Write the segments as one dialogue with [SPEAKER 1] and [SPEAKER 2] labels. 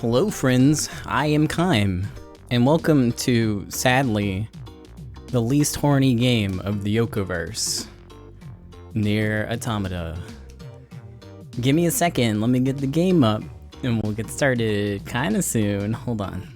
[SPEAKER 1] Hello friends, I am Kime, and welcome to, sadly, the least horny game of the Yokoverse, NieR Automata. Give me a second, let me get the game up, and we'll get started kinda soon. Hold on.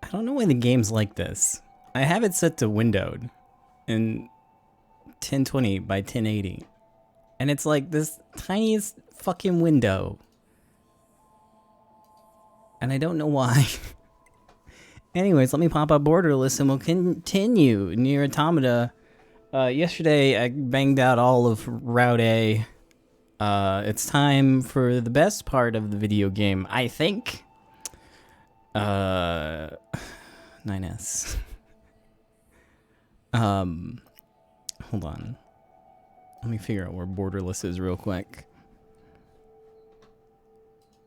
[SPEAKER 1] I don't know why the game's like this. I have it set to windowed in 1020 by 1080. And it's like this tiniest fucking window. And I don't know why. Anyways, let me pop up borderless and we'll continue NieR Automata. Yesterday I banged out all of Route A. It's time for the best part of the video game, I think. 9S. Hold on. Let me figure out where borderless is real quick.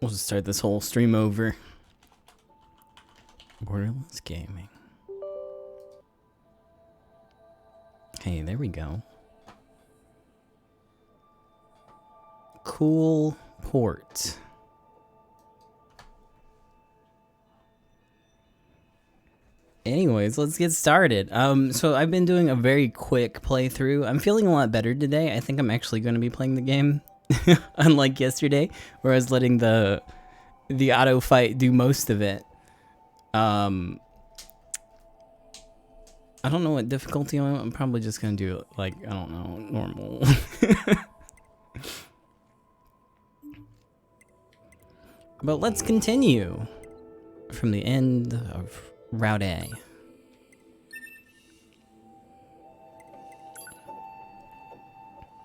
[SPEAKER 1] We'll just start this whole stream over. Borderless gaming. Hey, there we go. Cool port. Anyways, let's get started. So I've been doing a very quick playthrough. I'm feeling a lot better today. I think I'm actually going to be playing the game, unlike yesterday, where I was letting the auto fight do most of it. I don't know what difficulty I'm probably just gonna do like, I don't know, normal. But let's continue from the end of Route A.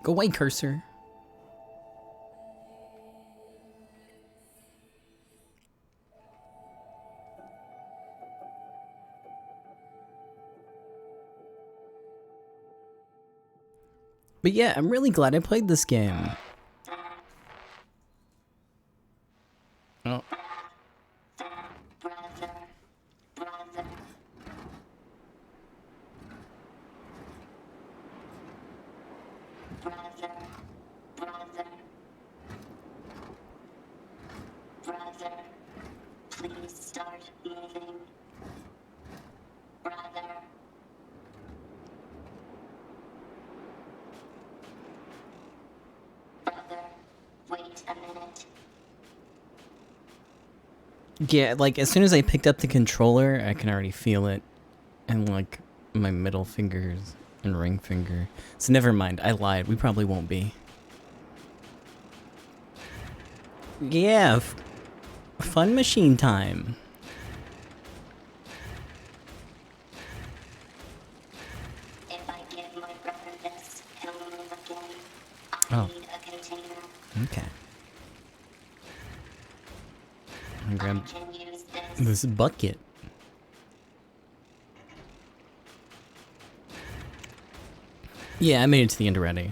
[SPEAKER 1] Go away, cursor. But yeah, I'm really glad I played this game. Oh.
[SPEAKER 2] Please start moving. Brother. Brother, wait a minute.
[SPEAKER 1] Yeah, like as soon as I picked up the controller, I can already feel it. And like my middle fingers and ring finger. So never mind, I lied. We probably won't be. Yeah, fun machine time.
[SPEAKER 2] If I give my brother this, he'll move again.
[SPEAKER 1] Oh.
[SPEAKER 2] I need a container.
[SPEAKER 1] Okay. I grab
[SPEAKER 2] I can use
[SPEAKER 1] this bucket. Yeah, I made it to the end already.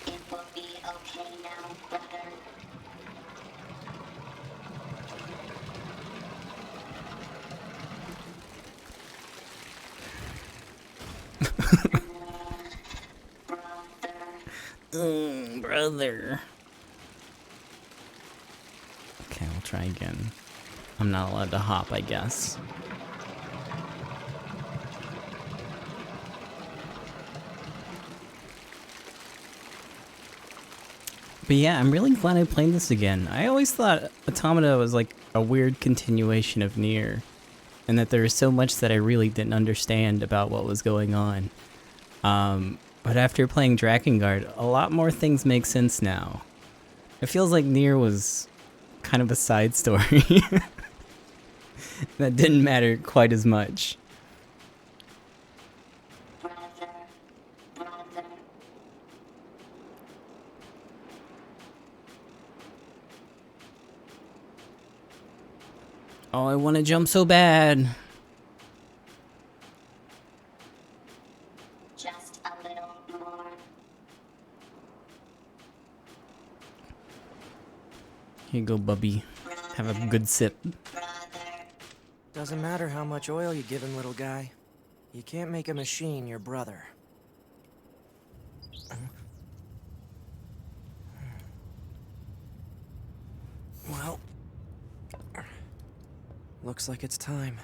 [SPEAKER 2] It will be okay now, brother.
[SPEAKER 1] Brother. Okay, we'll try again. I'm not allowed to hop, I guess. But yeah, I'm really glad I played this again. I always thought Automata was like a weird continuation of NieR, and that there was so much that I really didn't understand about what was going on. But after playing Drakengard, a lot more things make sense now. It feels like NieR was kind of a side story that didn't matter quite as much.
[SPEAKER 2] Brother, brother.
[SPEAKER 1] Oh, I want to jump so bad.
[SPEAKER 2] Just a little more.
[SPEAKER 1] Here you go, bubby. Have a good sip.
[SPEAKER 2] Brother.
[SPEAKER 3] Doesn't matter how much oil you give him, little guy. You can't make a machine your brother. Well, looks like it's time.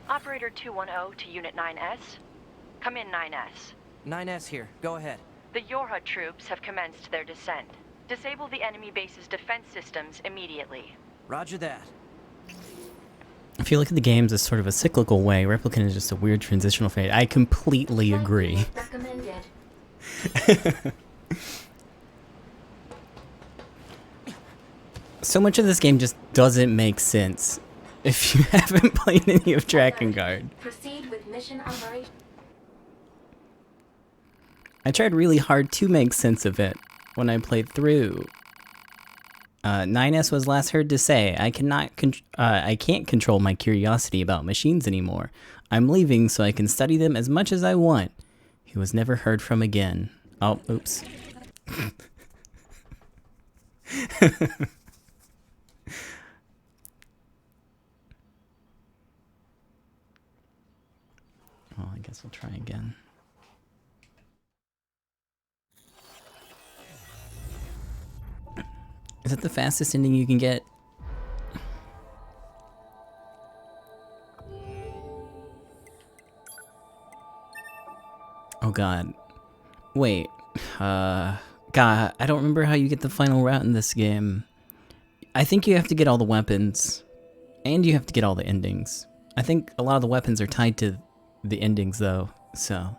[SPEAKER 4] Operator 210 to Unit 9S. Come in, 9S.
[SPEAKER 3] 9S here. Go ahead.
[SPEAKER 4] The Yorha troops have commenced their descent. Disable the enemy base's defense systems immediately.
[SPEAKER 3] Roger that.
[SPEAKER 1] If you look at the games as sort of a cyclical way, Replicant is just a weird transitional phase. I completely agree.
[SPEAKER 2] Recommended.
[SPEAKER 1] So much of this game just doesn't make sense if you haven't played any of Drakengard.
[SPEAKER 2] Proceed with mission operation.
[SPEAKER 1] I tried really hard to make sense of it when I played through. 9S was last heard to say, I can't control my curiosity about machines anymore. I'm leaving so I can study them as much as I want. He was never heard from again. Oh, oops. Well, I guess we'll try again. Is it the fastest ending you can get? Oh god. Wait. God, I don't remember how you get the final route in this game. I think you have to get all the weapons. And you have to get all the endings. I think a lot of the weapons are tied to the endings though, so.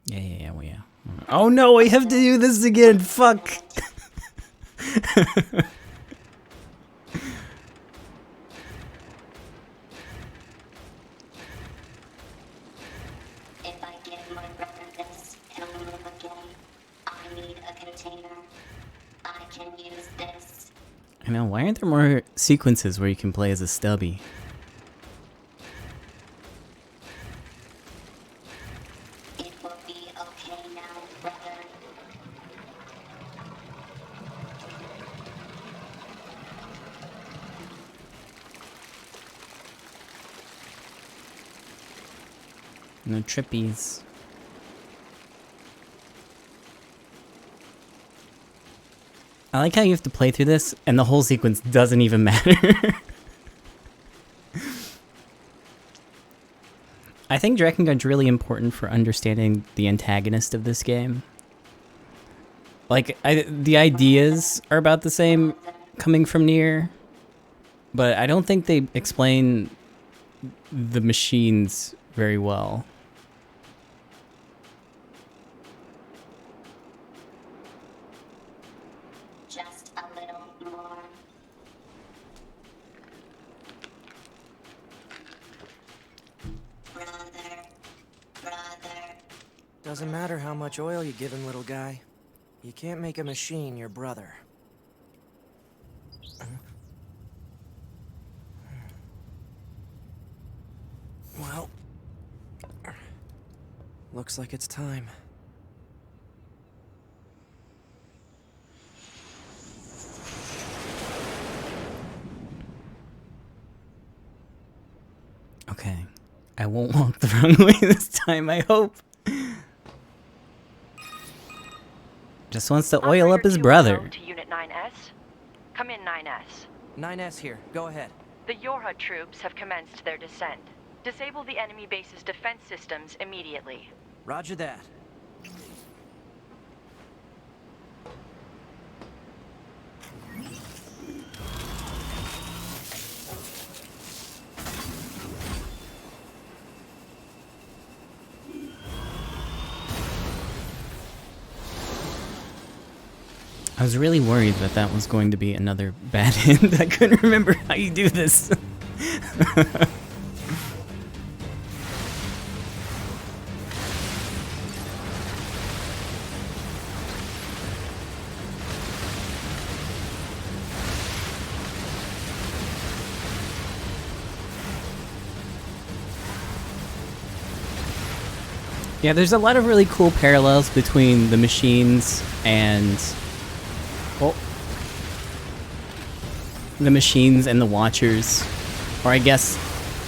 [SPEAKER 1] Yeah. Oh no, I have to do this again, fuck!
[SPEAKER 2] If I give my brother this, he'll move again. I need a container. I can use this.
[SPEAKER 1] I know, why aren't there more sequences where you can play as a stubby?
[SPEAKER 2] It will be okay now, brother.
[SPEAKER 1] No trippies. I like how you have to play through this and the whole sequence doesn't even matter. I think Drakengard's really important for understanding the antagonist of this game. Like, the ideas are about the same coming from NieR, but I don't think they explain the machines very well.
[SPEAKER 2] Just a little more.
[SPEAKER 3] Doesn't matter how much oil you give him, little guy. You can't make a machine your brother. Well, looks like it's time.
[SPEAKER 1] Okay. I won't walk the wrong way this time, I hope. Just wants to oil up his brother.
[SPEAKER 4] To Unit 9S. Come in, 9S.
[SPEAKER 3] 9S here. Go ahead.
[SPEAKER 4] The Yorha troops have commenced their descent. Disable the enemy base's defense systems immediately.
[SPEAKER 3] Roger that.
[SPEAKER 1] I was really worried that that was going to be another bad hint. I couldn't remember how you do this. Yeah, there's a lot of really cool parallels between the machines and... well, the machines and the Watchers. Or I guess...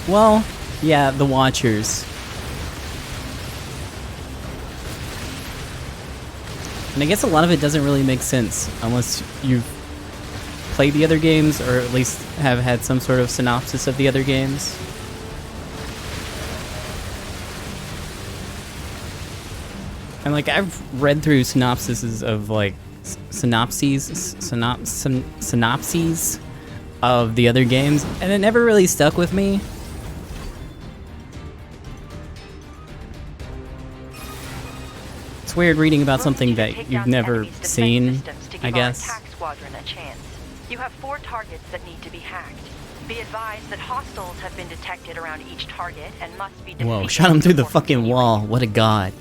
[SPEAKER 1] well, yeah, the Watchers. And I guess a lot of it doesn't really make sense unless you've played the other games, or at least have had some sort of synopsis of the other games. And like, I've read through synopses of like synopses of the other games, and it never really stuck with me. It's weird reading about something that you've never seen, I guess.
[SPEAKER 4] Squadron a chance. You have 4 targets that need to be hacked. Be advised that hostiles have been detected around each target and must be defeated.
[SPEAKER 1] Whoa, shot him through the fucking wall. What a god.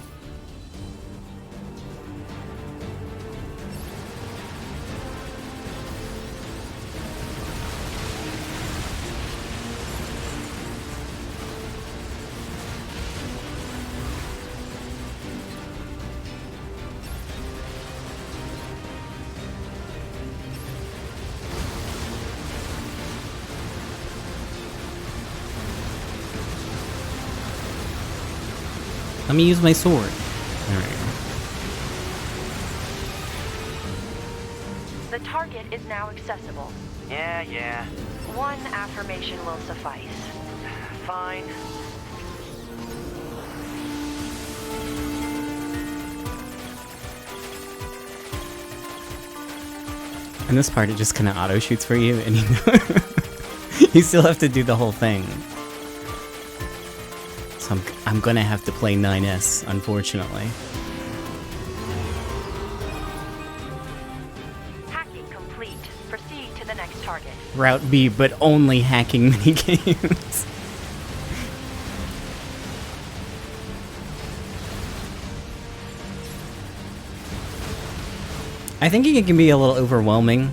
[SPEAKER 1] Let me use my sword. Alright.
[SPEAKER 4] The target is now accessible.
[SPEAKER 3] Yeah.
[SPEAKER 4] 1 affirmation will suffice.
[SPEAKER 3] Fine.
[SPEAKER 1] In this part, it just kind of auto shoots for you, and you still have to do the whole thing. So I'm gonna have to play 9S, unfortunately.
[SPEAKER 4] Hacking complete. Proceed to the next target.
[SPEAKER 1] Route B, but only hacking minigames. I think it can be a little overwhelming.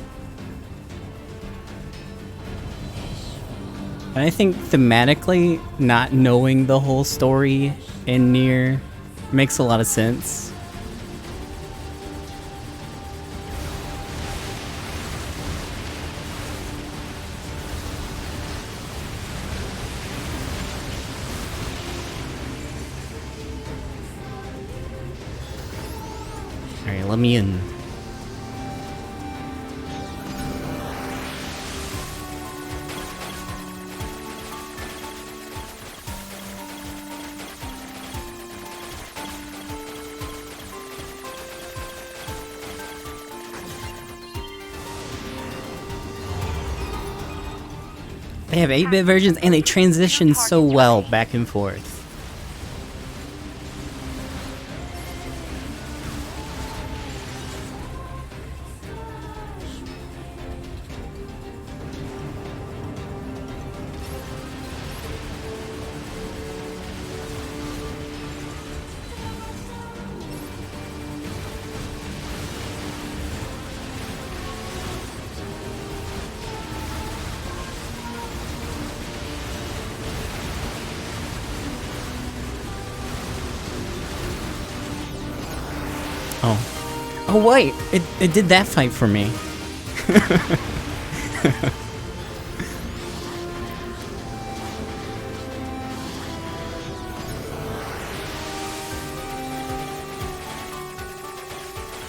[SPEAKER 1] And I think thematically, not knowing the whole story in NieR makes a lot of sense. Alright, let me in. They have 8-bit versions, and they transition so well back and forth. Oh. Oh, wait! It did that fight for me.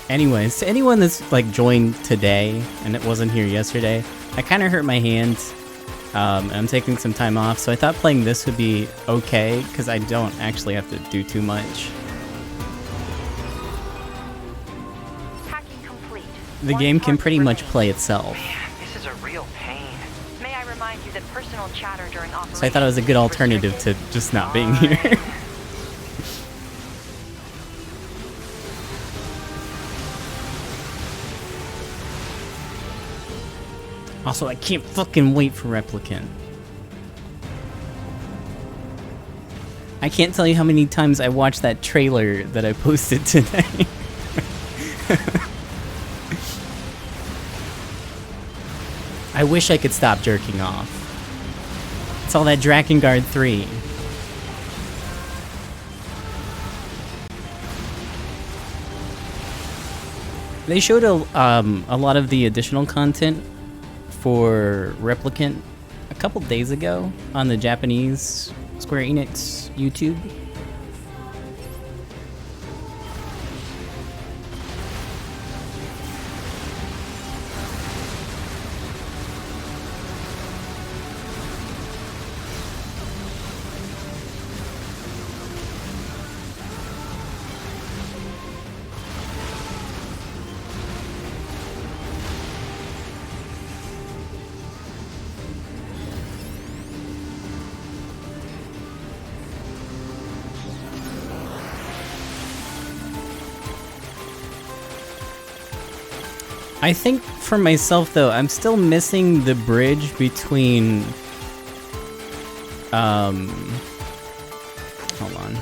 [SPEAKER 1] Anyways, to anyone that's like joined today and it wasn't here yesterday, I kind of hurt my hand. And I'm taking some time off, so I thought playing this would be okay because I don't actually have to do too much.
[SPEAKER 4] Hacking complete.
[SPEAKER 1] The
[SPEAKER 4] One
[SPEAKER 1] game can
[SPEAKER 4] target
[SPEAKER 1] pretty much
[SPEAKER 4] remains.
[SPEAKER 1] play itself.
[SPEAKER 5] Man, this is a real pain.
[SPEAKER 4] May I remind you that personal chatter during operation
[SPEAKER 1] So I thought it was a good
[SPEAKER 4] is
[SPEAKER 1] alternative to
[SPEAKER 4] restricted.
[SPEAKER 1] just not being here. Also, I can't fucking wait for Replicant. I can't tell you how many times I watched that trailer that I posted today. I wish I could stop jerking off. It's all that Drakengard 3. They showed a lot of the additional content for Replicant a couple days ago on the Japanese Square Enix YouTube. I think for myself though, I'm still missing the bridge between hold on.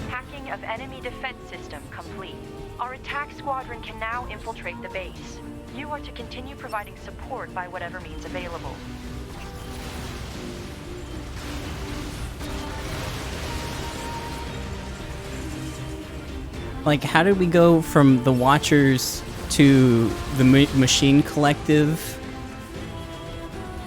[SPEAKER 4] Hacking of enemy defense system complete. Our attack squadron can now infiltrate the base. You are to continue providing support by whatever means available.
[SPEAKER 1] Like, how did we go from the Watchers to the Machine Collective?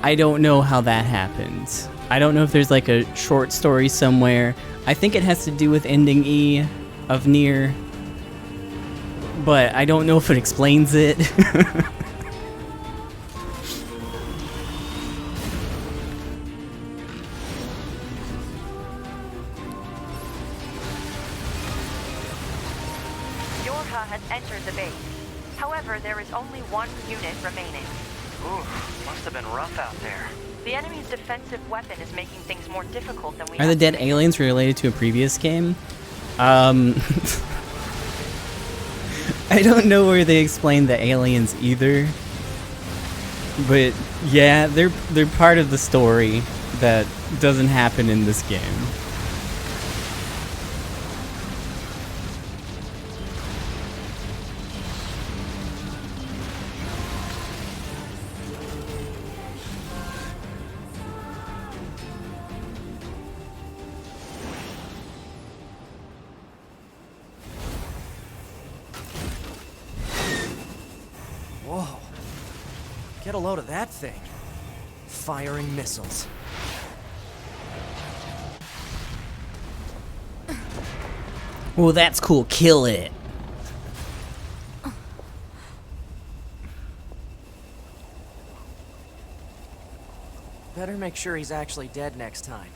[SPEAKER 1] I don't know how that happened. I don't know if there's like a short story somewhere. I think it has to do with ending E of NieR, but I don't know if it explains it.
[SPEAKER 4] Has entered the base. However, there is only one unit remaining.
[SPEAKER 5] Ooh, must have been rough out there.
[SPEAKER 4] The enemy's defensive weapon is making things more difficult than we
[SPEAKER 1] Are the dead
[SPEAKER 4] estimated.
[SPEAKER 1] aliens related to a previous game? I don't know where they explain the aliens either. But yeah, they're part of the story that doesn't happen in this game.
[SPEAKER 3] Whoa. Get a load of that thing. Firing missiles.
[SPEAKER 1] Well, that's cool. Kill it.
[SPEAKER 3] Better make sure he's actually dead next time.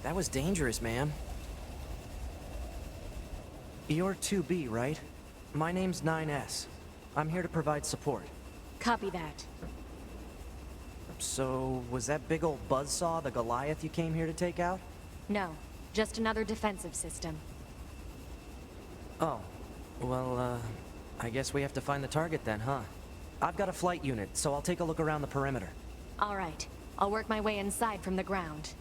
[SPEAKER 3] That was dangerous, man. You're 2B, right? My name's 9S. I'm here to provide support.
[SPEAKER 6] Copy that.
[SPEAKER 3] So, was that big old buzzsaw the Goliath you came here to take out?
[SPEAKER 6] No, just another defensive system.
[SPEAKER 3] Oh. Well, I guess we have to find the target then, huh? I've got a flight unit, so I'll take a look around the perimeter.
[SPEAKER 6] All right. I'll work my way inside from the ground.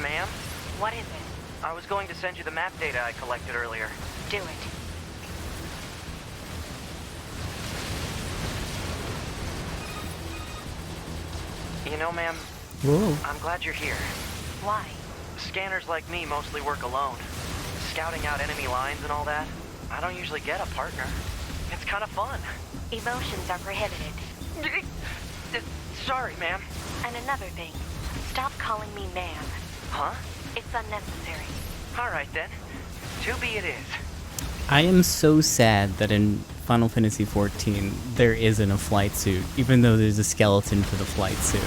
[SPEAKER 5] Ma'am?
[SPEAKER 4] What is it?
[SPEAKER 5] I was going to send you the map data I collected earlier.
[SPEAKER 4] Do it.
[SPEAKER 5] You know, ma'am,
[SPEAKER 1] Whoa.
[SPEAKER 5] I'm glad you're here.
[SPEAKER 4] Why?
[SPEAKER 5] Scanners like me mostly work alone. Scouting out enemy lines and all that. I don't usually get a partner. It's kind of fun.
[SPEAKER 4] Emotions are prohibited.
[SPEAKER 5] Sorry, ma'am.
[SPEAKER 4] And another thing, stop calling me ma'am.
[SPEAKER 5] Huh?
[SPEAKER 4] It's unnecessary.
[SPEAKER 5] All right, then. To be it is.
[SPEAKER 1] I am so sad that in Final Fantasy XIV there isn't a flight suit, even though there's a skeleton for the flight suit.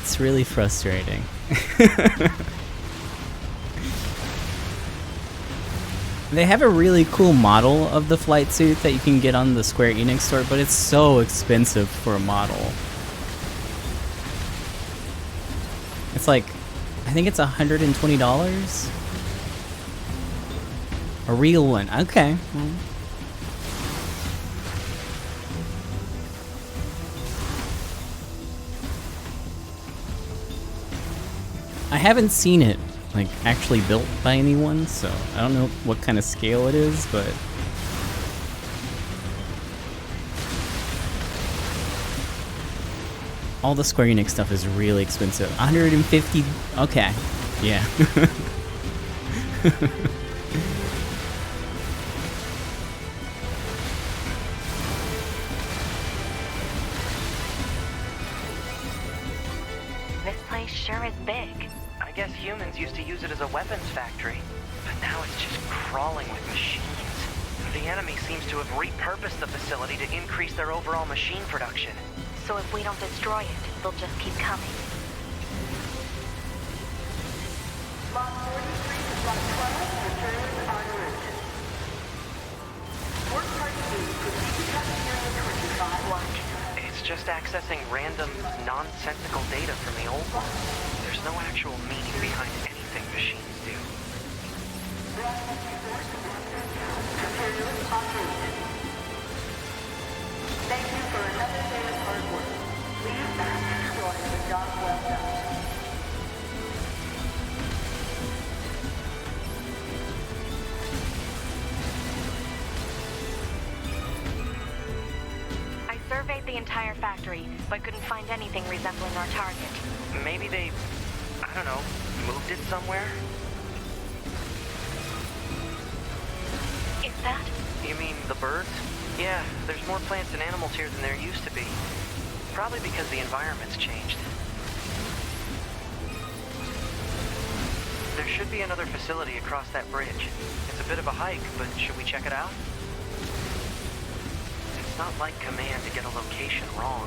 [SPEAKER 1] It's really frustrating. They have a really cool model of the flight suit that you can get on the Square Enix store, but it's so expensive for a model. It's like, I think it's $120? A real one, okay. I haven't seen it, like, actually built by anyone, so I don't know what kind of scale it is, but... all the Square Enix stuff is really expensive. 150, okay, yeah.
[SPEAKER 4] This place sure is big.
[SPEAKER 5] I guess humans used to use it as a weapons factory, but now it's just crawling with machines. The enemy seems to have repurposed the facility to increase their overall machine production.
[SPEAKER 4] So if we don't destroy it, they'll just keep coming.
[SPEAKER 7] Lot 43 to Block 12, returns en route. Work party B, proceed to cafeteria 25.
[SPEAKER 4] What?
[SPEAKER 5] It's just accessing random, nonsensical data from the old one. There's no actual meaning behind anything machines do.
[SPEAKER 7] Materials en route. Thank you for another day of hard work. Please back to destroy the job well done.
[SPEAKER 4] I surveyed the entire factory, but couldn't find anything resembling our target.
[SPEAKER 5] Maybe they, I don't know, moved it somewhere?
[SPEAKER 4] Is that?
[SPEAKER 5] You mean the birds? Yeah, there's more plants and animals here than there used to be. Probably because the environment's changed. There should be another facility across that bridge. It's a bit of a hike, but should we check it out? It's not like Command to get a location wrong.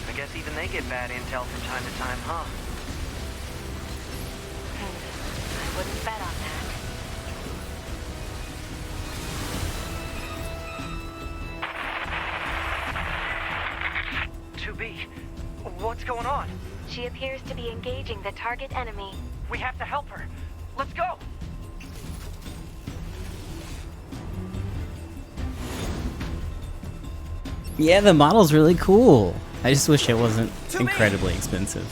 [SPEAKER 5] I guess even they get bad intel from time to time, huh?
[SPEAKER 4] I wouldn't bet on that.
[SPEAKER 5] What's going on?
[SPEAKER 4] She appears to be engaging the target enemy.
[SPEAKER 5] We have to help her. Let's go!
[SPEAKER 1] Yeah, the model's really cool. I just wish it wasn't incredibly expensive.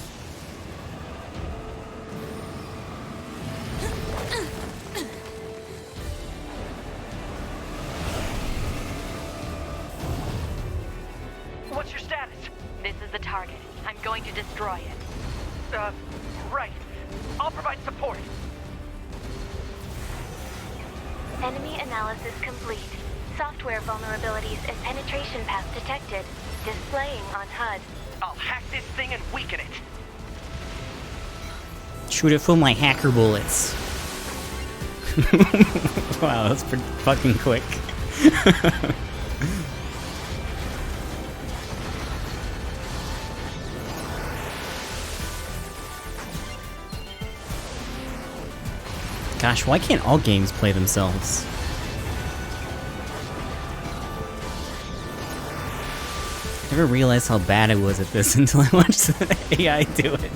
[SPEAKER 5] What's your status?
[SPEAKER 4] This is the target. I'm going to destroy it.
[SPEAKER 5] Right. I'll provide support.
[SPEAKER 4] Enemy analysis complete. Software vulnerabilities and penetration paths detected. Displaying on HUD.
[SPEAKER 5] I'll hack this thing and weaken it.
[SPEAKER 1] Shoot it full of my hacker bullets. Wow, that's pretty fucking quick. Gosh, why can't all games play themselves? I never realized how bad I was at this until I watched the AI do it.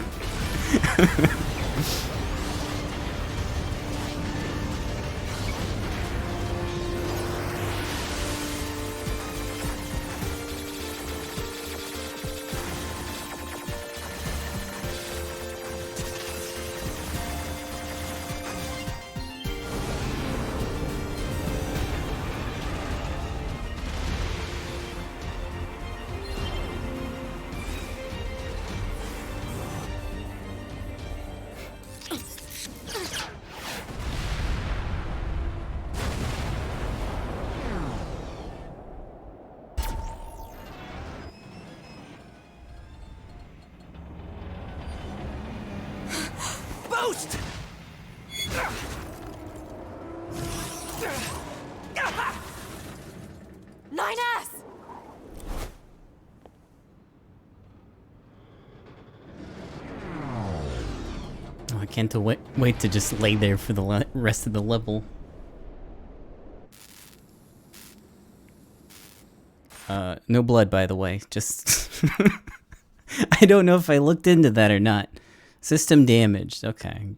[SPEAKER 3] ghost!
[SPEAKER 6] 9S!
[SPEAKER 1] Oh, I can't wait to just lay there for the rest of the level. No blood, by the way. Just... I don't know if I looked into that or not. System damaged. Okay.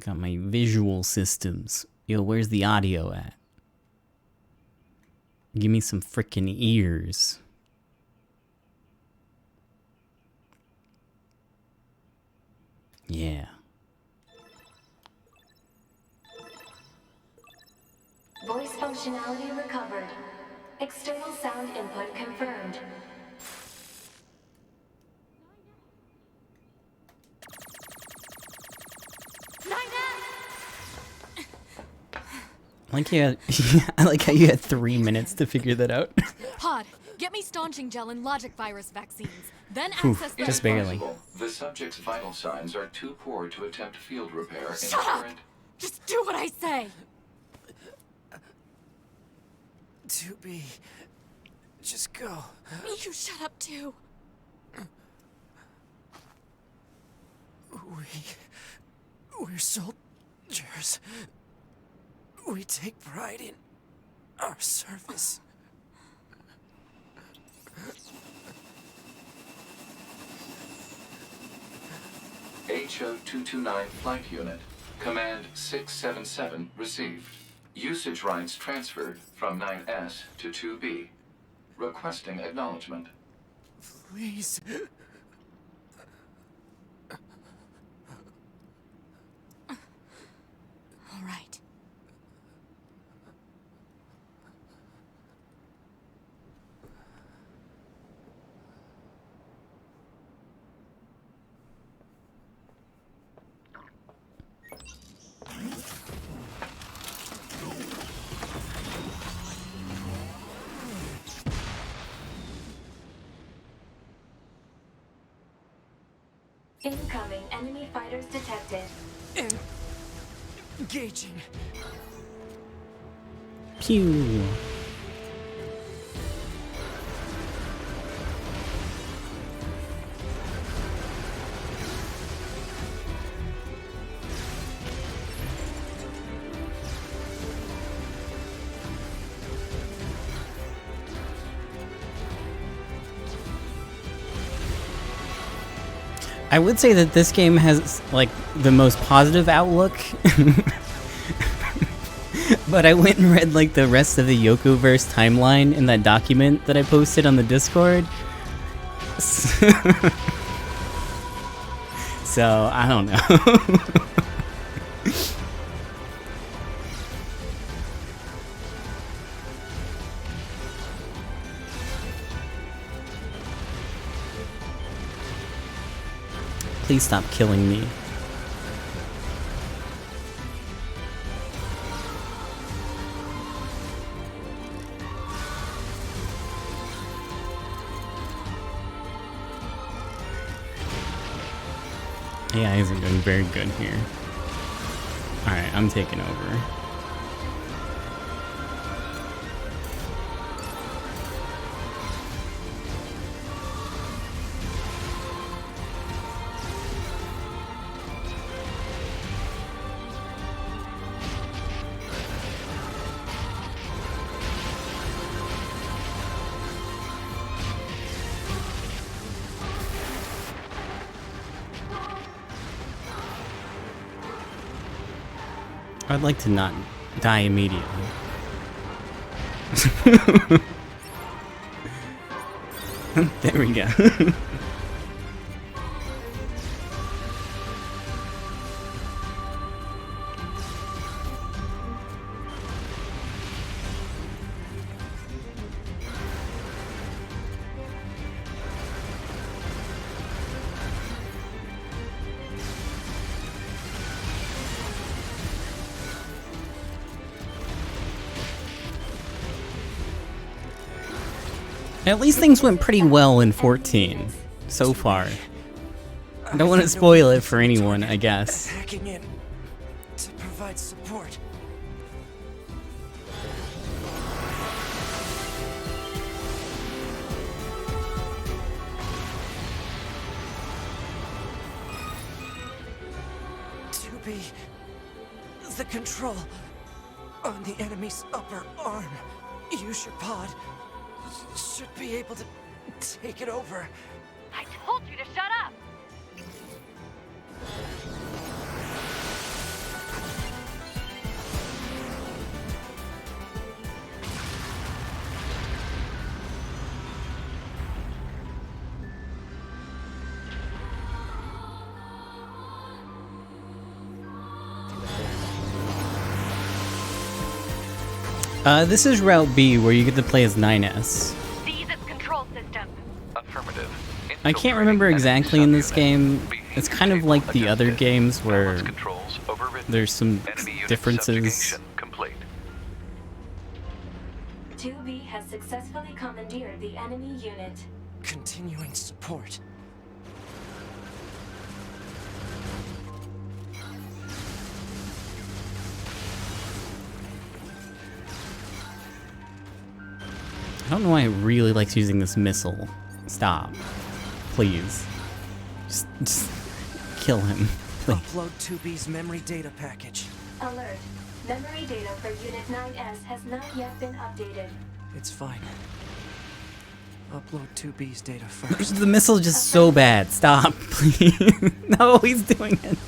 [SPEAKER 1] Got my visual systems. Yo, where's the audio at? Give me some freaking ears. Yeah.
[SPEAKER 2] Voice functionality recovered. External sound input confirmed.
[SPEAKER 1] I like how you had 3 minutes to figure that out.
[SPEAKER 6] Pod, get me staunching gel and logic virus vaccines. Then access the...
[SPEAKER 1] Just barely.
[SPEAKER 8] The subject's vital signs are too poor to attempt field repair.
[SPEAKER 6] Shut up! Just do what I say!
[SPEAKER 3] 2B. Just go.
[SPEAKER 6] You shut up too.
[SPEAKER 3] We're soldiers. We take pride in our service.
[SPEAKER 8] HO-229 Flight Unit. Command 677 received. Usage rights transferred from 9S to 2B. Requesting acknowledgement.
[SPEAKER 3] Please.
[SPEAKER 6] All right.
[SPEAKER 2] Incoming enemy fighters detected.
[SPEAKER 3] Engaging.
[SPEAKER 1] Pew. I would say that this game has, like, the most positive outlook. But I went and read, like, the rest of the Yokoverse timeline in that document that I posted on the Discord. So, I don't know. Please stop killing me. AI isn't doing very good here. Alright, I'm taking over. I'd like to not die immediately. There we go. At least things went pretty well in 14 so far. I don't want to spoil it for anyone, I guess.
[SPEAKER 3] Hacking in to provide support. To be the control on the enemy's upper arm. Use your pod. Should be able to take it over.
[SPEAKER 4] I told you to shut up!
[SPEAKER 1] This is Route B, where you get to play as 9S.
[SPEAKER 4] Seize its control system.
[SPEAKER 8] Affirmative.
[SPEAKER 1] I can't remember exactly in this game. It's kind of like the other games where there's some differences.
[SPEAKER 8] Complete.
[SPEAKER 2] 2B has successfully commandeered the enemy unit.
[SPEAKER 3] Continuing support.
[SPEAKER 1] I don't know why it really likes using this missile. Stop. Please. Just kill him. Please.
[SPEAKER 3] Upload 2B's memory data package.
[SPEAKER 2] Alert. Memory data for Unit 9S has not yet been updated.
[SPEAKER 3] It's fine. Upload 2B's data first.
[SPEAKER 1] The missile's just so bad. Stop, please. No, he's doing it.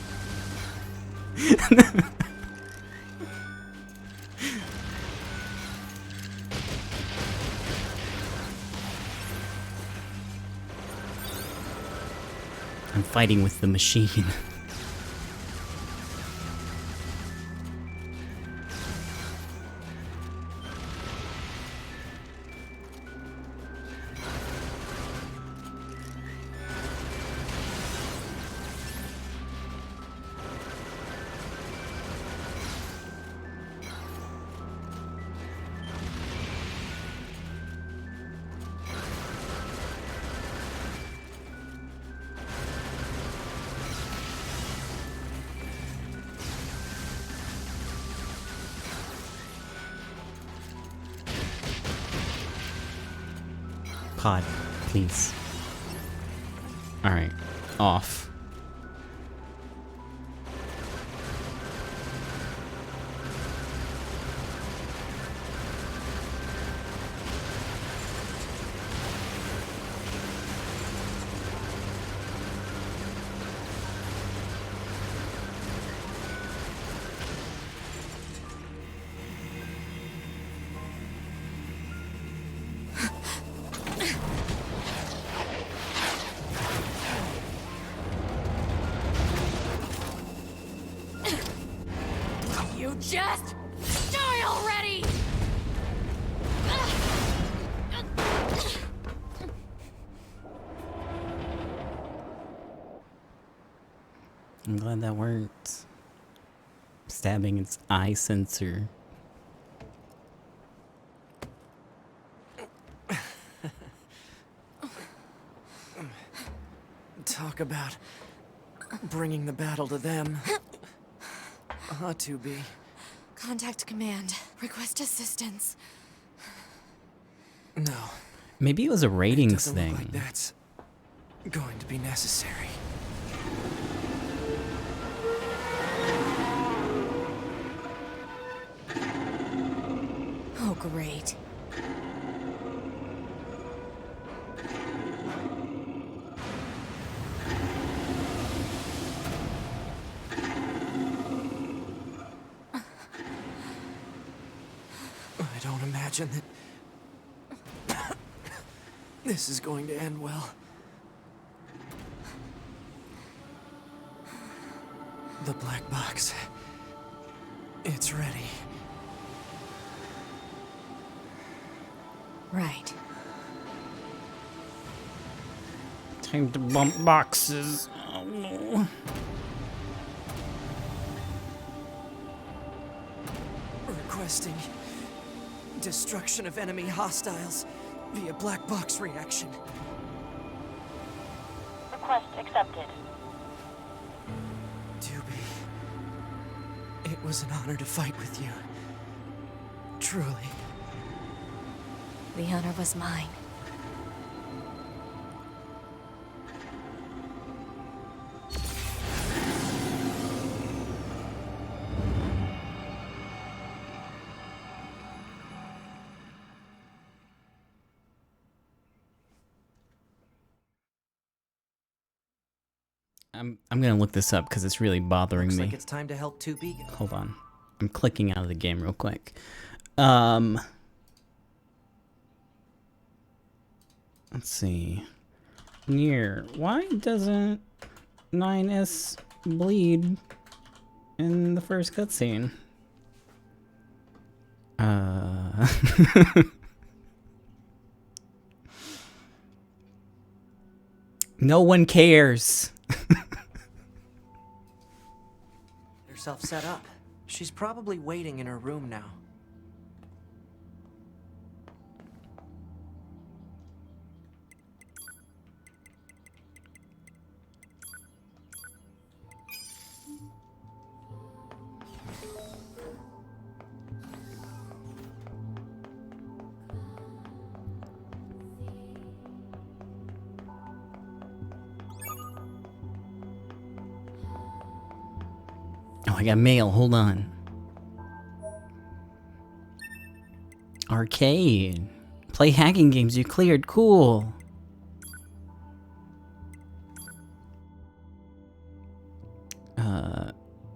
[SPEAKER 1] I'm fighting with the machine. Pod, please. Alright, off.
[SPEAKER 6] You just die already!
[SPEAKER 1] I'm glad that worked. Stabbing its eye sensor.
[SPEAKER 3] Talk about bringing the battle to them. 2B.
[SPEAKER 6] Contact command. Request assistance.
[SPEAKER 3] No.
[SPEAKER 1] Maybe it was a ratings
[SPEAKER 3] Doesn't
[SPEAKER 1] thing.
[SPEAKER 3] look like that's going to be necessary.
[SPEAKER 6] Oh, great.
[SPEAKER 3] I don't imagine that this is going to end well. The black box. It's ready.
[SPEAKER 6] Right.
[SPEAKER 1] Time to bump boxes. Oh no.
[SPEAKER 3] Requesting destruction of enemy hostiles be a black box reaction.
[SPEAKER 4] Request accepted.
[SPEAKER 3] Tubi, it was an honor to fight with you. Truly.
[SPEAKER 6] The honor was mine.
[SPEAKER 1] I'm gonna look this up because it's really bothering
[SPEAKER 3] Looks
[SPEAKER 1] me.
[SPEAKER 3] like it's time to help Tubi.
[SPEAKER 1] Hold on. I'm clicking out of the game real quick. Let's see. NieR. Why doesn't 9S bleed in the first cutscene? No one cares.
[SPEAKER 3] Herself set up. She's probably waiting in her room now.
[SPEAKER 1] Oh, I got mail. Hold on. Arcade. Play hacking games you cleared. Cool.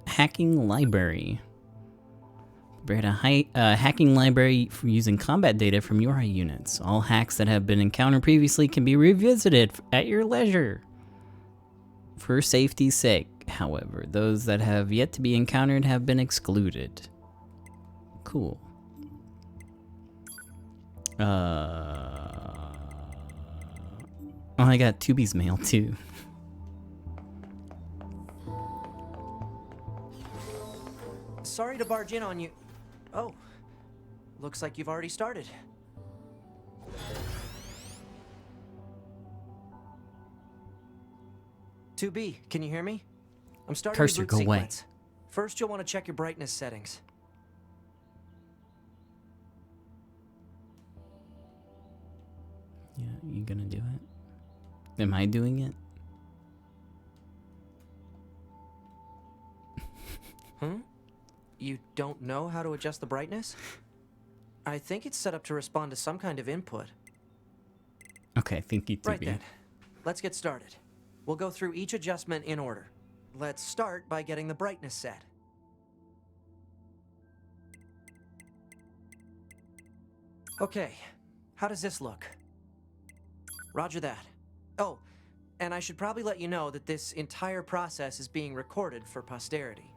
[SPEAKER 1] Hacking library. Create a hacking library for using combat data from UI units. All hacks that have been encountered previously can be revisited at your leisure. For safety's sake, however, those that have yet to be encountered have been excluded. Cool. Oh, I got Tubi's mail too.
[SPEAKER 3] Sorry to barge in on you. Oh, looks like you've already started. Tubi, can you hear me? I'm starting
[SPEAKER 1] Cursor,
[SPEAKER 3] the boot
[SPEAKER 1] go away.
[SPEAKER 3] sequence. First, you'll want to check your brightness settings.
[SPEAKER 1] Yeah, you gonna do it? Am I doing it?
[SPEAKER 3] Huh? You don't know how to adjust the brightness? I think it's set up to respond to some kind of input.
[SPEAKER 1] Okay, thank you, Tubi.
[SPEAKER 3] Right then. Let's get started. We'll go through each adjustment in order. Let's start by getting the brightness set. Okay, how does this look? Roger that. Oh, and I should probably let you know that this entire process is being recorded for posterity.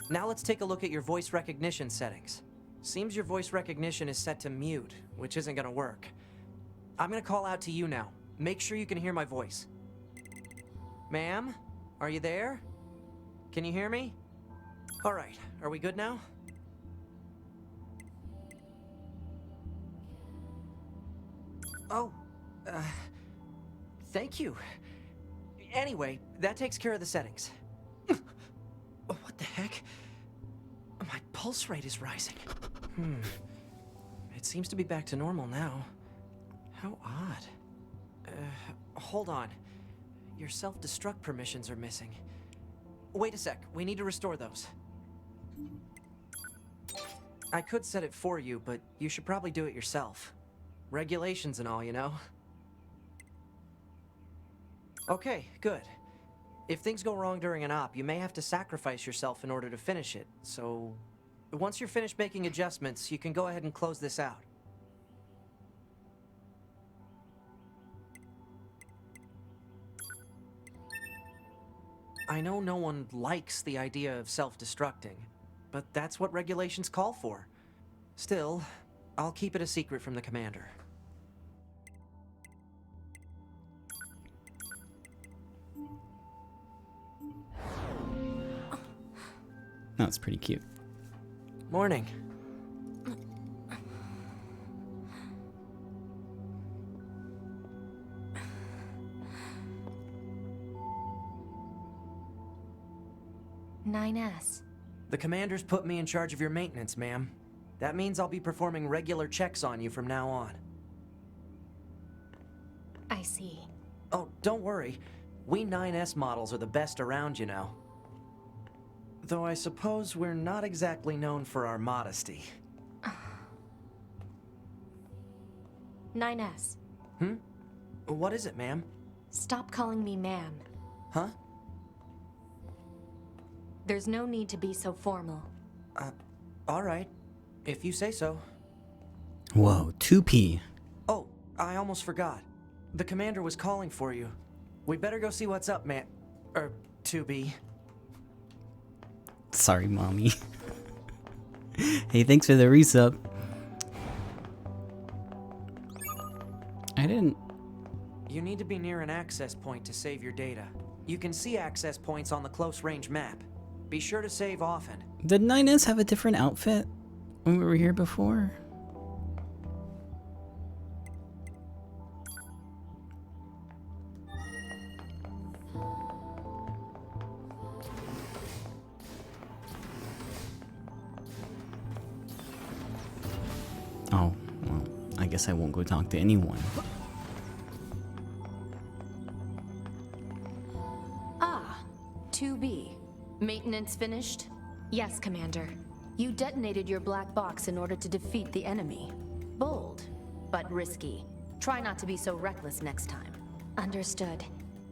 [SPEAKER 3] Now let's take a look at your voice recognition settings. Seems your voice recognition is set to mute, which isn't gonna work. I'm gonna call out to you now. Make sure you can hear my voice. Ma'am, are you there? Can you hear me? All right, are we good now? Oh, thank you. Anyway, that takes care of the settings. What the heck? My pulse rate is rising. It seems to be back to normal now. How odd. Hold on. Your self-destruct permissions are missing. Wait a sec, we need to restore those. I could set it for you, but you should probably do it yourself. Regulations and all, you know? Okay, good. If things go wrong during an op, you may have to sacrifice yourself in order to finish it, so... Once you're finished making adjustments, you can go ahead and close this out. I know no one likes the idea of self-destructing, but that's what regulations call for. Still, I'll keep it a secret from the commander.
[SPEAKER 1] That's pretty cute.
[SPEAKER 3] Morning.
[SPEAKER 9] 9S.
[SPEAKER 3] The commander's put me in charge of your maintenance, ma'am. That means I'll be performing regular checks on you from now on.
[SPEAKER 9] I see.
[SPEAKER 3] Oh, don't worry. We 9S models are the best around, you know. Though I suppose we're not exactly known for our modesty.
[SPEAKER 9] 9S.
[SPEAKER 3] What is it, ma'am?
[SPEAKER 9] Stop calling me ma'am.
[SPEAKER 3] Huh?
[SPEAKER 9] There's no need to be so formal.
[SPEAKER 3] All right. If you say so.
[SPEAKER 1] Whoa, 2P.
[SPEAKER 3] Oh, I almost forgot. The commander was calling for you. We better go see what's up, man. 2B.
[SPEAKER 1] Sorry, mommy. Hey, thanks for the resub. I didn't...
[SPEAKER 3] You need to be near an access point to save your data. You can see access points on the close range map. Be sure to save often.
[SPEAKER 1] Did 9S have a different outfit when we were here before? Oh, well, I guess I won't go talk to anyone.
[SPEAKER 9] Ah, 2B. Maintenance finished? Yes, Commander. You detonated your black box in order to defeat the enemy. Bold, but risky. Try not to be so reckless next time. Understood.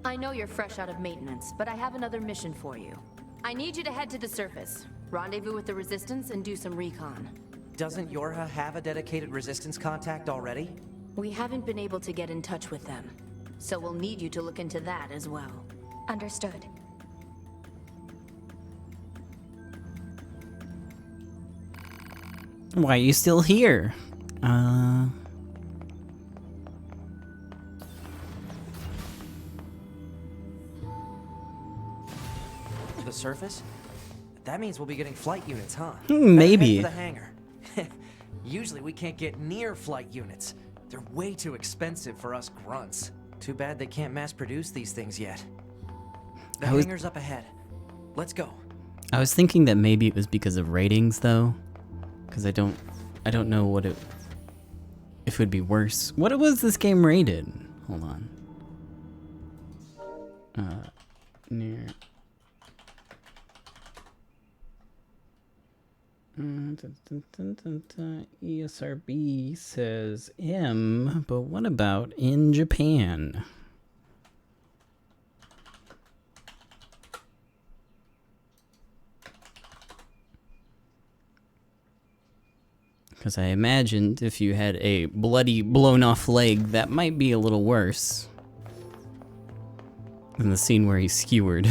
[SPEAKER 9] I know you're fresh out of maintenance, but I have another mission for you. I need you to head to the surface, rendezvous with the Resistance, and do some recon.
[SPEAKER 3] Doesn't Yorha have a dedicated resistance contact already?
[SPEAKER 9] We haven't been able to get in touch with them, so we'll need you to look into that as well. Understood.
[SPEAKER 1] Why are you still here?
[SPEAKER 3] The surface? That means we'll be getting flight units, huh?
[SPEAKER 1] Maybe.
[SPEAKER 3] Better head for the hangar. Usually we can't get near flight units. They're way too expensive for us grunts. Too bad they can't mass produce these things yet. The hangar's up ahead. Let's go.
[SPEAKER 1] I was thinking that maybe it was because of ratings, though, because I don't know what if it would be worse. What was this game rated? Hold on. NieR. ESRB says M, but what about in Japan? Because I imagined if you had a bloody, blown-off leg, that might be a little worse than the scene where he's skewered.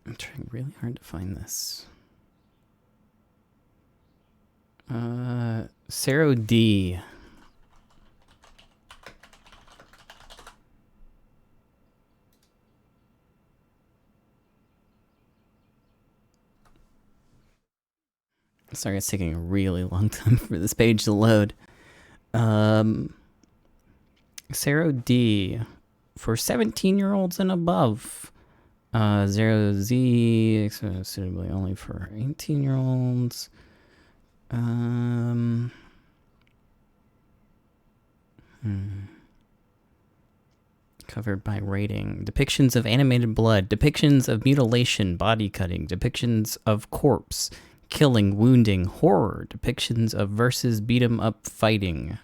[SPEAKER 1] I'm trying really hard to find this. Sero D. Sorry, it's taking a really long time for this page to load. Sero D. For 17-year-olds and above. 0Z, suitably only for 18-year-olds. Covered by rating. Depictions of animated blood. Depictions of mutilation, body cutting. Depictions of corpse, killing, wounding, horror. Depictions of versus beat 'em up fighting.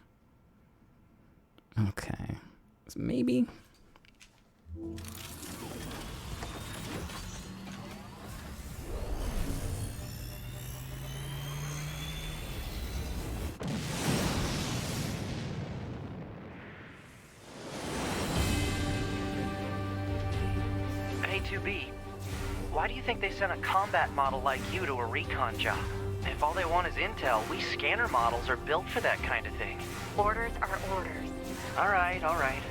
[SPEAKER 1] Okay. So maybe.
[SPEAKER 5] Hey, 2B, why do you think they sent a combat model like you to a recon job? If all they want is intel, we scanner models are built for that kind of thing.
[SPEAKER 4] Orders are orders.
[SPEAKER 5] All right, all right.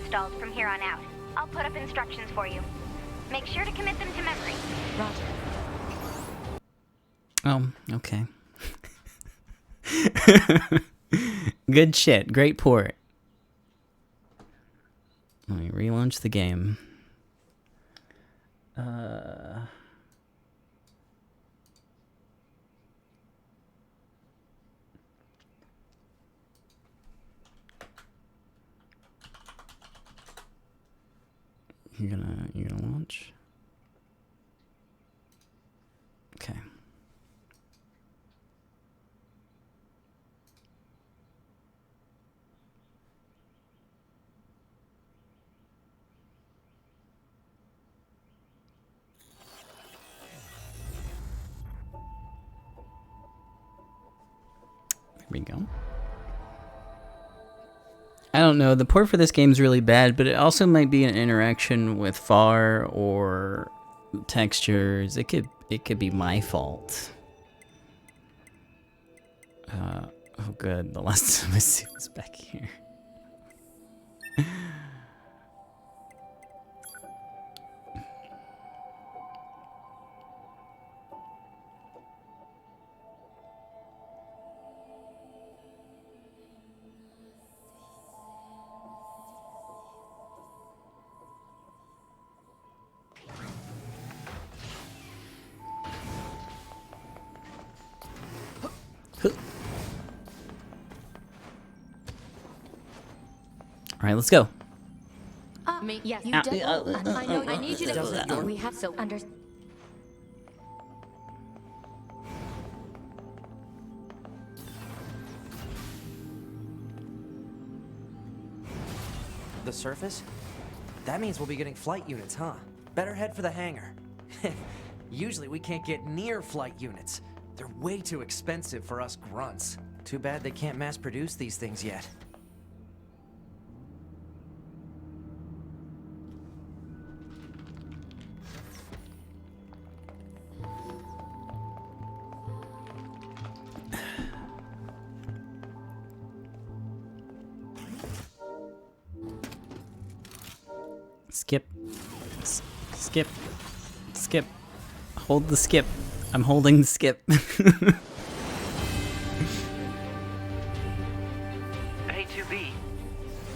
[SPEAKER 2] reinstalled from here on out. I'll put up instructions for you. Make sure to commit them to memory.
[SPEAKER 9] Roger.
[SPEAKER 1] Oh, okay. Good shit. Great port. Let me relaunch the game. You're gonna launch? Okay. There we go. I don't know, the port for this game is really bad, but it also might be an interaction with FAR or textures. It could be my fault. Oh good, the last time I see was back here. All right, let's go.
[SPEAKER 9] Yes, you did. I know. I need you to. We have so under.
[SPEAKER 3] The surface? That means we'll be getting flight units, huh? Better head for the hangar. Usually we can't get near flight units. They're way too expensive for us grunts. Too bad they can't mass produce these things yet.
[SPEAKER 1] Skip. Skip. Skip. Hold the skip. I'm holding the skip.
[SPEAKER 5] Hey, 2B.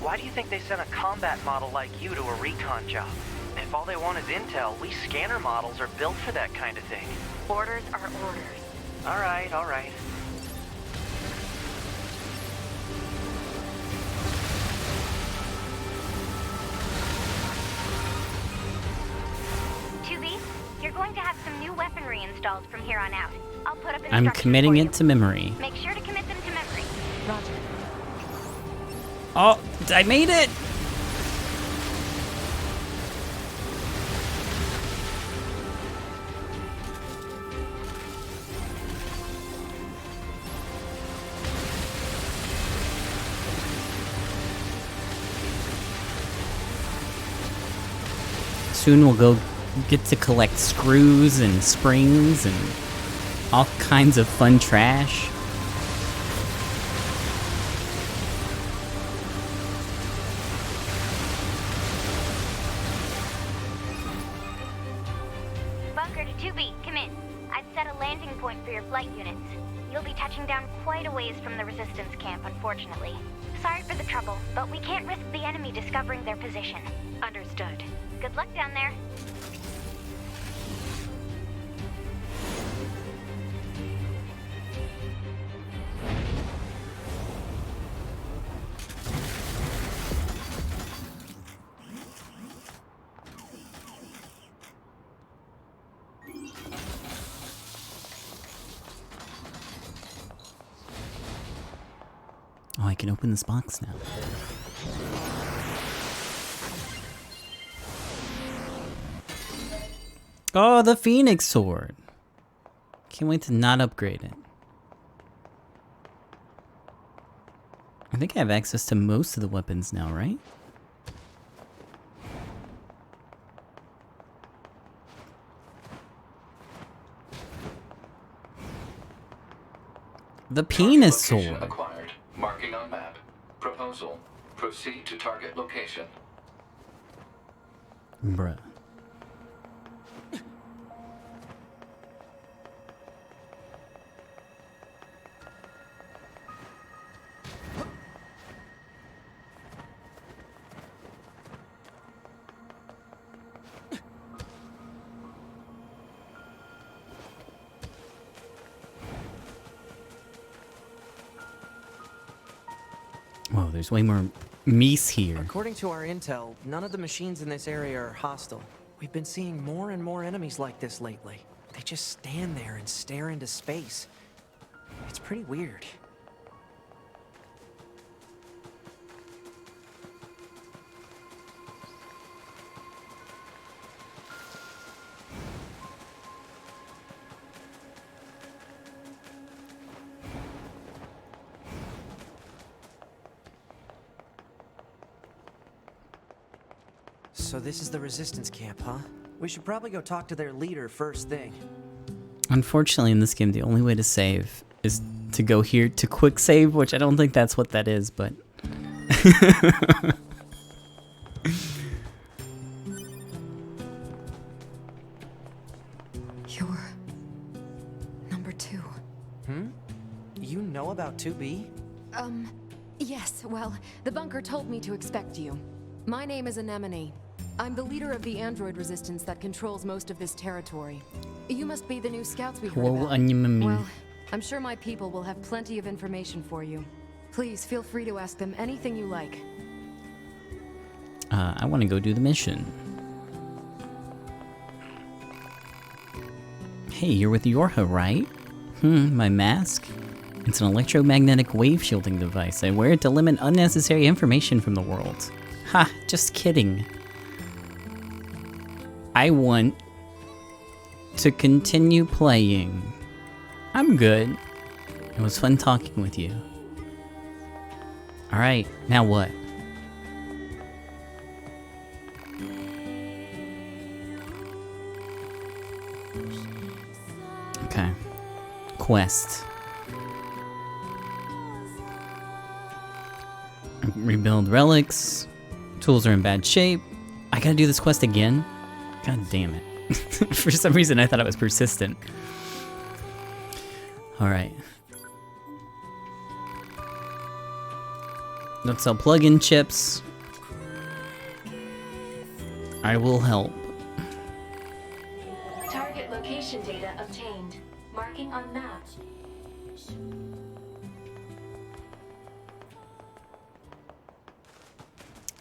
[SPEAKER 5] Why do you think they sent a combat model like you to a recon job? If all they want is intel, we scanner models are built for that kind of thing.
[SPEAKER 4] Orders are orders.
[SPEAKER 5] All right, all right.
[SPEAKER 2] You're going to have some new weaponry installed from here on out. I'll put up instructions
[SPEAKER 1] I'm committing
[SPEAKER 2] for you.
[SPEAKER 1] it to memory.
[SPEAKER 2] Make sure to commit them to memory.
[SPEAKER 9] Roger.
[SPEAKER 1] Oh, I made it! Soon we'll go get to collect screws and springs and all kinds of fun trash.
[SPEAKER 2] Bunker to 2B, come in. I've set a landing point for your flight units. You'll be touching down quite a ways from the resistance camp, unfortunately. Sorry for the trouble, but we can't risk the enemy discovering their position.
[SPEAKER 4] Understood.
[SPEAKER 2] Good luck down there.
[SPEAKER 1] Oh, I can open this box now. Oh, the Phoenix Sword. Can't wait to not upgrade it. I think I have access to most of the weapons now, right? The Penis
[SPEAKER 8] Location
[SPEAKER 1] Sword.
[SPEAKER 8] acquired. Marking on map. Proposal. Proceed to target location.
[SPEAKER 1] Bruh. Whoa, there's way more meese here.
[SPEAKER 3] According to our intel, none of the machines in this area are hostile. We've been seeing more and more enemies like this lately. They just stand there and stare into space. It's pretty weird. So this is the resistance camp, huh? We should probably go talk to their leader first thing.
[SPEAKER 1] Unfortunately, in this game, the only way to save is to go here to quick save, which I don't think that's what that is, but...
[SPEAKER 9] You're... number 2.
[SPEAKER 3] You know about 2B?
[SPEAKER 9] Yes, well, the bunker told me to expect you. My name is Anemone. I'm the leader of the android resistance that controls most of this territory. You must be the new scouts we heard
[SPEAKER 1] Whoa,
[SPEAKER 9] about.
[SPEAKER 1] Anemone.
[SPEAKER 9] Well, I'm sure my people will have plenty of information for you. Please feel free to ask them anything you like.
[SPEAKER 1] I want to go do the mission. Hey, you're with Yorha, right? My mask? It's an electromagnetic wave shielding device. I wear it to limit unnecessary information from the world. Ha, just kidding. I want to continue playing. I'm good. It was fun talking with you. Alright, now what? Okay. Quest. Rebuild relics. Tools are in bad shape. I gotta do this quest again? God damn it. For some reason I thought it was persistent. Alright. Don't sell plug-in chips. I will help.
[SPEAKER 10] Target location data obtained. Marking on map.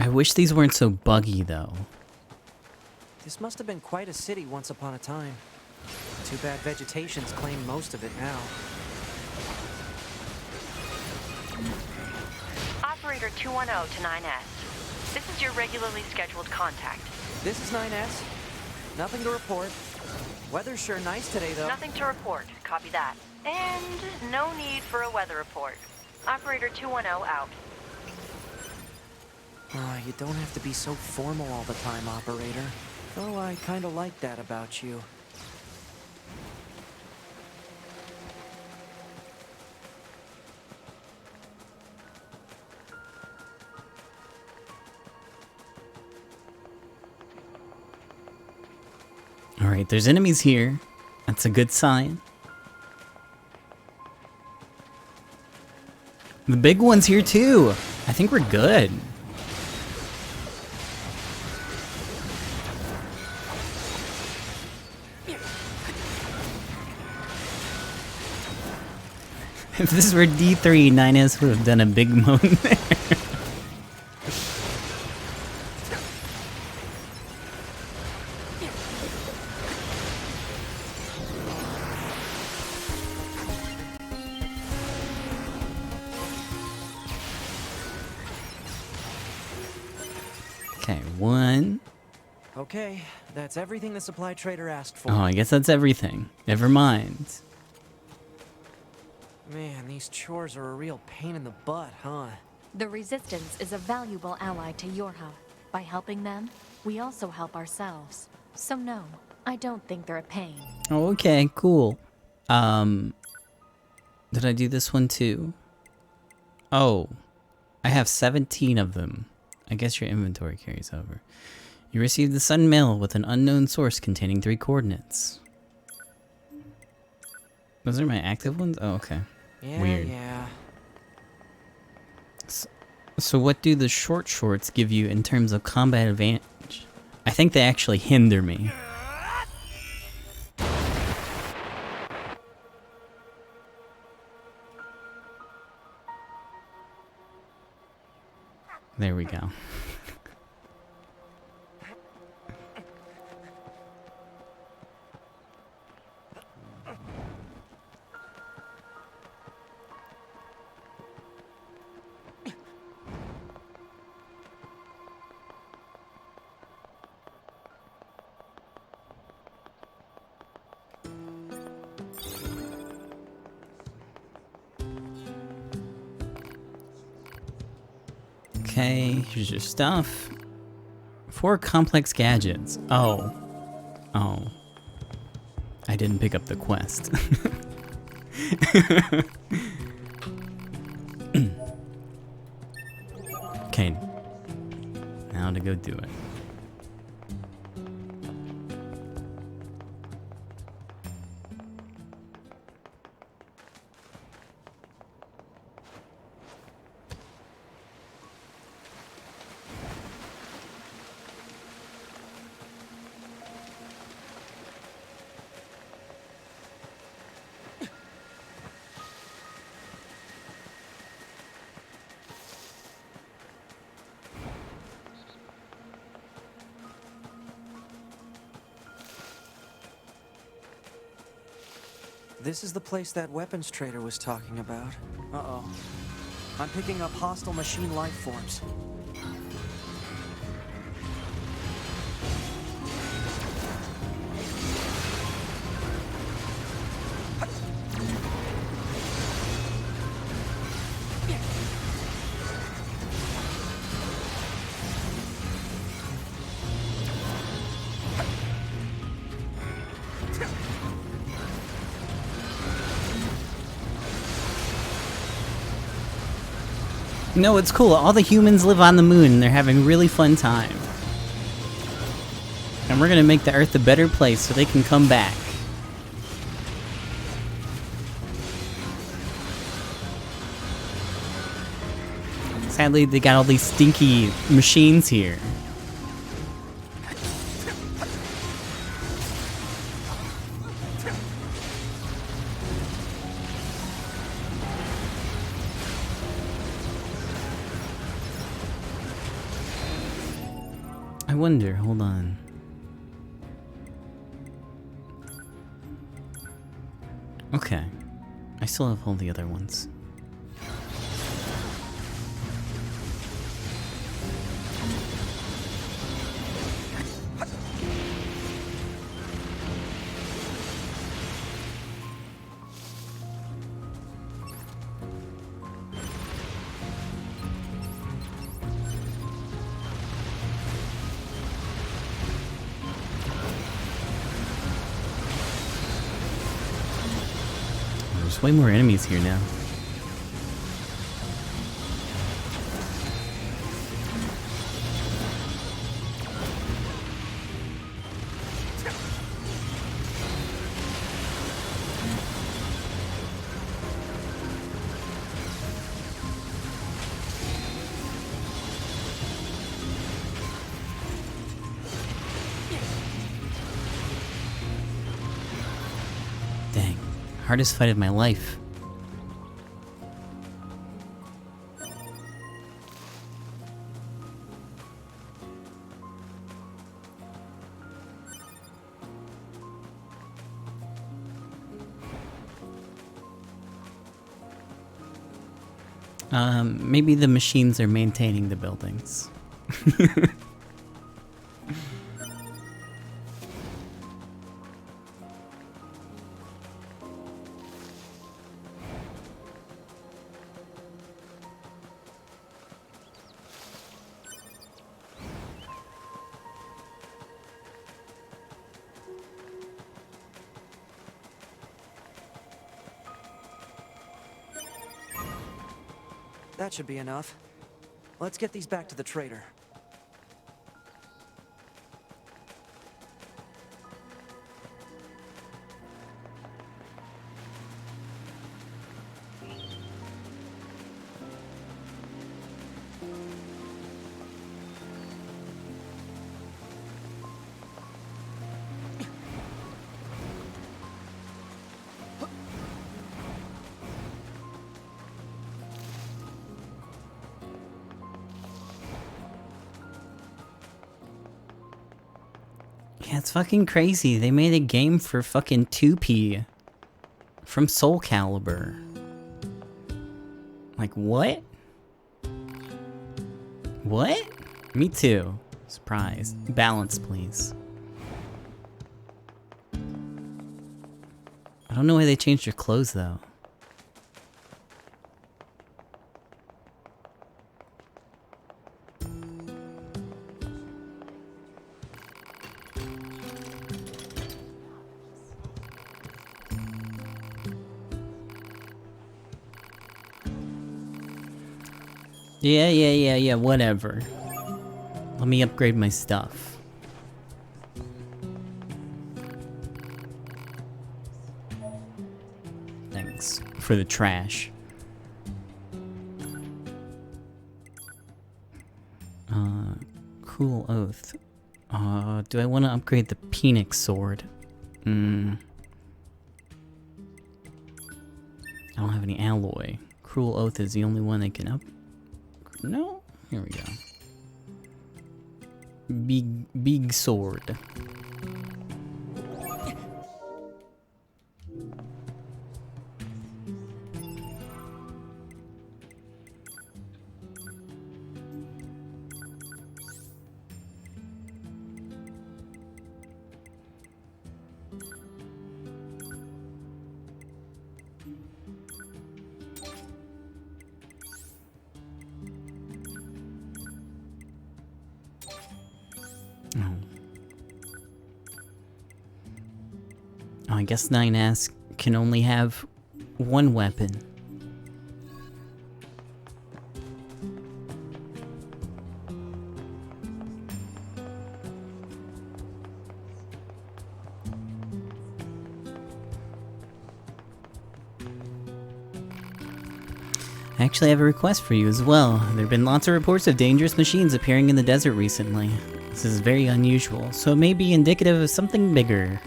[SPEAKER 1] I wish these weren't so buggy though.
[SPEAKER 3] This must have been quite a city once upon a time. Too bad vegetation's claimed most of it now.
[SPEAKER 4] Operator 210 to 9S. This is your regularly scheduled contact.
[SPEAKER 3] This is 9S. Nothing to report. Weather's sure nice today, though.
[SPEAKER 4] Nothing to report. Copy that. And no need for a weather report. Operator 210 out.
[SPEAKER 3] You don't have to be so formal all the time, operator. Though I kinda like that about you.
[SPEAKER 1] Alright, there's enemies here. That's a good sign. The big one's here too. I think we're good. If this were D3, 9S would have done a big moan there. Okay, one.
[SPEAKER 3] Okay, that's everything the supply trader asked for.
[SPEAKER 1] Oh, I guess that's everything. Never mind.
[SPEAKER 3] Man, these chores are a real pain in the butt, huh?
[SPEAKER 11] The Resistance is a valuable ally to Yorha. By helping them, we also help ourselves. So no, I don't think they're a pain.
[SPEAKER 1] Oh, okay, cool. Did I do this one too? Oh, I have 17 of them. I guess your inventory carries over. You received the sudden mail with an unknown source containing 3 coordinates. Those are my active ones? Oh, okay.
[SPEAKER 3] Yeah,
[SPEAKER 1] Weird.
[SPEAKER 3] yeah.
[SPEAKER 1] So what do the short shorts give you in terms of combat advantage? I think they actually hinder me. There we go. Okay, here's your stuff. 4 complex gadgets. Oh. Oh. I didn't pick up the quest. Okay. Now to go do it.
[SPEAKER 3] This is the place that weapons trader was talking about. Uh-oh. I'm picking up hostile machine life forms.
[SPEAKER 1] No, it's cool. All the humans live on the moon and they're having a really fun time. And we're gonna make the Earth a better place so they can come back. Sadly, they got all these stinky machines here. I wonder, hold on. Okay. I still have all the other ones. There's way more enemies here now. Dang, hardest fight of my life. Maybe the machines are maintaining the buildings.
[SPEAKER 3] That should be enough. Let's get these back to the trader.
[SPEAKER 1] Yeah, it's fucking crazy. They made a game for fucking 2P from Soul Calibur. Like, what? What? Me too. Surprised. Balance, please. I don't know why they changed your clothes, though. Yeah, whatever. Let me upgrade my stuff. Thanks for the trash. Cruel Oath. Do I want to upgrade the Phoenix Sword? I don't have any alloy. Cruel Oath is the only one that can up... No? Here we go. Big sword. I guess 9S can only have one weapon. I actually have a request for you as well. There have been lots of reports of dangerous machines appearing in the desert recently. This is very unusual, so it may be indicative of something bigger.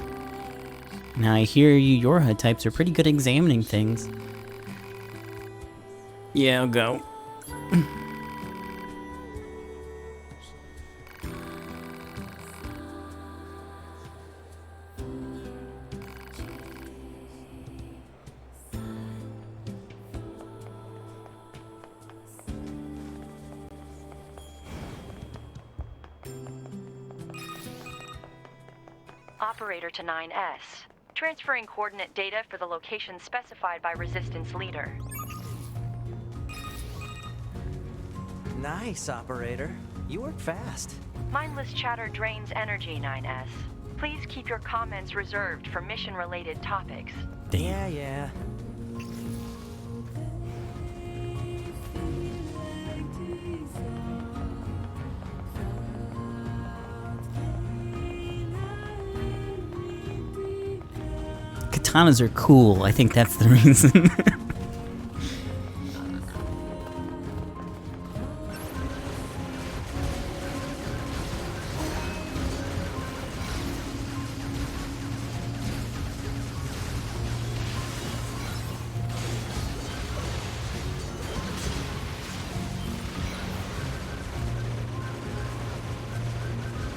[SPEAKER 1] Now I hear you Yorha types are pretty good at examining things. Yeah, I'll go.
[SPEAKER 4] Operator to 9S. Transferring coordinate data for the location specified by Resistance Leader.
[SPEAKER 3] Nice, Operator. You work fast.
[SPEAKER 4] Mindless chatter drains energy, 9S. Please keep your comments reserved for mission-related topics.
[SPEAKER 3] Yeah.
[SPEAKER 1] Katanas are cool. I think that's the reason.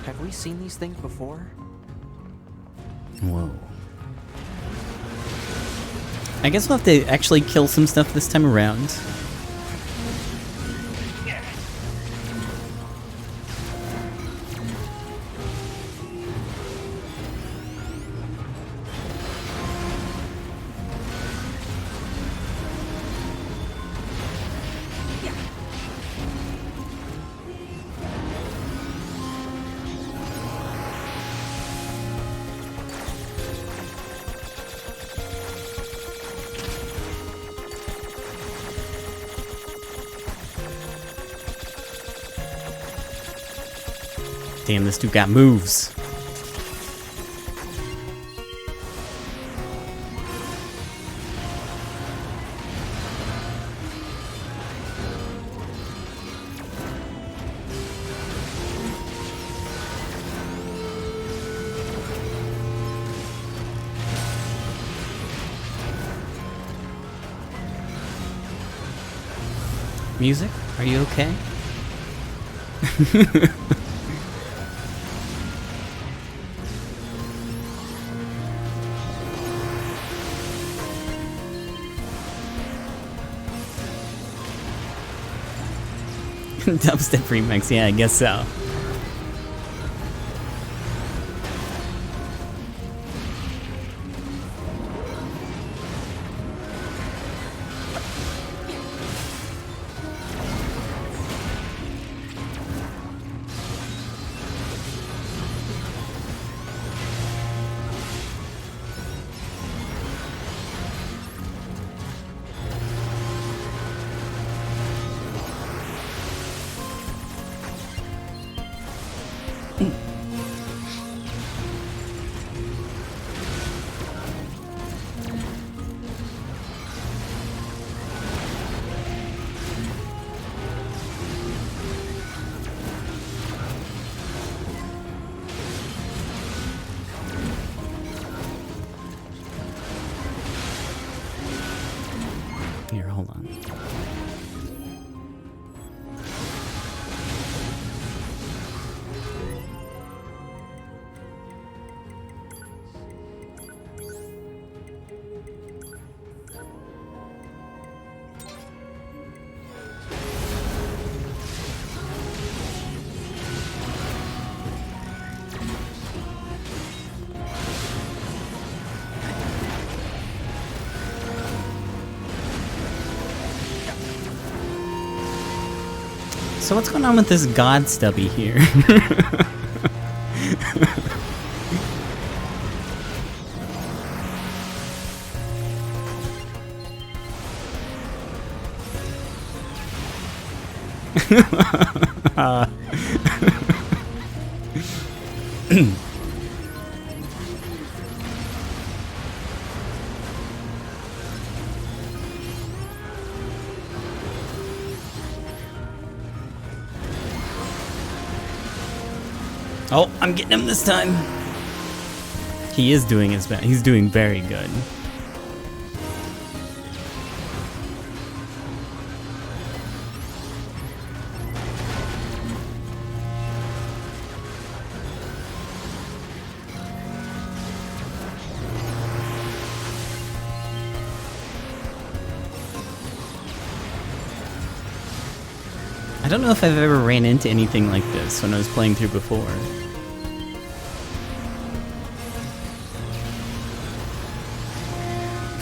[SPEAKER 3] Have we seen these things before?
[SPEAKER 1] Whoa. I guess we'll have to actually kill some stuff this time around. Damn, this dude got moves. Music, are you okay? Dubstep remix, yeah, I guess so. Here, hold on. So what's going on with this god stubby here? Oh, I'm getting him this time. He is doing his best. He's doing very good. I don't know if I've ever ran into anything like this when I was playing through before.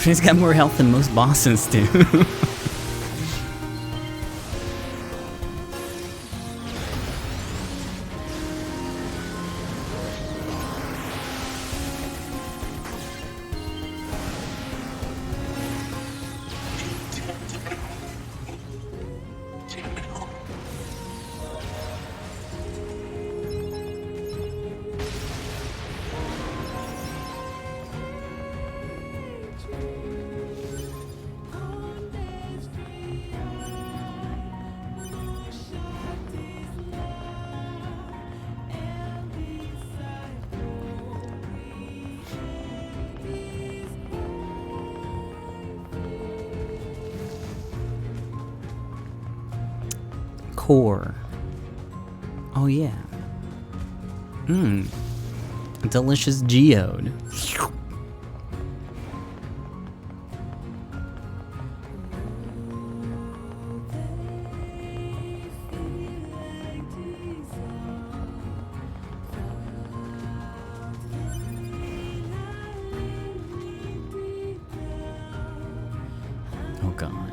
[SPEAKER 1] He's got more health than most bosses do. Core. Oh yeah. Mmm. Delicious geode. Oh god.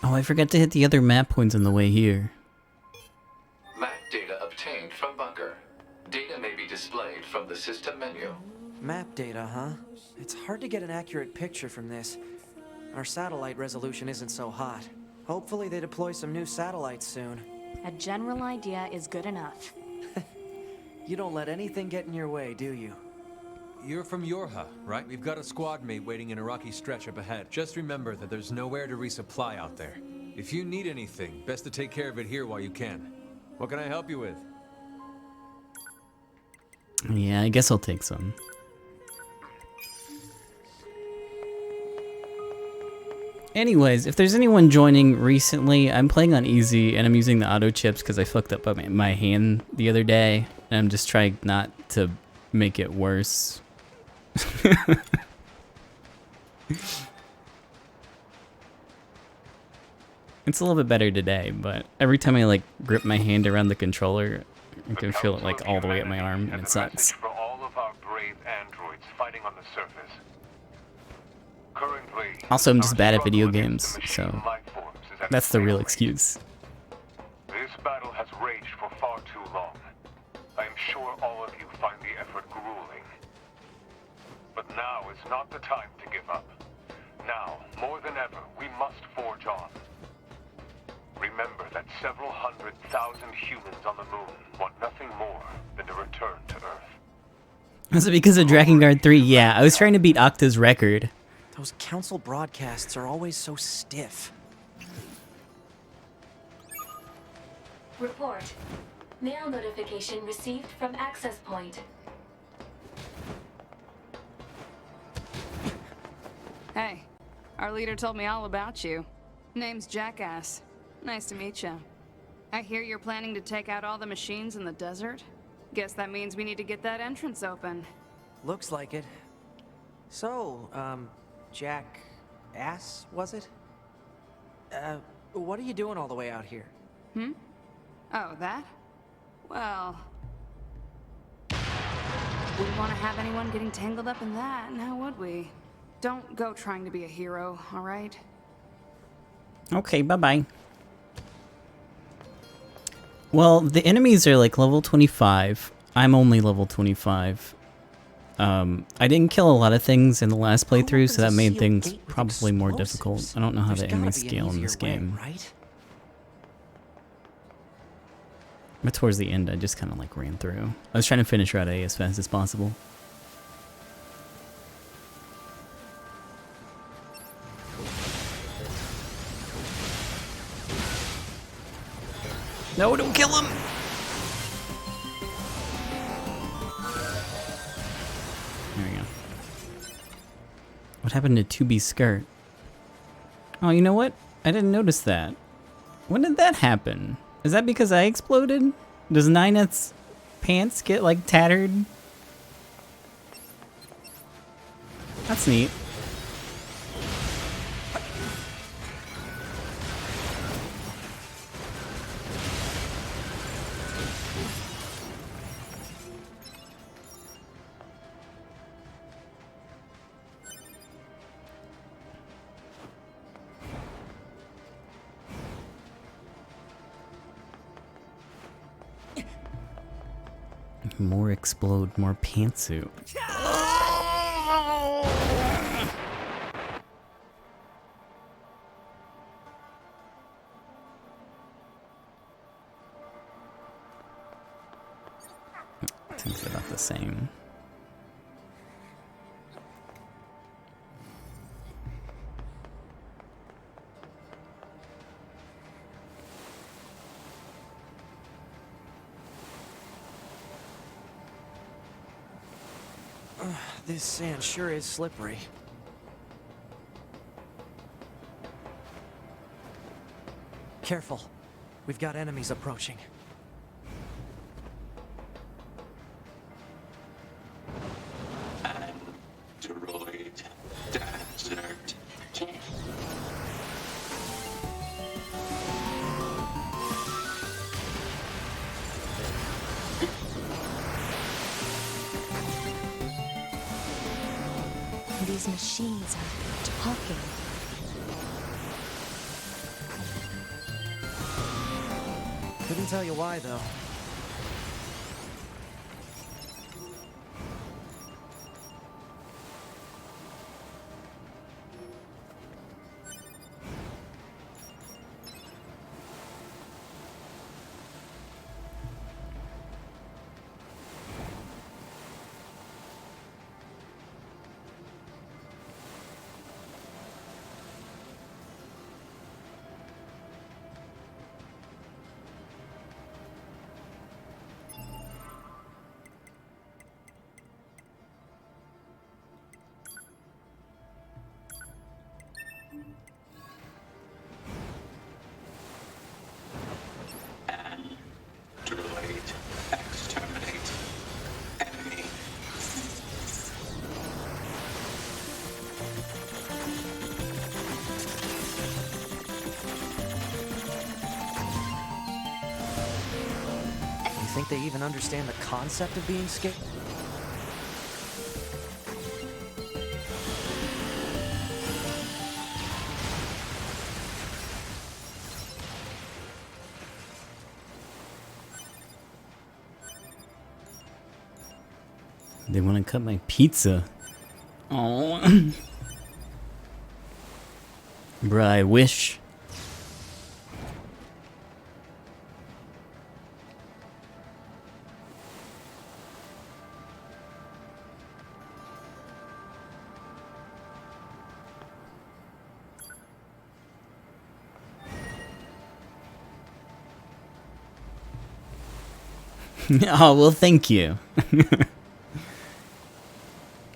[SPEAKER 1] Oh, I forgot to hit the other map points on the way here.
[SPEAKER 8] Map data obtained from bunker. Data may be displayed from the system menu.
[SPEAKER 3] Map data, huh? It's hard to get an accurate picture from this. Our satellite resolution isn't so hot. Hopefully they deploy some new satellites soon.
[SPEAKER 11] A general idea is good enough.
[SPEAKER 3] You don't let anything get in your way, do you?
[SPEAKER 12] You're from Yorha, right? We've got a squad mate waiting in a rocky stretch up ahead. Just remember that there's nowhere to resupply out there. If you need anything, best to take care of it here while you can. What can I help you with?
[SPEAKER 1] Yeah, I guess I'll take some. Anyways, if there's anyone joining recently, I'm playing on easy and I'm using the auto chips because I fucked up my hand the other day. And I'm just trying not to make it worse. It's a little bit better today, but every time I like grip my hand around the controller, I can feel it like all the way up my arm, and it sucks.
[SPEAKER 13] For all of our brave androids fighting on the surface. Currently,
[SPEAKER 1] Also, I'm just bad at video games, so that's the real excuse.
[SPEAKER 13] This battle has raged for far too long. I am sure all of you find the effort grueling. But now is not the time to give up. Now, more than ever, we must forge on. Remember that several 100,000 humans on the moon want nothing more than to return to Earth.
[SPEAKER 1] Was it because of Drakengard 3? Yeah, I was trying to beat Octa's record.
[SPEAKER 3] Those council broadcasts are always so stiff.
[SPEAKER 10] Report. Mail notification received from access point.
[SPEAKER 14] Hey, our leader told me all about you. Name's Jackass. Nice to meet you. I hear you're planning to take out all the machines in the desert? Guess that means we need to get that entrance open.
[SPEAKER 3] Looks like it. So, Jackass, was it? What are you doing all the way out here?
[SPEAKER 14] Hmm? Oh, that? Well... wouldn't want to have anyone getting tangled up in that, now would we? Don't go trying to be a hero, alright?
[SPEAKER 1] Okay, bye-bye. Well, the enemies are like level 25. I'm only level 25. I didn't kill a lot of things in the last playthrough, so that made things probably more difficult. I don't know how the enemies scale in this game. But towards the end, I just kind of like ran through. I was trying to finish Route A as fast as possible. No, don't kill him! There we go. What happened to 2B's skirt? Oh, you know what? I didn't notice that. When did that happen? Is that because I exploded? Does 9F's pants get, like, tattered? That's neat. More explode, more pantsuit. Seems about the same.
[SPEAKER 3] This sand sure is slippery. Careful. We've got enemies approaching.
[SPEAKER 8] Android desert.
[SPEAKER 11] These machines are talking.
[SPEAKER 3] Couldn't tell you why, though. think they even understand the concept of being scared.
[SPEAKER 1] They want to cut my pizza. Oh. Bruh, I wish. Oh, well, thank you.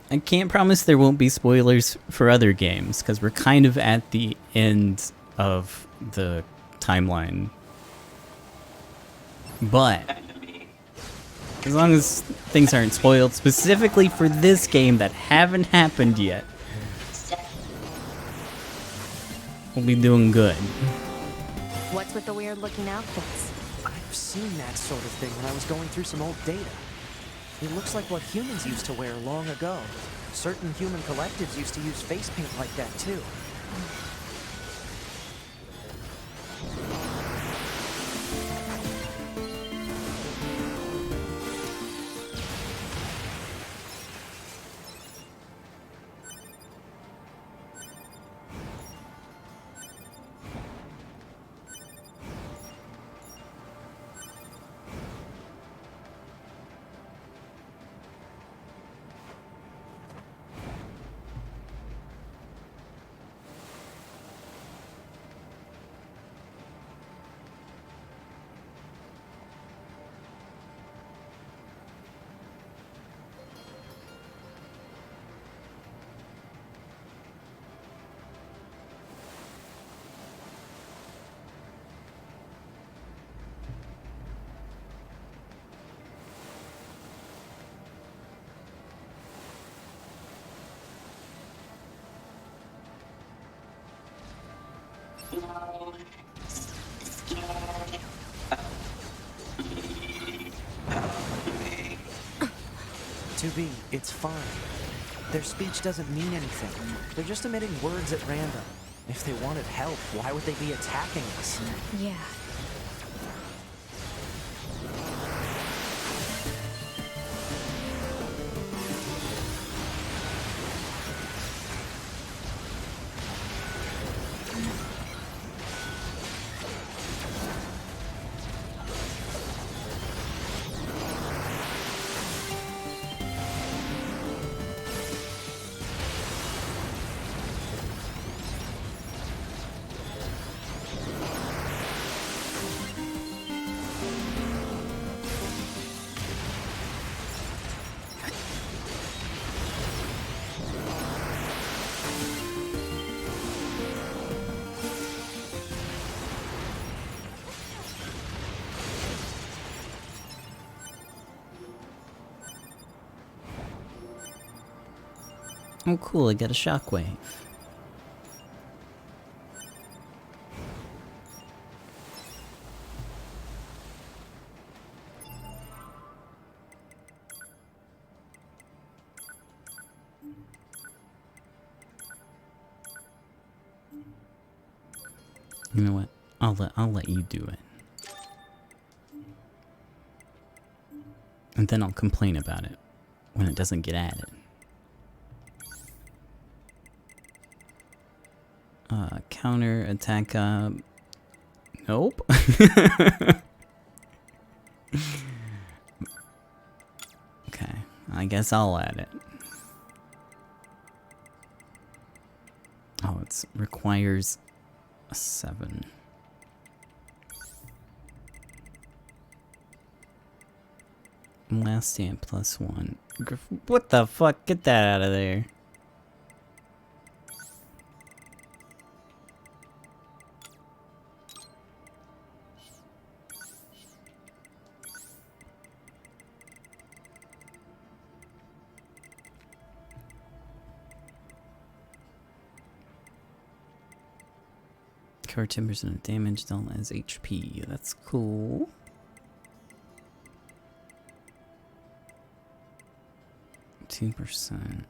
[SPEAKER 1] I can't promise there won't be spoilers for other games, because we're kind of at the end of the timeline. But as long as things aren't spoiled, specifically for this game that haven't happened yet, we'll be doing good.
[SPEAKER 11] What's with the weird-looking outfits?
[SPEAKER 3] I've seen that sort of thing when I was going through some old data. It looks like what humans used to wear long ago. Certain human collectives used to use face paint like that, too. To be, it's fine. Their speech doesn't mean anything. They're just emitting words at random. If they wanted help, why would they be attacking us?
[SPEAKER 11] Yeah.
[SPEAKER 1] Oh cool, I got a shockwave. You know what? I'll let you do it. And then I'll complain about it when it doesn't get added. Counter attack, nope. Okay, I guess I'll add it. Oh, it requires a 7. Last stand +1. What the fuck? Get that out of there. Cover 10% of damage, don't as HP. That's cool. 15%.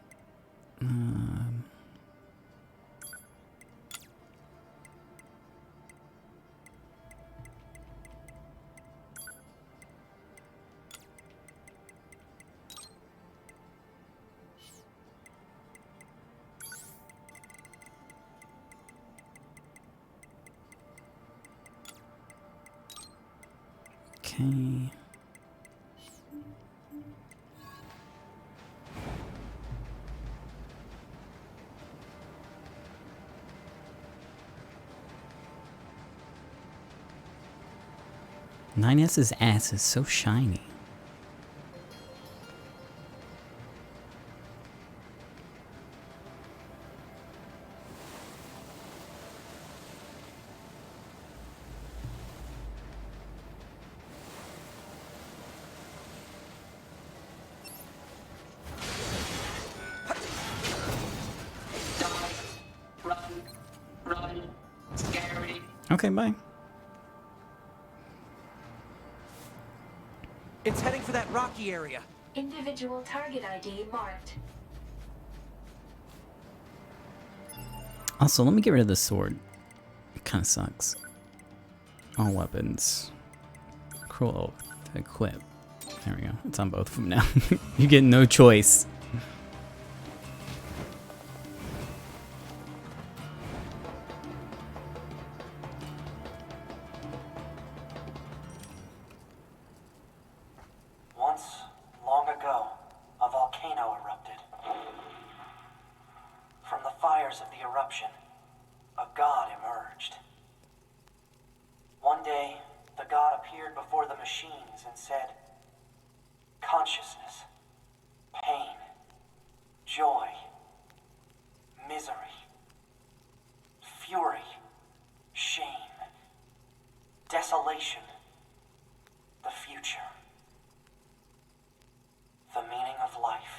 [SPEAKER 1] Okay. NieR's ass is so shiny. Okay, bye.
[SPEAKER 3] It's heading for that rocky area.
[SPEAKER 10] Individual target ID marked.
[SPEAKER 1] Also, let me get rid of the sword. It kind of sucks. All weapons. Cruel to equip. There we go. It's on both of them now. You get no choice.
[SPEAKER 3] Once, long ago, a volcano erupted. From the fires of the eruption, a god emerged. One day, the god appeared before the machines and said, "Consciousness, pain, joy, misery, fury, shame, desolation, the future. The meaning of life."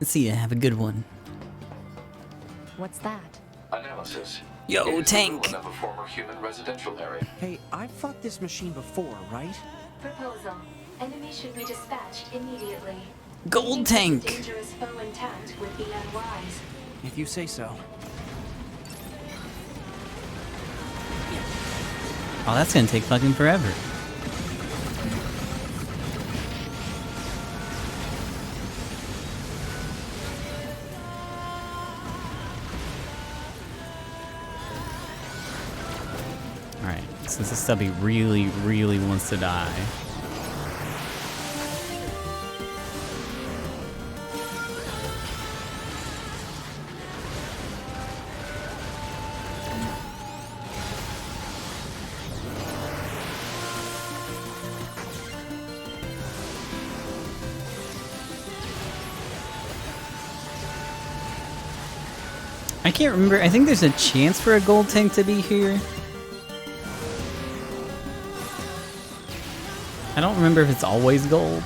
[SPEAKER 1] See ya, have a good one.
[SPEAKER 11] What's that?
[SPEAKER 8] Analysis.
[SPEAKER 1] Yo,
[SPEAKER 8] It is
[SPEAKER 1] tank.
[SPEAKER 8] the ruin of a former human residential area.
[SPEAKER 3] Hey, I've fought this machine before, right?
[SPEAKER 10] Proposal. Enemy should be dispatched immediately.
[SPEAKER 1] Gold
[SPEAKER 10] Keeping
[SPEAKER 1] tank.
[SPEAKER 10] such a dangerous foe intact would be unwise.
[SPEAKER 3] If you say so.
[SPEAKER 1] Oh, that's gonna take fucking forever. Alright, since this stubby really, really wants to die. I can't remember. I think there's a chance for a gold tank to be here. I don't remember if it's always gold.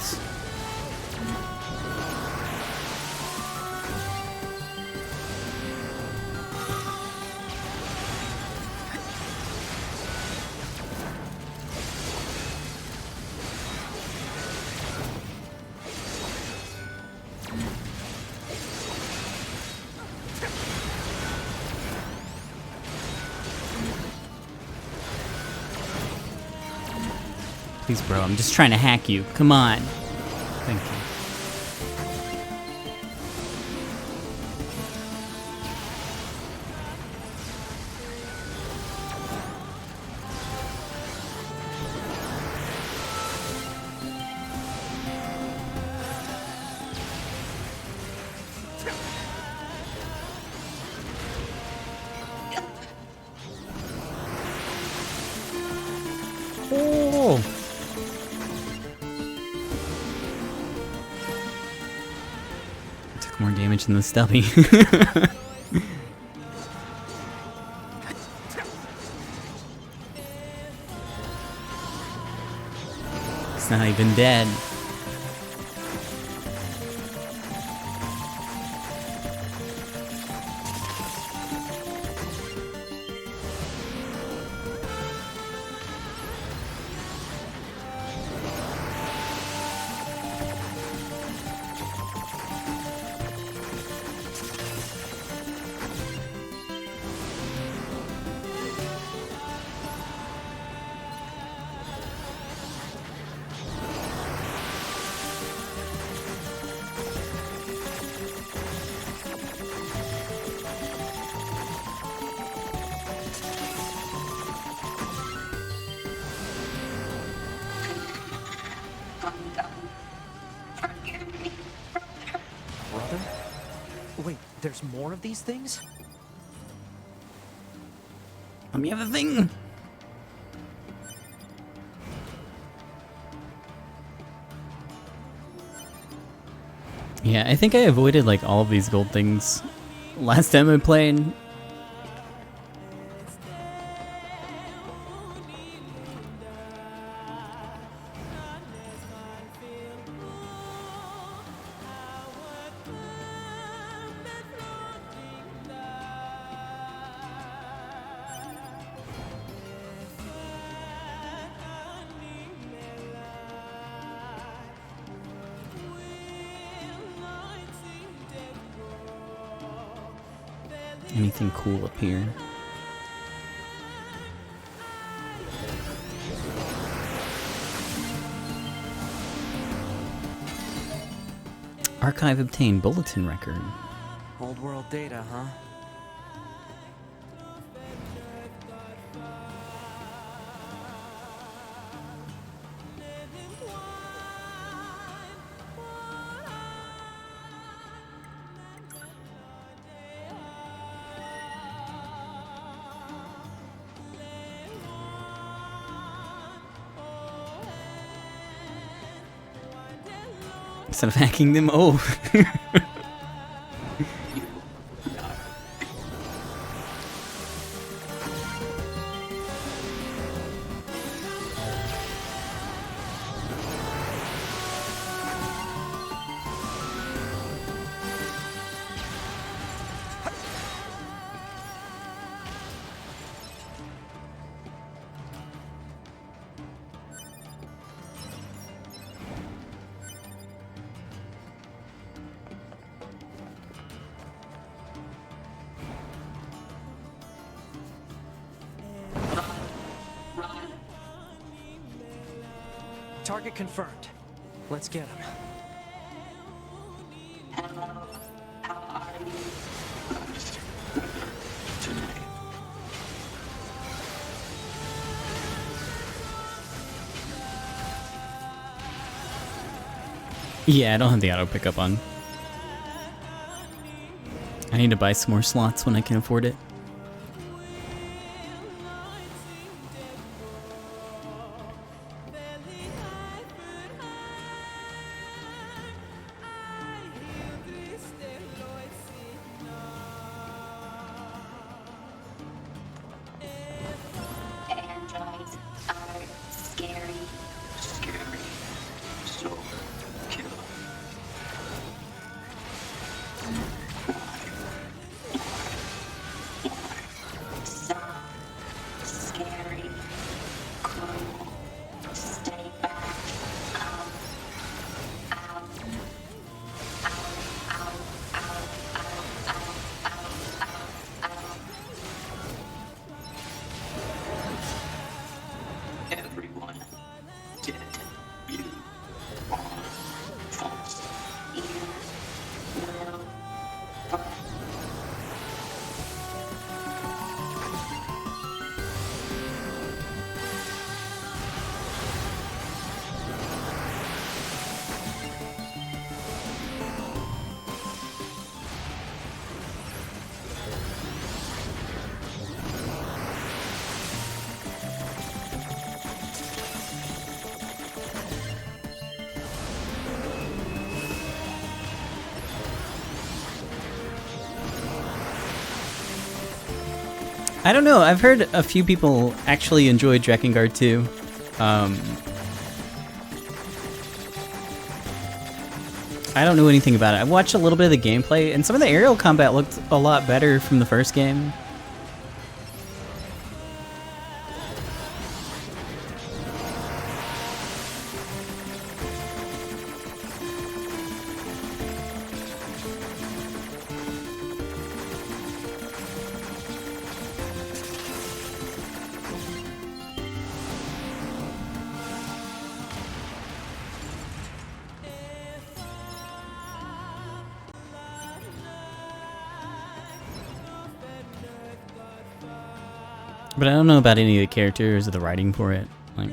[SPEAKER 1] Please, bro, I'm just trying to hack you. Come on. Thank you. Oh. Took more damage than the stubby. It's not even dead.
[SPEAKER 3] There's more of these things?
[SPEAKER 1] Let me have the thing. Yeah, I think I avoided like all of these gold things last time I played. Anything cool up here? Archive obtained bulletin record.
[SPEAKER 3] Old world data, huh?
[SPEAKER 1] Instead of hacking them, oh.
[SPEAKER 3] Target confirmed. Let's get him.
[SPEAKER 1] Yeah, I don't have the auto pickup on. I need to buy some more slots when I can afford it. I don't know. I've heard a few people actually enjoy Drakengard 2. I don't know anything about it. I watched a little bit of the gameplay, and some of the aerial combat looked a lot better from the first game. But I don't know about any of the characters or the writing for it. Like,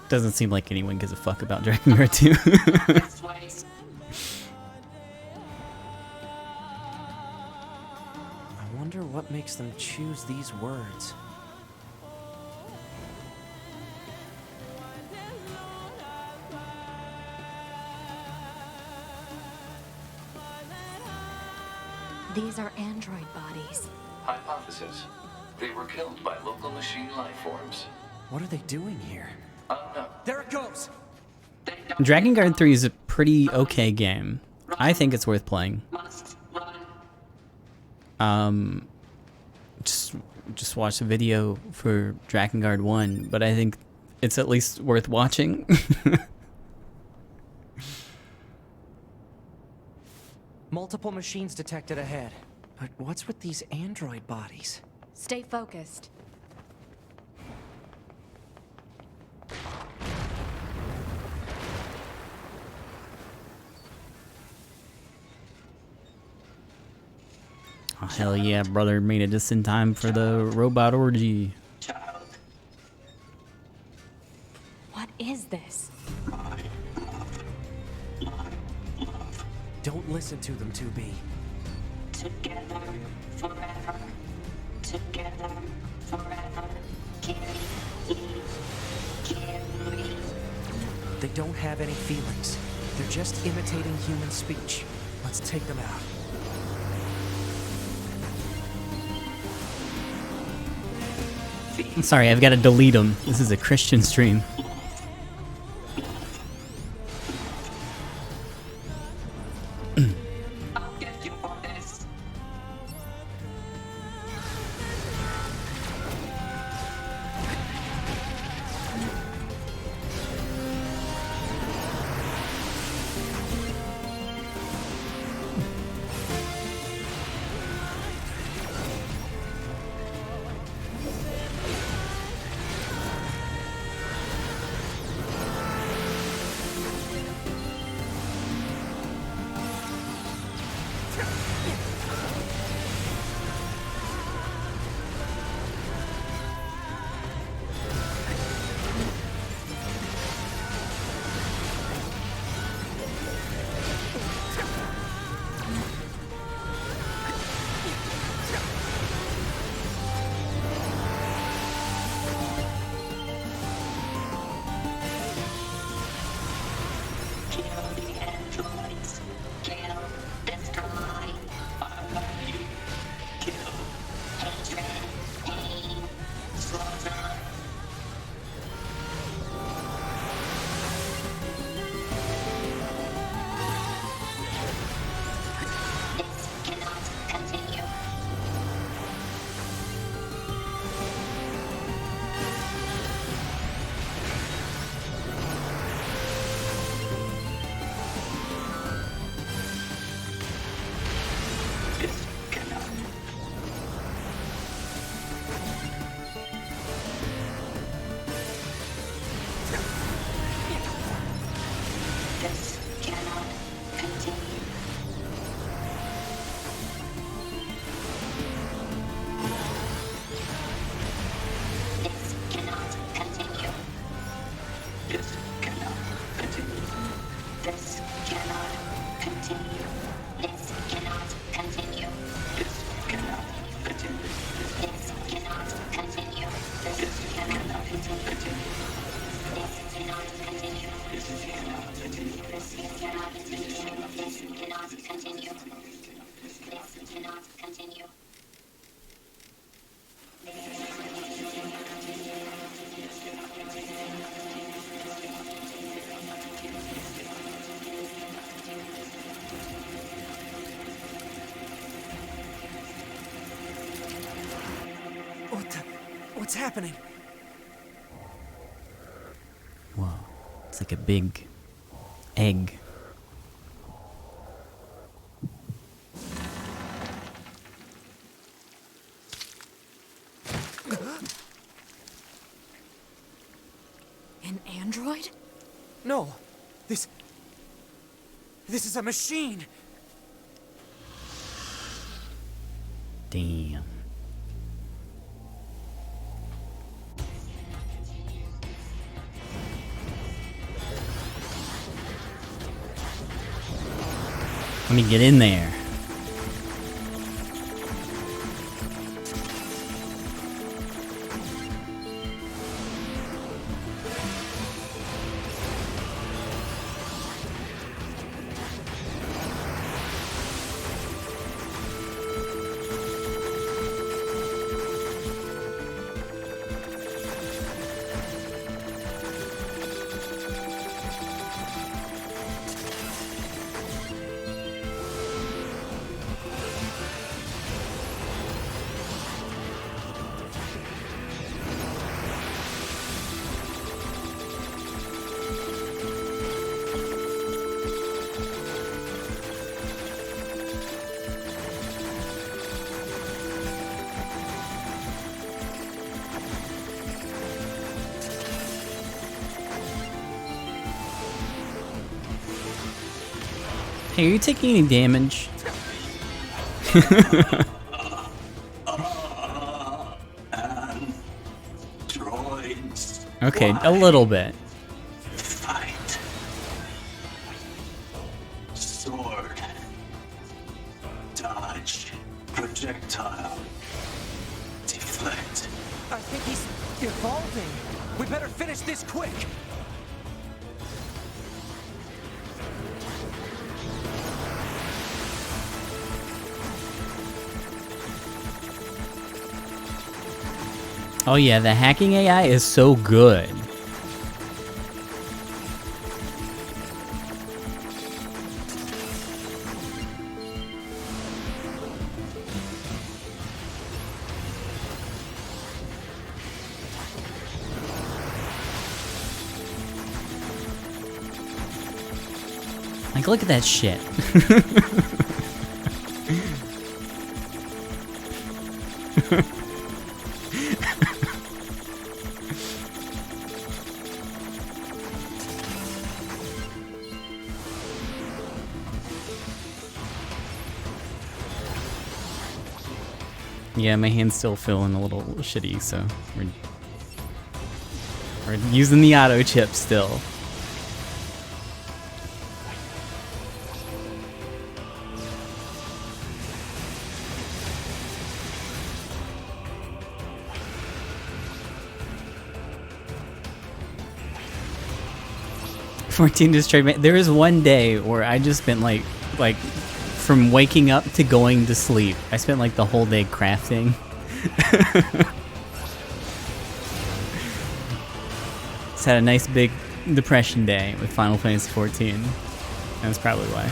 [SPEAKER 1] doesn't seem like anyone gives a fuck about Drakengard 2.
[SPEAKER 3] wonder what makes them choose these words.
[SPEAKER 11] These are android bodies.
[SPEAKER 8] Hypothesis. They were killed by local machine life forms.
[SPEAKER 3] What are they doing here?
[SPEAKER 8] Unknown.
[SPEAKER 3] There it goes!
[SPEAKER 1] Dragon Guard 3 is a pretty okay game. I think it's worth playing. Just watch the video for Dragon Guard 1, but I think it's at least worth watching.
[SPEAKER 3] Multiple machines detected ahead. But what's with these android bodies?
[SPEAKER 11] Stay focused.
[SPEAKER 1] Oh, hell yeah, brother. Made it just in time for the robot orgy.
[SPEAKER 11] What is this?
[SPEAKER 3] Don't listen to them, 2B.
[SPEAKER 7] Together, forever. Together, forever.
[SPEAKER 3] They don't have any feelings. They're just imitating human speech. Let's take them out.
[SPEAKER 1] I'm sorry, I've got to delete them. This is a Christian stream.
[SPEAKER 3] What's happening?
[SPEAKER 1] Whoa, it's like a big egg.
[SPEAKER 6] An android?
[SPEAKER 3] No, this is a machine.
[SPEAKER 1] Damn. Let me get in there. Hey, are you taking any damage? Okay, a little bit.
[SPEAKER 15] Fight. Sword. Dodge. Projectile. Deflect.
[SPEAKER 3] I think he's evolving. We better finish this quick.
[SPEAKER 1] Oh yeah, the hacking AI is so good. Like, look at that shit. Yeah, my hand's still feeling a little shitty, so we're using the auto chip still. There was one day where I just spent like from waking up to going to sleep. I spent like the whole day crafting. Just had a nice big depression day with Final Fantasy XIV. That's probably why.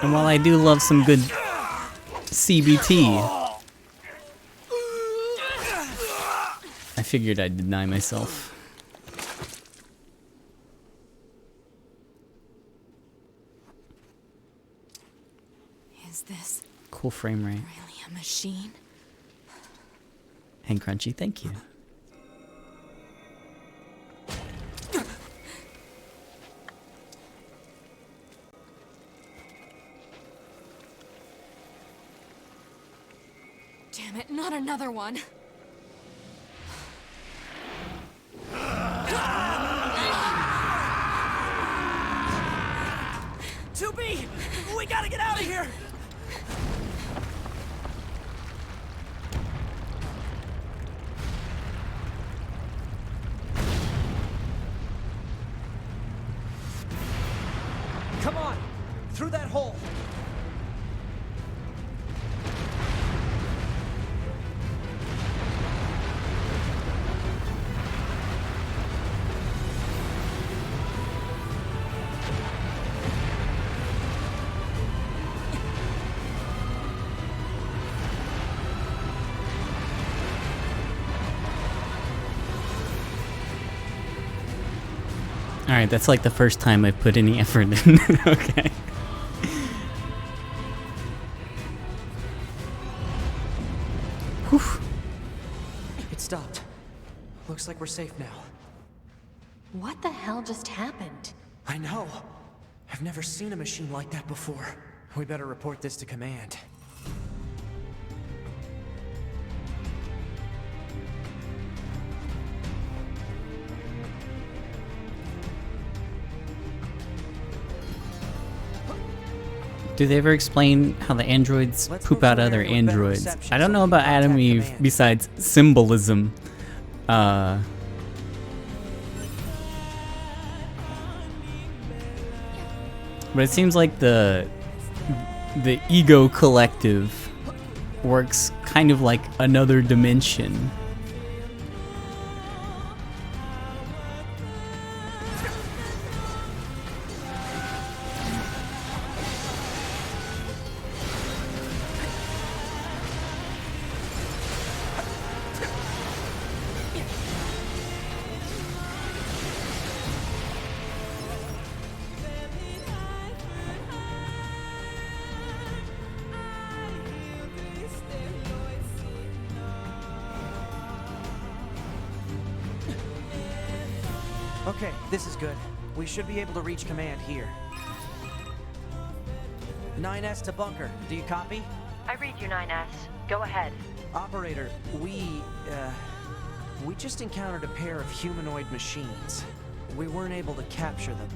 [SPEAKER 1] And while I do love some good CBT, I figured I'd deny myself.
[SPEAKER 6] Is this
[SPEAKER 1] cool frame rate?
[SPEAKER 6] really a machine?
[SPEAKER 1] And Crunchy, thank you.
[SPEAKER 6] Damn it, not another one.
[SPEAKER 3] 2B! We gotta get out of here! Come on! Through that hole!
[SPEAKER 1] Alright, that's like the first time I've put any effort in. Okay. Whew.
[SPEAKER 3] It stopped. Looks like we're safe now.
[SPEAKER 9] What the hell just happened?
[SPEAKER 3] I know. I've never seen a machine like that before. We better report this to command.
[SPEAKER 1] Do they ever explain how the androids poop out other androids? I don't know about Adam and Eve besides symbolism. But it seems like the ego collective works kind of like another dimension.
[SPEAKER 3] Okay, this is good. We should be able to reach command here. 9S to bunker. Do you copy?
[SPEAKER 4] I read you, 9S. Go ahead.
[SPEAKER 3] Operator, we just encountered a pair of humanoid machines. We weren't able to capture them,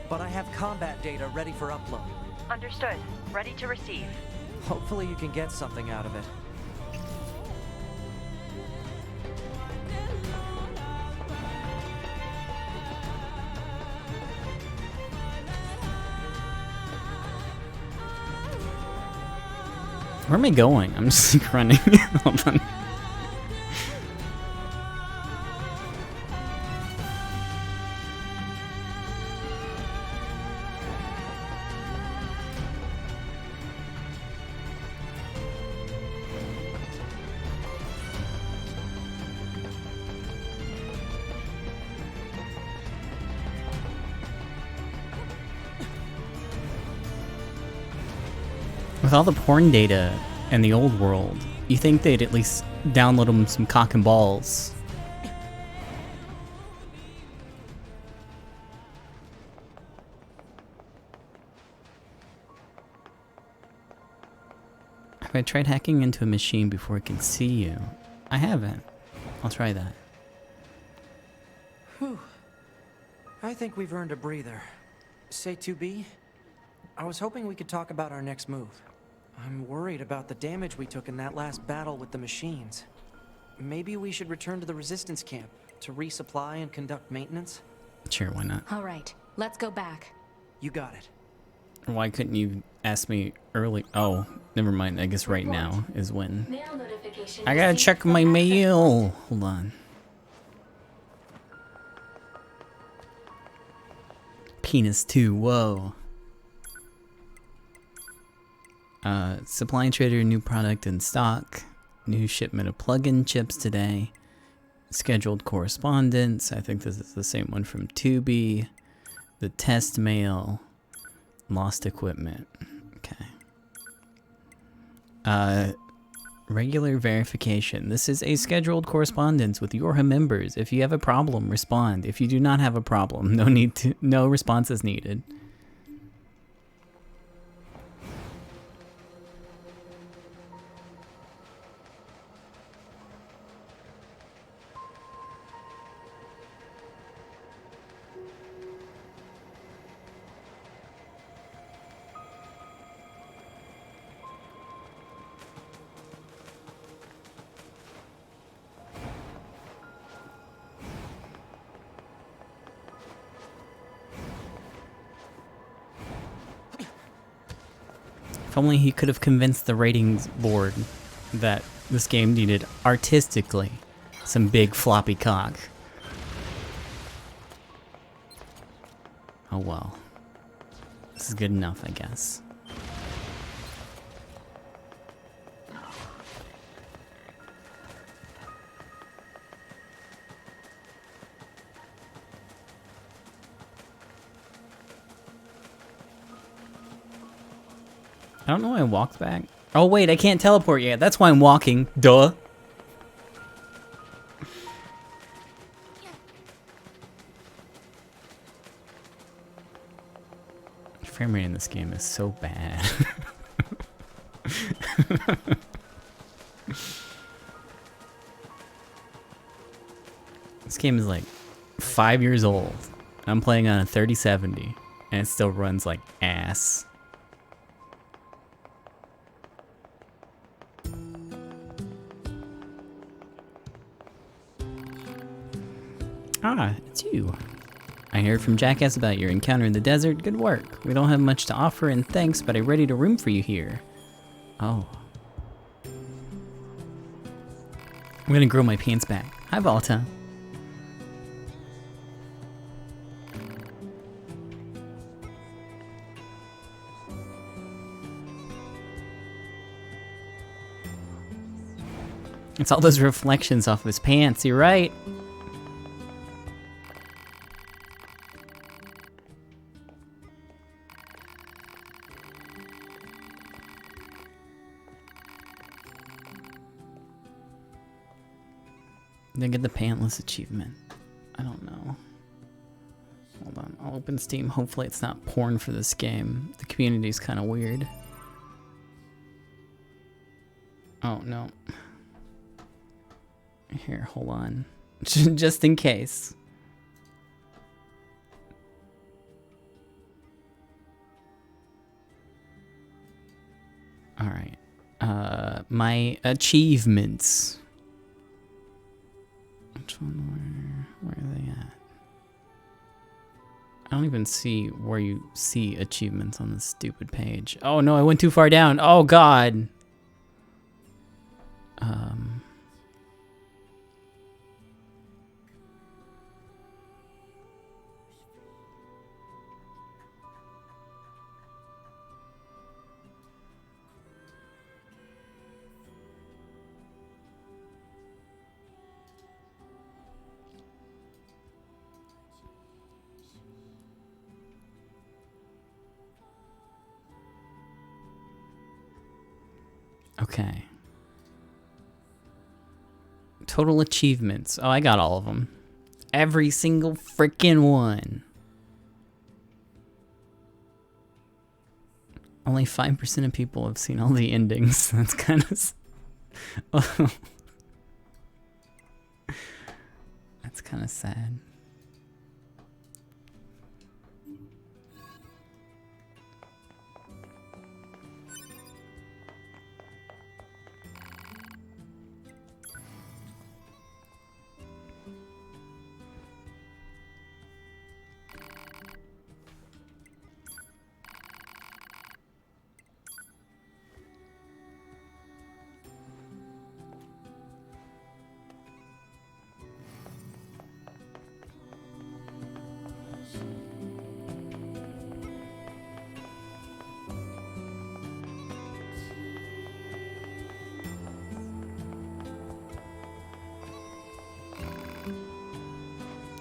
[SPEAKER 3] but I have combat data ready for upload.
[SPEAKER 4] Understood. Ready to receive.
[SPEAKER 3] Hopefully you can get something out of it.
[SPEAKER 1] Where am I going? I'm just like running. Hold on. With all the porn data and the old world, you think they'd at least download them some cock and balls. Have I tried hacking into a machine before it can see you? I haven't. I'll try that.
[SPEAKER 3] Whew. I think we've earned a breather. Say 2B? I was hoping we could talk about our next move. I'm worried about the damage we took in that last battle with the machines. Maybe we should return to the resistance camp to resupply and conduct maintenance?
[SPEAKER 1] Sure, why not?
[SPEAKER 9] All right, let's go back.
[SPEAKER 3] You got it.
[SPEAKER 1] Why couldn't you ask me early? Oh, never mind. I guess right now is when.
[SPEAKER 10] Mail notification
[SPEAKER 1] I gotta check my mail. Hold on. Penis 2, whoa. Supply trader, new product in stock. New shipment of plug-in chips today. Scheduled correspondence. I think this is the same one from 2B. The test mail. Lost equipment. Okay. Regular verification. This is a scheduled correspondence with Yorha members. If you have a problem, respond. If you do not have a problem, no response is needed. If only he could have convinced the ratings board that this game needed artistically some big floppy cock. Oh well. This is good enough, I guess. I don't know why I walked back. Oh wait, I can't teleport yet. That's why I'm walking. Duh. Frame rate in this game is so bad. This game is like 5 years old. I'm playing on a 3070 and it still runs like ass. Ah, it's you. I heard from Jackass about your encounter in the desert. Good work. We don't have much to offer and thanks, but I rented a room for you here. Oh. I'm gonna grow my pants back. Hi, Volta. It's all those reflections off his pants, you're right. Then get the pantless achievement. I don't know. open Steam. Hopefully it's not porn for this game. The community's kind of weird. Oh, no. Here, hold on. Just in case. Alright. My achievements. Which one? Where are they at? I don't even see where you see achievements on this stupid page. Oh no, I went too far down. Oh god. Okay. Total achievements. Oh, I got all of them. Every single freaking one. Only 5% of people have seen all the endings. That's kind of... That's kind of sad.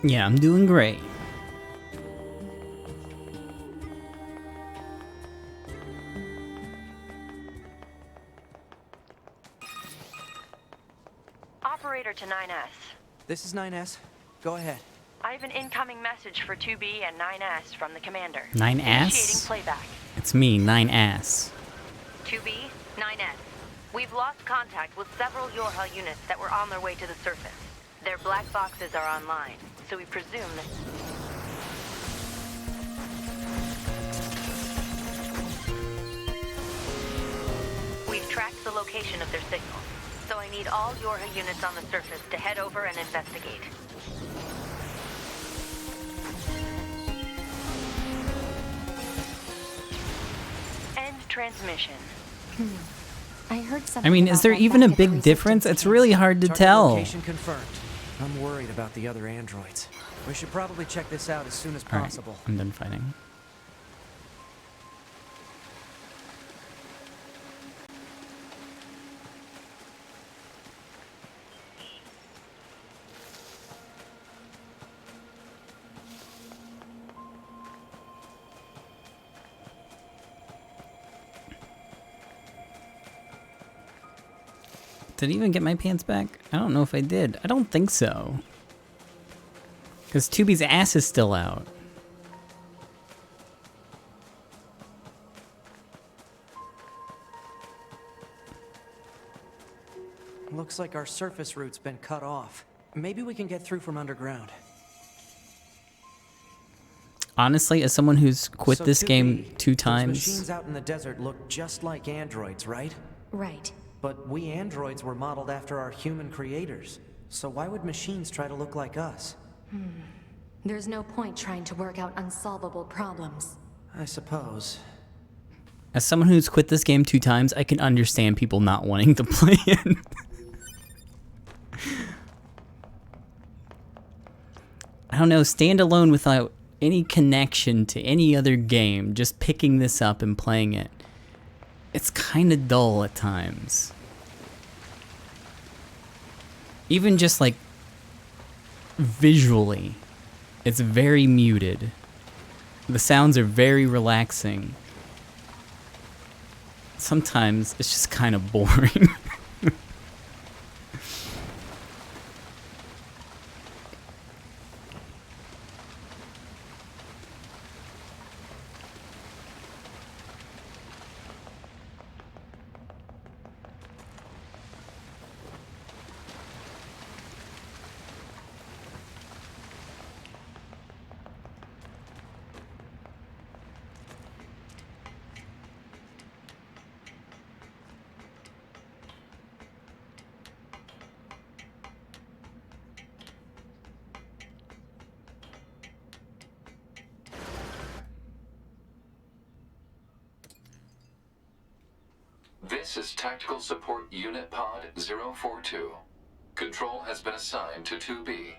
[SPEAKER 1] Yeah, I'm doing great.
[SPEAKER 4] Operator to 9S.
[SPEAKER 3] This is 9S. Go ahead.
[SPEAKER 4] I have an incoming message for 2B and 9S from the commander.
[SPEAKER 1] 9S?
[SPEAKER 4] Initiating playback.
[SPEAKER 1] It's me, 9S.
[SPEAKER 2] 2B, 9S. We've lost contact with several Yorha units that were on their way to the surface. Their black boxes are online, so we presume that... We've tracked the location of their signal, so I need all Yorha units on the surface to head over and investigate.
[SPEAKER 4] End transmission.
[SPEAKER 11] I heard something.
[SPEAKER 1] I mean, is there even a big difference? It's really hard to tell.
[SPEAKER 3] Location confirmed. I'm worried about the other androids. We should probably check this out as soon as possible.
[SPEAKER 1] Alright, I'm done fighting. Did I even get my pants back? I don't know if I did. I don't think so. Because Tubi's ass is still out.
[SPEAKER 3] Looks like our surface route's been cut off. Maybe we can get through from underground.
[SPEAKER 1] Honestly, as someone who's quit this game 2 times...
[SPEAKER 3] Those machines out in the desert look just like androids, right?
[SPEAKER 11] Right.
[SPEAKER 3] But we androids were modeled after our human creators. So why would machines try to look like us?
[SPEAKER 11] There's no point trying to work out unsolvable problems.
[SPEAKER 3] I suppose.
[SPEAKER 1] As someone who's quit this game 2 times, I can understand people not wanting to play it. I don't know, standalone without any connection to any other game, just picking this up and playing it. It's kind of dull at times. Even just like visually, it's very muted. The sounds are very relaxing. Sometimes it's just kind of boring.
[SPEAKER 8] This is Tactical Support Unit Pod 042. Control has been assigned to 2B.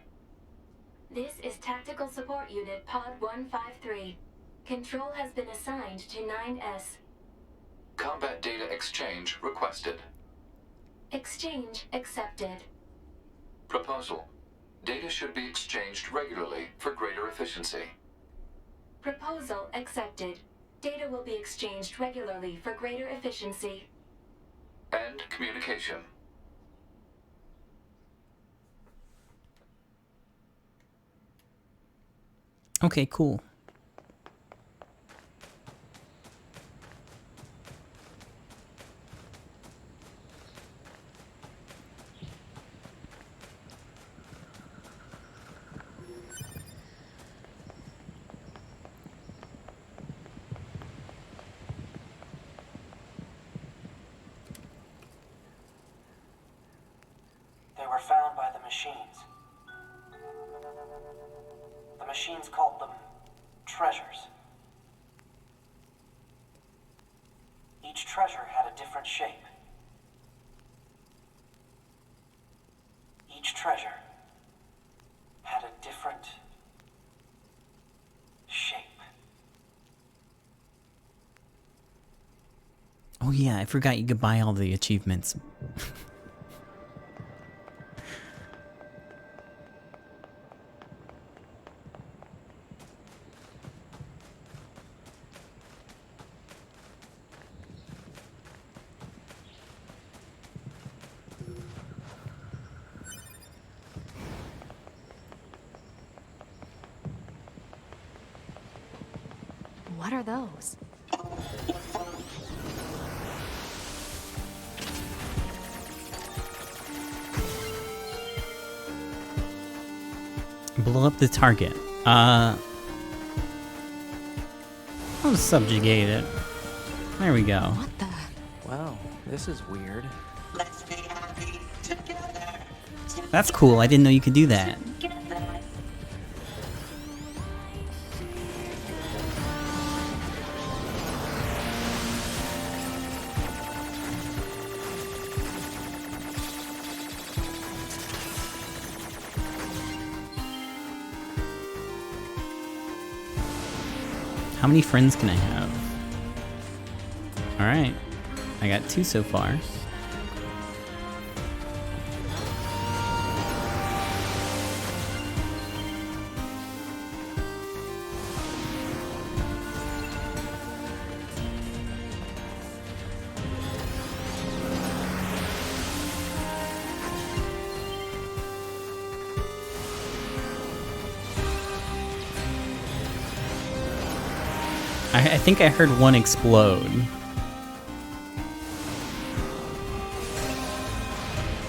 [SPEAKER 10] This is Tactical Support Unit Pod 153. Control has been assigned to 9S.
[SPEAKER 8] Combat data exchange requested.
[SPEAKER 10] Exchange accepted.
[SPEAKER 8] Proposal. Data should be exchanged regularly for greater efficiency.
[SPEAKER 10] Proposal accepted. Data will be exchanged regularly for greater efficiency.
[SPEAKER 8] End communication.
[SPEAKER 1] Okay, cool.
[SPEAKER 3] They were found by the machines. The machines called them treasures. Each treasure had a different shape. Each treasure had a different shape.
[SPEAKER 1] Oh yeah, I forgot you could buy all the achievements.
[SPEAKER 11] What are those?
[SPEAKER 1] Blow up the target. I'll subjugate it. There we go.
[SPEAKER 11] What the?
[SPEAKER 3] Wow, this is weird.
[SPEAKER 15] Let's be happy together.
[SPEAKER 1] That's cool. I didn't know you could do that. How many friends can I have? Alright. I got 2 so far. I think I heard one explode.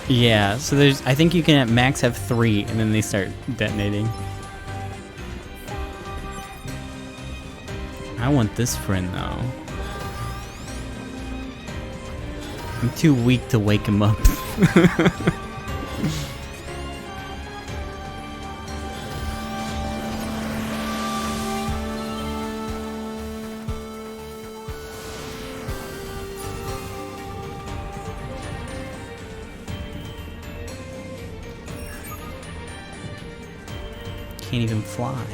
[SPEAKER 1] Yeah, so I think you can at max have 3 and then they start detonating. I want this friend though. I'm too weak to wake him up. Can't even fly.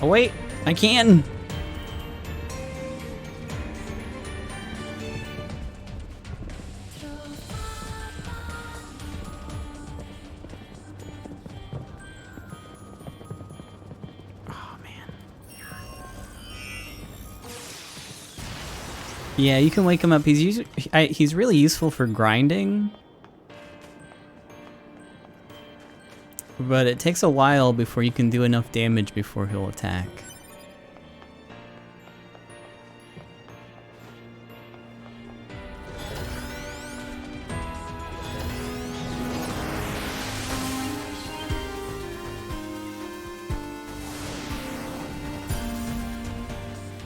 [SPEAKER 1] Oh wait, I can! Oh man. Yeah, you can wake him up. He's really useful for grinding. But it takes a while before you can do enough damage before he'll attack.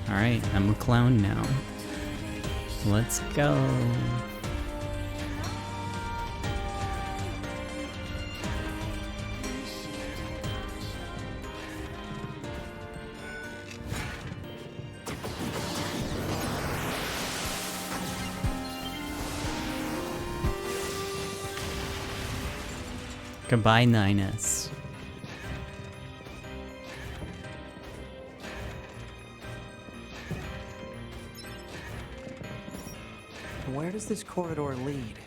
[SPEAKER 1] Alright, I'm a clown now. Let's go. Goodbye, 9S.
[SPEAKER 3] Where does this corridor lead?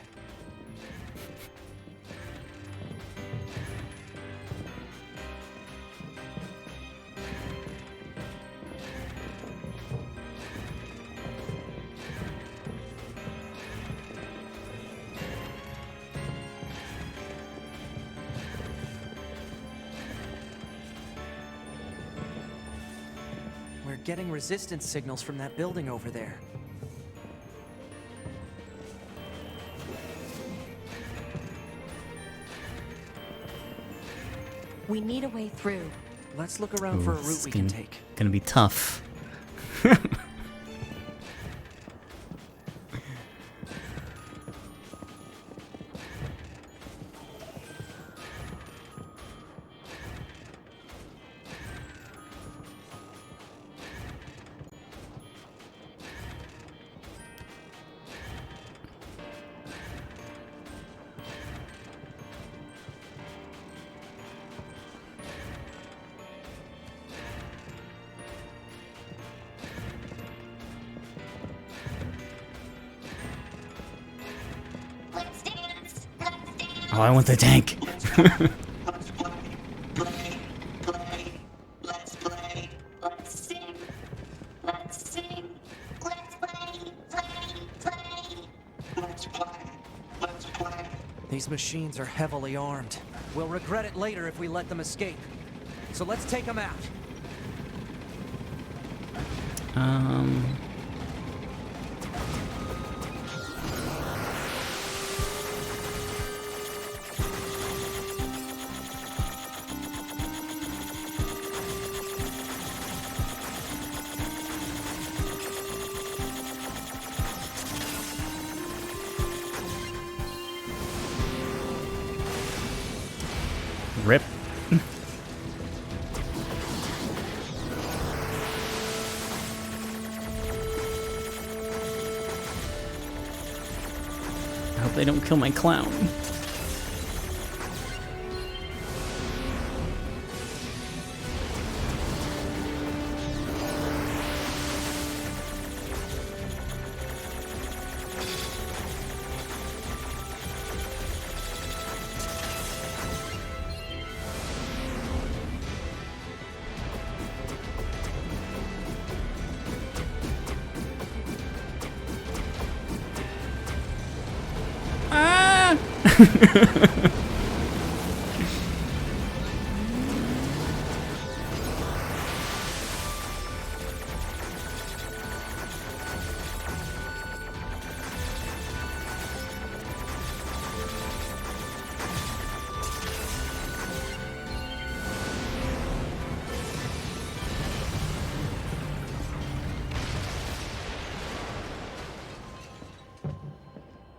[SPEAKER 3] We're getting resistance signals from that building over there.
[SPEAKER 11] We need a way through.
[SPEAKER 3] Let's look around for a route we can take.
[SPEAKER 1] Gonna be tough. Oh, I want the tank.
[SPEAKER 3] These machines are heavily armed. We'll regret it later if we let them escape. So let's take them out.
[SPEAKER 1] Rip. I hope they don't kill my clown.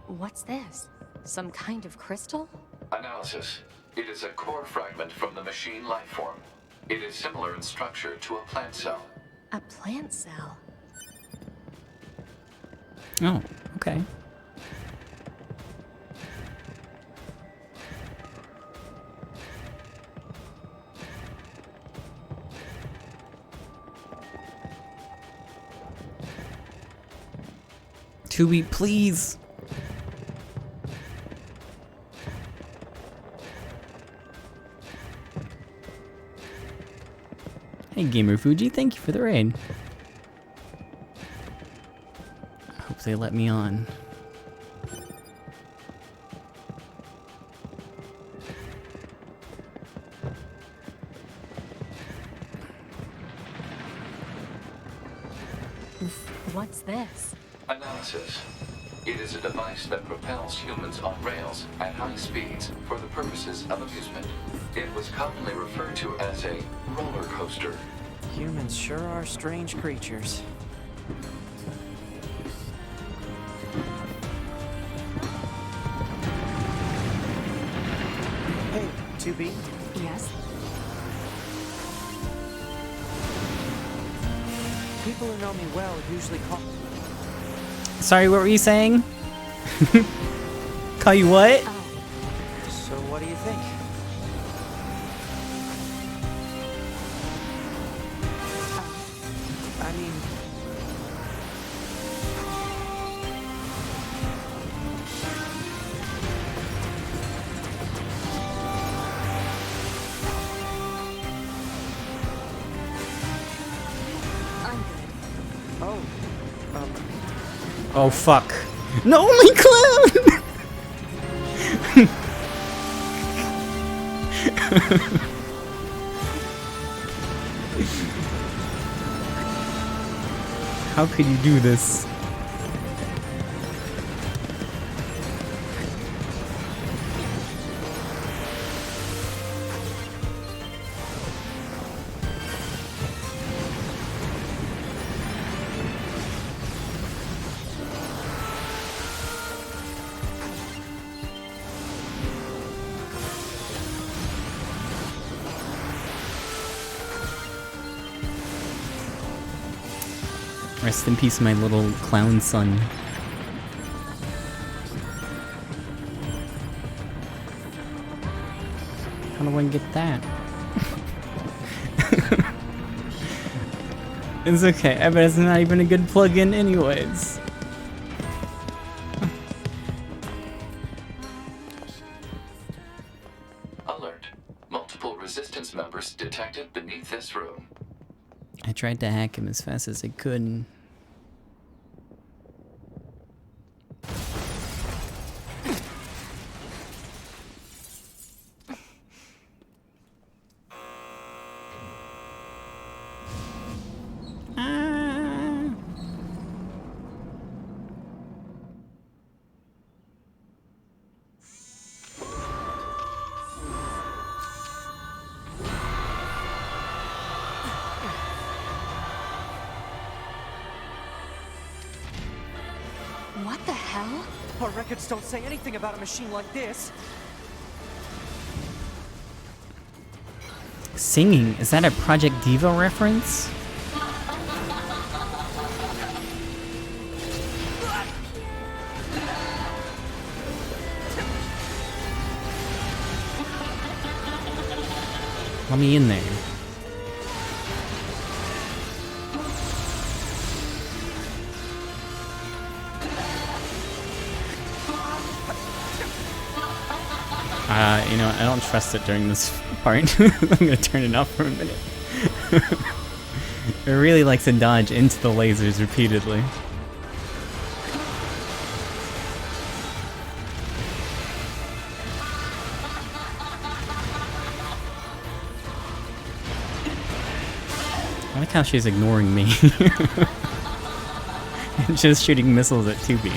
[SPEAKER 11] What's this? Some kind of crystal?
[SPEAKER 8] Analysis. It is a core fragment from the machine lifeform. It is similar in structure to a plant cell.
[SPEAKER 11] A plant cell?
[SPEAKER 1] Oh, okay. Tubi, please. Hey, Gamer Fuji, thank you for the raid. I hope they let me on.
[SPEAKER 11] What's this?
[SPEAKER 8] Analysis. It is a device that propels humans on rails at high speeds for the purposes of amusement. It was commonly referred to as a roller coaster.
[SPEAKER 3] Humans sure are strange creatures. Hey, 2B.
[SPEAKER 11] Yes?
[SPEAKER 3] People who know me well usually call...
[SPEAKER 1] Sorry, what were you saying? Call you what?
[SPEAKER 3] So what do you think?
[SPEAKER 1] Oh fuck. No, my clown! How could you do this? Rest in peace, my little clown son. How do I get that? It's okay, I bet it's not even a good plug-in anyways.
[SPEAKER 8] Alert. Multiple resistance members detected beneath this room.
[SPEAKER 1] I tried to hack him as fast as I could.
[SPEAKER 9] What the hell?
[SPEAKER 3] Our records don't say anything about a machine like this.
[SPEAKER 1] Singing? Is that a Project Diva reference? Let me in there. You know, I don't trust it during this part. I'm gonna turn it off for a minute. It really likes to dodge into the lasers repeatedly. I like how she's ignoring me. Just shooting missiles at 2B.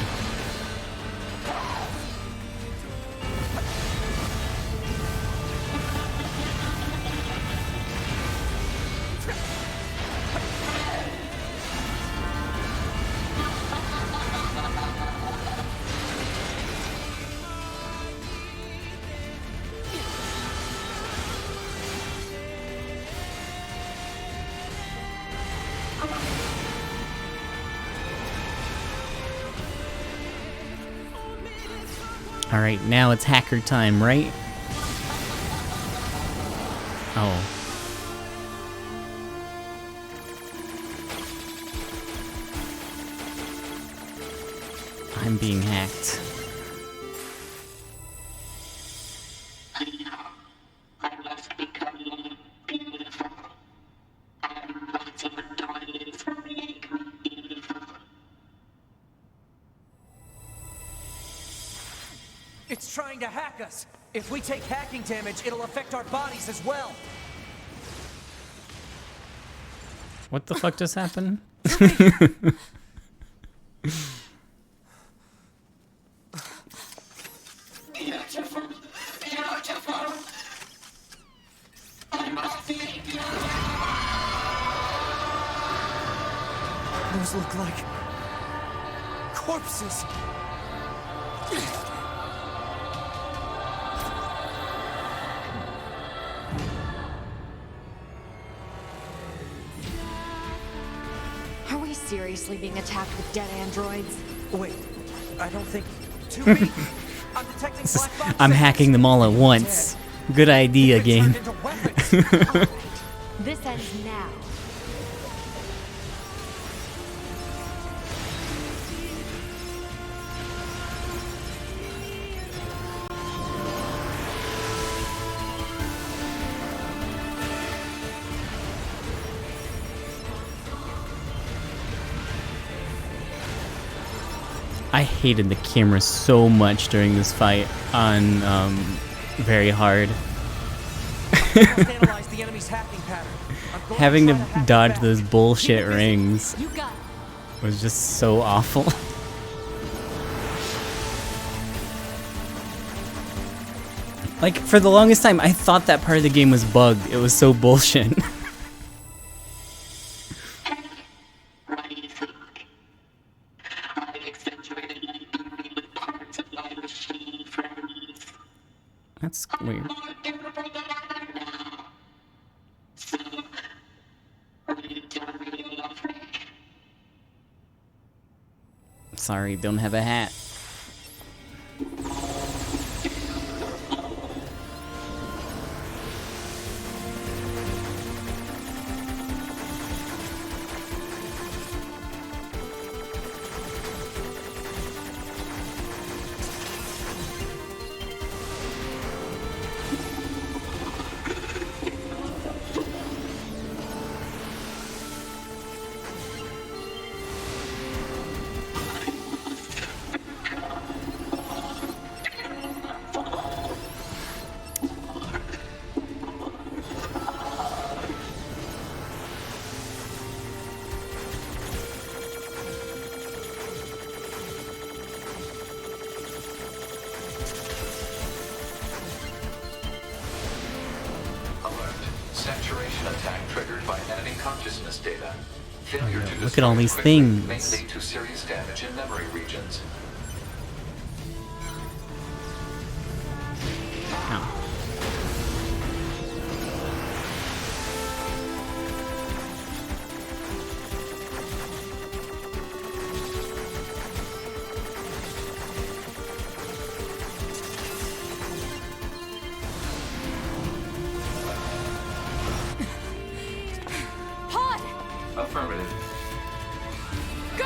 [SPEAKER 1] Alright, now it's hacker time, right? Oh. I'm being hacked.
[SPEAKER 3] It's trying to hack us. If we take hacking damage, it'll affect our bodies as well.
[SPEAKER 1] What the fuck just happened?
[SPEAKER 15] Beautiful, beautiful. I must thank you.
[SPEAKER 3] Those look like corpses.
[SPEAKER 11] Are we seriously being attacked with dead androids?
[SPEAKER 3] Wait, I don't think... 2B? I'm detecting black box
[SPEAKER 1] I'm hacking them all at once. Good idea, game.
[SPEAKER 11] This ends now.
[SPEAKER 1] I hated the camera so much during this fight on very hard.
[SPEAKER 3] Analyze the enemy's hacking pattern.
[SPEAKER 1] Having to dodge those bullshit rings was just so awful. Like, for the longest time, I thought that part of the game was bugged. It was so bullshit. That's weird. Sorry, don't have a hat.
[SPEAKER 8] Saturation attack triggered by enemy consciousness data. Failure to
[SPEAKER 1] Look at all these
[SPEAKER 8] quickly
[SPEAKER 1] things.
[SPEAKER 8] may lead to serious damage in memory regions.
[SPEAKER 1] Ow.
[SPEAKER 8] Affirmative.
[SPEAKER 14] Go!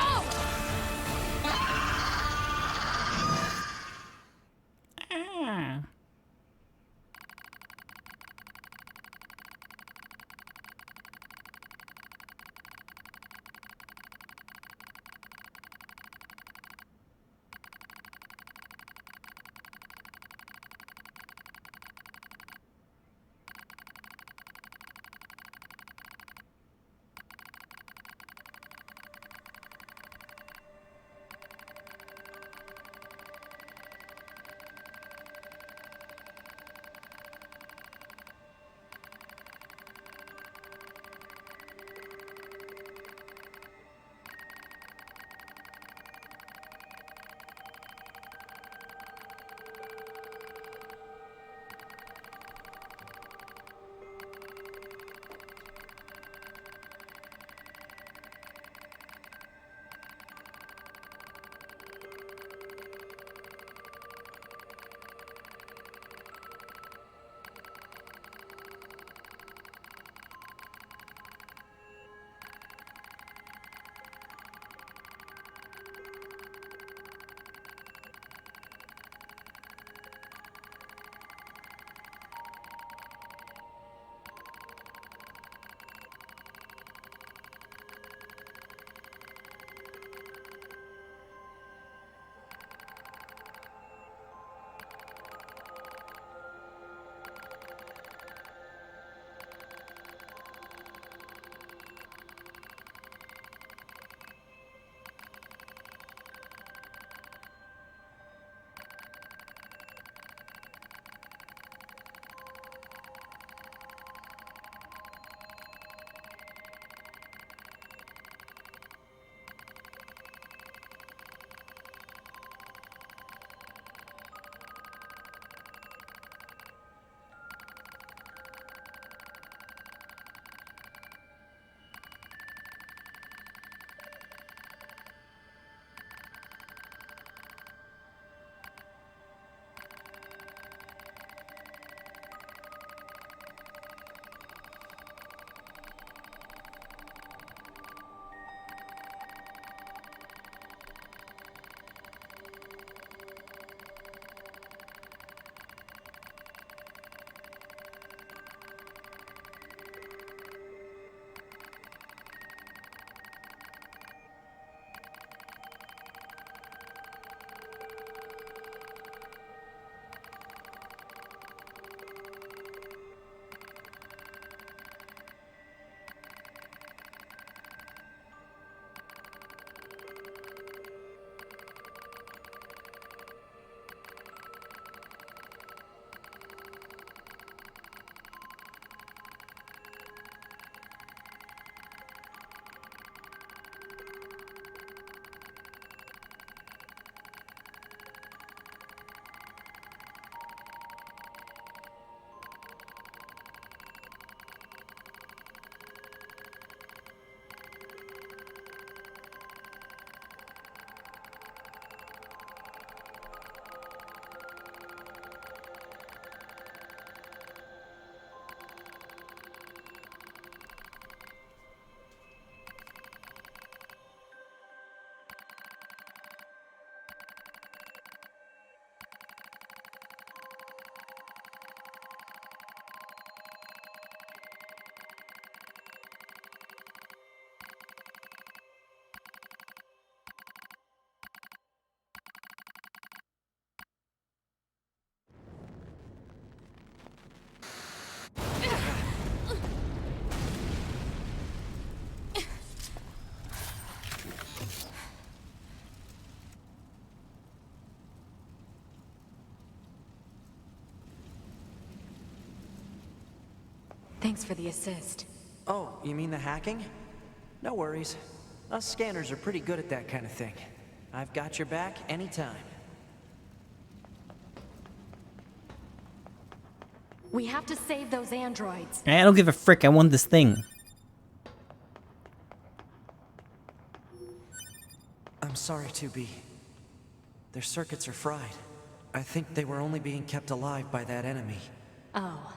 [SPEAKER 11] Thanks for the assist.
[SPEAKER 3] Oh, you mean the hacking? No worries. Us scanners are pretty good at that kind of thing. I've got your back anytime.
[SPEAKER 11] We have to save those androids.
[SPEAKER 1] I don't give a frick. I want this thing.
[SPEAKER 3] I'm sorry, 2B. Their circuits are fried. I think they were only being kept alive by that enemy.
[SPEAKER 11] Oh.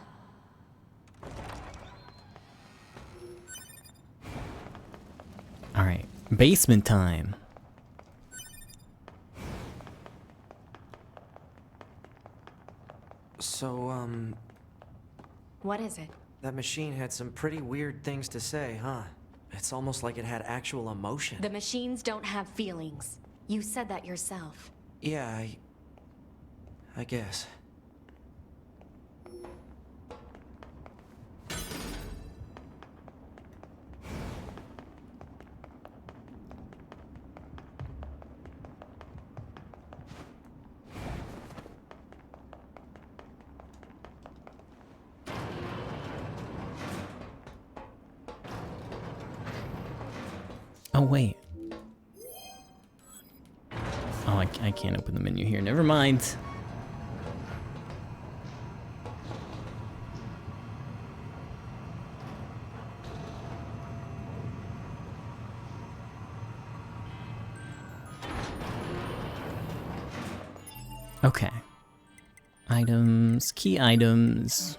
[SPEAKER 1] Alright, basement time.
[SPEAKER 3] So,
[SPEAKER 11] What is it?
[SPEAKER 3] that machine had some pretty weird things to say, huh? It's almost like it had actual emotion.
[SPEAKER 11] The machines don't have feelings. You said that yourself.
[SPEAKER 3] Yeah, I guess.
[SPEAKER 1] Oh, wait. Oh, I can't open the menu here. Never mind. Okay. Items, key items.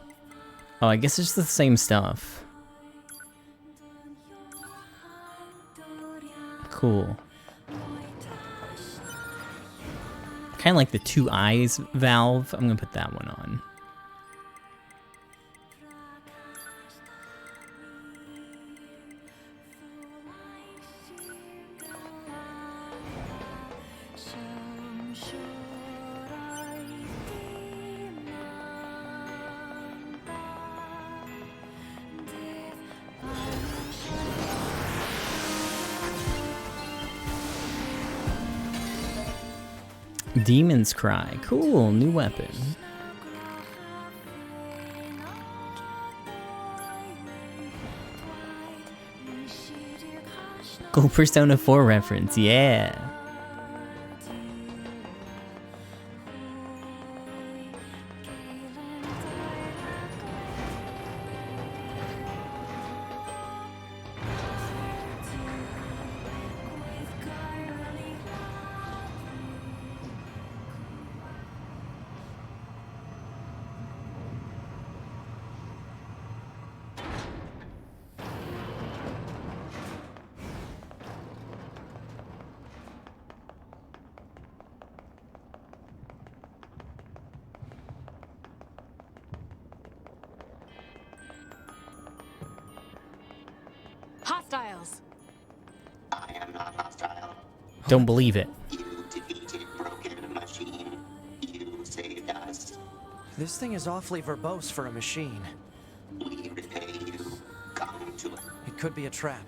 [SPEAKER 1] Oh, I guess it's the same stuff. Cool. Kind of like the 2 eyes valve. I'm gonna put that one on. Demon's Cry. Cool, new weapon. Cool Persona 4 reference, yeah.
[SPEAKER 11] Hostiles.
[SPEAKER 15] I am not hostile.
[SPEAKER 1] Don't believe it.
[SPEAKER 15] You defeated broken machine. You saved us.
[SPEAKER 3] This thing is awfully verbose for a machine.
[SPEAKER 15] We repay you. Come to us.
[SPEAKER 3] It could be a trap.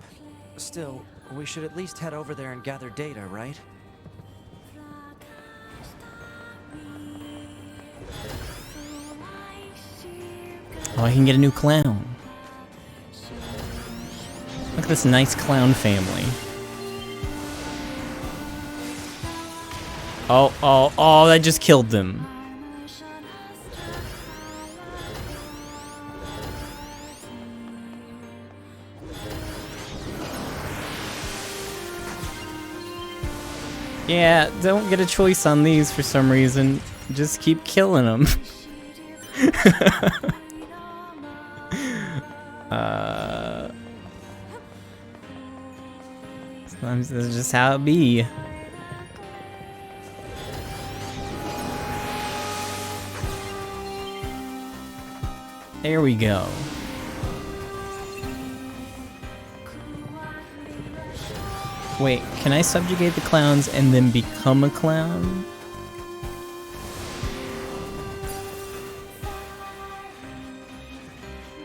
[SPEAKER 3] Still, we should at least head over there and gather data, right?
[SPEAKER 1] Oh, I can get a new clown. Look at this nice clown family. Oh, that just killed them. Yeah, don't get a choice on these for some reason. Just keep killing them. Sometimes this is just how it be. There we go. Wait, can I subjugate the clowns and then become a clown?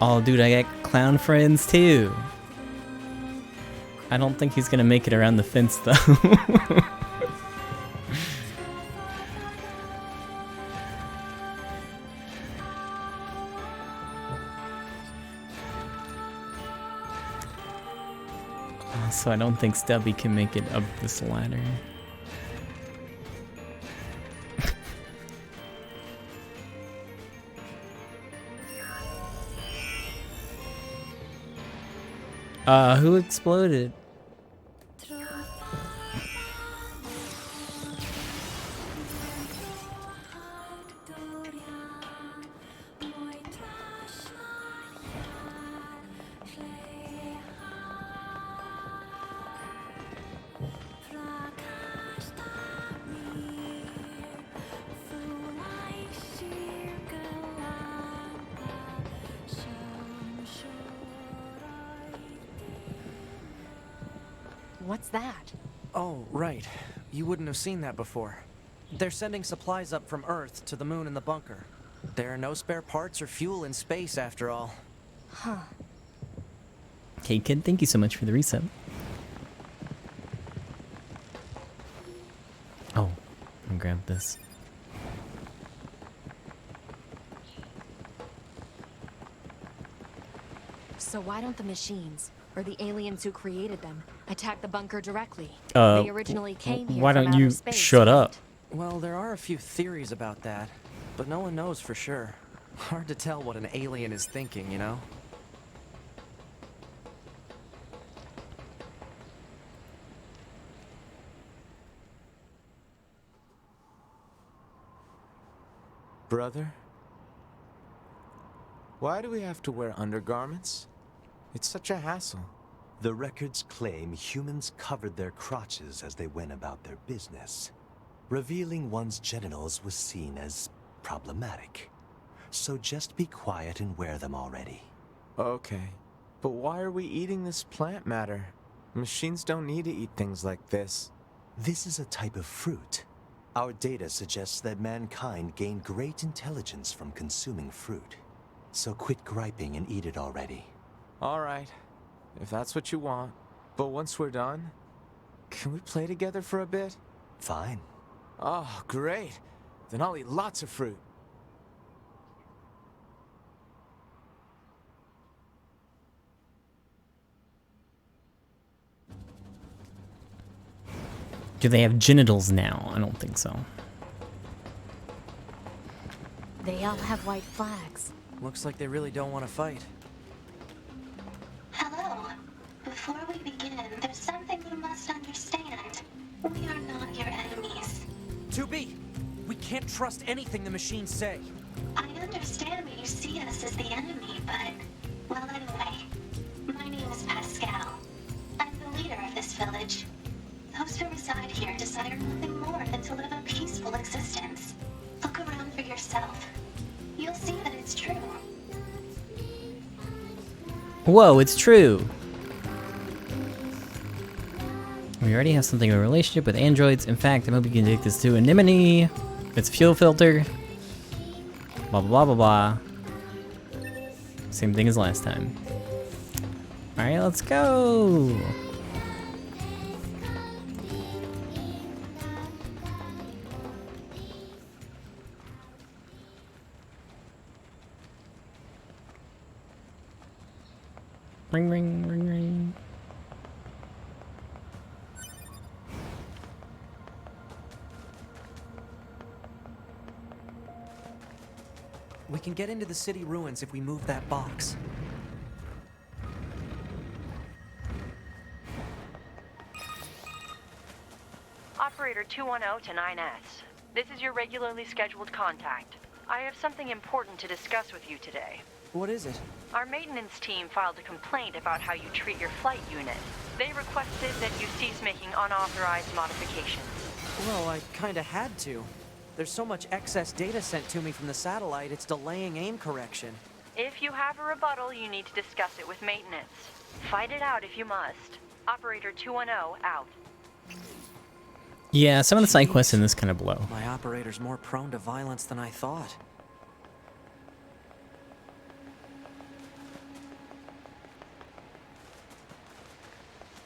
[SPEAKER 1] Oh, dude, I got clown friends too. I don't think he's gonna make it around the fence though. So I don't think Stubby can make it up this ladder. Who exploded?
[SPEAKER 9] What's that?
[SPEAKER 3] Oh, right. You wouldn't have seen that before. They're sending supplies up from Earth to the moon and the bunker. There are no spare parts or fuel in space, after all.
[SPEAKER 9] Huh.
[SPEAKER 1] Okay, kid, thank you so much for the reset. Oh, I'll grab this.
[SPEAKER 11] So why don't the machines, or the aliens who created them, attack the bunker directly?
[SPEAKER 1] They
[SPEAKER 11] originally came here
[SPEAKER 1] why
[SPEAKER 11] from
[SPEAKER 1] don't
[SPEAKER 11] outer
[SPEAKER 1] you
[SPEAKER 11] space,
[SPEAKER 1] shut up?
[SPEAKER 3] Well, there are a few theories about that, but no one knows for sure. Hard to tell what an alien is thinking, you know?
[SPEAKER 16] Brother? Why do we have to wear undergarments? It's such a hassle.
[SPEAKER 17] The records claim humans covered their crotches as they went about their business. Revealing one's genitals was seen as problematic. So just be quiet and wear them already.
[SPEAKER 16] Okay, but why are we eating this plant matter? Machines don't need to eat things like this.
[SPEAKER 17] This is a type of fruit. Our data suggests that mankind gained great intelligence from consuming fruit. So quit griping and eat it already.
[SPEAKER 16] All right, if that's what you want. But once we're done, can we play together for a bit?
[SPEAKER 17] Fine.
[SPEAKER 16] Oh, great. Then I'll eat lots of fruit.
[SPEAKER 1] Do they have genitals now? I don't think so.
[SPEAKER 11] They all have white flags.
[SPEAKER 3] Looks like they really don't want to fight.
[SPEAKER 10] Hello. Before we begin, there's something you must understand. We are not your enemies.
[SPEAKER 3] 2B! We can't trust anything the machines say.
[SPEAKER 10] I understand that you see us as the enemy, but... Well, anyway. My name is Pascal. I'm the leader of this village. Those who reside here desire nothing more than to live a peaceful existence. Look around for yourself. You'll see that it's true.
[SPEAKER 1] Whoa, it's true. We already have something of a relationship with androids. In fact, I hope you can take this to Anemone. It's fuel filter. Blah, blah, blah, blah, blah. Same thing as last time. Alright, let's go. Ring, ring, ring, ring.
[SPEAKER 3] We can get into the city ruins if we move that box.
[SPEAKER 4] Operator 210 to 9S. This is your regularly scheduled contact. I have something important to discuss with you today.
[SPEAKER 3] What is it?
[SPEAKER 4] Our maintenance team filed a complaint about how you treat your flight unit. They requested that you cease making unauthorized modifications.
[SPEAKER 3] Well, I kinda had to. There's so much excess data sent to me from the satellite, it's delaying aim correction.
[SPEAKER 4] If you have a rebuttal, you need to discuss it with maintenance. Fight it out if you must. Operator 210 out.
[SPEAKER 1] Yeah, some of the side quests in this kind of blow.
[SPEAKER 3] My operator's more prone to violence than I thought.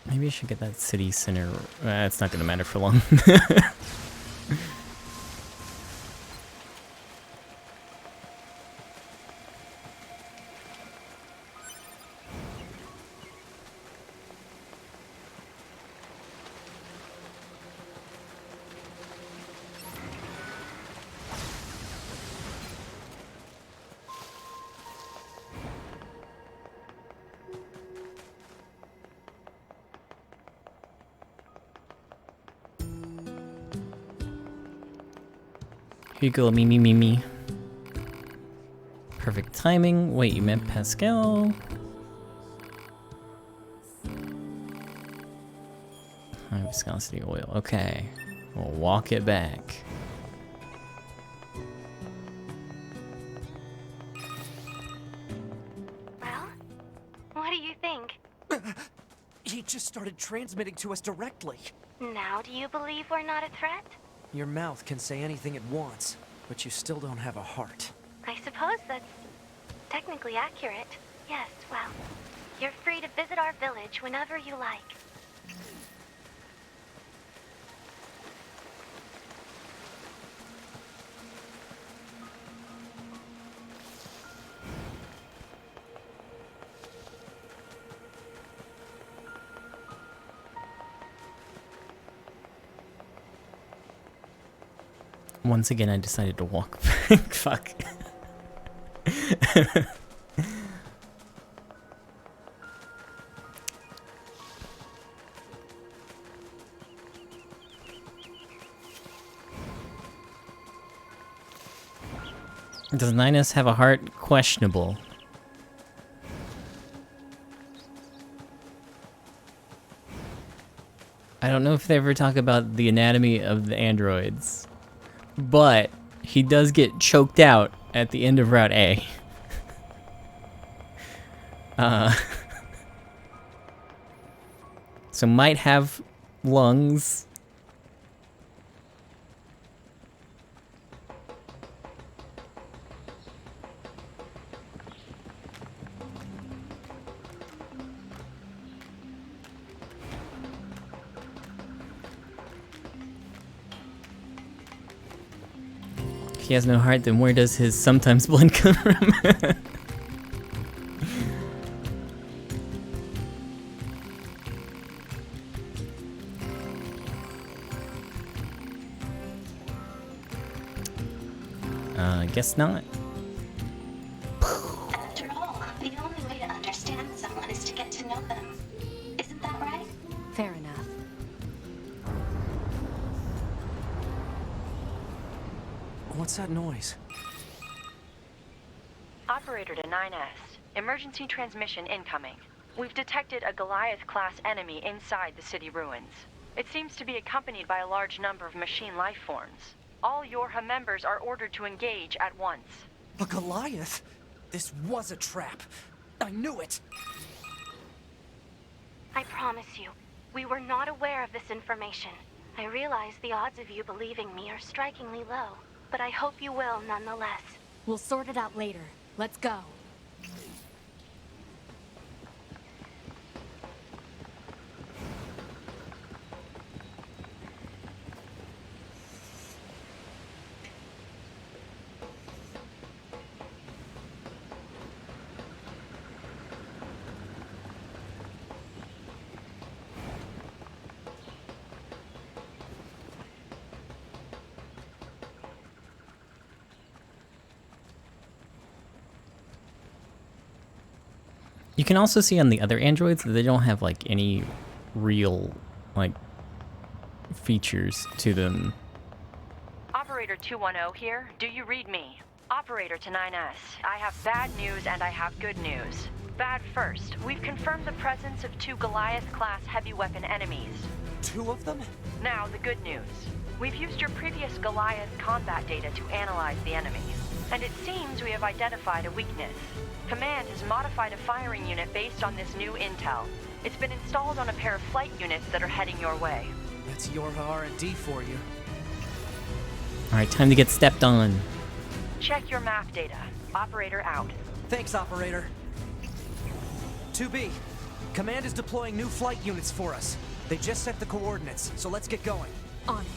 [SPEAKER 1] Maybe I should get that city center. It's not going to matter for long. Here you go, me. Perfect timing. Wait, you meant Pascal? High viscosity oil. Okay. We'll walk it back.
[SPEAKER 2] Well, what do you think?
[SPEAKER 3] He just started transmitting to us directly.
[SPEAKER 2] Now do you believe we're not a threat?
[SPEAKER 3] Your mouth can say anything it wants, but you still don't have a heart.
[SPEAKER 2] I suppose that's technically accurate. Yes, well, you're free to visit our village whenever you like.
[SPEAKER 1] Once again, I decided to walk back. Fuck. Does Ninus have a heart? Questionable. I don't know if they ever talk about the anatomy of the androids, but he does get choked out at the end of Route A. So might have lungs. If he has no heart, then where does his sometimes blood come from? Guess not.
[SPEAKER 10] After all, the only way to understand someone is to get to know them. Isn't that right?
[SPEAKER 11] Fair enough.
[SPEAKER 3] What's that noise?
[SPEAKER 4] Operator to 9S. Emergency transmission incoming. We've detected a Goliath-class enemy inside the city ruins. It seems to be accompanied by a large number of machine life forms. All Yorha members are ordered to engage at once.
[SPEAKER 3] A Goliath? This was a trap. I knew it!
[SPEAKER 2] I promise you, we were not aware of this information. I realize the odds of you believing me are strikingly low, but I hope you will nonetheless.
[SPEAKER 6] We'll sort it out later. Let's go.
[SPEAKER 1] You can also see on the other androids that they don't have like any real like features to them.
[SPEAKER 4] Operator 210 here. Do you read me? Operator to 9S. I have bad news and I have good news. Bad first. We've confirmed the presence of 2 Goliath-class heavy weapon enemies.
[SPEAKER 3] 2 of them?
[SPEAKER 4] Now, the good news. We've used your previous Goliath combat data to analyze the enemy. And it seems we have identified a weakness. Command has modified a firing unit based on this new intel. It's been installed on a pair of flight units that are heading your way.
[SPEAKER 3] That's your R&D for you.
[SPEAKER 1] Alright, time to get stepped on.
[SPEAKER 4] Check your map data. Operator out.
[SPEAKER 3] Thanks, Operator. 2B, Command is deploying new flight units for us. They just set the coordinates, so let's get going.
[SPEAKER 6] On it.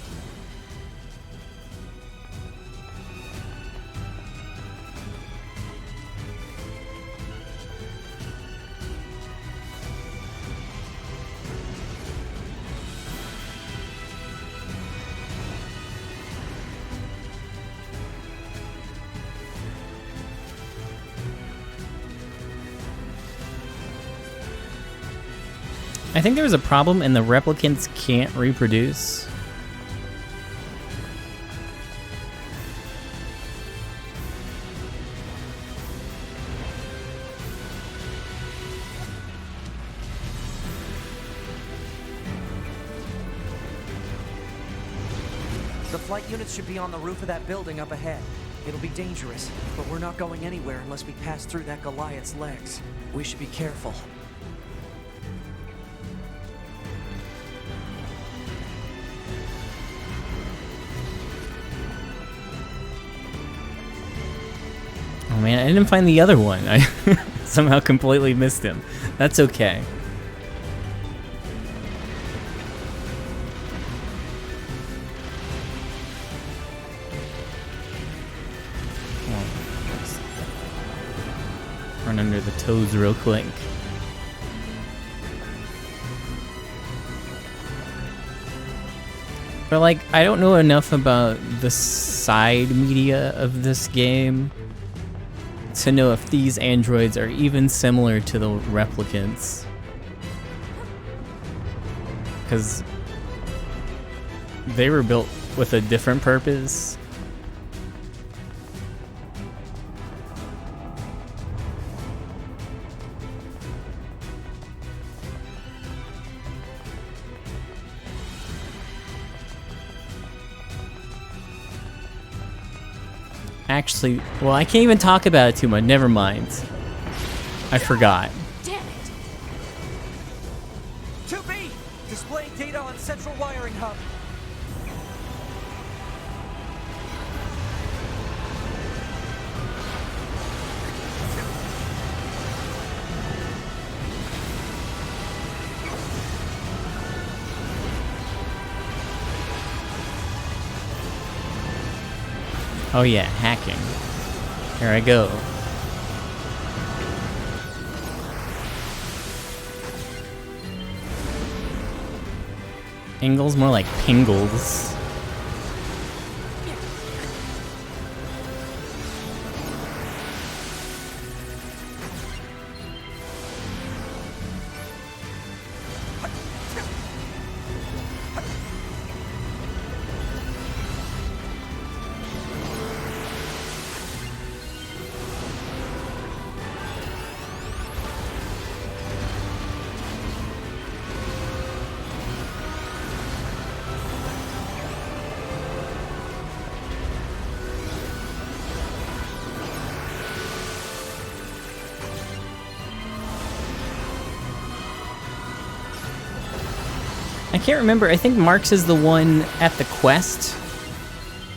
[SPEAKER 1] I think there was a problem and the replicants can't reproduce.
[SPEAKER 3] The flight units should be on the roof of that building up ahead. It'll be dangerous, but we're not going anywhere unless we pass through that Goliath's legs. We should be careful.
[SPEAKER 1] Oh man, I didn't find the other one. I somehow completely missed him. That's okay. Run under the toes real quick. But like, I don't know enough about the side media of this game to know if these androids are even similar to the replicants. Because they were built with a different purpose. Actually, well, I can't even talk about it too much. Never mind. I forgot.
[SPEAKER 3] Damn it! 2B! Displaying data on central wiring hub.
[SPEAKER 1] Oh yeah, hacking. Here I go. Ingles, more like pingles. I can't remember. I think Mark's is the one at the quest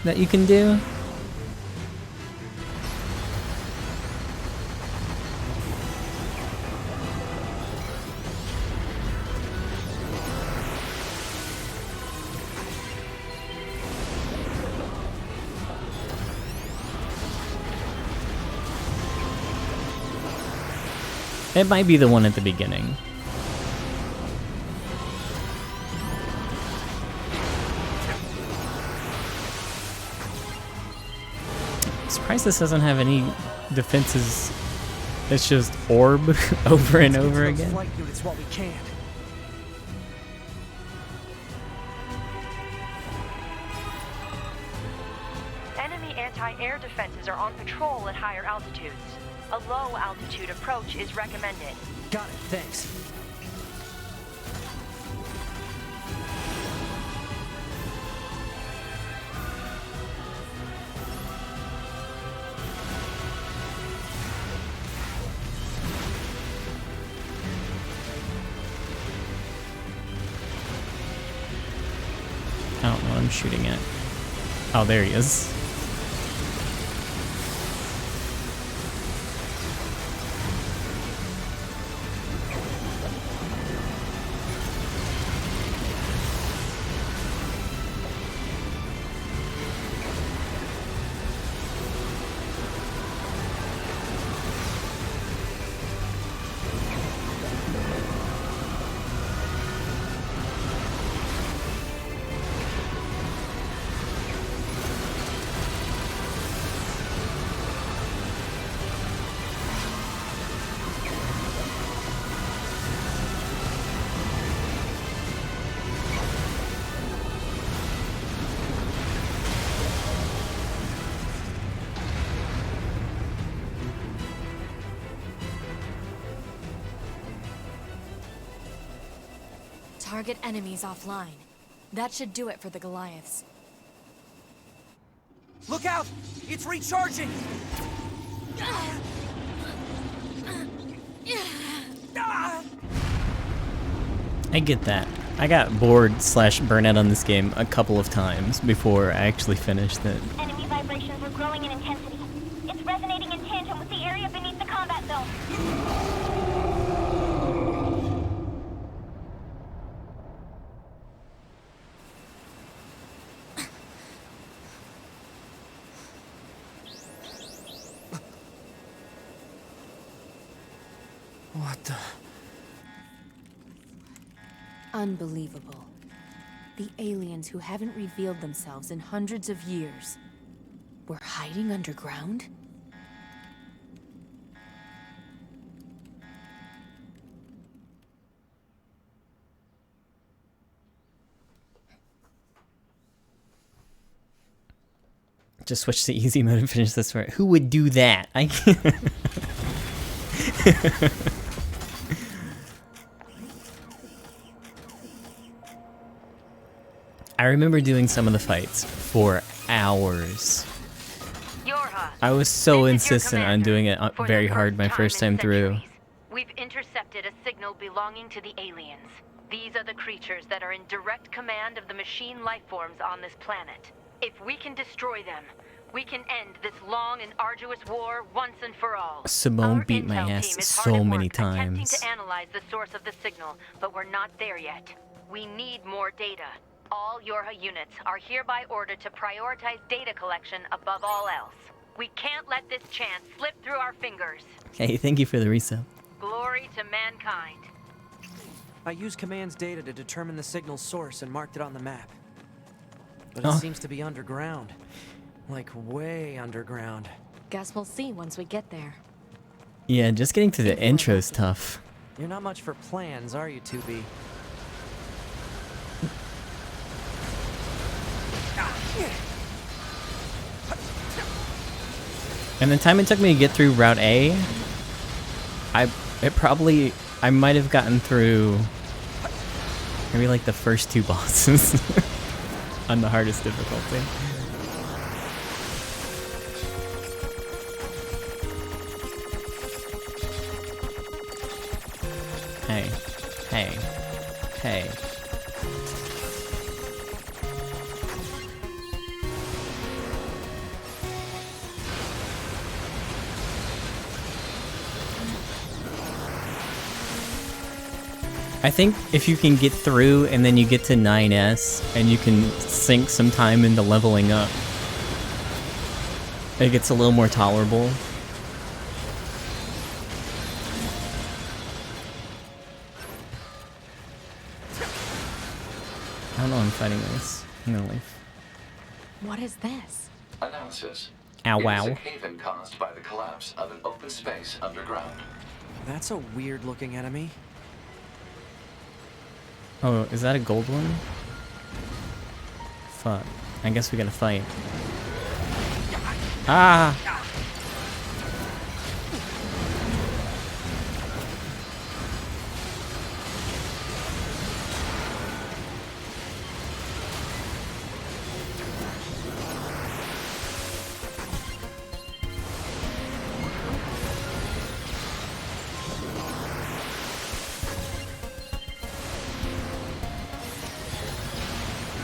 [SPEAKER 1] that you can do. It might be the one at the beginning. Surprised this doesn't have any defenses. It's just orb over and over again.
[SPEAKER 3] Flight units while we can.
[SPEAKER 4] Enemy anti-air defenses are on patrol at higher altitudes. A low altitude approach is recommended.
[SPEAKER 3] Got it, thanks.
[SPEAKER 1] I don't know what I'm shooting at. Oh, there he is.
[SPEAKER 6] Target enemies offline. That should do it for the Goliaths.
[SPEAKER 3] Look out! It's recharging!
[SPEAKER 1] I get that. I got bored / burnout on this game a couple of times before I actually finished it.
[SPEAKER 2] Enemy vibrations are growing in intensity. It's resonating in tandem with the area beneath the combat zone.
[SPEAKER 3] What the?
[SPEAKER 9] Unbelievable. The aliens who haven't revealed themselves in hundreds of years were hiding underground?
[SPEAKER 1] Just switch to easy mode and finish this part. Who would do that? I can't. I remember doing some of the fights for hours. I was so insistent on doing it very hard my first time through.
[SPEAKER 4] We've intercepted a signal belonging to the aliens. These are the creatures that are in direct command of the machine lifeforms on this planet. If we can destroy them, we can end this long and arduous war once and for all.
[SPEAKER 1] Simone beat my ass so many times.
[SPEAKER 4] Attempting to analyze the source of the signal, but we're not there yet. We need more data. All Yorha units are hereby ordered to prioritize data collection above all else. We can't let this chance slip through our fingers.
[SPEAKER 1] Hey, thank you for the resub.
[SPEAKER 4] Glory to mankind.
[SPEAKER 3] I used Command's data to determine the signal's source and marked it on the map. But
[SPEAKER 1] Oh.
[SPEAKER 3] it seems to be underground. Like, way underground.
[SPEAKER 11] Guess we'll see once we get there.
[SPEAKER 1] Yeah, just getting to the intro's tough.
[SPEAKER 3] You're not much for plans, are you, 2B?
[SPEAKER 1] And the time it took me to get through Route A, I might have gotten through maybe like the first 2 bosses on the hardest difficulty. Hey, hey, hey. I think if you can get through and then you get to 9S and you can sink some time into leveling up, it gets a little more tolerable. I don't know I'm fighting this. I'm gonna leave.
[SPEAKER 11] What is this?
[SPEAKER 8] Analysis.
[SPEAKER 1] Ow,
[SPEAKER 8] It is
[SPEAKER 1] wow.
[SPEAKER 8] a cave-in caused by the collapse of an open space underground.
[SPEAKER 3] That's a weird-looking enemy.
[SPEAKER 1] Oh, is that a gold one? Fuck. I guess we gotta fight. Ah!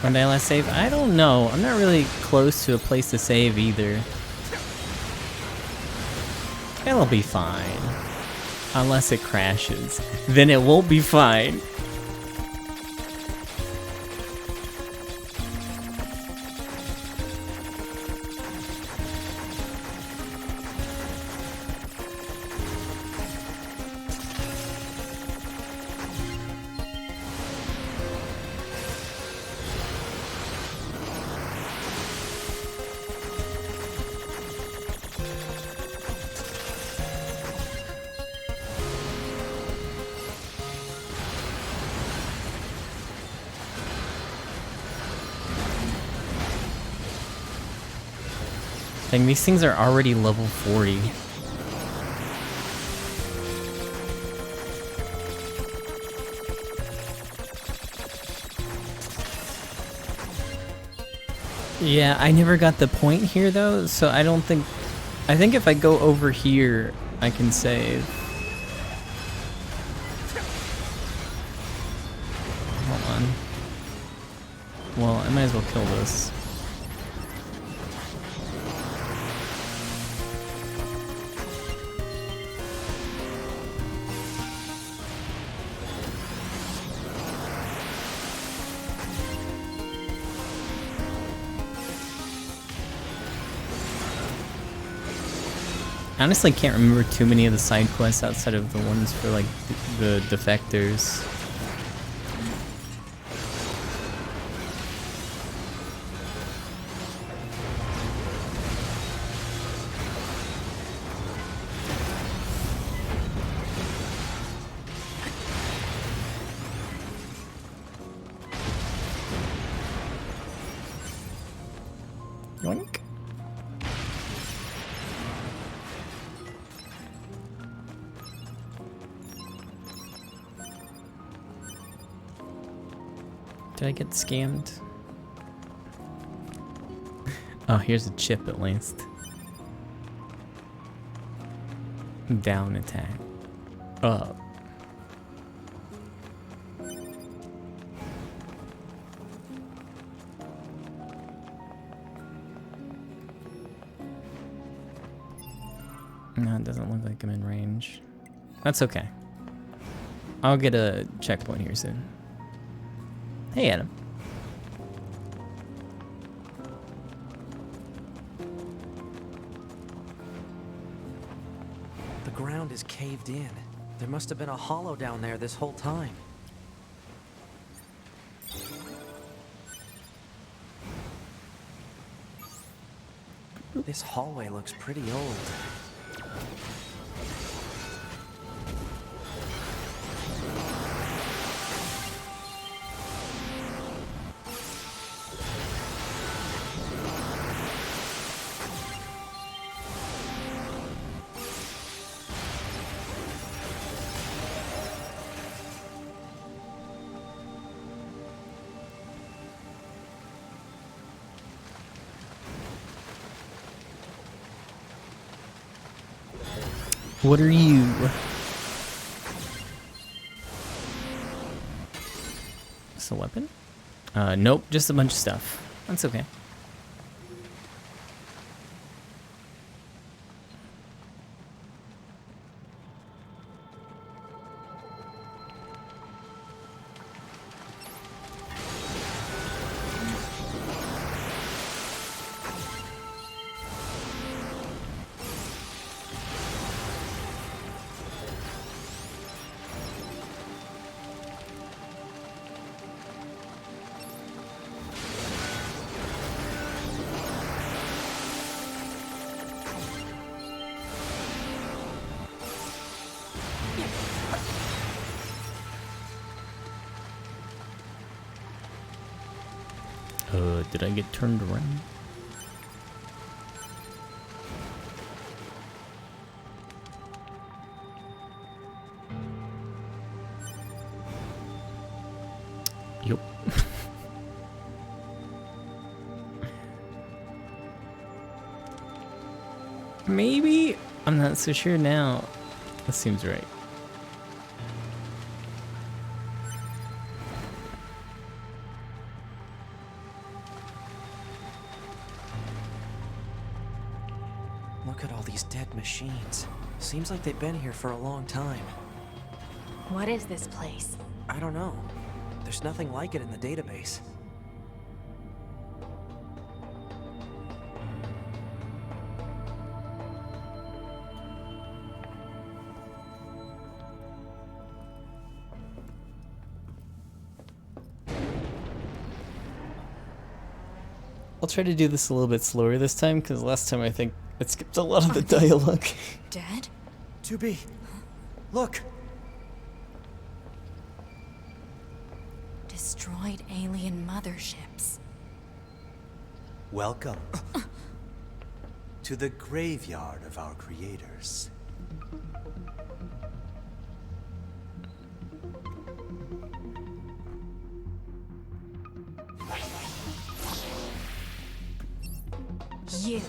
[SPEAKER 1] When did I last save? I don't know. I'm not really close to a place to save either. It'll be fine. Unless it crashes. Then it won't be fine. Dang, these things are already level 40. Yeah, I never got the point here though, so I don't think... I think if I go over here, I can save. Hold on. Well, I might as well kill this. I honestly can't remember too many of the side quests outside of the ones for like the defectors. Yoink. Did I get scammed? Oh, here's a chip at least. Down attack. Up. No, it doesn't look like I'm in range. That's okay. I'll get a checkpoint here soon. Hey, Adam.
[SPEAKER 3] The ground is caved in. There must have been a hollow down there this whole time. This hallway looks pretty old.
[SPEAKER 1] What are you? Is a weapon? Nope, just a bunch of stuff. That's okay. Did I get turned around? Yup. Maybe? I'm not so sure now. That seems right.
[SPEAKER 3] Look at all these dead machines. Seems like they've been here for a long time.
[SPEAKER 11] What is this place?
[SPEAKER 3] I don't know. There's nothing like it in the database.
[SPEAKER 1] I'll try to do this a little bit slower this time, because last time I think it skipped a lot of the dialogue.
[SPEAKER 11] Dead?
[SPEAKER 3] 2B, look!
[SPEAKER 11] Destroyed alien motherships.
[SPEAKER 17] Welcome to the graveyard of our creators.
[SPEAKER 11] You.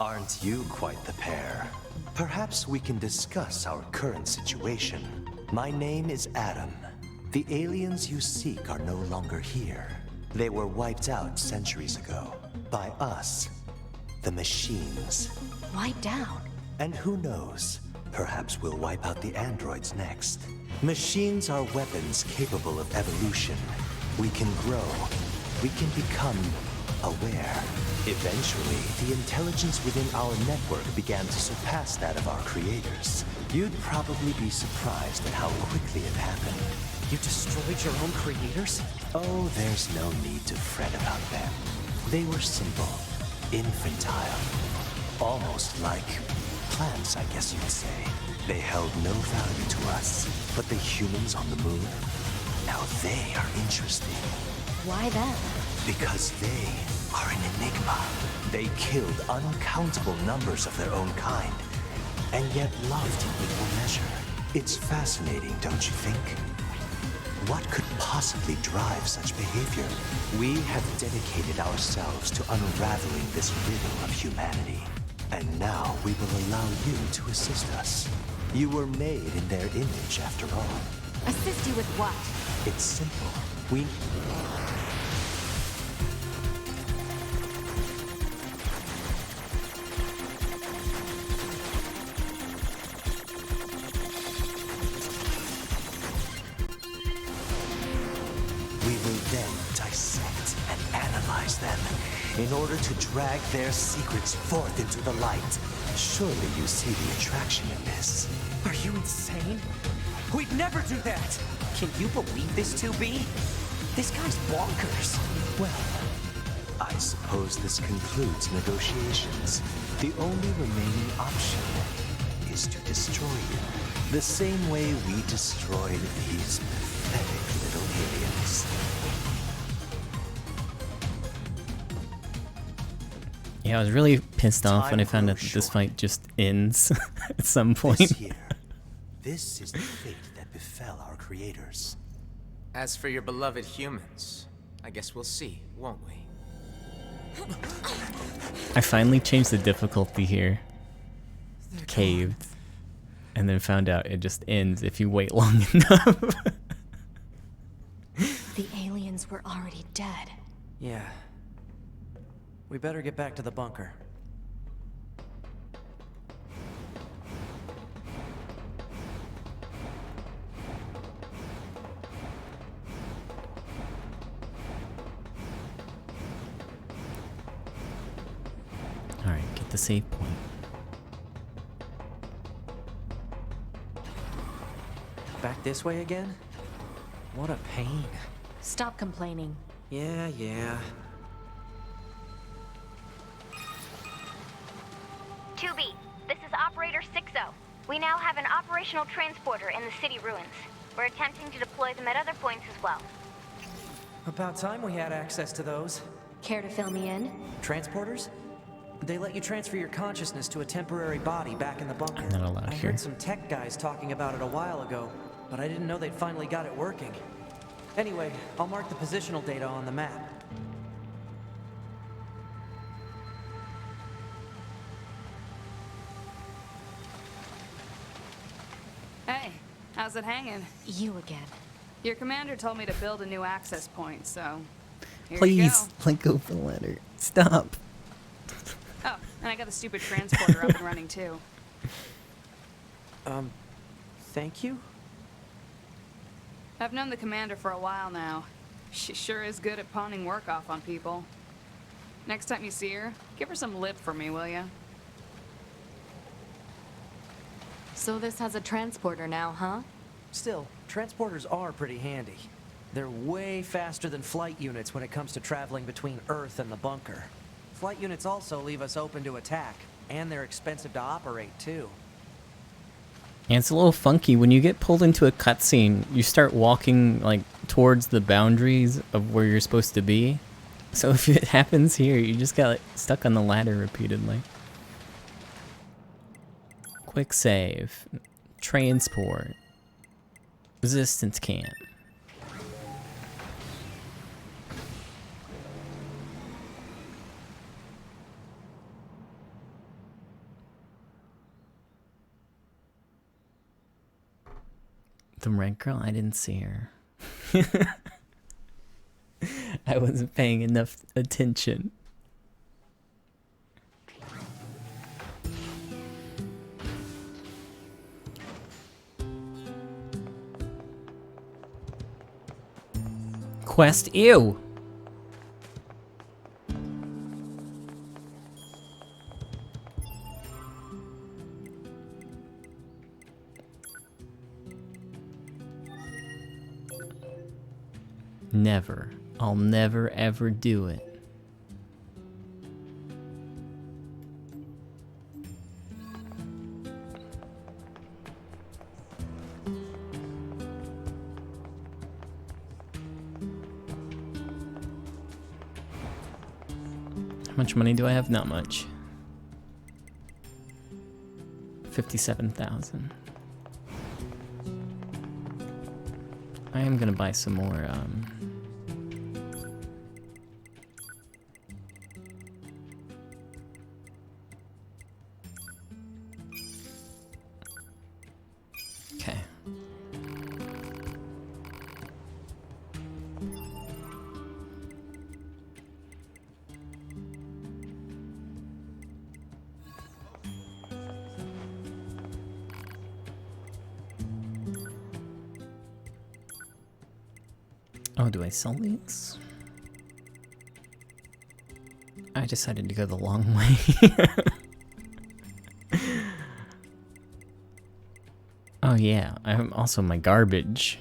[SPEAKER 17] Aren't you quite the pair? Perhaps we can discuss our current situation. My name is Adam. The aliens you seek are no longer here. They were wiped out centuries ago. By us. The machines.
[SPEAKER 11] Wiped out?
[SPEAKER 17] And who knows? Perhaps we'll wipe out the androids next. Machines are weapons capable of evolution. We can grow. We can become aware. Eventually, the intelligence within our network began to surpass that of our creators. You'd probably be surprised at how quickly it happened.
[SPEAKER 3] You destroyed your own creators?
[SPEAKER 17] Oh, there's no need to fret about them. They were simple, infantile, almost like plants, I guess you'd say. They held no value to us, but the humans on the moon, now they are interesting.
[SPEAKER 11] Why them?
[SPEAKER 17] Because they are an enigma. They killed uncountable numbers of their own kind, and yet loved in equal measure. It's fascinating, don't you think? What could possibly drive such behavior? We have dedicated ourselves to unraveling this riddle of humanity. And now we will allow you to assist us. You were made in their image, after all.
[SPEAKER 11] Assist you with what?
[SPEAKER 17] It's simple. We will then dissect and analyze them in order to drag their secrets forth into the light. Surely you see the attraction in this.
[SPEAKER 3] Are you insane? We'd never do that! Can you believe this, 2B? This guy's bonkers.
[SPEAKER 17] Well, I suppose this concludes negotiations. The only remaining option is to destroy you. The same way we destroyed these pathetic little aliens.
[SPEAKER 1] Yeah, I was really pissed off when I found out that this fight just ends at some point.
[SPEAKER 17] This is the fate that befell our creators.
[SPEAKER 16] As for your beloved humans, I guess we'll see, won't we?
[SPEAKER 1] I finally changed the difficulty here. Caved. And then found out it just ends if you wait long enough.
[SPEAKER 11] The aliens were already dead.
[SPEAKER 3] Yeah. We better get back to the bunker.
[SPEAKER 1] Alright, get the save point.
[SPEAKER 3] Back this way again? What a pain.
[SPEAKER 11] Stop complaining.
[SPEAKER 3] Yeah.
[SPEAKER 2] 2B, this is Operator 60. We now have an operational transporter in the city ruins. We're attempting to deploy them at other points as well.
[SPEAKER 3] About time we had access to those.
[SPEAKER 11] Care to fill me in?
[SPEAKER 3] Transporters? They let you transfer your consciousness to a temporary body back in the bunker.
[SPEAKER 1] I'm not allowed
[SPEAKER 3] I
[SPEAKER 1] here.
[SPEAKER 3] heard some tech guys talking about it a while ago, but I didn't know they'd finally got it working. Anyway, I'll mark the positional data on the map.
[SPEAKER 14] Hey, how's it hanging?
[SPEAKER 11] You again.
[SPEAKER 14] Your commander told me to build a new access point, so here
[SPEAKER 1] Please,
[SPEAKER 14] you
[SPEAKER 1] let go of the letter. Stop.
[SPEAKER 14] go. Oh, and I got the stupid transporter up and running too.
[SPEAKER 3] Thank you?
[SPEAKER 14] I've known the commander for a while now. She sure is good at pawning work off on people. Next time you see her, give her some lip for me, will ya?
[SPEAKER 11] So this has a transporter now, huh?
[SPEAKER 3] Still, transporters are pretty handy. They're way faster than flight units when it comes to traveling between Earth and the bunker. Flight units also leave us open to attack, and they're expensive to operate, too.
[SPEAKER 1] And it's a little funky. When you get pulled into a cutscene, you start walking like towards the boundaries of where you're supposed to be. So if it happens here, you just got stuck on the ladder repeatedly. Quick save. Transport. Resistance camp. The red girl? I didn't see her. I wasn't paying enough attention. Quest, ew! Never. I'll never ever do it. How much money do I have? Not much. 57,000. I am gonna buy some more, okay. Oh, do I sell these? I decided to go the long way. Oh yeah, I'm also my garbage.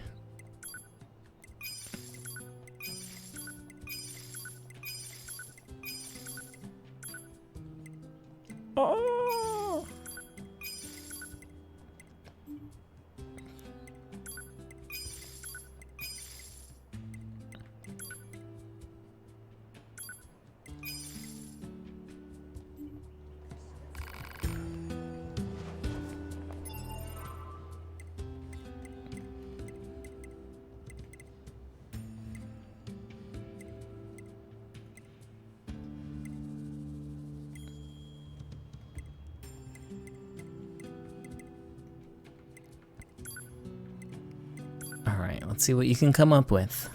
[SPEAKER 1] Oh. Alright, let's see what you can come up with.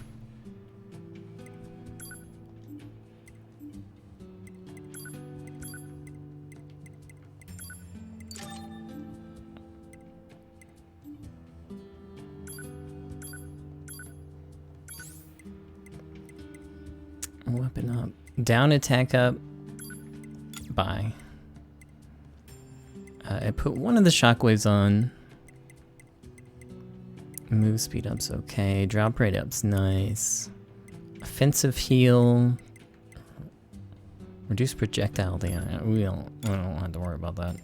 [SPEAKER 1] Weapon up. Down, attack up. Buy. I put one of the shockwaves on. Move speed up's okay. Drop rate up's nice. Offensive heal. Reduce projectile damage. We don't have to worry about that.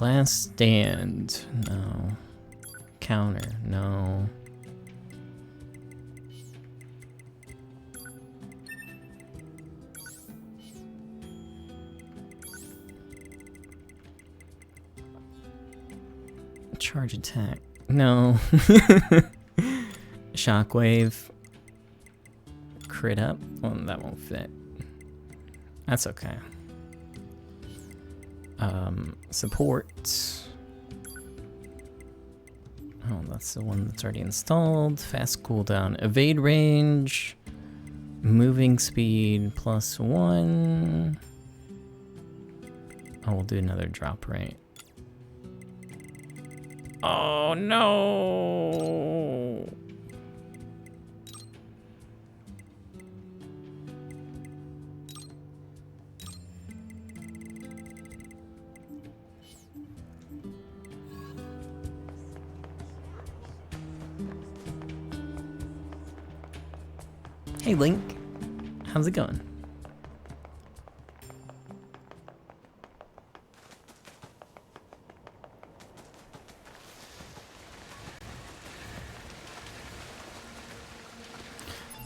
[SPEAKER 1] Last stand. No. Counter. No. Charge attack. No. Shockwave. Crit up. Well, that won't fit. That's okay. Support. Oh, that's the one that's already installed. Fast cooldown. Evade range. Moving speed +1. Oh, we'll do another drop rate. Oh, no. Hey Link, how's it going?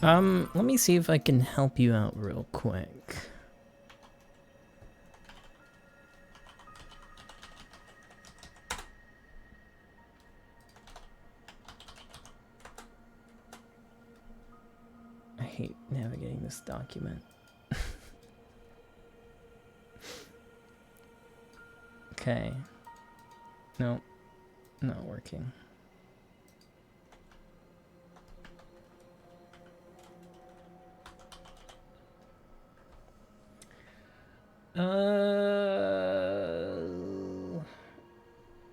[SPEAKER 1] Let me see if I can help you out real quick. I hate navigating this document. Okay. Nope. Not working.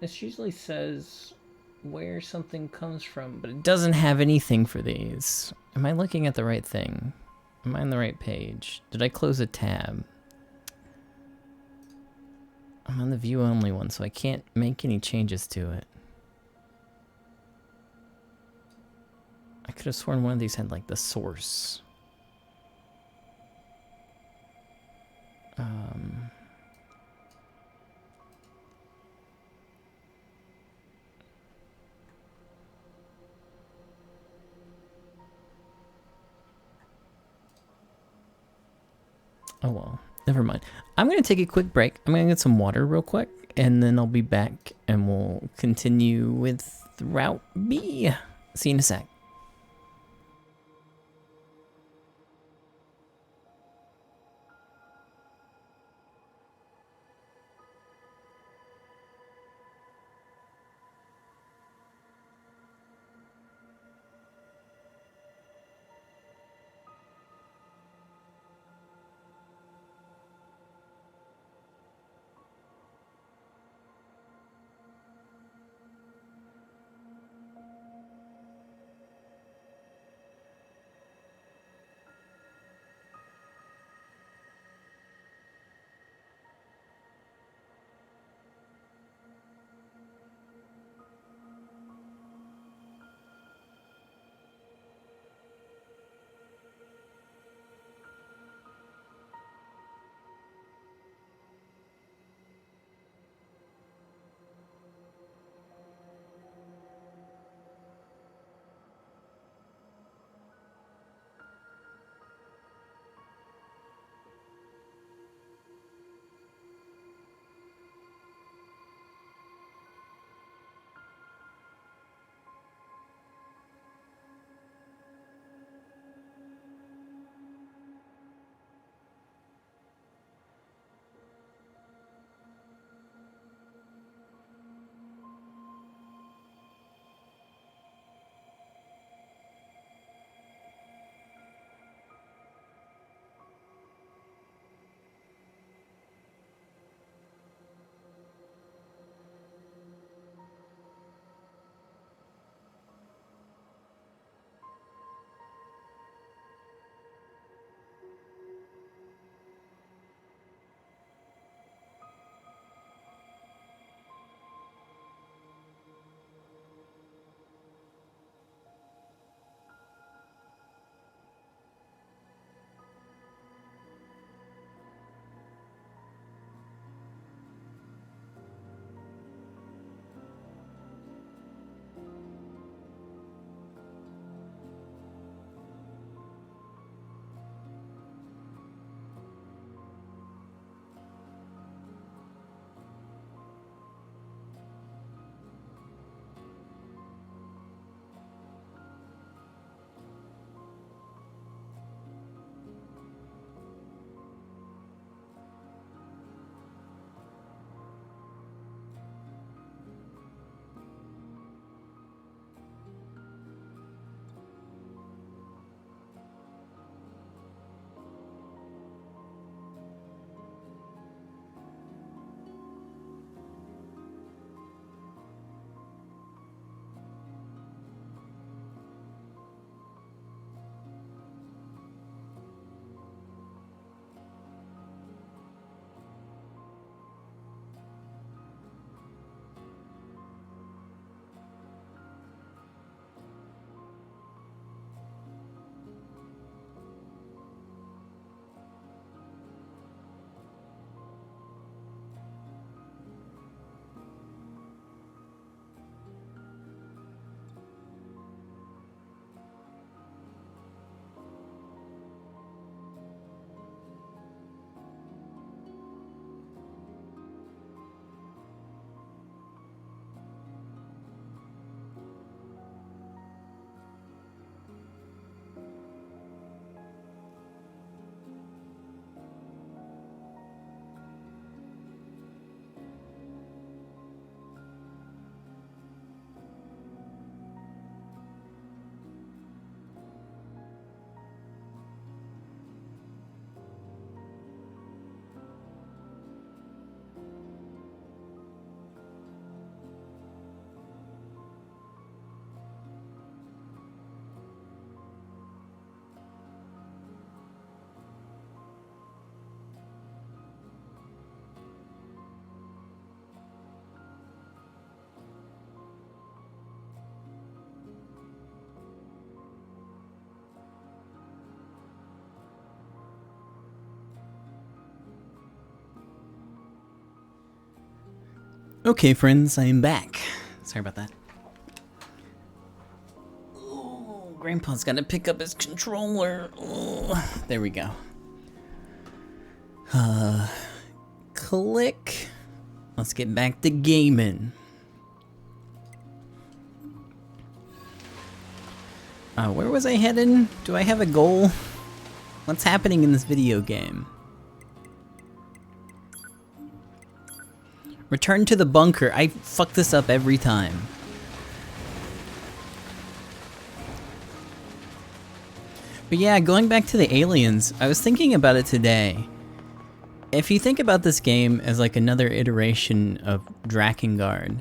[SPEAKER 1] This usually says where something comes from, but it doesn't have anything for these. Am I looking at the right thing? Am I on the right page? Did I close a tab? I'm on the view only one, so I can't make any changes to it. I could have sworn one of these had like the source. Oh well, never mind. I'm gonna take a quick break. I'm gonna get some water real quick, and then I'll be back and we'll continue with Route B. See you in a sec. Okay, friends, I am back. Sorry about that. Oh, Grandpa's gotta pick up his controller. Oh, there we go. Click. Let's get back to gaming. Where was I heading? Do I have a goal? What's happening in this video game? Return to the bunker. I fuck this up every time. But yeah, going back to the aliens, I was thinking about it today. If you think about this game as like another iteration of Drakengard,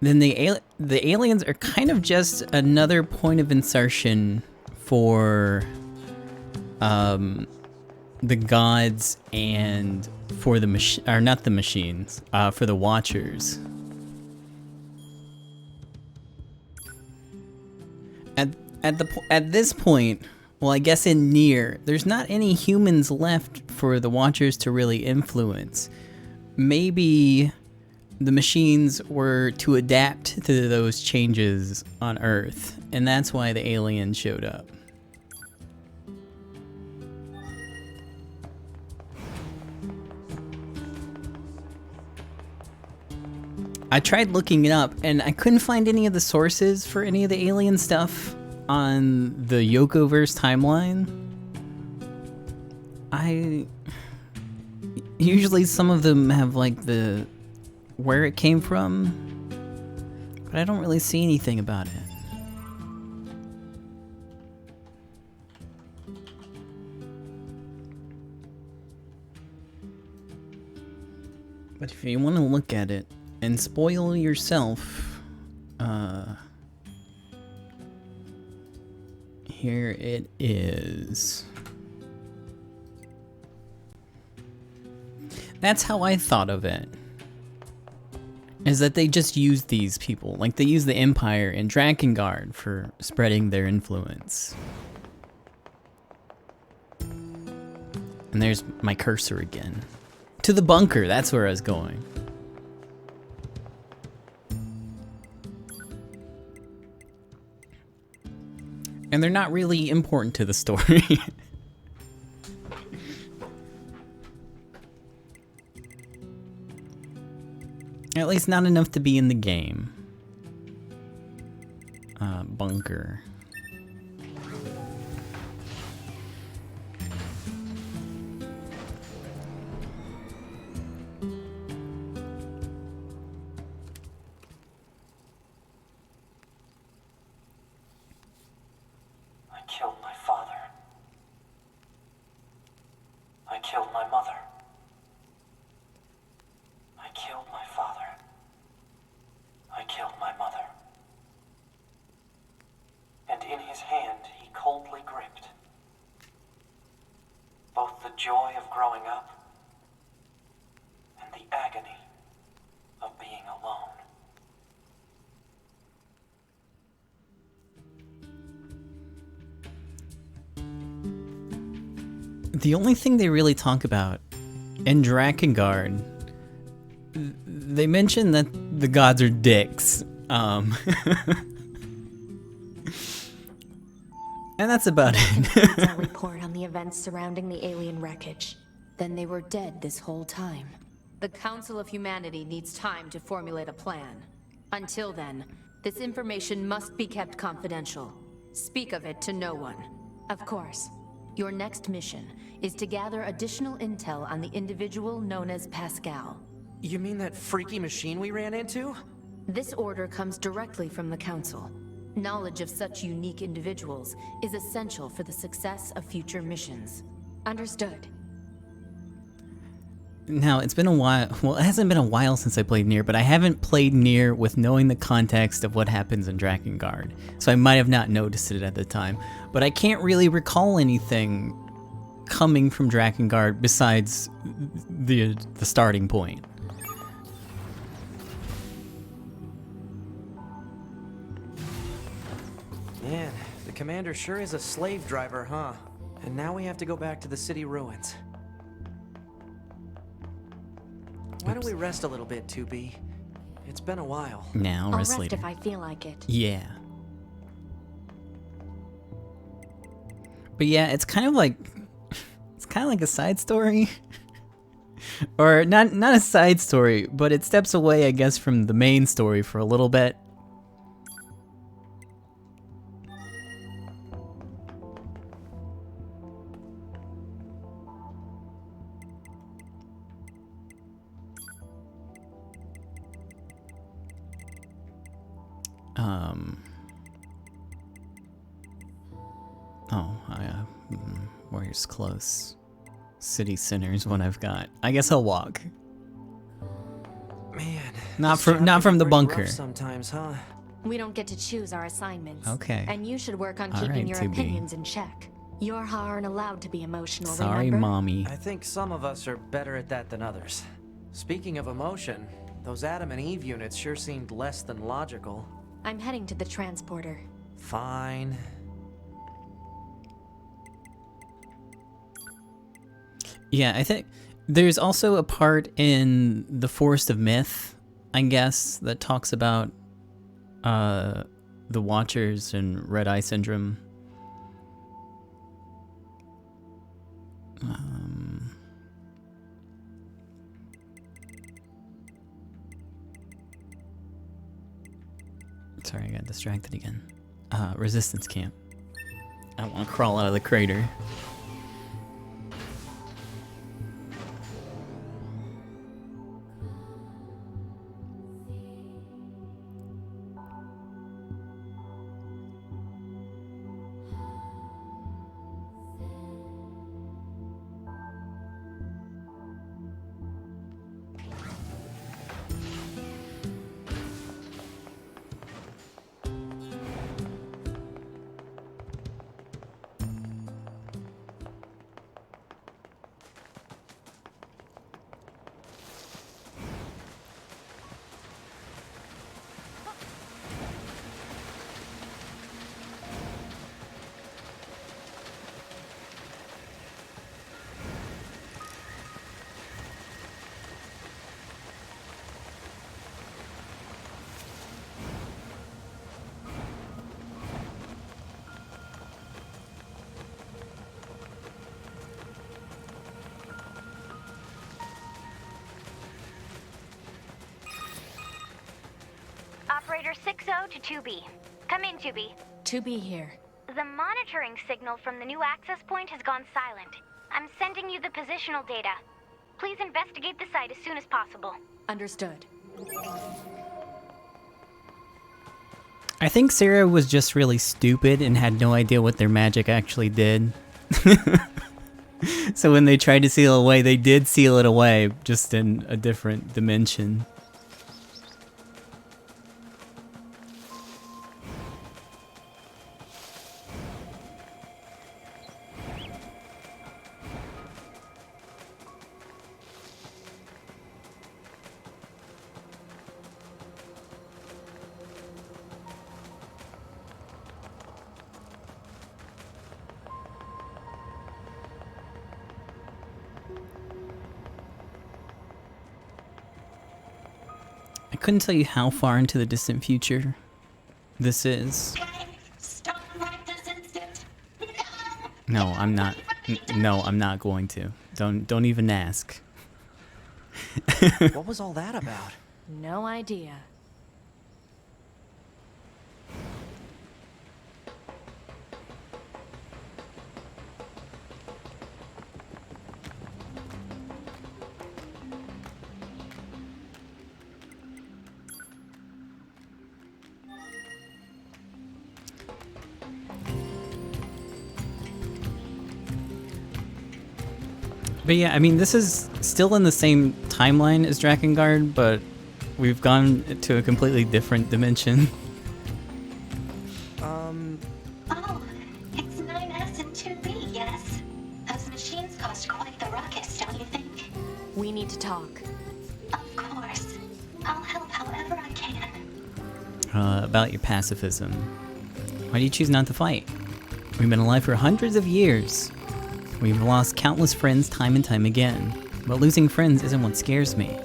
[SPEAKER 1] then the aliens are kind of just another point of insertion for the gods and for the not the machines, for the Watchers. At this point, well, I guess in NieR, there's not any humans left for the Watchers to really influence. Maybe the machines were to adapt to those changes on Earth, and that's why the aliens showed up. I tried looking it up, and I couldn't find any of the sources for any of the alien stuff on the Yokoverse timeline. Usually some of them have like where it came from, but I don't really see anything about it. But if you want to look at it and spoil yourself, here it is. That's how I thought of it. Is that they just use these people. Like they use the Empire and Drakengard for spreading their influence. And there's my cursor again. To the bunker, that's where I was going. And they're not really important to the story. At least not enough to be in the game. Bunker.
[SPEAKER 18] I killed my father. I killed my mother. I killed my father. I killed my mother. And in his hand he coldly gripped both the joy of growing up and the agony of being alone.
[SPEAKER 1] The only thing they really talk about in Drakengard, they mention that the gods are dicks. And that's about it.
[SPEAKER 9] That report on the events surrounding the alien wreckage. Then they were dead this whole time. The Council of Humanity needs time to formulate a plan. Until then, this information must be kept confidential. Speak of it to no one. Of course. Your next mission is to gather additional intel on the individual known as Pascal.
[SPEAKER 3] You mean that freaky machine we ran into?
[SPEAKER 9] This order comes directly from the Council. Knowledge of such unique individuals is essential for the success of future missions. Understood.
[SPEAKER 1] Now, it's been a while. Well, it hasn't been a while since I played NieR, but I haven't played NieR with knowing the context of what happens in Drakengard. So I might have not noticed it at the time. But I can't really recall anything coming from Drakengard besides the starting point.
[SPEAKER 3] Man, the commander sure is a slave driver, huh? And now we have to go back to the city ruins. Why don't we rest a little bit, 2B? It's been a while.
[SPEAKER 1] Now,
[SPEAKER 11] I'll
[SPEAKER 1] rest
[SPEAKER 11] rest
[SPEAKER 1] later.
[SPEAKER 11] if I feel like it.
[SPEAKER 1] Yeah. But yeah, it's kind of like a side story. Or not a side story, but it steps away, I guess, from the main story for a little bit. Warriors close. City center's what I've got. I guess I'll walk.
[SPEAKER 3] Man,
[SPEAKER 1] not from the bunker.
[SPEAKER 3] Sometimes, huh?
[SPEAKER 11] We don't get to choose our assignments.
[SPEAKER 1] Okay.
[SPEAKER 11] And you should work on
[SPEAKER 1] All
[SPEAKER 11] keeping
[SPEAKER 1] right,
[SPEAKER 11] your
[SPEAKER 1] 2B.
[SPEAKER 11] opinions in check. Yorha aren't allowed to be emotional,
[SPEAKER 1] Sorry,
[SPEAKER 11] remember?
[SPEAKER 1] Mommy.
[SPEAKER 3] I think some of us are better at that than others. Speaking of emotion, those Adam and Eve units sure seemed less than logical.
[SPEAKER 11] I'm heading to the transporter.
[SPEAKER 3] Fine.
[SPEAKER 1] Yeah, I think there's also a part in the Forest of Myth, I guess, that talks about the Watchers and Red Eye Syndrome. Sorry, I got distracted again. Resistance camp. I want to crawl out of the crater.
[SPEAKER 2] Operator 60 to 2B. Come in, 2B.
[SPEAKER 11] 2B here.
[SPEAKER 2] The monitoring signal from the new access point has gone silent. I'm sending you the positional data. Please investigate the site as soon as possible.
[SPEAKER 11] Understood.
[SPEAKER 1] I think Sarah was just really stupid and had no idea what their magic actually did. So when they tried to seal it away, they did seal it away, just in a different dimension. I couldn't tell you how far into the distant future this is.
[SPEAKER 10] Stop right this instant.
[SPEAKER 1] No, I'm not. No, I'm not going to. Don't even ask.
[SPEAKER 3] What was all that about?
[SPEAKER 11] No idea.
[SPEAKER 1] But yeah, I mean, this is still in the same timeline as Drakengard, but we've gone to a completely different dimension.
[SPEAKER 10] Oh, it's 9S and 2B, yes? Those machines caused quite the ruckus, don't you think?
[SPEAKER 11] We need to talk.
[SPEAKER 10] Of course. I'll help however I can.
[SPEAKER 1] About your pacifism. Why do you choose not to fight? We've been alive for hundreds of years. We've lost countless friends time and time again. But losing friends isn't what scares me.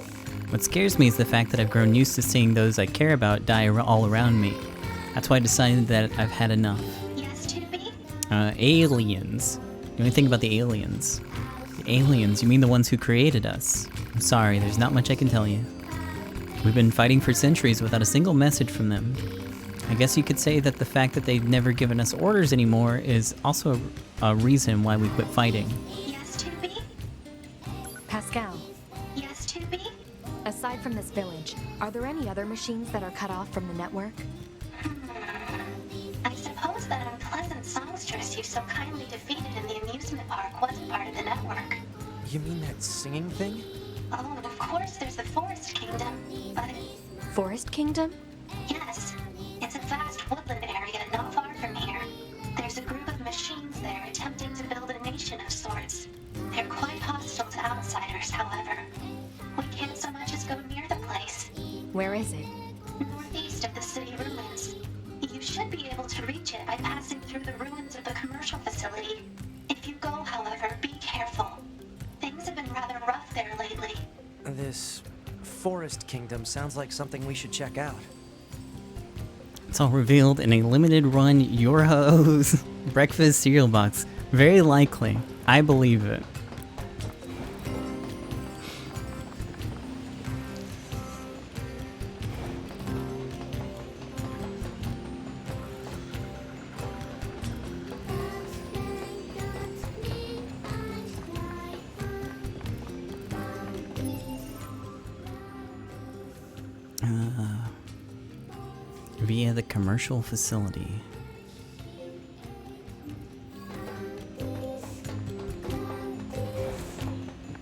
[SPEAKER 1] What scares me is the fact that I've grown used to seeing those I care about die all around me. That's why I decided that I've had enough.
[SPEAKER 10] Yes, Tubi?
[SPEAKER 1] Aliens. You only think about the aliens. The aliens, you mean the ones who created us? I'm sorry, there's not much I can tell you. We've been fighting for centuries without a single message from them. I guess you could say that the fact that they've never given us orders anymore is also a reason why we quit fighting.
[SPEAKER 10] Yes, Tubi?
[SPEAKER 11] Pascal,
[SPEAKER 10] Yes, Tubi?
[SPEAKER 11] aside from this village, are there any other machines that are cut off from the network?
[SPEAKER 10] I suppose that unpleasant songstress you so kindly defeated in the amusement park wasn't part of the network.
[SPEAKER 3] You mean that singing thing?
[SPEAKER 10] Oh, and of course there's the Forest Kingdom, but...
[SPEAKER 11] Forest Kingdom?
[SPEAKER 10] Yes. It's a vast woodland area not far from here. There's a group of machines there attempting to build a nation of sorts. They're quite hostile to outsiders, however. We can't so much as go near the place.
[SPEAKER 11] Where is it?
[SPEAKER 10] Northeast of the city ruins. You should be able to reach it by passing through the ruins of the commercial facility. If you go, however, be careful. Things have been rather rough there lately.
[SPEAKER 3] This Forest Kingdom sounds like something we should check out.
[SPEAKER 1] It's all revealed in a limited run Yorho's breakfast cereal box. Very likely. I believe it. Via the commercial facility.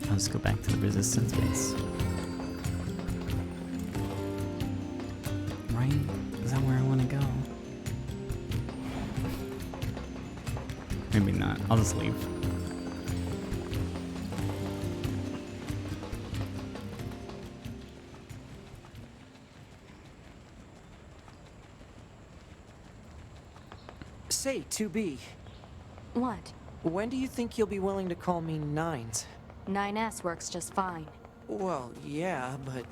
[SPEAKER 1] I'll just go back to the resistance base. Right? Is that where I want to go? Maybe not. I'll just leave.
[SPEAKER 3] Say, 2B,
[SPEAKER 11] What?
[SPEAKER 3] when do you think you'll be willing to call me Nines?
[SPEAKER 11] 9S works just fine.
[SPEAKER 3] Well, yeah, but...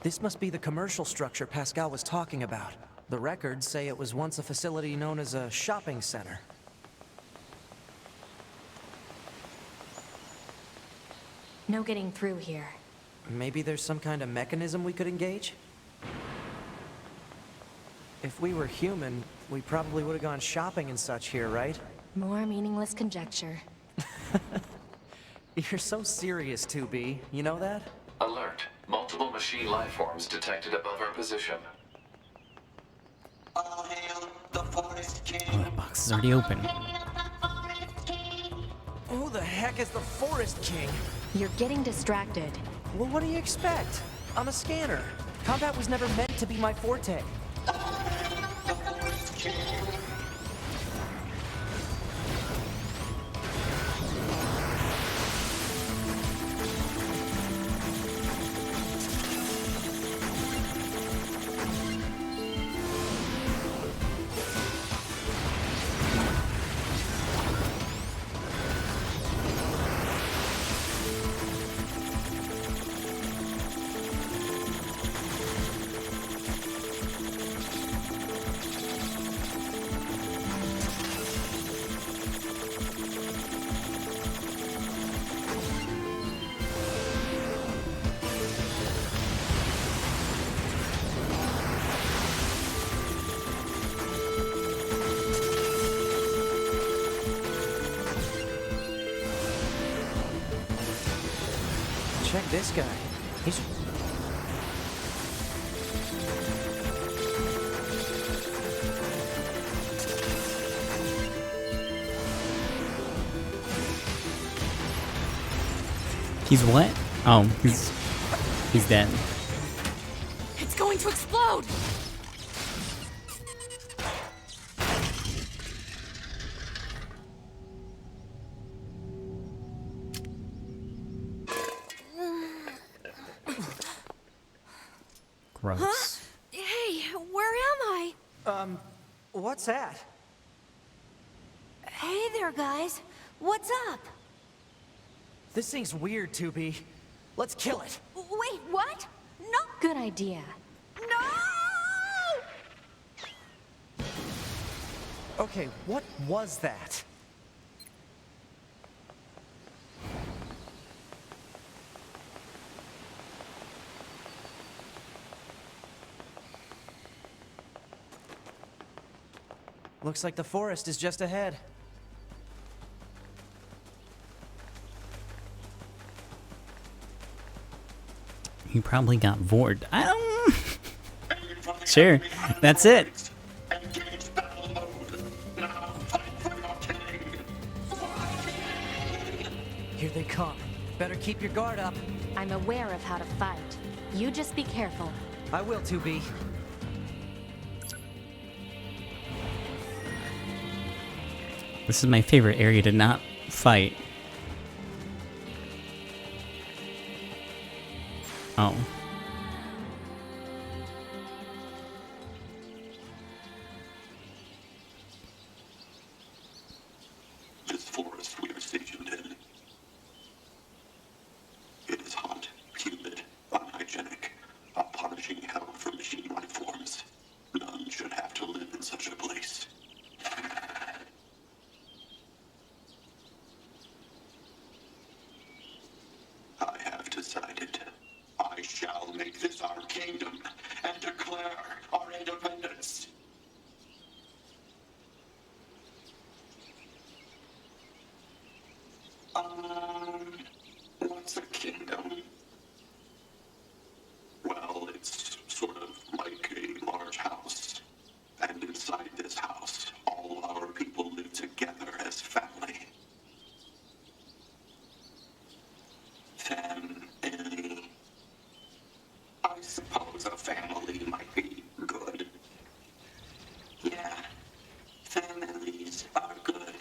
[SPEAKER 3] This must be the commercial structure Pascal was talking about. The records say it was once a facility known as a shopping center.
[SPEAKER 11] No getting through here.
[SPEAKER 3] Maybe there's some kind of mechanism we could engage? If we were human, we probably would have gone shopping and such here, right?
[SPEAKER 11] More meaningless conjecture.
[SPEAKER 3] You're so serious, 2B. You know that?
[SPEAKER 8] Alert. Multiple machine life forms detected above our position.
[SPEAKER 15] All hail the Forest King.
[SPEAKER 1] Oh, that box is already open.
[SPEAKER 3] Who the heck is the Forest King?
[SPEAKER 11] You're getting distracted.
[SPEAKER 3] Well, what do you expect? I'm a scanner. Combat was never meant to be my forte.
[SPEAKER 15] The Forest King.
[SPEAKER 3] Check this guy. He's...
[SPEAKER 1] He's what? Oh, he's dead.
[SPEAKER 6] It's going to explode!
[SPEAKER 1] Gross.
[SPEAKER 6] Huh? Hey, where am I?
[SPEAKER 3] What's that?
[SPEAKER 2] Hey there, guys. What's up?
[SPEAKER 3] This thing's weird, 2B. Let's kill it.
[SPEAKER 2] Wait, what? No!
[SPEAKER 11] Good idea.
[SPEAKER 2] No!
[SPEAKER 3] Okay, what was that? Looks like the forest is just ahead.
[SPEAKER 1] He probably got vored. I don't. Sure, that's it.
[SPEAKER 3] Here they come. Better keep your guard up.
[SPEAKER 11] I'm aware of how to fight. You just be careful.
[SPEAKER 3] I will, 2B.
[SPEAKER 1] This is my favorite area to not fight. Oh.
[SPEAKER 15] This forest we are stationed in. It is hot, humid, unhygienic, a punishing hell for machine life forms. None should have to live in such a place. I have decided I shall make this our kingdom and declare our independence. What's a kingdom? Well, it's sort of like a large house. And inside this house, all our people live together as family. Family. I suppose a family might be good. Yeah, families are good.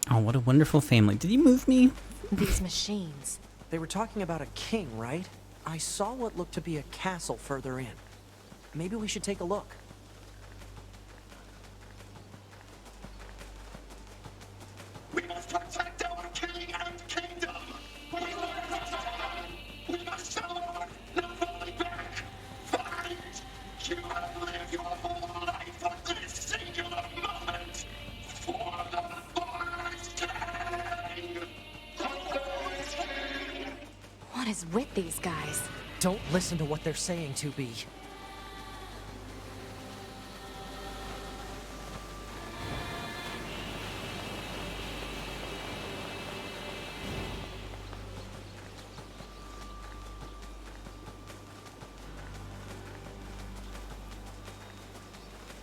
[SPEAKER 1] Oh, what a wonderful family. Did you move me?
[SPEAKER 11] These machines.
[SPEAKER 3] They were talking about a king, right? I saw what looked to be a castle further in. Maybe we should take a look.
[SPEAKER 15] We must protect our king and kingdom! We must show no falling back! Fight! You have lived your whole life for this singular moment! For the forest king!
[SPEAKER 11] What is with these guys?
[SPEAKER 3] Don't listen to what they're saying, 2B.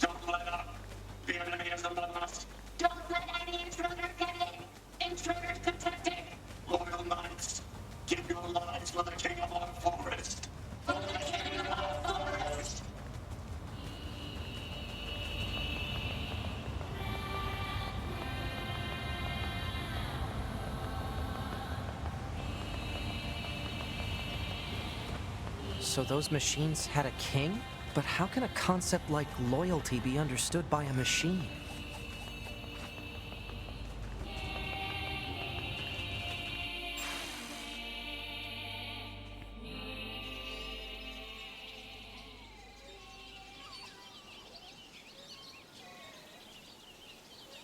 [SPEAKER 15] Don't let up! The enemy is among us! Don't let any intruder get in! Intruders detected! Loyal knights, give your lives for the king of our forest! For the king of our forest!
[SPEAKER 3] So those machines had a king? But how can a concept like loyalty be understood by a machine?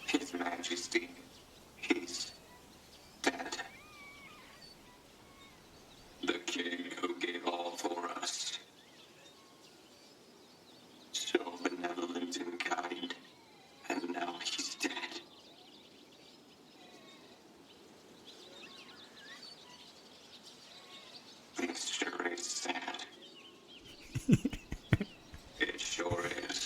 [SPEAKER 15] His Majesty, he's dead. The king who gave all for us. So benevolent and kind, and now he's dead. This sure is sad. It sure is.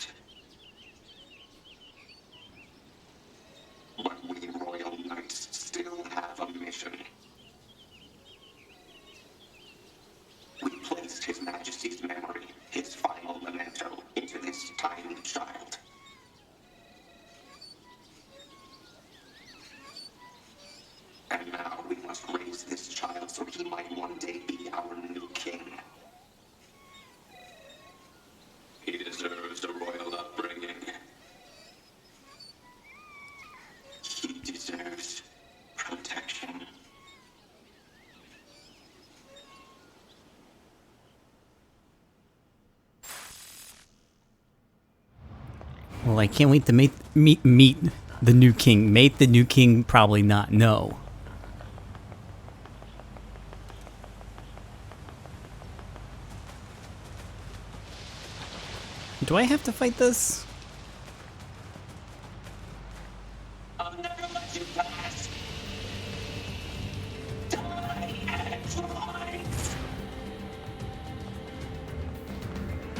[SPEAKER 15] infused His Majesty's memory, his final memento, into this tiny child. And now we must raise this child so he might one day be our new king. He deserves a royal upbringing. He deserves protection.
[SPEAKER 1] Well, I can't wait to meet the new king. Mate the new king, probably not. No. Do I have to fight this?
[SPEAKER 15] I'll never let you pass. Die and rise.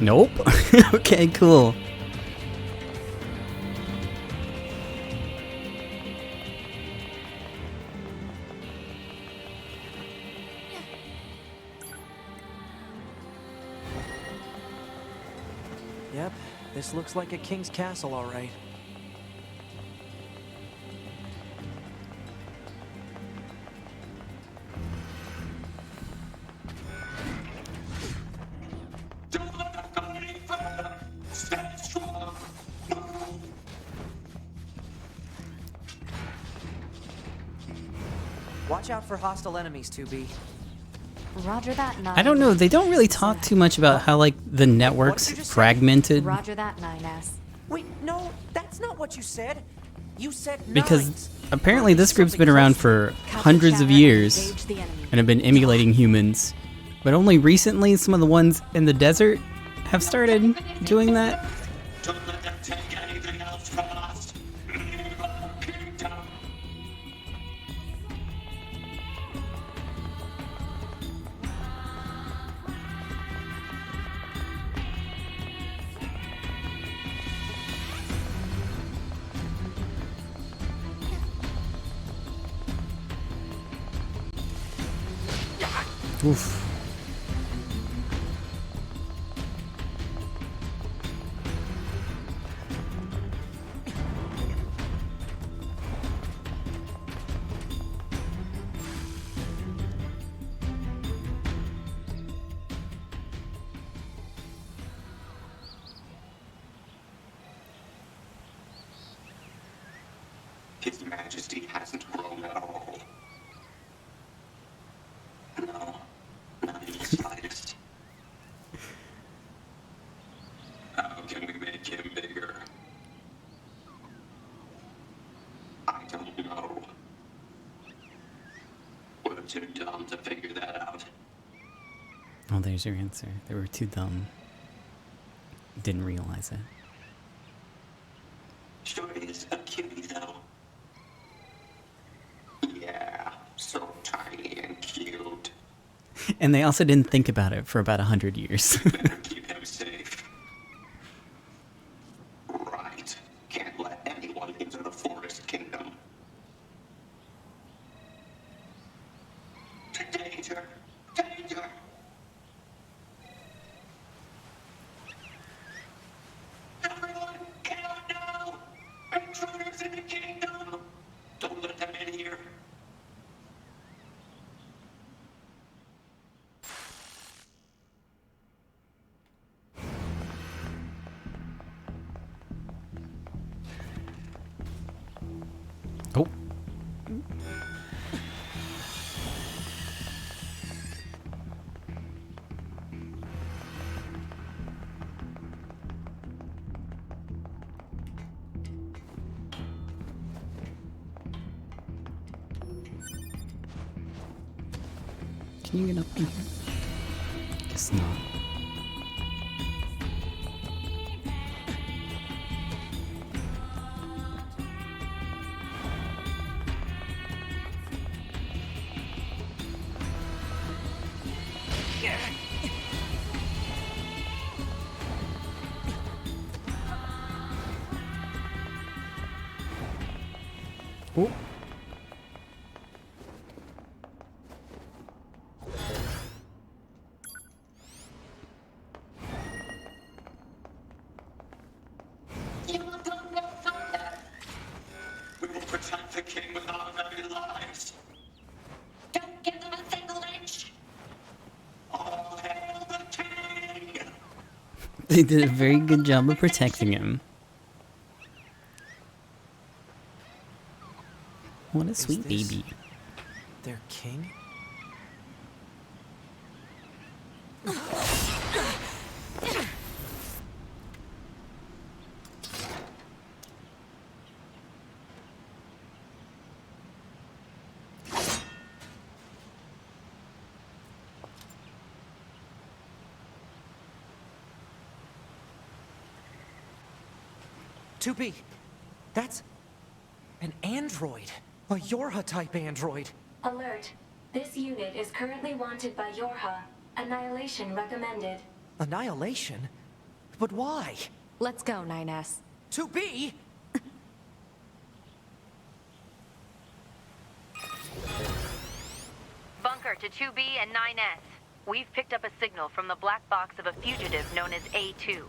[SPEAKER 1] Nope. Okay, cool.
[SPEAKER 3] Yep, this looks like a king's castle, all right.
[SPEAKER 15] Don't let them go any further. Stay strong.
[SPEAKER 3] Watch out for hostile enemies, 2B.
[SPEAKER 11] Roger that, 9.
[SPEAKER 1] I don't know. They don't really talk too much about how, like, the network's fragmented.
[SPEAKER 11] Roger that, 9S.
[SPEAKER 3] Wait, no, that's not what you said. You said
[SPEAKER 1] Because
[SPEAKER 3] nines.
[SPEAKER 1] apparently this group's been around for hundreds of years and have been emulating humans. But only recently some of the ones in the desert have started doing that.
[SPEAKER 15] Don't let them take anything else from us. Leave our kingdom.
[SPEAKER 1] Oof.
[SPEAKER 15] His Majesty hasn't grown at all. No, not in the slightest. How can we make him bigger? I don't know. We're too dumb to figure that out.
[SPEAKER 1] Oh, there's your answer. They were too dumb. Didn't realize it.
[SPEAKER 15] Sure is a cutie, though. Yeah, so tiny and cute.
[SPEAKER 1] And they also didn't think about it for about 100 years.
[SPEAKER 15] Better keep him safe. Right. Can't let anyone into the Forest Kingdom. Danger! Danger! Everyone, get out now! Intruders in the kingdom! Don't let them in here.
[SPEAKER 1] Oh. Can you get up in here? Guess not. Oh. They did a very good job of protecting him. What a sweet baby.
[SPEAKER 3] Their king? That's an android. A Yorha-type android.
[SPEAKER 10] Alert. This unit is currently wanted by Yorha. Annihilation recommended.
[SPEAKER 3] Annihilation? But why?
[SPEAKER 11] Let's go, 9S.
[SPEAKER 3] 2B?
[SPEAKER 4] Bunker to 2B and 9S. We've picked up a signal from the black box of a fugitive known as A2.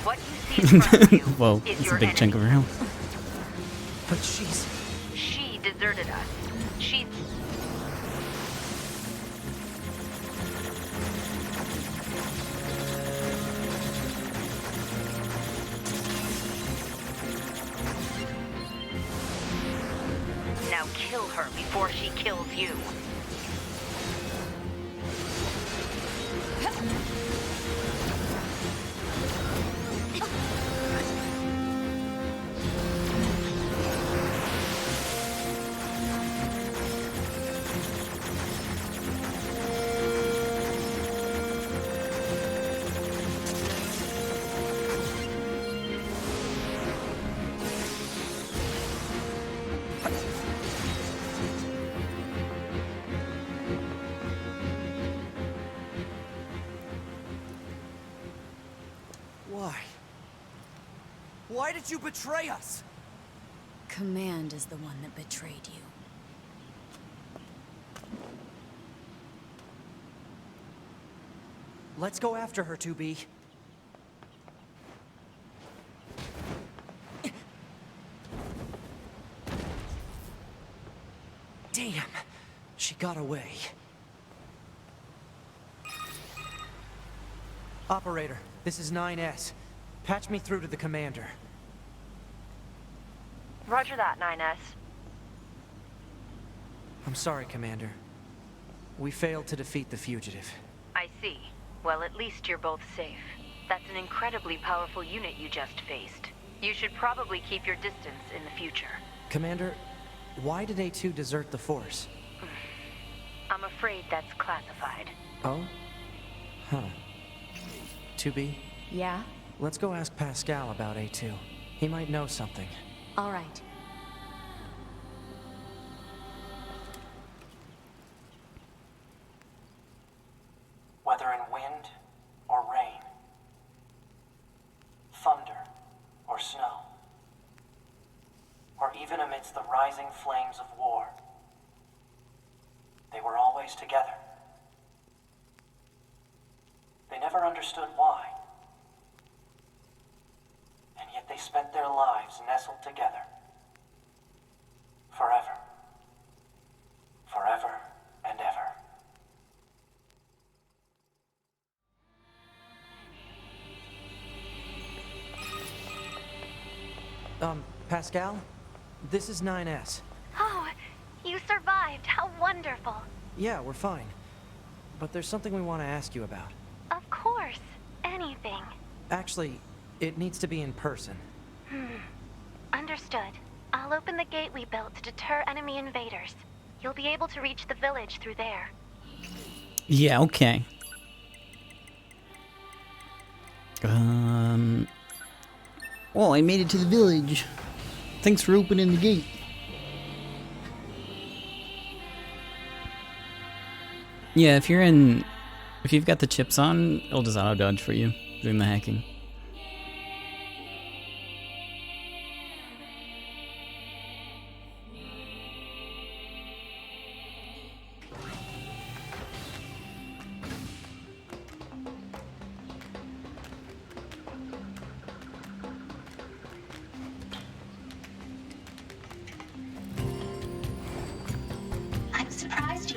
[SPEAKER 4] What you see in front of you
[SPEAKER 1] Whoa,
[SPEAKER 4] is
[SPEAKER 1] that's
[SPEAKER 4] your
[SPEAKER 1] a big
[SPEAKER 4] enemy.
[SPEAKER 1] chunk of room.
[SPEAKER 3] But she's...
[SPEAKER 4] She deserted us. She's... Now kill her before she kills you.
[SPEAKER 3] Why did you betray us?
[SPEAKER 6] Command is the one that betrayed you.
[SPEAKER 3] Let's go after her, 2B. Damn, she got away. Operator, this is 9S. Patch me through to the commander.
[SPEAKER 4] Roger that, 9S.
[SPEAKER 3] I'm sorry, Commander. We failed to defeat the fugitive.
[SPEAKER 4] I see. Well, at least you're both safe. That's an incredibly powerful unit you just faced. You should probably keep your distance in the future.
[SPEAKER 3] Commander, why did A2 desert the Force?
[SPEAKER 4] I'm afraid that's classified.
[SPEAKER 3] Oh? Huh. 2B?
[SPEAKER 11] Yeah?
[SPEAKER 3] Let's go ask Pascal about A2. He might know something.
[SPEAKER 11] All right.
[SPEAKER 18] Whether in wind or rain, thunder or snow, or even amidst the rising flames of war, they were always together. They never understood why. And yet they spent their lives nestled together. Forever. Forever and ever.
[SPEAKER 3] Pascal? This is 9S.
[SPEAKER 2] Oh, you survived. How wonderful.
[SPEAKER 3] Yeah, we're fine. But there's something we want to ask you about.
[SPEAKER 2] Of course. Anything.
[SPEAKER 3] Actually, it needs to be in person.
[SPEAKER 2] Understood. I'll open the gate we built to deter enemy invaders. You'll be able to reach the village through there.
[SPEAKER 1] Yeah, okay. Well, I made it to the village. Thanks for opening the gate. Yeah, if you've got the chips on, it'll just auto dodge for you doing the hacking.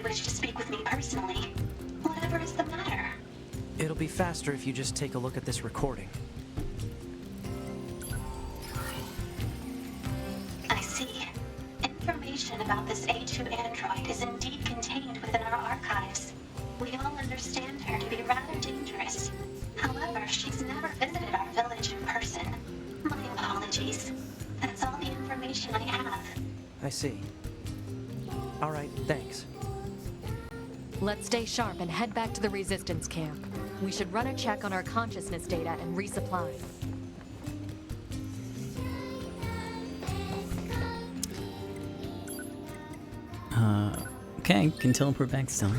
[SPEAKER 10] you wish to speak with me personally, whatever is the matter?
[SPEAKER 3] It'll be faster if you just take a look at this recording.
[SPEAKER 10] I see. Information about this A2 android is indeed contained within our archives. We all understand her to be rather dangerous. However, she's never visited our village in person. My apologies. That's all the information I have.
[SPEAKER 3] I see. All right, thanks.
[SPEAKER 11] Let's stay sharp and head back to the resistance camp. We should run a check on our consciousness data and resupply.
[SPEAKER 1] Okay, can teleport back still.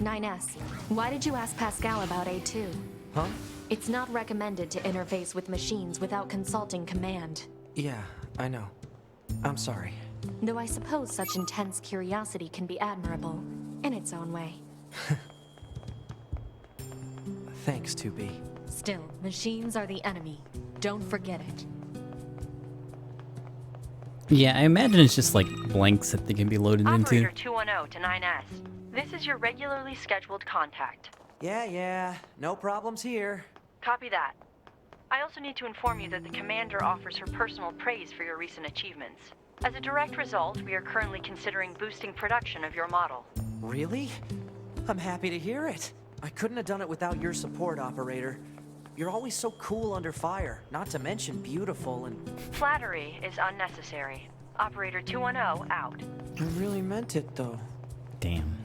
[SPEAKER 11] NieR, why did you ask Pascal about A2?
[SPEAKER 3] Huh?
[SPEAKER 11] It's not recommended to interface with machines without consulting command.
[SPEAKER 3] Yeah, I know. I'm sorry.
[SPEAKER 11] Though I suppose such intense curiosity can be admirable, in its own way.
[SPEAKER 3] Thanks, 2B.
[SPEAKER 11] Still, machines are the enemy. Don't forget it.
[SPEAKER 1] Yeah, I imagine it's just like blanks that they can be loaded
[SPEAKER 4] Operator
[SPEAKER 1] into.
[SPEAKER 4] 210 to 9S. This is your regularly scheduled contact.
[SPEAKER 3] Yeah, no problems here.
[SPEAKER 4] Copy that. I also need to inform you that the commander offers her personal praise for your recent achievements. As a direct result, we are currently considering boosting production of your model.
[SPEAKER 3] Really? I'm happy to hear it. I couldn't have done it without your support, Operator. You're always so cool under fire, not to mention beautiful and...
[SPEAKER 4] Flattery is unnecessary. Operator 210 out.
[SPEAKER 3] I really meant it, though.
[SPEAKER 1] Damn.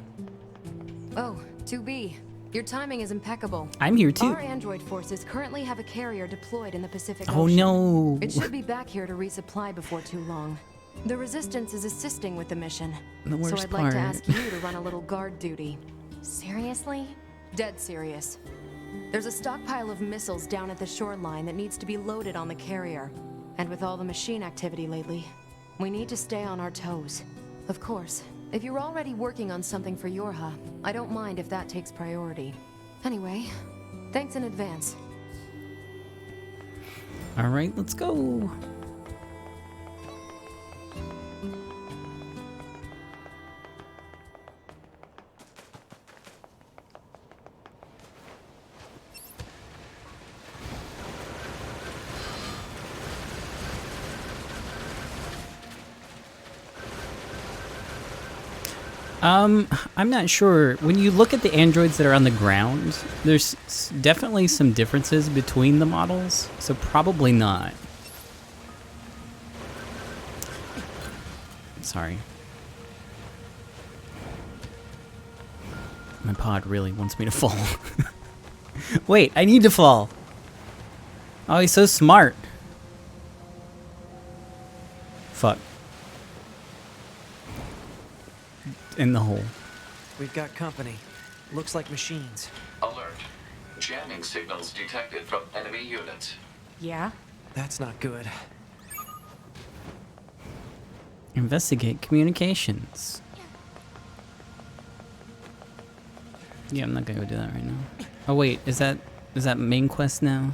[SPEAKER 19] Oh, 2B. Your timing is impeccable.
[SPEAKER 1] I'm here too.
[SPEAKER 19] Our android forces currently have a carrier deployed in the Pacific
[SPEAKER 1] Oh
[SPEAKER 19] Ocean.
[SPEAKER 1] no!
[SPEAKER 19] It should be back here to resupply before too long. The Resistance is assisting with the mission.
[SPEAKER 1] The worst
[SPEAKER 19] so I'd like to
[SPEAKER 1] part.
[SPEAKER 19] ask you to run a little guard duty.
[SPEAKER 11] Seriously?
[SPEAKER 19] Dead serious. There's a stockpile of missiles down at the shoreline that needs to be loaded on the carrier. And with all the machine activity lately, we need to stay on our toes. Of course, if you're already working on something for Yorha, I don't mind if that takes priority. Anyway, thanks in advance.
[SPEAKER 1] Alright, let's go. I'm not sure. When you look at the androids that are on the ground, there's definitely some differences between the models, so probably not. Sorry. My pod really wants me to fall. Wait, I need to fall. Oh, he's so smart. Fuck. In the hole.
[SPEAKER 3] We've got company. Looks like machines.
[SPEAKER 8] Alert. Jamming signals detected from enemy units.
[SPEAKER 19] Yeah?
[SPEAKER 3] That's not good.
[SPEAKER 1] Investigate communications. Yeah, I'm not gonna go do that right now. Oh wait, is that main quest now?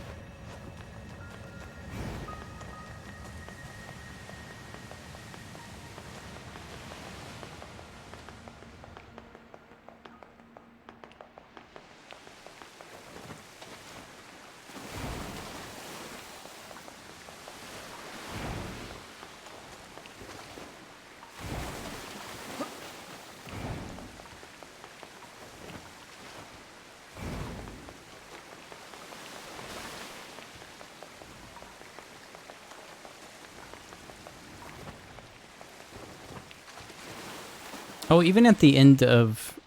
[SPEAKER 1] Oh, even at the end of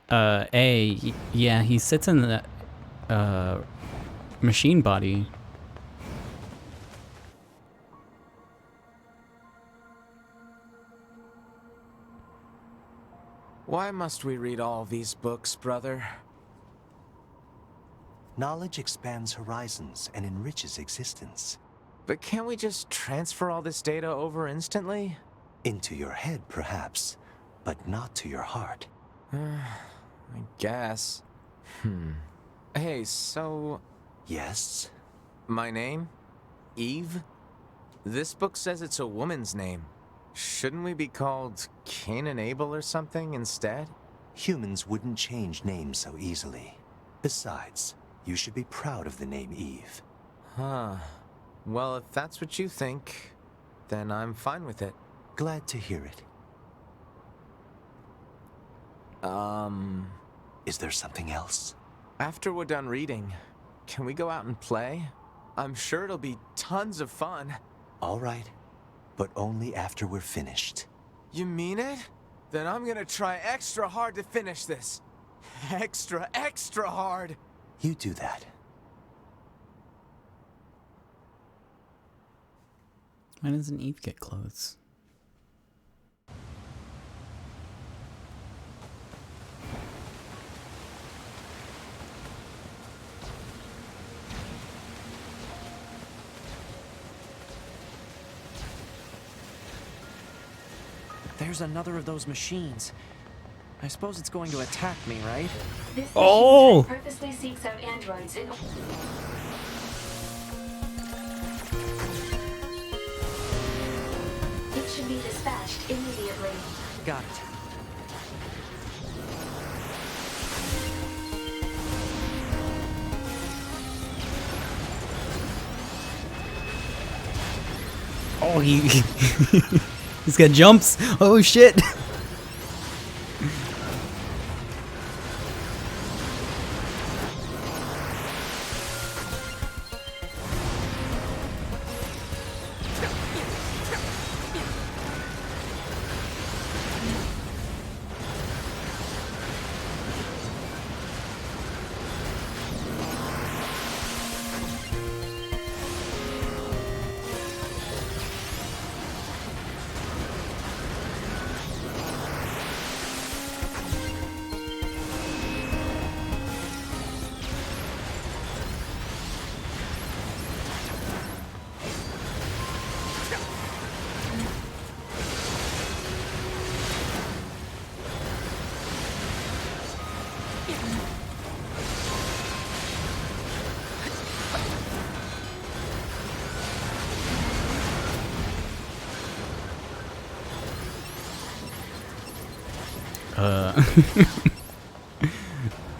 [SPEAKER 1] yeah, he sits in the machine body.
[SPEAKER 16] Why must we read all these books, brother?
[SPEAKER 17] Knowledge expands horizons and enriches existence.
[SPEAKER 16] But can't we just transfer all this data over instantly?
[SPEAKER 17] Into your head, perhaps, but not to your heart.
[SPEAKER 16] I guess. Hey, so...
[SPEAKER 17] Yes?
[SPEAKER 16] My name? Eve? This book says it's a woman's name. Shouldn't we be called Cain and Abel or something instead?
[SPEAKER 17] Humans wouldn't change names so easily. Besides, you should be proud of the name Eve.
[SPEAKER 16] Huh. Well, if that's what you think, then I'm fine with it.
[SPEAKER 17] Glad to hear it. Is there something else?
[SPEAKER 16] After we're done reading, can we go out and play? I'm sure it'll be tons of fun.
[SPEAKER 17] All right, but only after we're finished.
[SPEAKER 16] You mean it? Then I'm gonna try extra hard to finish this. Extra hard!
[SPEAKER 17] You do that.
[SPEAKER 1] Why doesn't Eve get clothes?
[SPEAKER 3] There's another of those machines. I suppose it's going to attack me, right?
[SPEAKER 10] This
[SPEAKER 1] Oh!
[SPEAKER 10] machine purposely seeks out androids in... It should be dispatched immediately.
[SPEAKER 3] Got it.
[SPEAKER 1] Oh, he's got jumps. Oh shit.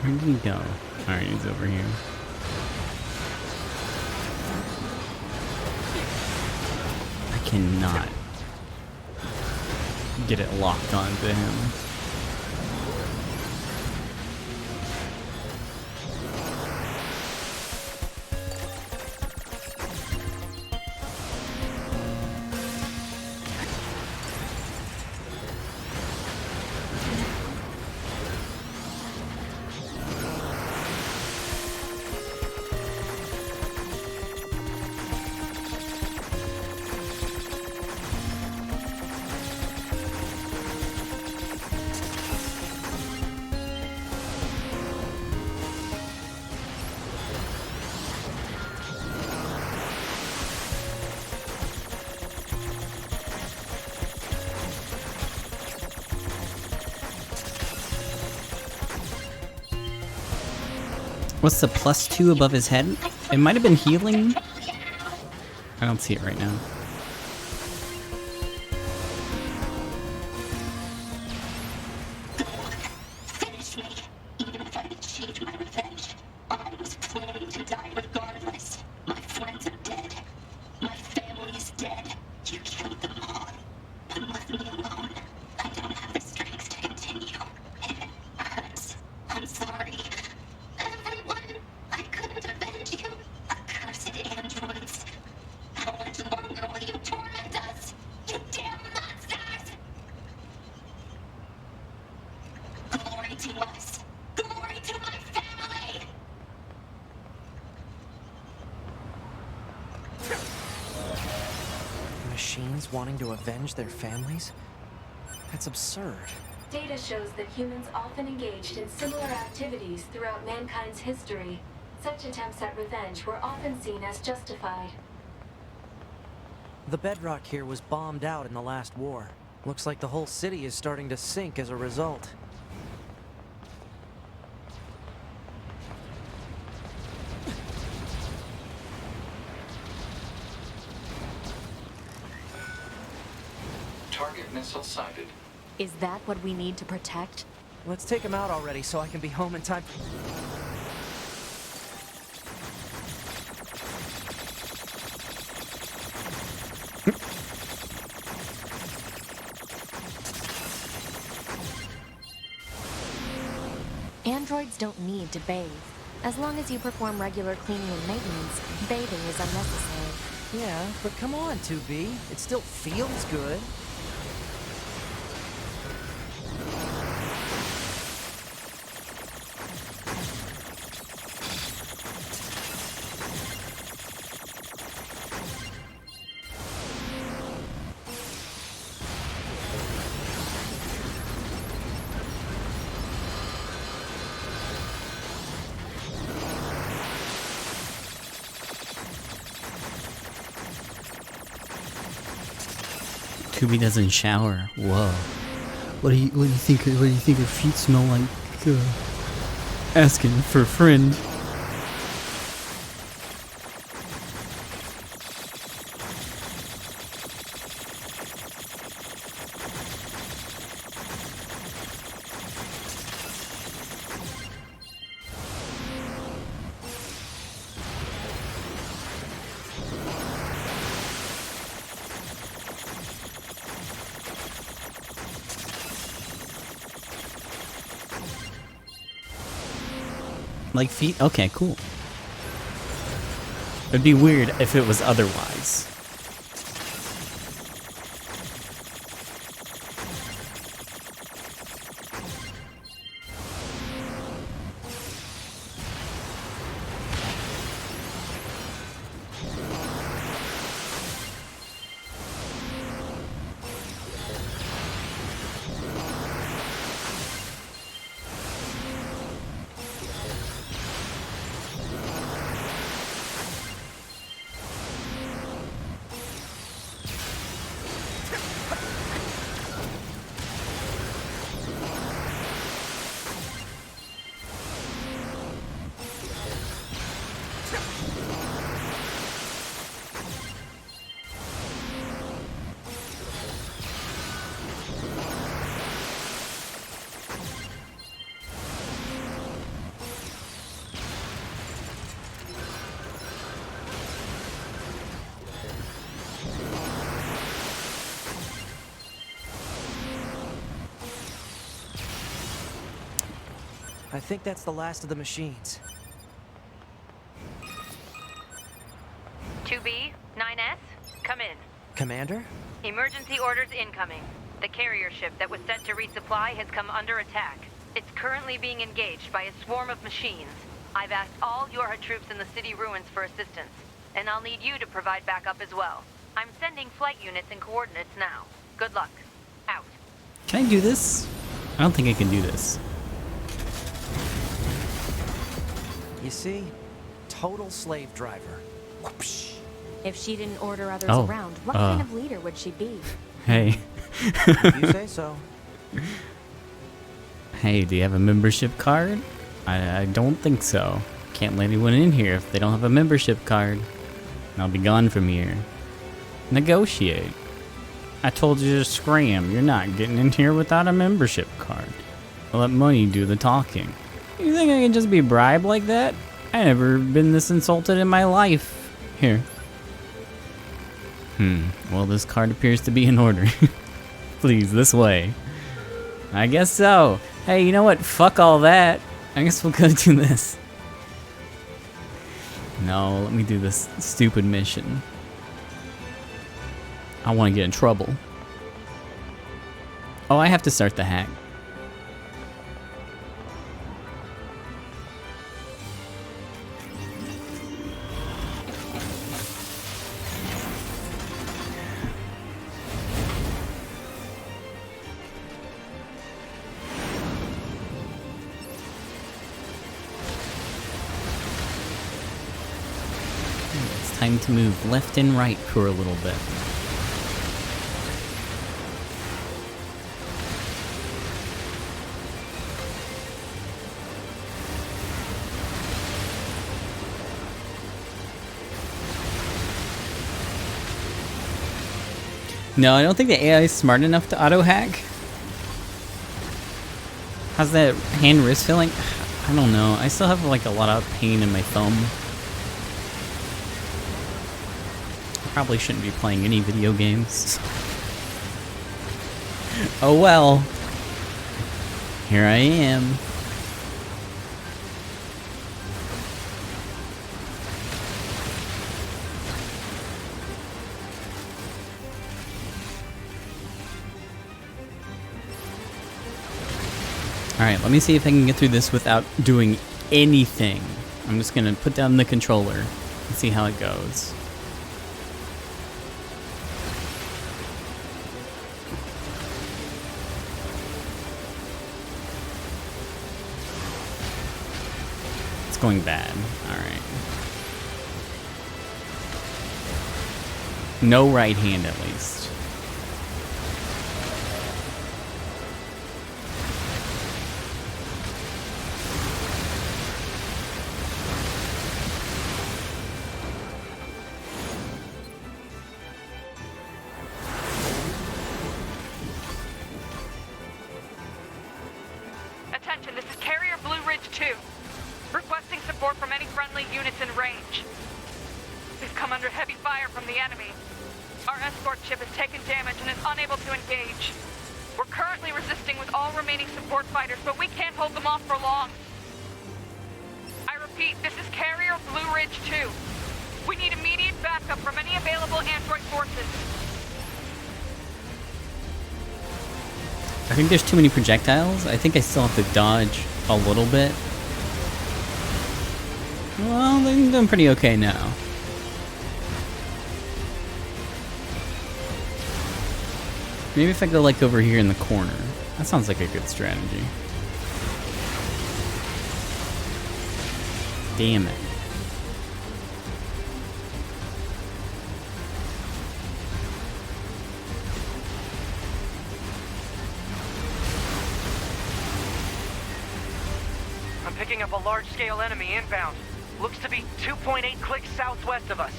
[SPEAKER 1] Where did he go? Alright, he's over here. I cannot get it locked onto him. What's the +2 above his head? It might have been healing. I don't see it right now.
[SPEAKER 10] Finish me. Even if I achieved my revenge, I was planning to die regardless. My friends are dead. My family is dead. You killed them all. And left me alone. I don't have the strength to continue. It hurts. I'm sorry. Everyone, I couldn't avenge you. Accursed androids. How much longer will you torment us? You damn monsters! Glory to us. Glory to my family!
[SPEAKER 3] Machines wanting to avenge their families? That's absurd.
[SPEAKER 10] Data shows that humans often engaged in similar activities throughout mankind's history. Such attempts at revenge were often seen as justified.
[SPEAKER 3] The bedrock here was bombed out in the last war. Looks like the whole city is starting to sink as a result.
[SPEAKER 8] Target missile sighted.
[SPEAKER 11] Is that what we need to protect?
[SPEAKER 3] Let's take him out already so I can be home in time.
[SPEAKER 11] Androids don't need to bathe. As long as you perform regular cleaning and maintenance, bathing is unnecessary.
[SPEAKER 3] Yeah, but come on, 2B. It still feels good.
[SPEAKER 1] Kubi doesn't shower. Whoa. What do you think? What do you think her feet smell like? Asking for a friend. Like feet? Okay, cool. It'd be weird if it was otherwise.
[SPEAKER 3] I think that's the last of the machines.
[SPEAKER 4] 2B, 9S, come in.
[SPEAKER 3] Commander?
[SPEAKER 4] Emergency orders incoming. The carrier ship that was sent to resupply has come under attack. It's currently being engaged by a swarm of machines. I've asked all Yorha troops in the city ruins for assistance, and I'll need you to provide backup as well. I'm sending flight units and coordinates now. Good luck. Out.
[SPEAKER 1] Can I do this? I don't think I can do this.
[SPEAKER 3] You see? Total slave driver. Whoopsh.
[SPEAKER 11] If she didn't order others
[SPEAKER 1] Oh,
[SPEAKER 11] around, what kind of leader would she be?
[SPEAKER 1] Hey.
[SPEAKER 3] If you say so.
[SPEAKER 1] Hey, do you have a membership card? I don't think so. Can't let anyone in here if they don't have a membership card. I'll be gone from here. Negotiate. I told you to scram. You're not getting in here without a membership card. I'll let money do the talking. You think I can just be bribed like that? I never been this insulted in my life. Here. Well, this card appears to be in order. Please, this way. I guess so. Hey, you know what? Fuck all that. I guess we'll go do this. No, let me do this stupid mission. I want to get in trouble. Oh, I have to start the hack. Time to move left and right for a little bit. No, I don't think the AI is smart enough to auto-hack. How's that hand wrist feeling? I don't know. I still have like a lot of pain in my thumb. I probably shouldn't be playing any video games. Oh well. Here I am. Alright, let me see if I can get through this without doing anything. I'm just gonna put down the controller and see how it goes. It's going bad. Alright. No right hand at least.
[SPEAKER 20] Attention, this is Carrier Blue Ridge 2. Requesting support from any friendly units in range. We've come under heavy fire from the enemy. Our escort ship has taken damage and is unable to engage. We're currently resisting with all remaining support fighters, but we can't hold them off for long. I repeat, this is Carrier Blue Ridge 2. We need immediate backup from any available android forces.
[SPEAKER 1] I think there's too many projectiles. I think I still have to dodge a little bit. Well, they're doing pretty okay now. Maybe if I go like over here in the corner. That sounds like a good strategy. Damn it.
[SPEAKER 5] I'm picking up a large-scale enemy inbound. Looks to be 2.8 clicks southwest of us.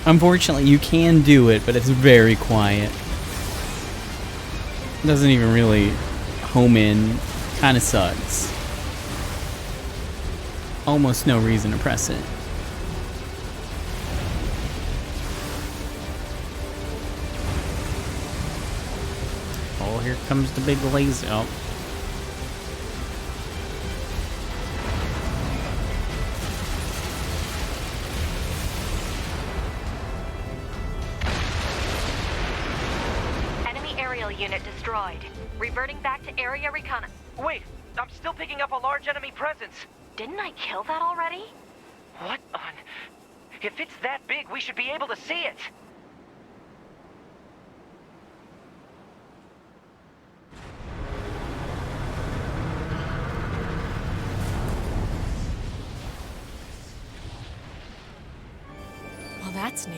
[SPEAKER 1] Unfortunately, you can do it, but it's very quiet. It doesn't even really home in. Kind of sucks. Almost no reason to press it. Oh, here comes the big laser. Oh.
[SPEAKER 4] Enemy aerial unit destroyed. Reverting back to area recon.
[SPEAKER 5] Wait, I'm still picking up a large enemy presence.
[SPEAKER 4] Didn't I kill that already?
[SPEAKER 5] What on? If it's that big, we should be able to see it.
[SPEAKER 6] Well, that's new.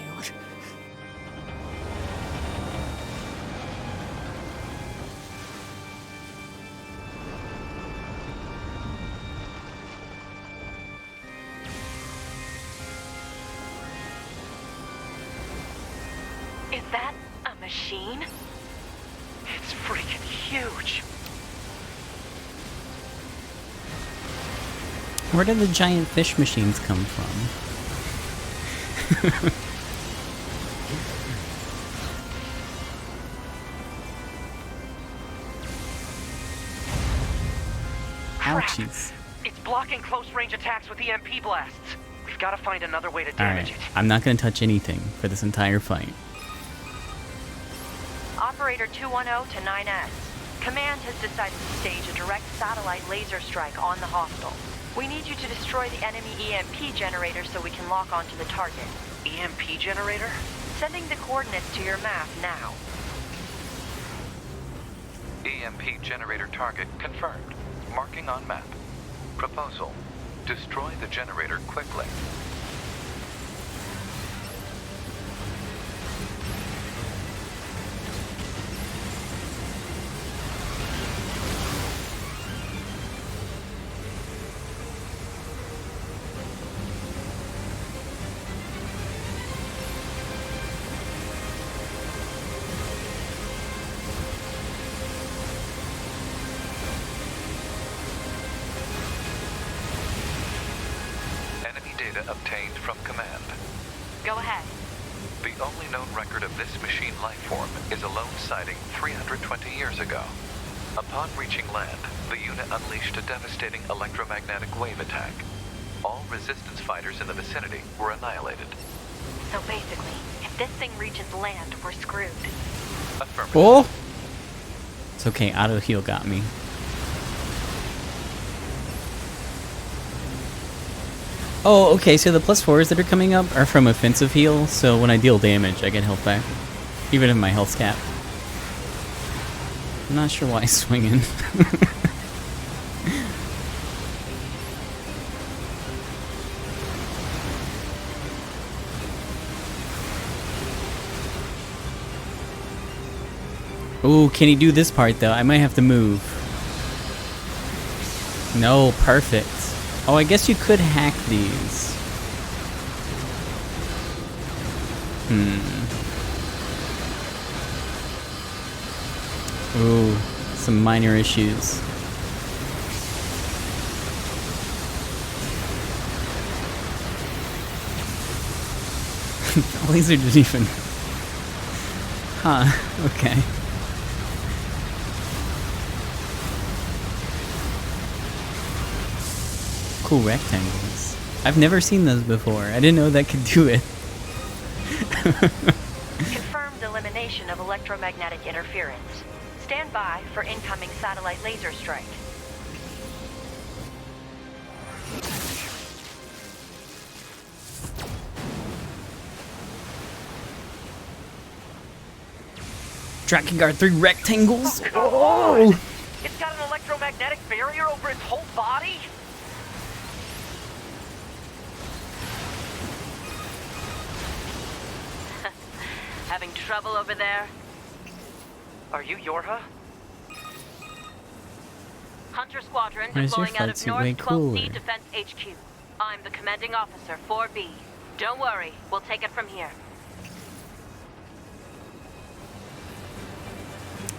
[SPEAKER 4] Is that a machine?
[SPEAKER 5] It's freaking huge.
[SPEAKER 1] Where did the giant fish machines come from? Ouchies.
[SPEAKER 5] It's blocking close-range attacks with EMP blasts. We've got to find another way to
[SPEAKER 1] Alright,
[SPEAKER 5] damage it.
[SPEAKER 1] I'm not going to touch anything for this entire fight.
[SPEAKER 4] Operator 210 to 9S. Command has decided to stage a direct satellite laser strike on the hostile. We need you to destroy the enemy EMP generator so we can lock onto the target.
[SPEAKER 5] EMP generator?
[SPEAKER 4] Sending the coordinates to your map now.
[SPEAKER 8] EMP generator target confirmed. Marking on map. Proposal. Destroy the generator quickly. data obtained from Command.
[SPEAKER 4] Go ahead.
[SPEAKER 8] The only known record of this machine lifeform is a lone sighting 320 years ago. Upon reaching land, the unit unleashed a devastating electromagnetic wave attack. All resistance fighters in the vicinity were annihilated.
[SPEAKER 4] So basically, if this thing reaches land, we're screwed.
[SPEAKER 8] Affirmative.
[SPEAKER 1] Oh! It's okay, auto heal got me. Oh, okay, so the +4s that are coming up are from offensive heal, so when I deal damage, I get health back. Even if my health's capped. I'm not sure why I'm swinging. Ooh, can he do this part though? I might have to move. No, perfect. Oh, I guess you could hack these. Ooh, some minor issues. The laser didn't even... Huh, okay. Cool rectangles. I've never seen those before. I didn't know that could do it.
[SPEAKER 4] Confirmed elimination of electromagnetic interference. Stand by for incoming satellite laser strike.
[SPEAKER 1] Drakengard 3 rectangles?
[SPEAKER 5] Oh! It's got an electromagnetic barrier over its whole body?
[SPEAKER 4] Having trouble over there?
[SPEAKER 5] Are you Yorha?
[SPEAKER 4] Hunter Squadron
[SPEAKER 1] Why is your
[SPEAKER 4] deploying out of
[SPEAKER 1] flight suit way
[SPEAKER 4] North 12C
[SPEAKER 1] cooler?
[SPEAKER 4] Defense HQ. I'm the commanding officer, 4B. Don't worry, we'll take it from here.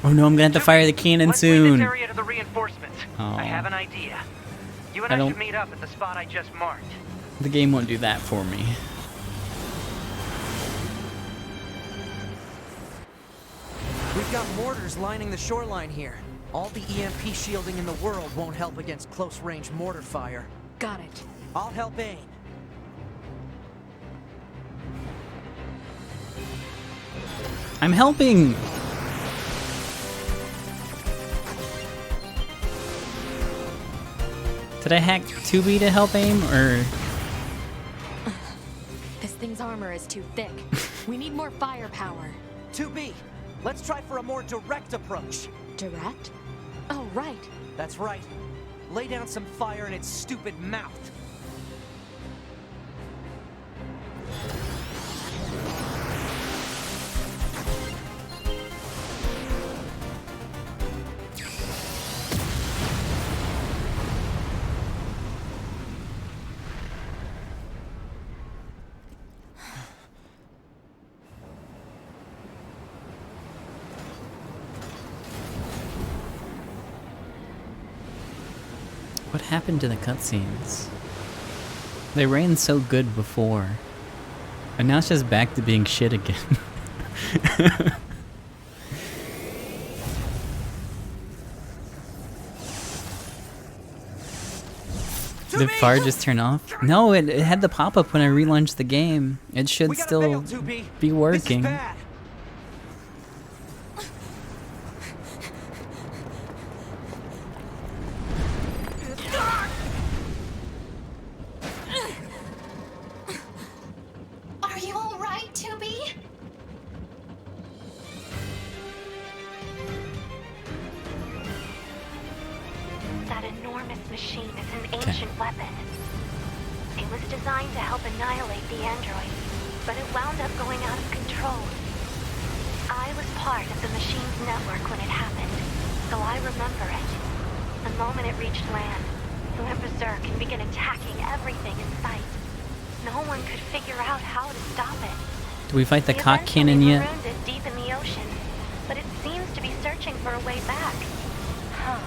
[SPEAKER 1] Oh no, I'm gonna have to fire the cannon
[SPEAKER 5] Let's lead
[SPEAKER 1] soon.
[SPEAKER 5] this area to the reinforcements.
[SPEAKER 1] Oh.
[SPEAKER 5] I have an idea. You and
[SPEAKER 1] I
[SPEAKER 5] I
[SPEAKER 1] don't-
[SPEAKER 5] should meet up at the spot I just marked.
[SPEAKER 1] The game won't do that for me.
[SPEAKER 3] We've got mortars lining the shoreline here. All the EMP shielding in the world won't help against close-range mortar fire.
[SPEAKER 19] Got it.
[SPEAKER 3] I'll help aim.
[SPEAKER 1] I'm helping! Did I hack 2B to help aim, or...
[SPEAKER 19] This thing's armor is too thick. We need more firepower.
[SPEAKER 3] 2B, let's try for a more direct approach.
[SPEAKER 19] Direct? Oh, right.
[SPEAKER 3] That's right. Lay down some fire in its stupid mouth.
[SPEAKER 1] What happened to the cutscenes? They ran so good before. And now it's just back to being shit again. Did fire just turn off? No, it had the pop-up when I relaunched the game. It should still be working.
[SPEAKER 10] Are you all right, 2B?
[SPEAKER 2] That enormous machine is an ancient weapon. It was designed to help annihilate the androids, but it wound up going out of control. I was part of the machine's network when it happened, so I remember it. The moment it reached land, it went berserk and began attacking everything in sight. No one could figure out how to stop it.
[SPEAKER 1] Do we fight the cock
[SPEAKER 2] Eventually
[SPEAKER 1] cannon yet?
[SPEAKER 2] marooned it deep in the ocean, but it seems to be searching for a way back.
[SPEAKER 4] Huh.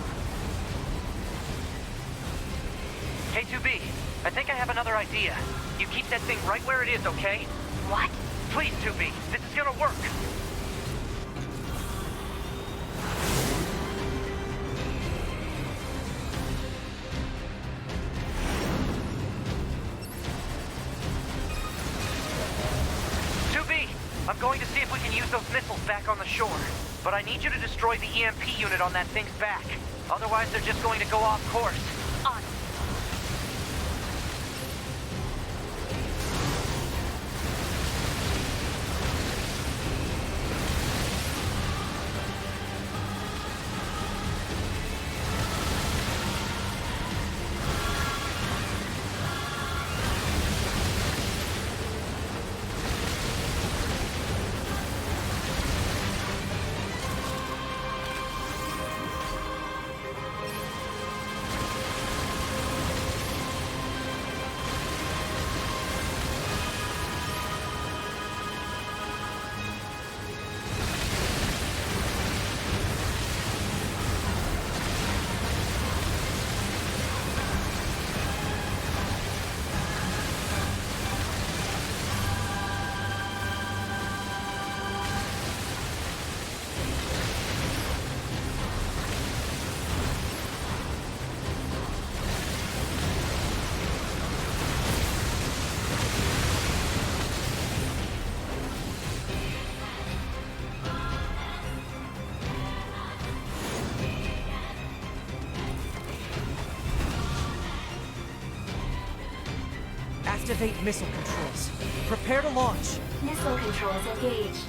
[SPEAKER 5] Hey, 2B, I think I have another idea. You keep that thing right where it is, okay?
[SPEAKER 2] What?
[SPEAKER 5] Please, 2B. This is gonna work. I'm going to see if we can use those missiles back on the shore. But I need you to destroy the EMP unit on that thing's back. Otherwise, they're just going to go off course.
[SPEAKER 2] On.
[SPEAKER 3] Activate missile controls. Prepare to launch.
[SPEAKER 10] Missile controls engaged.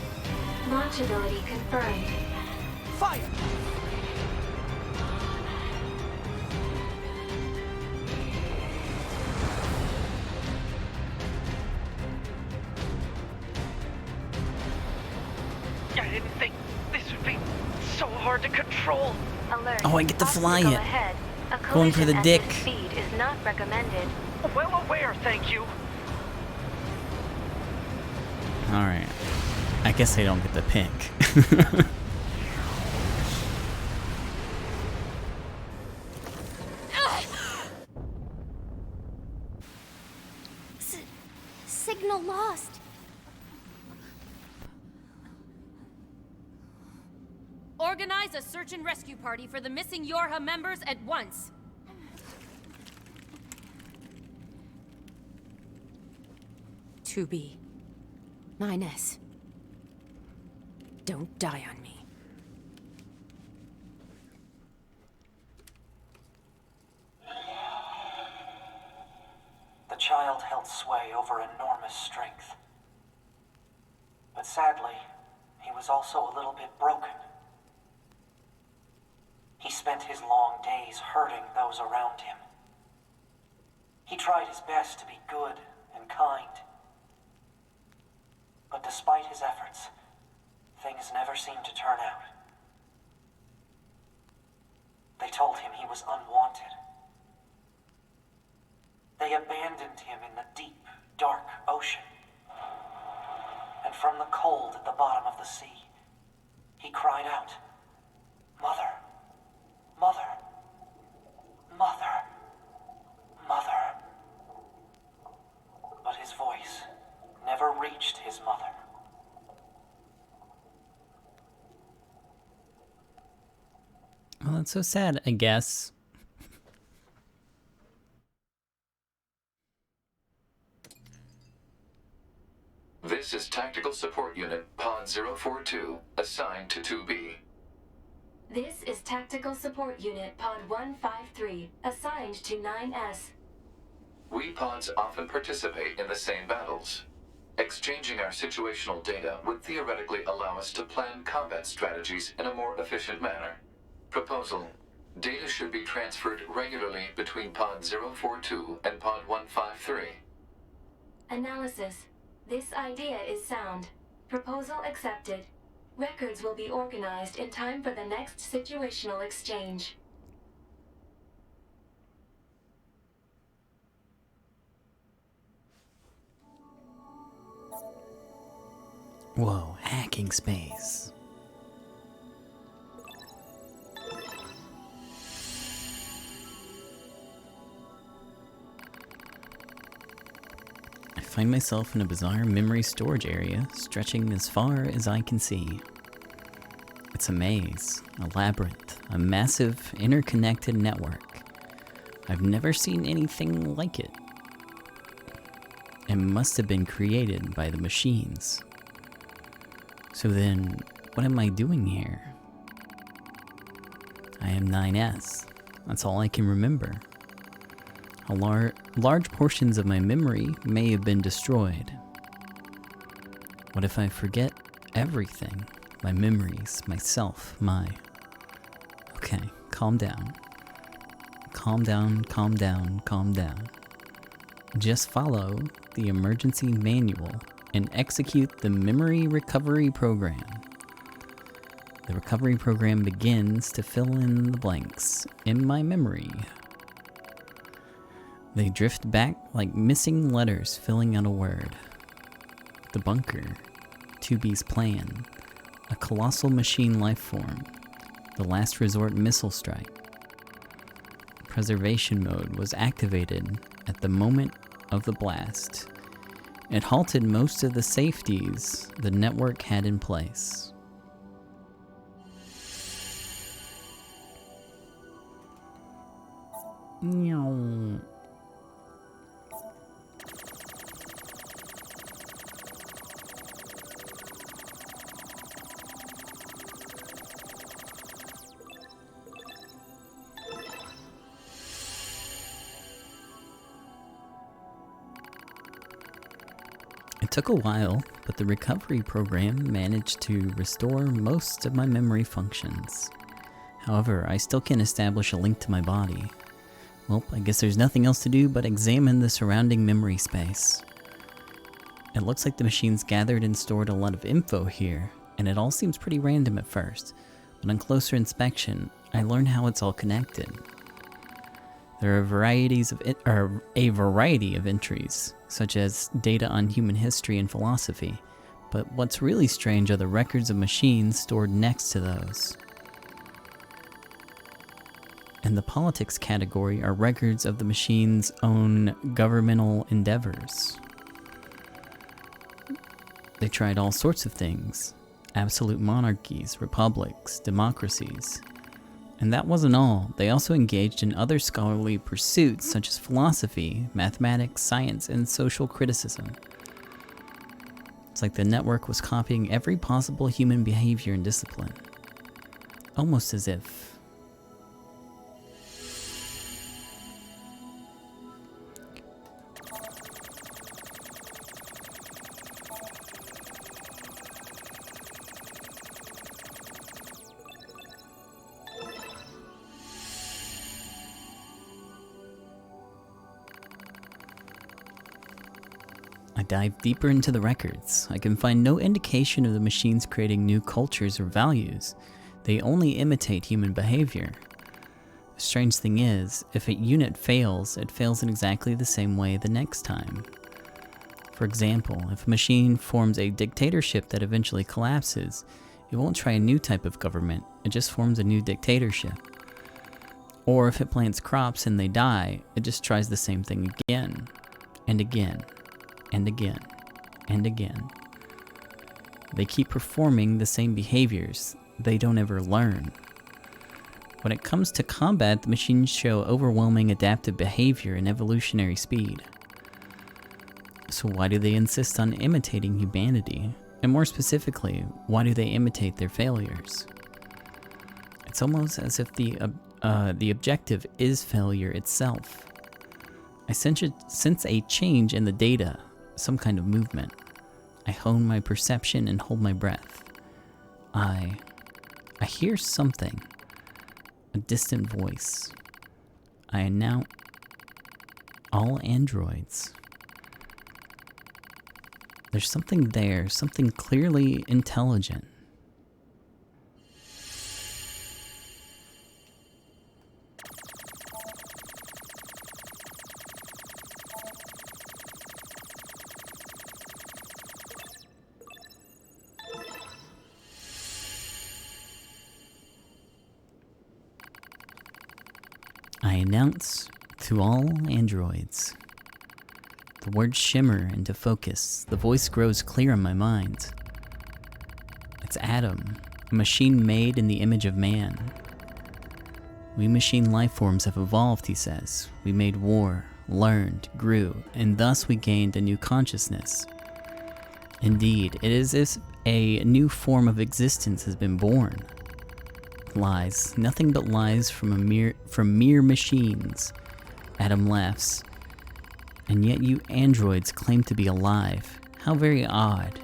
[SPEAKER 10] Launch ability confirmed.
[SPEAKER 3] Fire!
[SPEAKER 5] I didn't think this would be so hard to control.
[SPEAKER 2] Alert.
[SPEAKER 1] Oh, I get to fly
[SPEAKER 2] Obstacle
[SPEAKER 1] it.
[SPEAKER 2] Ahead. A
[SPEAKER 1] Going for the
[SPEAKER 2] collision at
[SPEAKER 1] dick.
[SPEAKER 2] this speed is not recommended.
[SPEAKER 5] Well aware, thank you.
[SPEAKER 1] Alright. I guess I don't get the pink.
[SPEAKER 6] Signal lost.
[SPEAKER 11] Organize a search and rescue party for the missing Yorha members at once.
[SPEAKER 19] To be. 9S. Don't die on me.
[SPEAKER 18] The child held sway over enormous strength. But sadly, he was also a little bit broken. He spent his long days hurting those around him. He tried his best to be good and kind. But despite his efforts, things never seemed to turn out. They told him he was unwanted. They abandoned him in the deep, dark ocean. And from the cold at the bottom of the sea, he cried out, "Mother, Mother, Mother, Mother." But his voice never reached his mother.
[SPEAKER 1] Well, that's so sad, I guess.
[SPEAKER 8] This is Tactical Support Unit Pod 042, assigned to 2B.
[SPEAKER 10] This is Tactical Support Unit Pod 153, assigned to 9S.
[SPEAKER 8] We pods often participate in the same battles. Exchanging our situational data would theoretically allow us to plan combat strategies in a more efficient manner. Proposal: data should be transferred regularly between Pod 042 and Pod 153.
[SPEAKER 10] Analysis. This idea is sound. Proposal accepted. Records will be organized in time for the next situational exchange.
[SPEAKER 1] Whoa, hacking space. find myself in a bizarre memory storage area stretching as far as I can see. It's a maze, a labyrinth, a massive interconnected network. I've never seen anything like it. It must have been created by the machines. So then, what am I doing here? I am 9S. That's all I can remember. Large portions of my memory may have been destroyed. What if I forget everything? My memories, myself, Okay, calm down. Calm down, calm down, calm down. Just follow the emergency manual and execute the memory recovery program. The recovery program begins to fill in the blanks in my memory. They drift back like missing letters filling out a word. The bunker, 2B's plan, a colossal machine life form, the last resort missile strike. Preservation mode was activated at the moment of the blast. It halted most of the safeties the network had in place. Meow. It took a while, but the recovery program managed to restore most of my memory functions. However, I still can't establish a link to my body. Well, I guess there's nothing else to do but examine the surrounding memory space. It looks like the machines gathered and stored a lot of info here, and it all seems pretty random at first, but on closer inspection, I learn how it's all connected. There are a variety of entries, such as data on human history and philosophy, but what's really strange are the records of machines stored next to those. In the politics category are records of the machine's own governmental endeavors. They tried all sorts of things: absolute monarchies, republics, democracies. And that wasn't all. They also engaged in other scholarly pursuits such as philosophy, mathematics, science, and social criticism. It's like the network was copying every possible human behavior and discipline. Almost as if I dive deeper into the records. I can find no indication of the machines creating new cultures or values. They only imitate human behavior. The strange thing is, if a unit fails, it fails in exactly the same way the next time. For example, if a machine forms a dictatorship that eventually collapses, it won't try a new type of government, it just forms a new dictatorship. Or if it plants crops and they die, it just tries the same thing again, and again, and again, and again. They keep performing the same behaviors. They don't ever learn. When it comes to combat, the machines show overwhelming adaptive behavior and evolutionary speed. So why do they insist on imitating humanity? And more specifically, why do they imitate their failures? It's almost as if the objective is failure itself. I sense a change in the data, some kind of movement. I hone my perception and hold my breath. I hear something. A distant voice. I announce all androids. There's something there, something clearly intelligent. I announce to all androids, The words shimmer into focus. The voice grows clear in my mind. It's Adam, a machine made in the image of man. We machine life forms have evolved, he says. We made war, learned, grew, and thus we gained a new consciousness. Indeed, it is as if a new form of existence has been born. Lies, nothing but lies from mere machines. Adam laughs. And yet you androids claim to be alive. How very odd.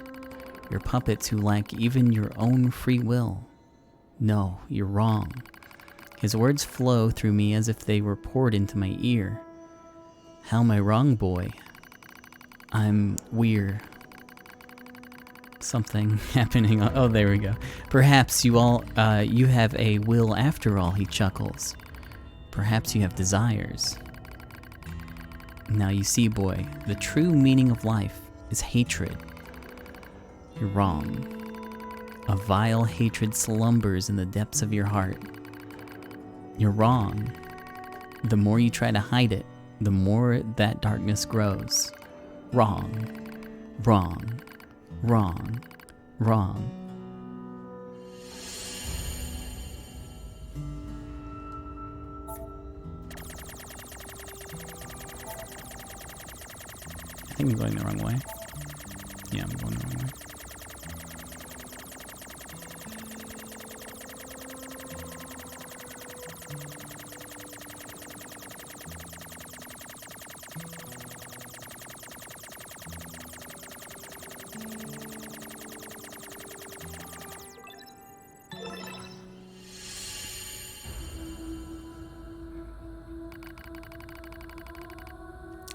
[SPEAKER 1] You're puppets who lack even your own free will. No, you're wrong. His words flow through me as if they were poured into my ear. How am I wrong, boy? We're... Something happening. Oh, there we go. Perhaps you have a will after all, he chuckles. Perhaps you have desires. Now you see, boy, the true meaning of life is hatred. You're wrong. A vile hatred slumbers in the depths of your heart. You're wrong. The more you try to hide it, the more that darkness grows. Wrong. Wrong. Wrong. Wrong. I think I'm going the wrong way. Yeah, I'm going the wrong way.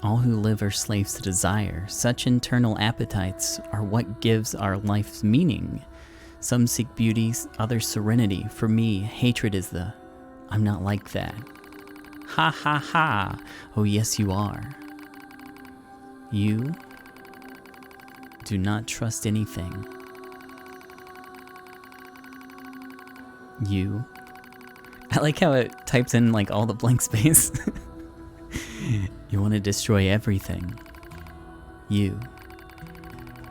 [SPEAKER 1] All who live are slaves to desire. Such internal appetites are what gives our life's meaning. Some seek beauty, others serenity. For me, hatred is the, I'm not like that. Ha ha ha. Oh yes, you are. You do not trust anything. You. I like how it types in like all the blank space. You want to destroy everything. You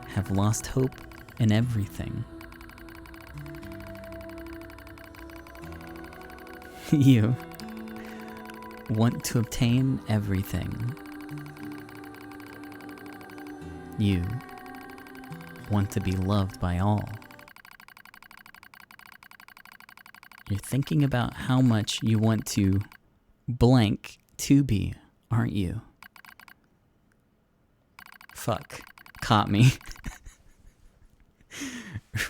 [SPEAKER 1] have lost hope in everything. You want to obtain everything. You want to be loved by all. You're thinking about how much you want to blank to be, aren't you? Fuck. Caught me.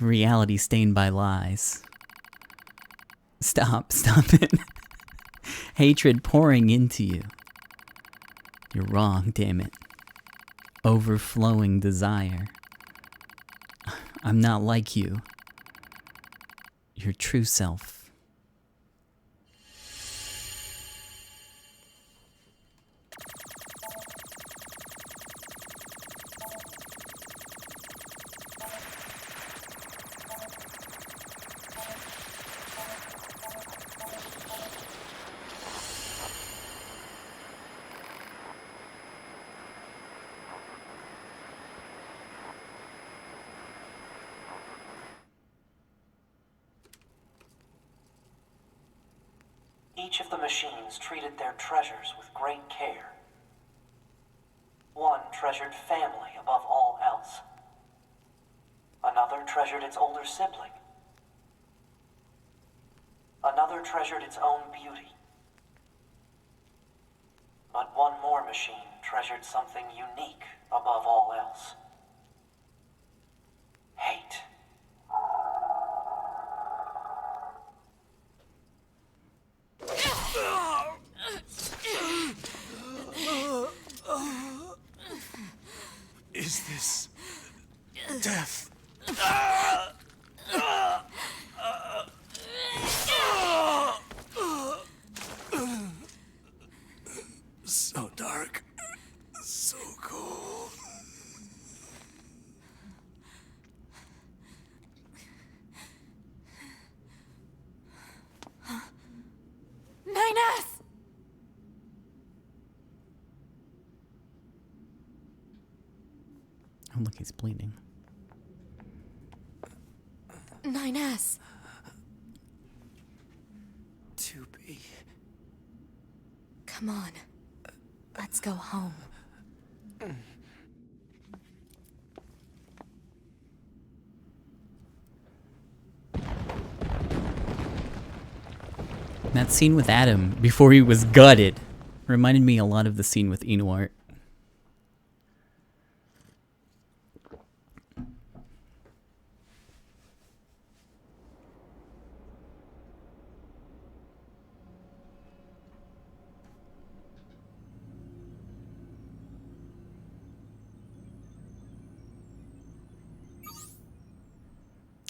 [SPEAKER 1] Reality stained by lies. Stop it. Hatred pouring into you. You're wrong, damn it. Overflowing desire. I'm not like you. Your true self.
[SPEAKER 18] Each of the machines treated their treasures with great care. One treasured family above all else. Another treasured its older sibling. Another treasured its own beauty. But one more machine treasured something unique above all else. Hate.
[SPEAKER 17] Is this death? So dark, so cold.
[SPEAKER 1] look, he's bleeding.
[SPEAKER 11] 9S.
[SPEAKER 3] 2B.
[SPEAKER 11] Come on. Let's go home.
[SPEAKER 1] That scene with Adam before he was gutted reminded me a lot of the scene with NieR.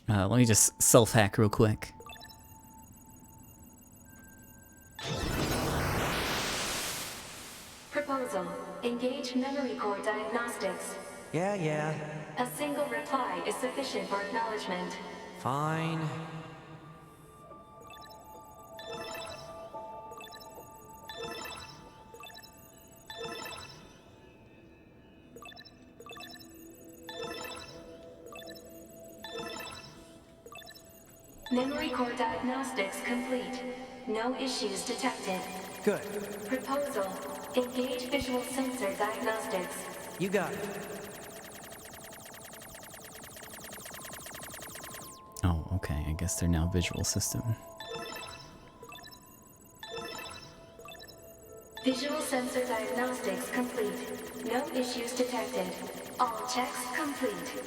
[SPEAKER 1] Let me just self-hack real quick.
[SPEAKER 10] Proposal. Engage memory core diagnostics.
[SPEAKER 3] Yeah.
[SPEAKER 10] A single reply is sufficient for acknowledgement.
[SPEAKER 3] Fine.
[SPEAKER 10] Memory core diagnostics complete. No issues detected.
[SPEAKER 3] Good.
[SPEAKER 10] Proposal. Engage visual sensor diagnostics.
[SPEAKER 3] You got it.
[SPEAKER 1] Oh, okay. I guess they're now visual system.
[SPEAKER 10] Visual sensor diagnostics complete. No issues detected. All checks complete.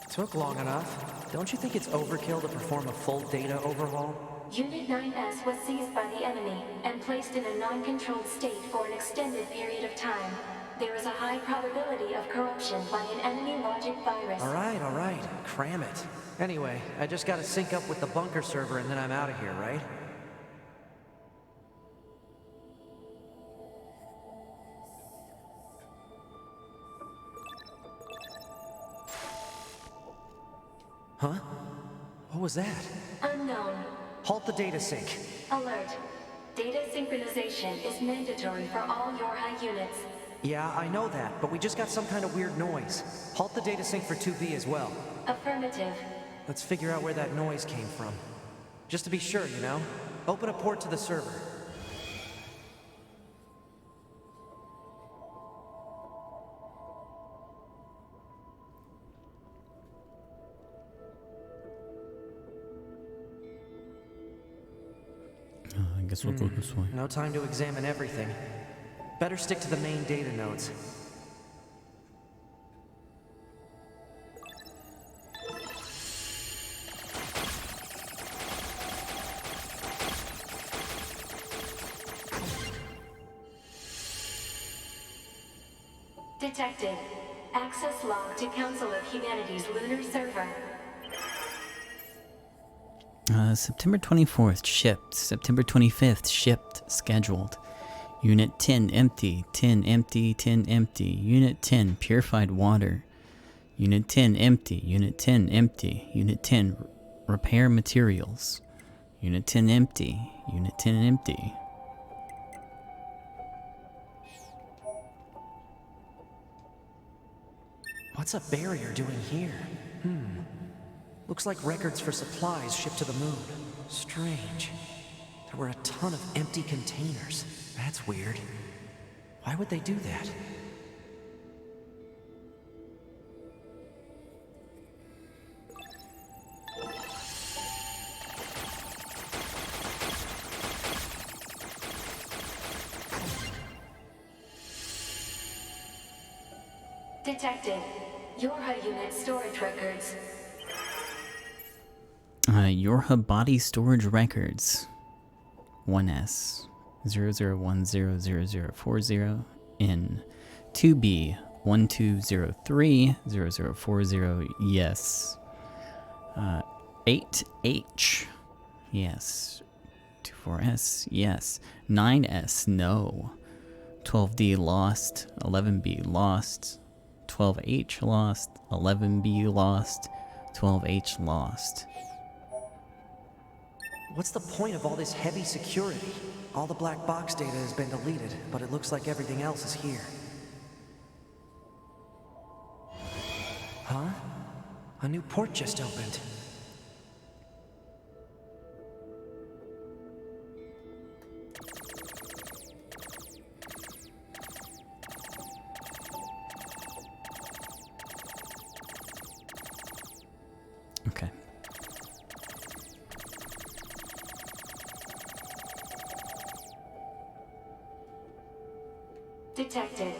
[SPEAKER 3] Took long enough. Don't you think it's overkill to perform a full data overhaul?
[SPEAKER 10] Unit 9S was seized by the enemy and placed in a non-controlled state for an extended period of time. There is a high probability of corruption by an enemy logic virus.
[SPEAKER 3] All right. Cram it. Anyway, I just gotta sync up with the bunker server and then I'm out of here, right? Huh? What was that?
[SPEAKER 10] Unknown.
[SPEAKER 3] Halt the data sync.
[SPEAKER 10] Alert. Data synchronization is mandatory for all YORHA units.
[SPEAKER 3] Yeah, I know that, but we just got some kind of weird noise. Halt the data sync for 2B as well.
[SPEAKER 10] Affirmative.
[SPEAKER 3] Let's figure out where that noise came from. Just to be sure, you know? Open a port to the server.
[SPEAKER 1] I guess we'll go this way.
[SPEAKER 3] No time to examine everything. Better stick to the main data nodes.
[SPEAKER 10] Detected. Access log to Council of Humanity's lunar server.
[SPEAKER 1] September 24th, shipped. September 25th, shipped. Scheduled. Unit 10, empty. 10, empty. 10, empty. Unit 10, purified water. Unit 10, empty. Unit 10, empty. Unit 10, repair materials. Unit 10, empty. Unit 10, empty.
[SPEAKER 3] What's a barrier doing here? Looks like records for supplies shipped to the moon. Strange. There were a ton of empty containers. That's weird. Why would they do that?
[SPEAKER 10] Detected. YORHA unit storage records.
[SPEAKER 1] YORHA body storage records. 1S 00100040 in 2B 12030040 yes. 8H yes. 24S yes. 9S no. 12D lost. 11B lost. 12H lost. 11B lost. 12H lost.
[SPEAKER 3] What's the point of all this heavy security? All the black box data has been deleted, but it looks like everything else is here. Huh? A new port just opened.
[SPEAKER 1] Okay.
[SPEAKER 10] Detected.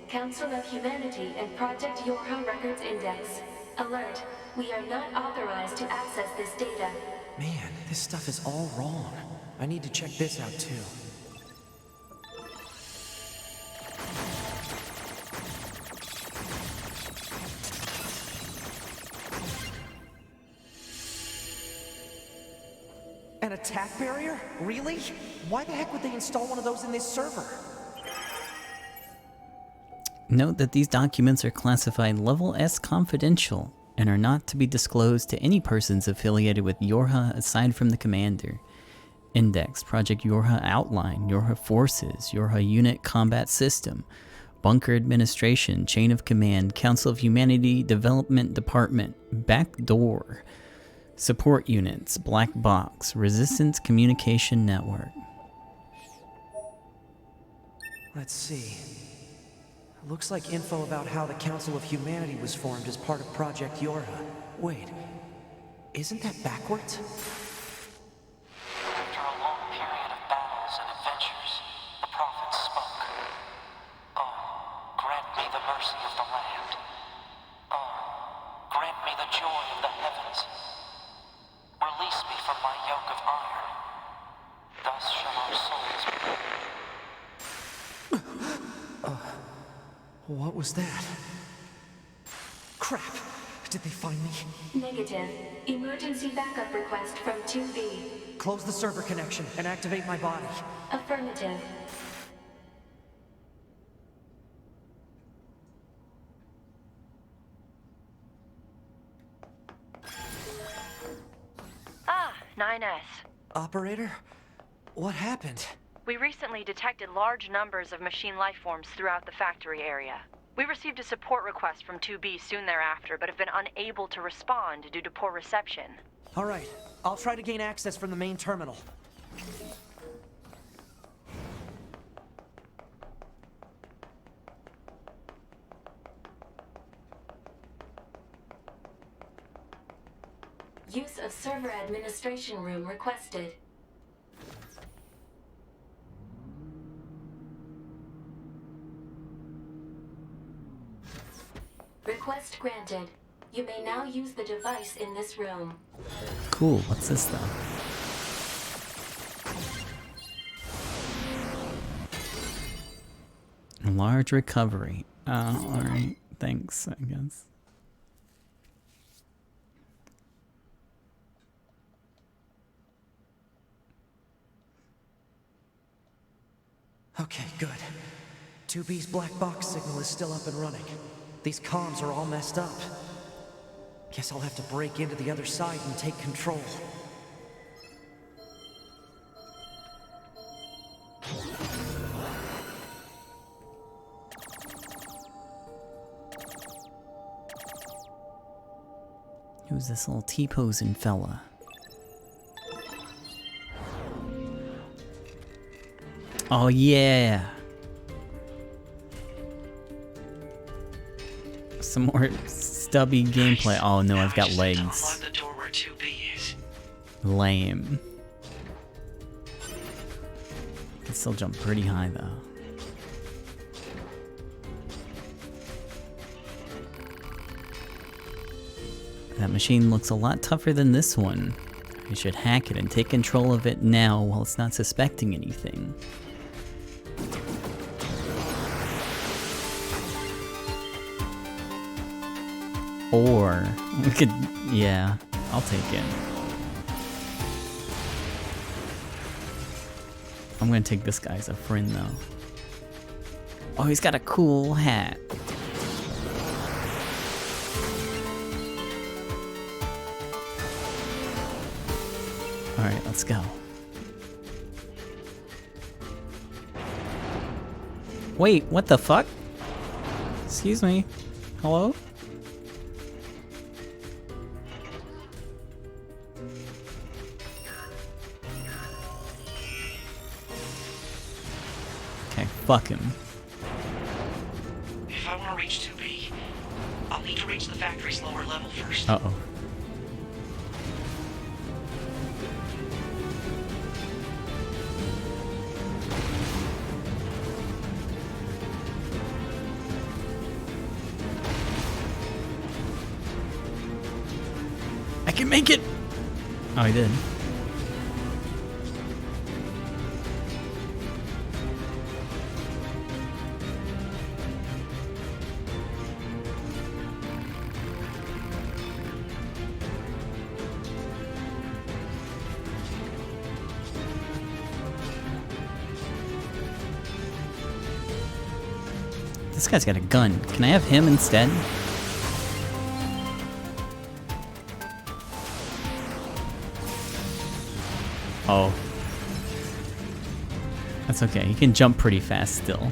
[SPEAKER 10] Council of Humanity and Project Yorha Records Index. Alert. We are not authorized to access this data.
[SPEAKER 3] Man, this stuff is all wrong. I need to check this out too. An attack barrier? Really? Why the heck would they install one of those in this server?
[SPEAKER 1] Note that these documents are classified Level S confidential and are not to be disclosed to any persons affiliated with Yorha aside from the commander. Index, Project Yorha Outline, Yorha Forces, Yorha Unit Combat System, Bunker Administration, Chain of Command, Council of Humanity Development Department, Backdoor, Support Units, Black Box, Resistance Communication Network.
[SPEAKER 3] Let's see. Looks like info about how the Council of Humanity was formed as part of Project Yorha. Wait, isn't that backwards?
[SPEAKER 18] After a long period of battles and adventures, the prophets spoke. Oh, grant me the mercy of the land. Oh, grant me the joy of the heavens. Release me from my yoke of iron. Thus shall our souls be.
[SPEAKER 3] What was that? Crap! Did they find me?
[SPEAKER 10] Negative. Emergency backup request from 2B.
[SPEAKER 3] Close the server connection and activate my body.
[SPEAKER 10] Affirmative.
[SPEAKER 4] Ah, 9S.
[SPEAKER 3] Operator? What happened?
[SPEAKER 4] We recently detected large numbers of machine lifeforms throughout the factory area. We received a support request from 2B soon thereafter, but have been unable to respond due to poor reception.
[SPEAKER 3] All right, I'll try to gain access from the main terminal.
[SPEAKER 10] Use of server administration room requested. Request granted. You may now use the device in this room.
[SPEAKER 1] Cool, what's this though? Large recovery. Alright, thanks, I guess.
[SPEAKER 3] Okay, good. 2B's black box signal is still up and running. These comms are all messed up. Guess I'll have to break into the other side and take control.
[SPEAKER 1] Who's this little T-posing fella? Oh yeah! Some more stubby gameplay. Oh no, I've got legs.
[SPEAKER 5] Unlock the door where 2B is.
[SPEAKER 1] Lame. Can still jump pretty high though. That machine looks a lot tougher than this one. I should hack it and take control of it now while it's not suspecting anything. Or we could, yeah, I'll take it. I'm gonna take this guy as a friend though. Oh, he's got a cool hat. Alright, let's go. Wait, what the fuck? Excuse me. Hello? Okay, fuck him.
[SPEAKER 18] If I want to reach 2B, I'll need to reach the factory's lower level first.
[SPEAKER 1] Uh-oh. I can make it! Oh, he did. This guy's got a gun. Can I have him instead? Oh. That's okay. He can jump pretty fast still.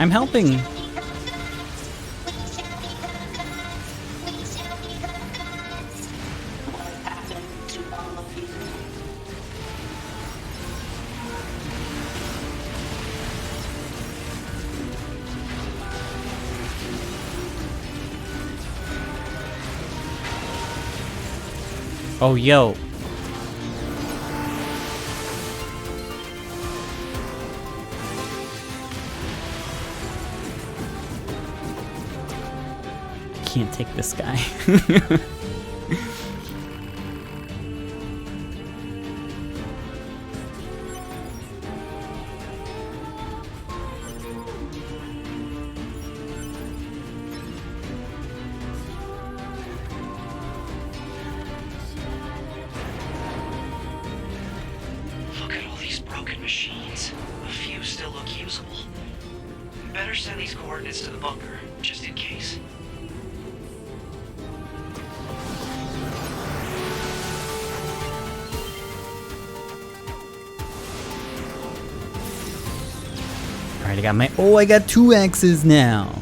[SPEAKER 1] I'm helping. Oh, yo. Can't take this guy.
[SPEAKER 18] Look at all these broken machines. A few still look usable. Better send these coordinates to the bunker, just in case.
[SPEAKER 1] Alright, I got my... Oh, I got 2 axes now.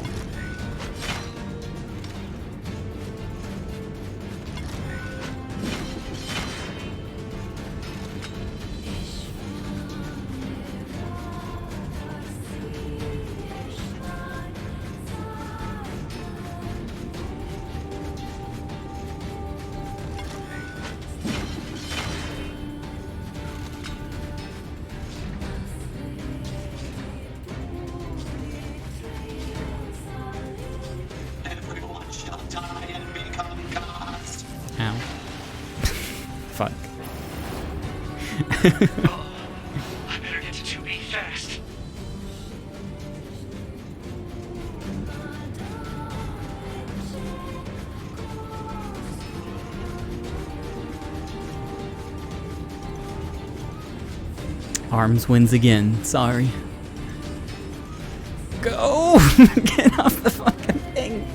[SPEAKER 1] Ow. Fuck.
[SPEAKER 18] I better get to 2B fast.
[SPEAKER 1] Arms wins again. Sorry. Go! Get off the fucking thing.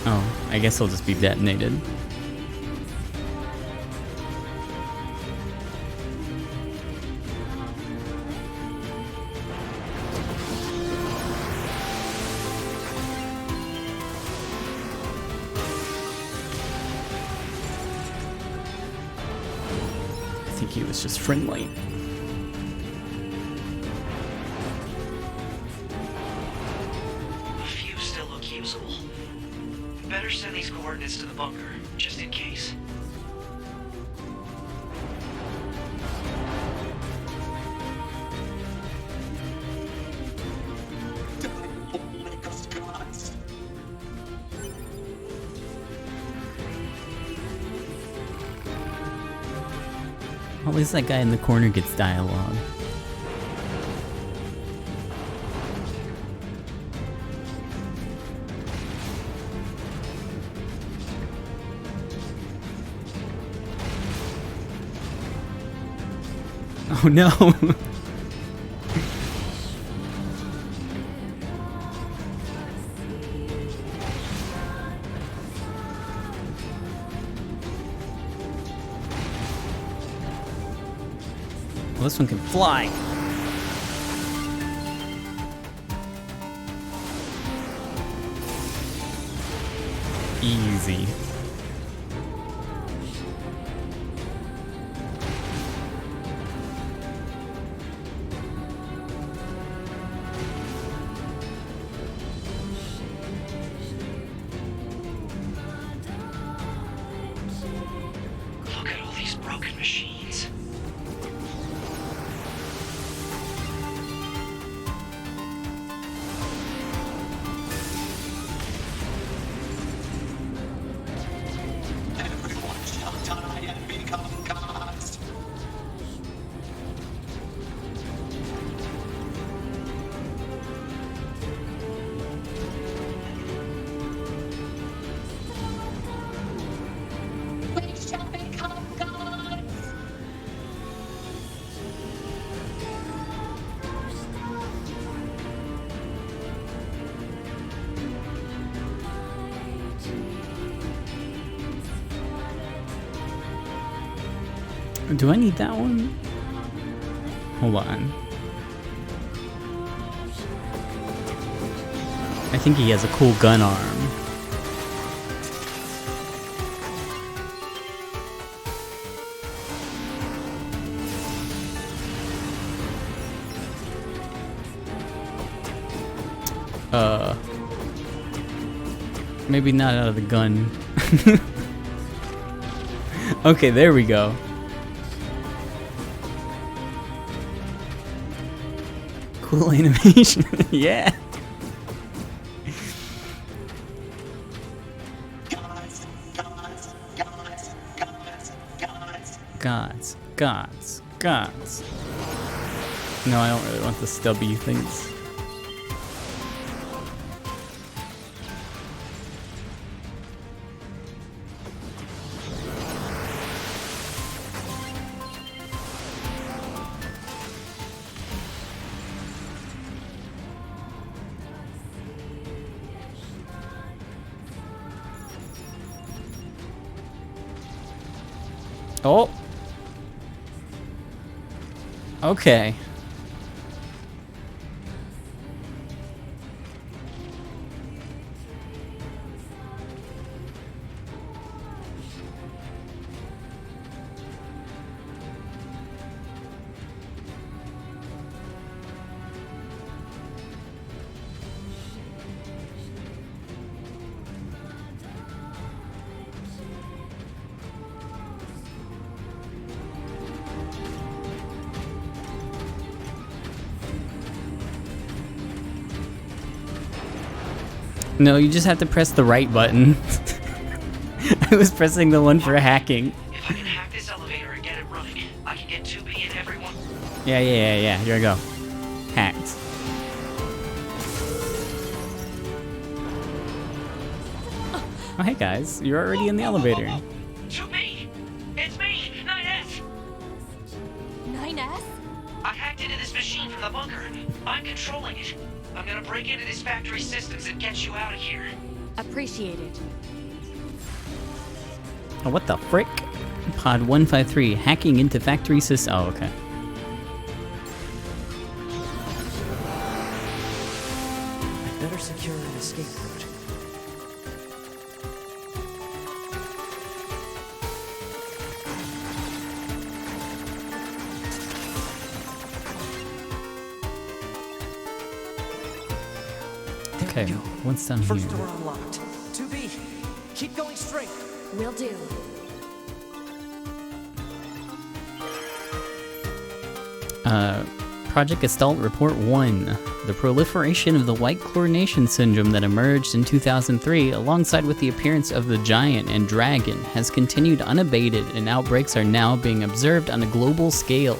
[SPEAKER 1] Oh, I guess he'll just be detonated. think he was just friendly.
[SPEAKER 18] A few still look usable. Better send these coordinates to the bunker, just in case.
[SPEAKER 1] At least that guy in the corner gets dialogue. Oh no! Well, this one can fly. Easy.
[SPEAKER 18] Look at all these broken machines. Everyone shall die and become gods. We shall become gods.
[SPEAKER 1] Do I need that one? Hold on. I think he has a cool gun arm. Maybe not out of the gun. Okay, there we go. Cool animation. Yeah. Gods. No, I don't really want the stubby things. Oh. Okay. No, you just have to press the right button. I was pressing the one for hacking.
[SPEAKER 18] If I can hack this elevator and get it running, I can get 2B and everyone.
[SPEAKER 1] Yeah. Here I go. Hacked. Oh, hey guys, you're already in the elevator.
[SPEAKER 18] 2B! It's me, 9S!
[SPEAKER 6] 9S?
[SPEAKER 18] I hacked into this machine from the bunker. I'm controlling it. I'm gonna break into this factory systems and get you out of here.
[SPEAKER 11] Appreciated.
[SPEAKER 1] Oh, what the frick? Pod 153, hacking into factory system. Oh, okay.
[SPEAKER 3] I better secure an escape route.
[SPEAKER 1] Okay, what's down
[SPEAKER 3] First
[SPEAKER 1] here?
[SPEAKER 3] door unlocked. 2B, keep going straight.
[SPEAKER 11] Will do.
[SPEAKER 1] Project Gestalt Report 1. The proliferation of the white chlorination syndrome that emerged in 2003 alongside with the appearance of the giant and dragon has continued unabated, and outbreaks are now being observed on a global scale.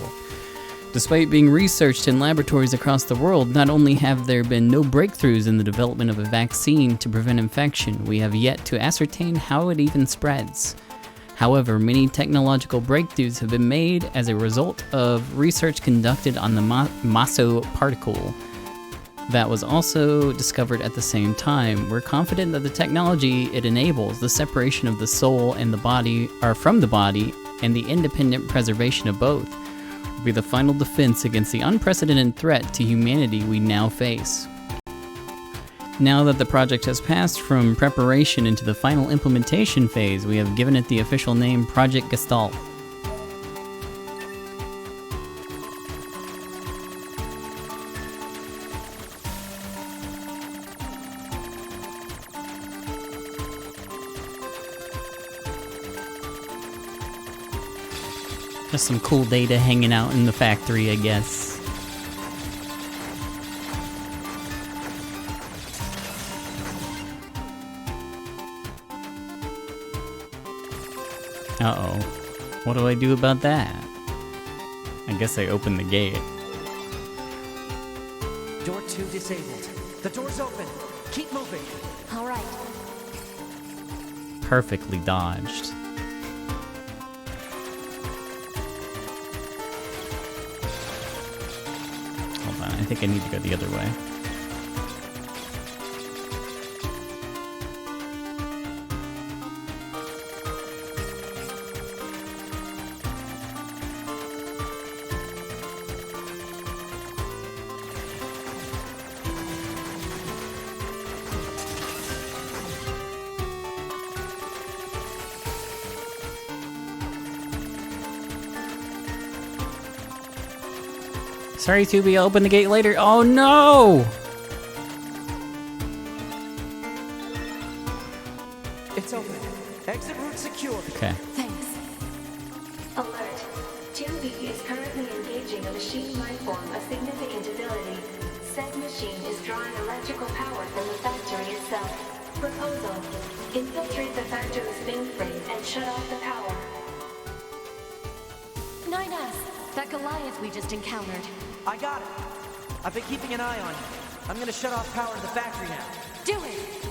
[SPEAKER 1] Despite being researched in laboratories across the world, not only have there been no breakthroughs in the development of a vaccine to prevent infection, we have yet to ascertain how it even spreads. However, many technological breakthroughs have been made as a result of research conducted on the MASO particle that was also discovered at the same time. We're confident that the technology it enables, the separation of the soul and the body, or from the body, and the independent preservation of both, will be the final defense against the unprecedented threat to humanity we now face. Now that the project has passed from preparation into the final implementation phase, we have given it the official name Project Gestalt. Just some cool data hanging out in the factory, I guess. Uh-oh. What do I do about that? I guess I open the gate.
[SPEAKER 3] Door 2 disabled. The door's open. Keep moving.
[SPEAKER 11] All right.
[SPEAKER 1] Perfectly dodged. Hold on, I think I need to go the other way. Sorry, Tubi, I'll open the gate later. Oh no!
[SPEAKER 3] It's open. Exit route secure.
[SPEAKER 1] Okay.
[SPEAKER 10] Thanks. Alert. 2B is currently engaging a machine life form of significant ability. Said machine is drawing electrical power from the factory itself. Proposal. Infiltrate the factory's mainframe and shut off the power.
[SPEAKER 11] 9S, that Goliath we just encountered.
[SPEAKER 3] I got it. I've been keeping an eye on you. I'm gonna shut off power to the factory now.
[SPEAKER 11] Do it!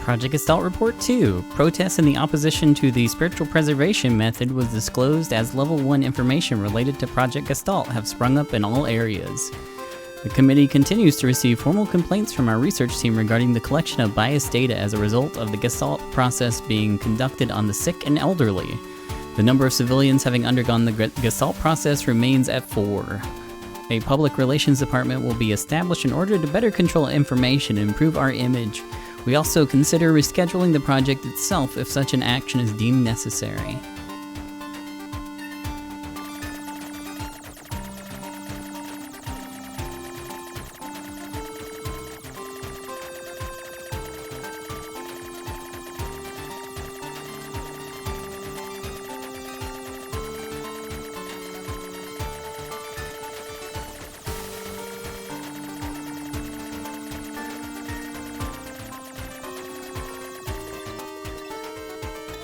[SPEAKER 1] Project Gestalt Report 2. Protests in the opposition to the spiritual preservation method was disclosed as Level 1 information related to Project Gestalt have sprung up in all areas. The committee continues to receive formal complaints from our research team regarding the collection of biased data as a result of the Gestalt process being conducted on the sick and elderly. The number of civilians having undergone the Gestalt process remains at 4. A public relations department will be established in order to better control information and improve our image. We also consider rescheduling the project itself if such an action is deemed necessary.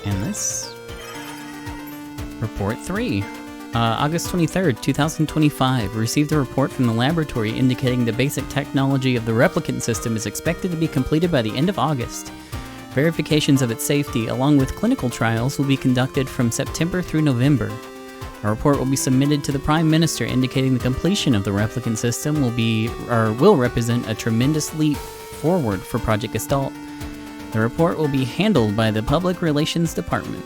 [SPEAKER 1] And this Report 3. August 23rd, 2025, received a report from the laboratory indicating the basic technology of the replicant system is expected to be completed by the end of August. Verifications of its safety, along with clinical trials, will be conducted from September through November. A report will be submitted to the Prime Minister indicating the completion of the replicant system will represent a tremendous leap forward for Project Gestalt. The report will be handled by the Public Relations Department.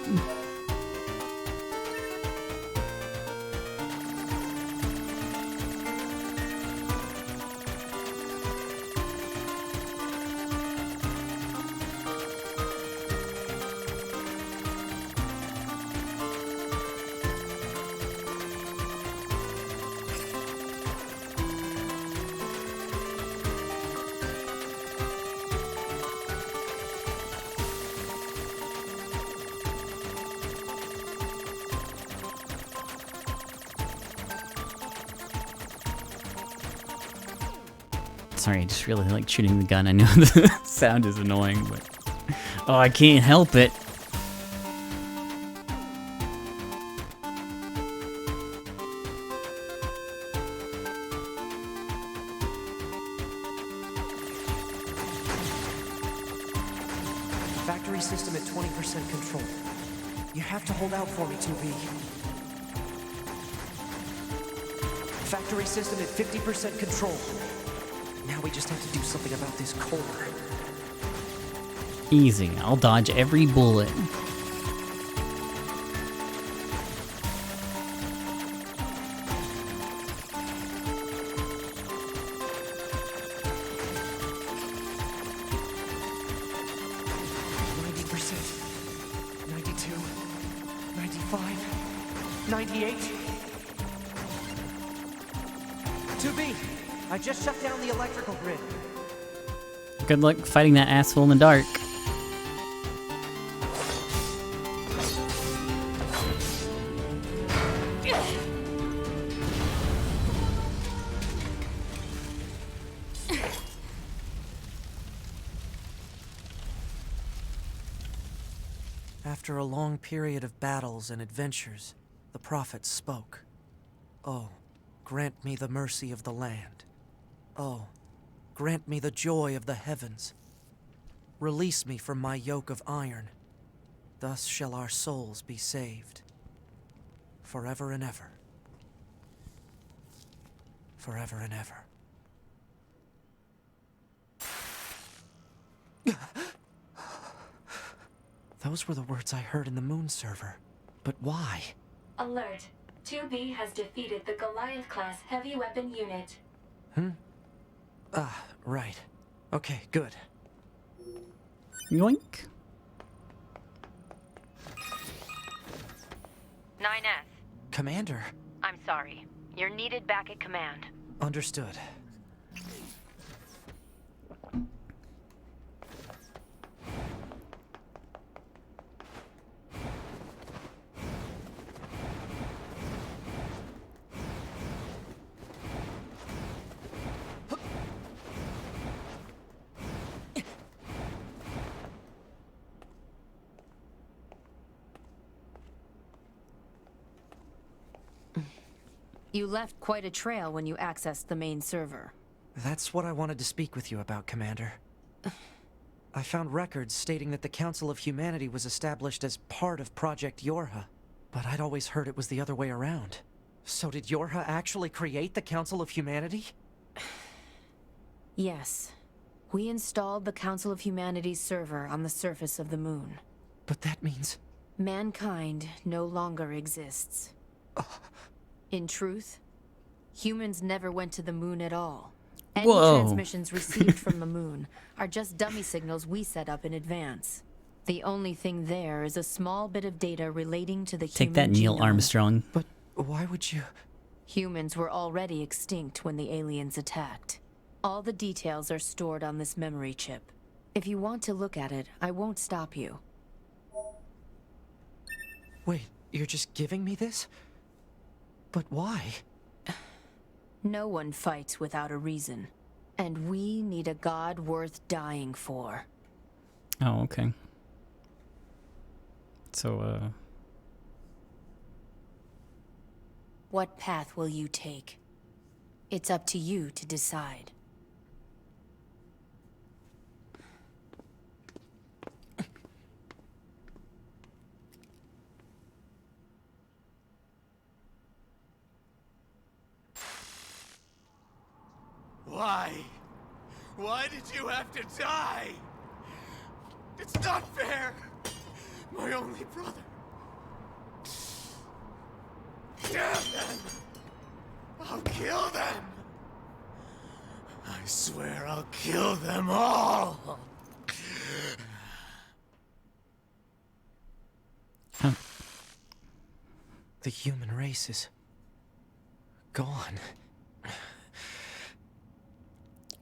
[SPEAKER 1] Sorry, I just really like shooting the gun. I know the sound is annoying, but oh, I can't help it.
[SPEAKER 3] Factory system at 20% control. You have to hold out for me, 2B. Factory system at 50% control. Now we just have to do something about this core.
[SPEAKER 1] Easy. I'll dodge every bullet.
[SPEAKER 3] I just shut down the electrical grid.
[SPEAKER 1] Good luck fighting that asshole in the dark.
[SPEAKER 3] After a long period of battles and adventures, the prophet spoke. Oh, grant me the mercy of the land. Oh, grant me the joy of the heavens. Release me from my yoke of iron. Thus shall our souls be saved. Forever and ever. Forever and ever. Those were the words I heard in the moon server. But why?
[SPEAKER 11] Alert. 2B has defeated the Goliath-class heavy weapon unit.
[SPEAKER 3] Ah, right. Okay, good.
[SPEAKER 1] Yoink.
[SPEAKER 4] 9S.
[SPEAKER 3] Commander.
[SPEAKER 4] I'm sorry. You're needed back at command.
[SPEAKER 3] Understood.
[SPEAKER 19] You left quite a trail when you accessed the main server.
[SPEAKER 3] That's what I wanted to speak with you about, Commander. I found records stating that the Council of Humanity was established as part of Project Yorha, but I'd always heard it was the other way around. So did Yorha actually create the Council of Humanity?
[SPEAKER 19] Yes. We installed the Council of Humanity's server on the surface of the moon.
[SPEAKER 3] But that means...
[SPEAKER 19] mankind no longer exists. In truth, humans never went to the moon at all. Any transmissions received from the moon are just dummy signals we set up in advance. The only thing there is a small bit of data relating to the human
[SPEAKER 1] Take that, Neil
[SPEAKER 19] genome.
[SPEAKER 1] Armstrong.
[SPEAKER 3] But why would you...
[SPEAKER 19] Humans were already extinct when the aliens attacked. All the details are stored on this memory chip. If you want to look at it, I won't stop you.
[SPEAKER 3] Wait, you're just giving me this? But why?
[SPEAKER 19] No one fights without a reason. And we need a god worth dying for.
[SPEAKER 1] Oh, okay. So,
[SPEAKER 19] What path will you take? It's up to you to decide.
[SPEAKER 15] Why? Why did you have to die? It's not fair! My only brother. Damn them! I'll kill them! I swear I'll kill them all!
[SPEAKER 3] The human race is... gone.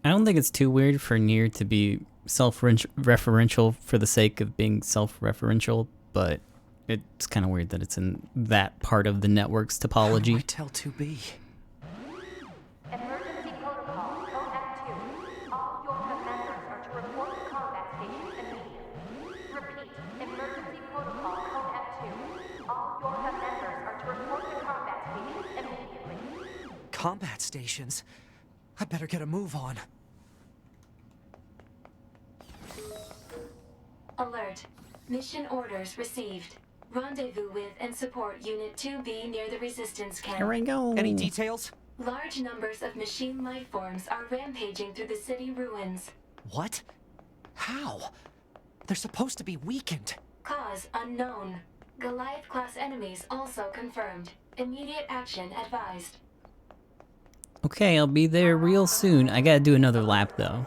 [SPEAKER 1] I don't think it's too weird for NieR to be self-referential for the sake of being self-referential, but it's kind of weird that it's in that part of the network's topology.
[SPEAKER 3] How do I tell 2B?
[SPEAKER 2] Emergency protocol, code F2.
[SPEAKER 3] combat stations. I better get a move on.
[SPEAKER 10] Alert. Mission orders received. Rendezvous with and support Unit 2B near the resistance camp.
[SPEAKER 1] Here we go.
[SPEAKER 3] Any details?
[SPEAKER 10] Large numbers of machine life forms are rampaging through the city ruins.
[SPEAKER 3] What? How? They're supposed to be weakened.
[SPEAKER 10] Cause unknown. Goliath-class enemies also confirmed. Immediate action advised.
[SPEAKER 1] Okay, I'll be there real soon. I gotta do another lap though.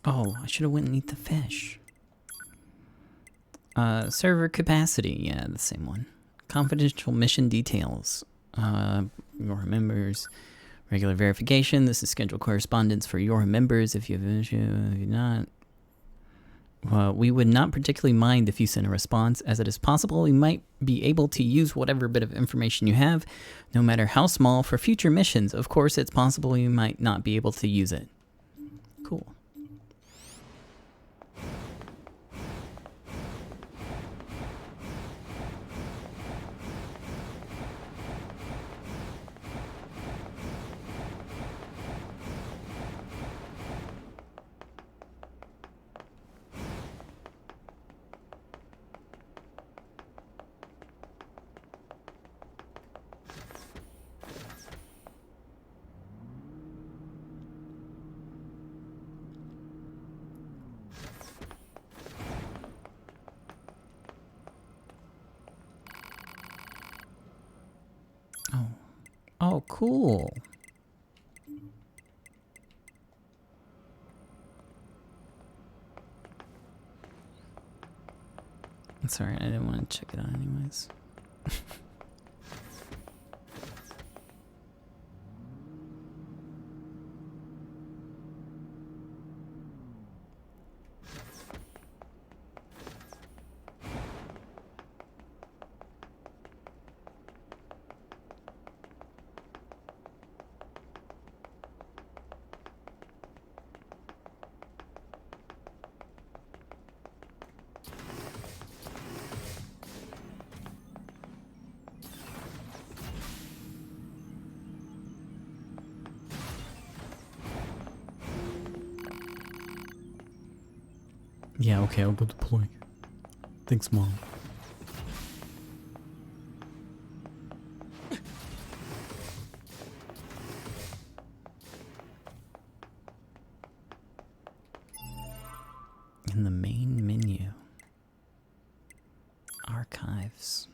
[SPEAKER 1] Oh, I should have went and eat the fish. Server capacity, yeah, the same one. Confidential mission details. Your members. Regular verification. This is scheduled correspondence for your members. If you have an issue, if you're not. We would not particularly mind if you send a response, as it is possible we might be able to use whatever bit of information you have, no matter how small, for future missions. Of course, it's possible you might not be able to use it. Cool. Oh, cool. That's alright, I didn't want to check it out anyways. Yeah, okay, I'll go deploy. Thanks, Mom. In the main menu. Archives.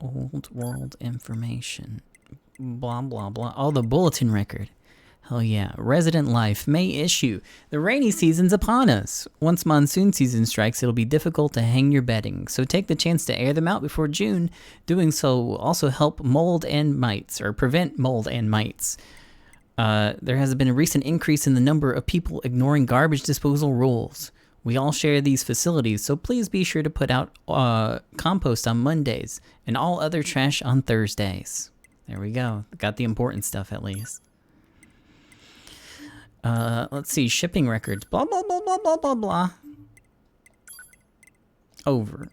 [SPEAKER 1] Old world information. Blah, blah, blah. Oh, the bulletin record. Hell yeah. Resident life. May issue. The rainy season's upon us. Once monsoon season strikes, it'll be difficult to hang your bedding, so take the chance to air them out before June. Doing so will also help mold and mites, or prevent mold and mites. There has been a recent increase in the number of people ignoring garbage disposal rules. We all share these facilities, so please be sure to put out compost on Mondays and all other trash on Thursdays. There we go. Got the important stuff at least. Let's see, shipping records, blah, blah, blah, blah, blah, blah, blah. Over.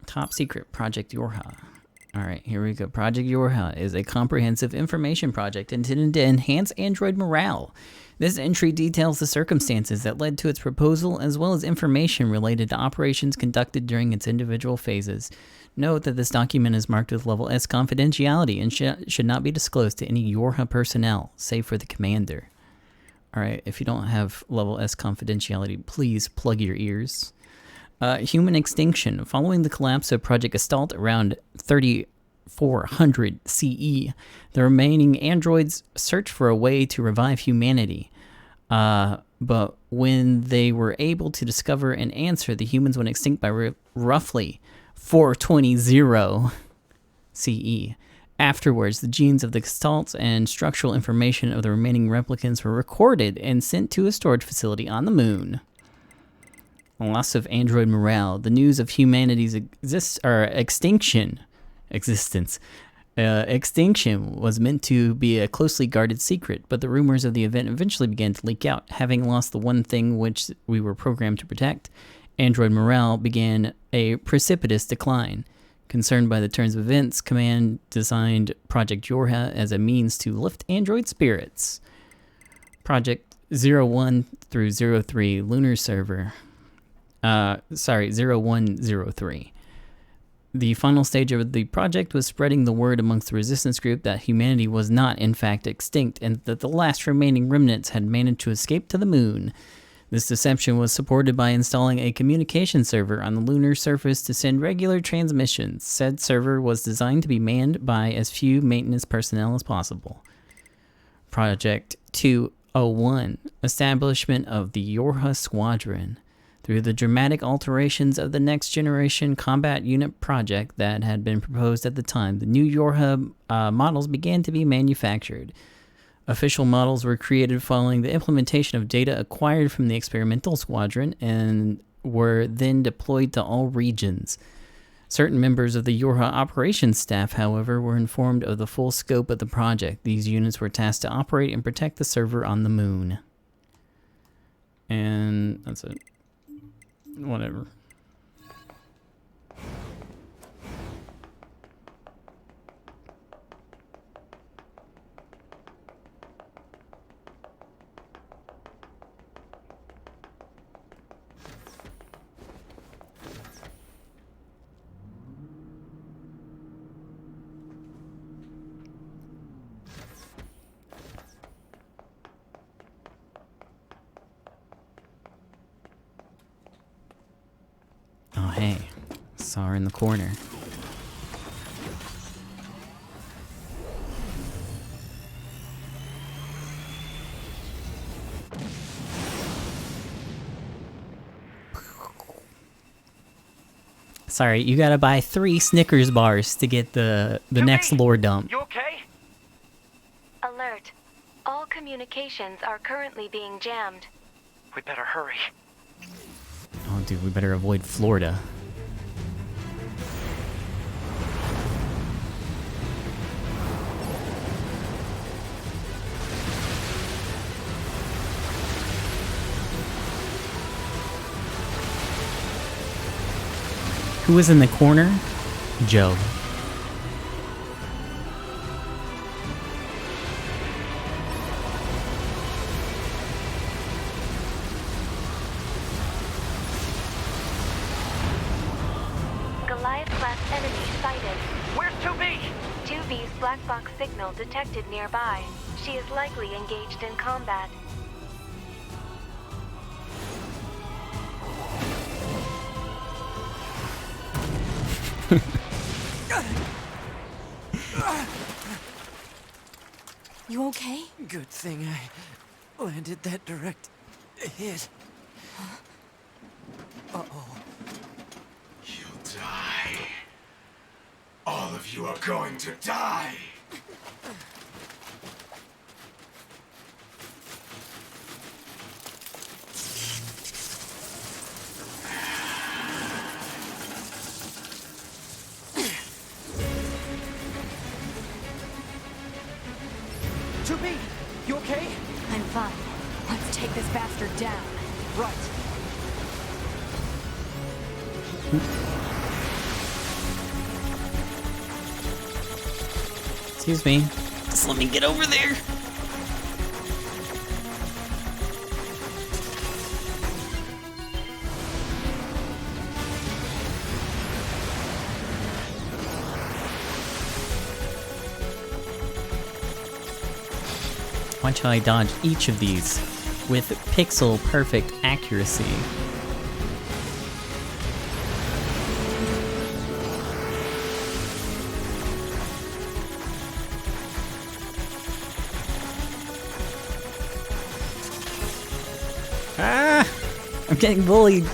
[SPEAKER 1] Top secret, Project Yorha. Alright, here we go. Project Yorha is a comprehensive information project intended to enhance android morale. This entry details the circumstances that led to its proposal, as well as information related to operations conducted during its individual phases. Note that this document is marked with level S confidentiality and should not be disclosed to any Yorha personnel, save for the commander. Alright, if you don't have level S confidentiality, please plug your ears. Human extinction. Following the collapse of Project Gestalt around 3400 CE, the remaining androids searched for a way to revive humanity. But when they were able to discover an answer, the humans went extinct by roughly 420 CE. Afterwards, the genes of the Gestalts and structural information of the remaining replicants were recorded and sent to a storage facility on the moon. Loss of android morale. The news of humanity's extinction existence. Extinction was meant to be a closely guarded secret, but the rumors of the event eventually began to leak out. Having lost the one thing which we were programmed to protect, android morale began a precipitous decline. Concerned by the turns of events, Command designed Project Yorha as a means to lift android spirits. Project 01 through 03 Lunar Server. 0103. The final stage of the project was spreading the word amongst the resistance group that humanity was not, in fact, extinct, and that the last remaining remnants had managed to escape to the moon. This deception was supported by installing a communication server on the lunar surface to send regular transmissions. Said server was designed to be manned by as few maintenance personnel as possible. Project 201, establishment of the Yorha Squadron. Through the dramatic alterations of the Next Generation Combat Unit project that had been proposed at the time, the new Yorha models began to be manufactured. Official models were created following the implementation of data acquired from the experimental squadron and were then deployed to all regions. Certain members of the Yorha operations staff, however, were informed of the full scope of the project. These units were tasked to operate and protect the server on the moon. And that's it. Whatever. Oh, hey. Saw her in the corner. Sorry, you gotta buy 3 Snickers bars to get the next lore dump.
[SPEAKER 5] You okay?
[SPEAKER 2] Alert. All communications are currently being jammed.
[SPEAKER 5] We better hurry.
[SPEAKER 1] Oh, dude, we better avoid Florida. Who was in the corner? Joe.
[SPEAKER 2] Goliath-class enemy sighted.
[SPEAKER 5] Where's 2B?
[SPEAKER 2] 2B's black box signal detected nearby. She is likely engaged in combat.
[SPEAKER 6] You okay?
[SPEAKER 3] Good thing I landed that direct hit. Uh-oh.
[SPEAKER 15] You'll die. All of you are going to die.
[SPEAKER 3] You okay?
[SPEAKER 6] I'm fine. Let's take this bastard down.
[SPEAKER 3] Right.
[SPEAKER 1] Excuse me. Just let me get over there. Watch how I dodge each of these with pixel perfect accuracy. Ah! I'm getting bullied.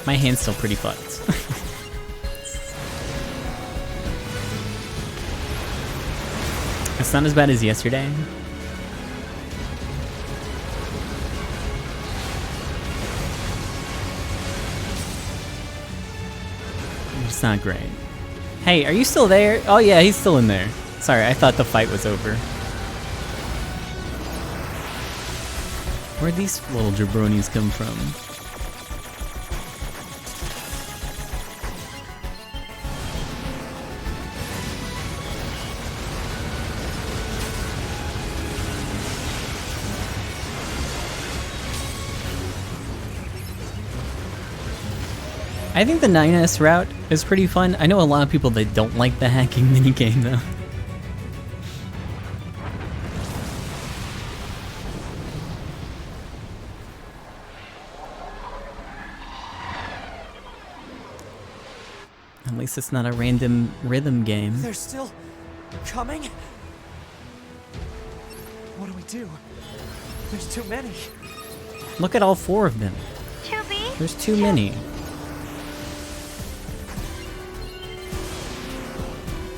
[SPEAKER 1] My hand's still pretty fucked. It's not as bad as yesterday. It's not great. Hey, are you still there? Oh yeah, he's still in there. Sorry, I thought the fight was over. Where'd these little jabronis come from? I think the 9S route is pretty fun. I know a lot of people that don't like the hacking minigame though. At least it's not a random rhythm game.
[SPEAKER 3] They're still coming? What do we do? There's too many.
[SPEAKER 1] Look at all 4 of them. There's too many.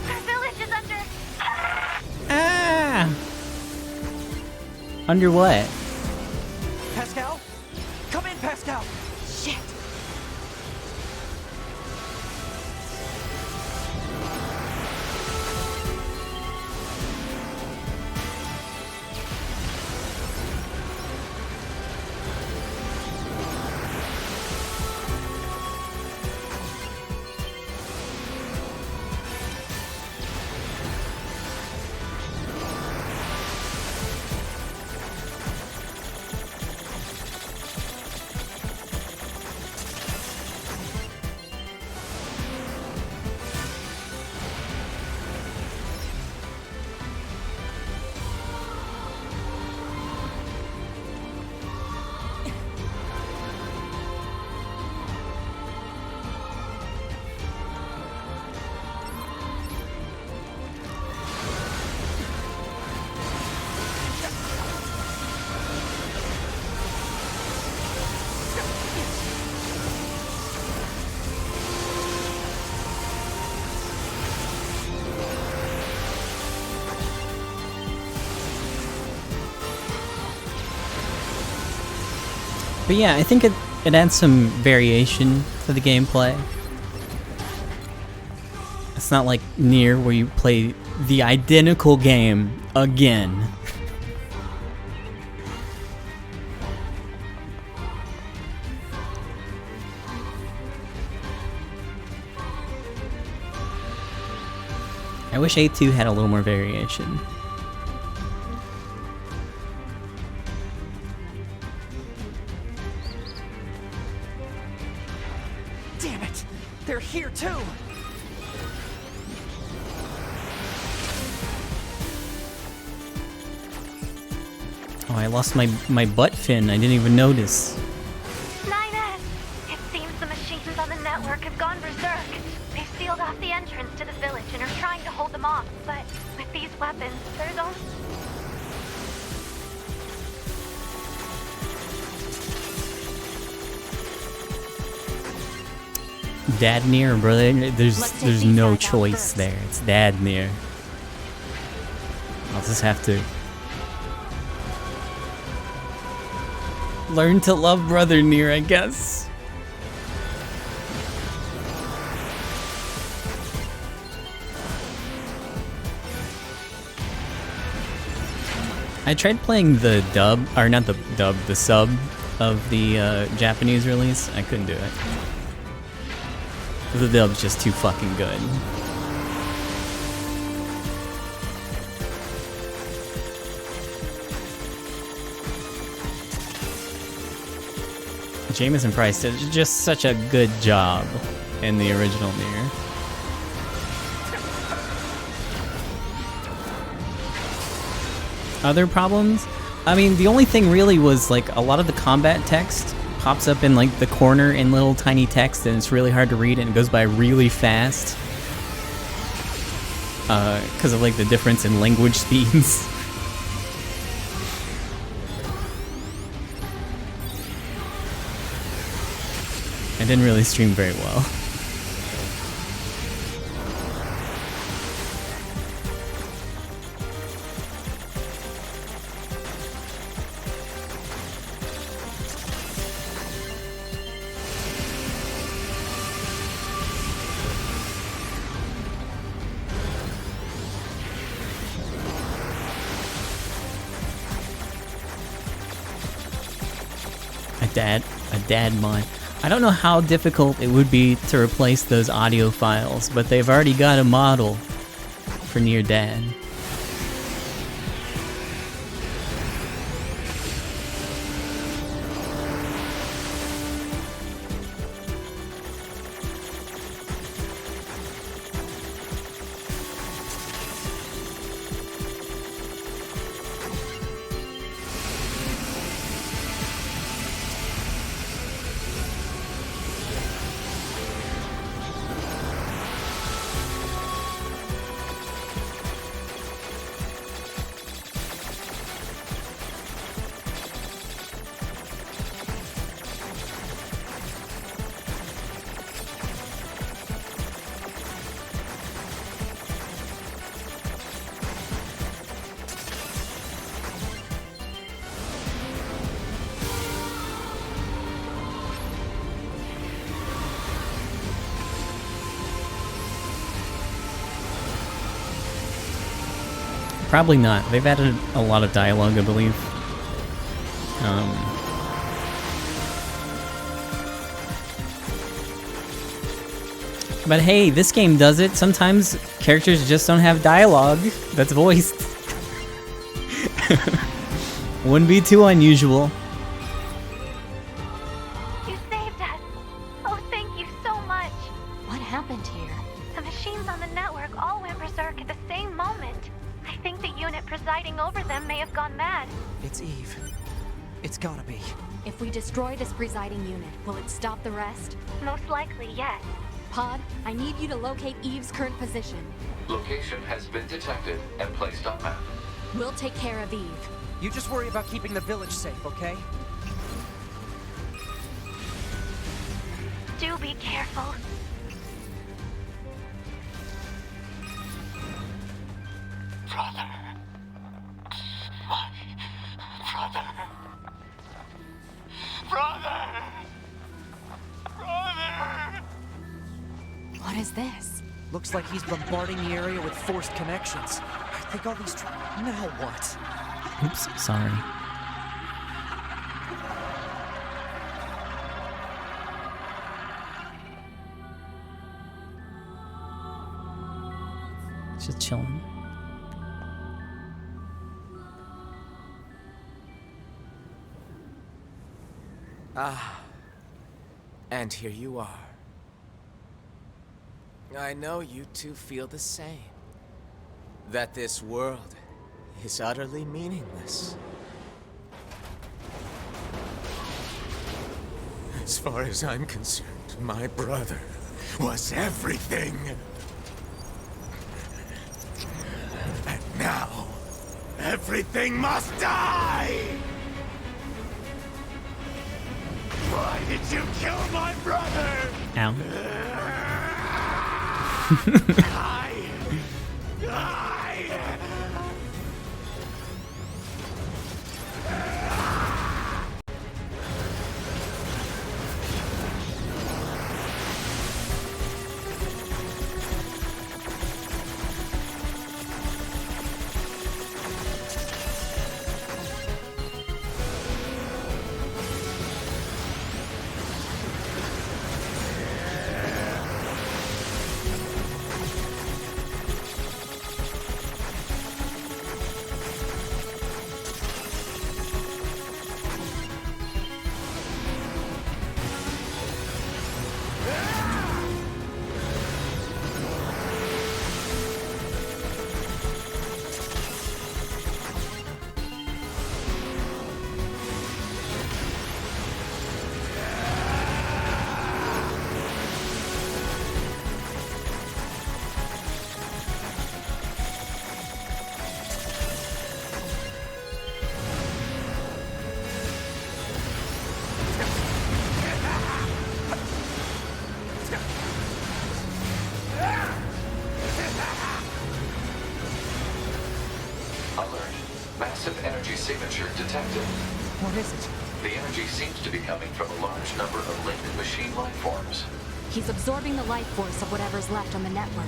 [SPEAKER 2] Our village is under.
[SPEAKER 1] Ah! Under what?
[SPEAKER 3] Pascal? Come in, Pascal! Shit!
[SPEAKER 1] But yeah, I think it adds some variation to the gameplay. It's not like NieR where you play the identical game again. I wish A2 had a little more variation.
[SPEAKER 3] Damn it! They're here too!
[SPEAKER 1] Oh, I lost my butt fin. I didn't even notice.
[SPEAKER 2] 9S! It seems the machines on the network have gone berserk. They've sealed off the entrance to the village and are trying to hold them off, but with these weapons, there's only...
[SPEAKER 1] Dad NieR, brother. There's no choice there. It's Dad NieR. I'll just have to learn to love brother NieR, I guess. I tried playing the dub, or not the dub, the sub of the Japanese release. I couldn't do it. The dub's just too fucking good. Jameson Price did just such a good job in the original NieR. Other problems? I mean, the only thing really was like a lot of the combat text pops up in like the corner in little tiny text and it's really hard to read and it goes by really fast. Because of like the difference in language speeds. I didn't really stream very well. A dad mod. I don't know how difficult it would be to replace those audio files, but they've already got a model for NieR Dad. Probably not. They've added a lot of dialogue, I believe. But hey, this game does it. Sometimes characters just don't have dialogue that's voiced. Wouldn't be too unusual.
[SPEAKER 2] You saved us. Oh, thank you so much.
[SPEAKER 11] What happened here?
[SPEAKER 2] The machines on the network all went berserk at the same moment. I think the unit presiding over them may have gone mad.
[SPEAKER 3] It's Eve. It's gotta be.
[SPEAKER 11] If we destroy this presiding unit, will it stop the rest?
[SPEAKER 2] Most likely, yes.
[SPEAKER 11] Pod, I need you to locate Eve's current position.
[SPEAKER 8] Location has been detected and placed on map.
[SPEAKER 11] We'll take care of Eve.
[SPEAKER 3] You just worry about keeping the village safe, okay?
[SPEAKER 2] Do be careful.
[SPEAKER 15] Brother. My brother. Brother! Brother!
[SPEAKER 11] What is this?
[SPEAKER 3] Looks like he's bombarding the area with forced connections. I think all these now what?
[SPEAKER 1] Oops, sorry. Just chilling.
[SPEAKER 16] Ah, and here you are. I know you two feel the same. That this world is utterly meaningless. As far as I'm concerned, my brother was everything. And now, everything must die! Why did you kill my brother?
[SPEAKER 1] Ow.
[SPEAKER 8] Alert. Massive energy signature detected.
[SPEAKER 3] What is it?
[SPEAKER 8] The energy seems to be coming from a large number of linked machine life forms.
[SPEAKER 6] He's absorbing the life force of whatever's left on the network.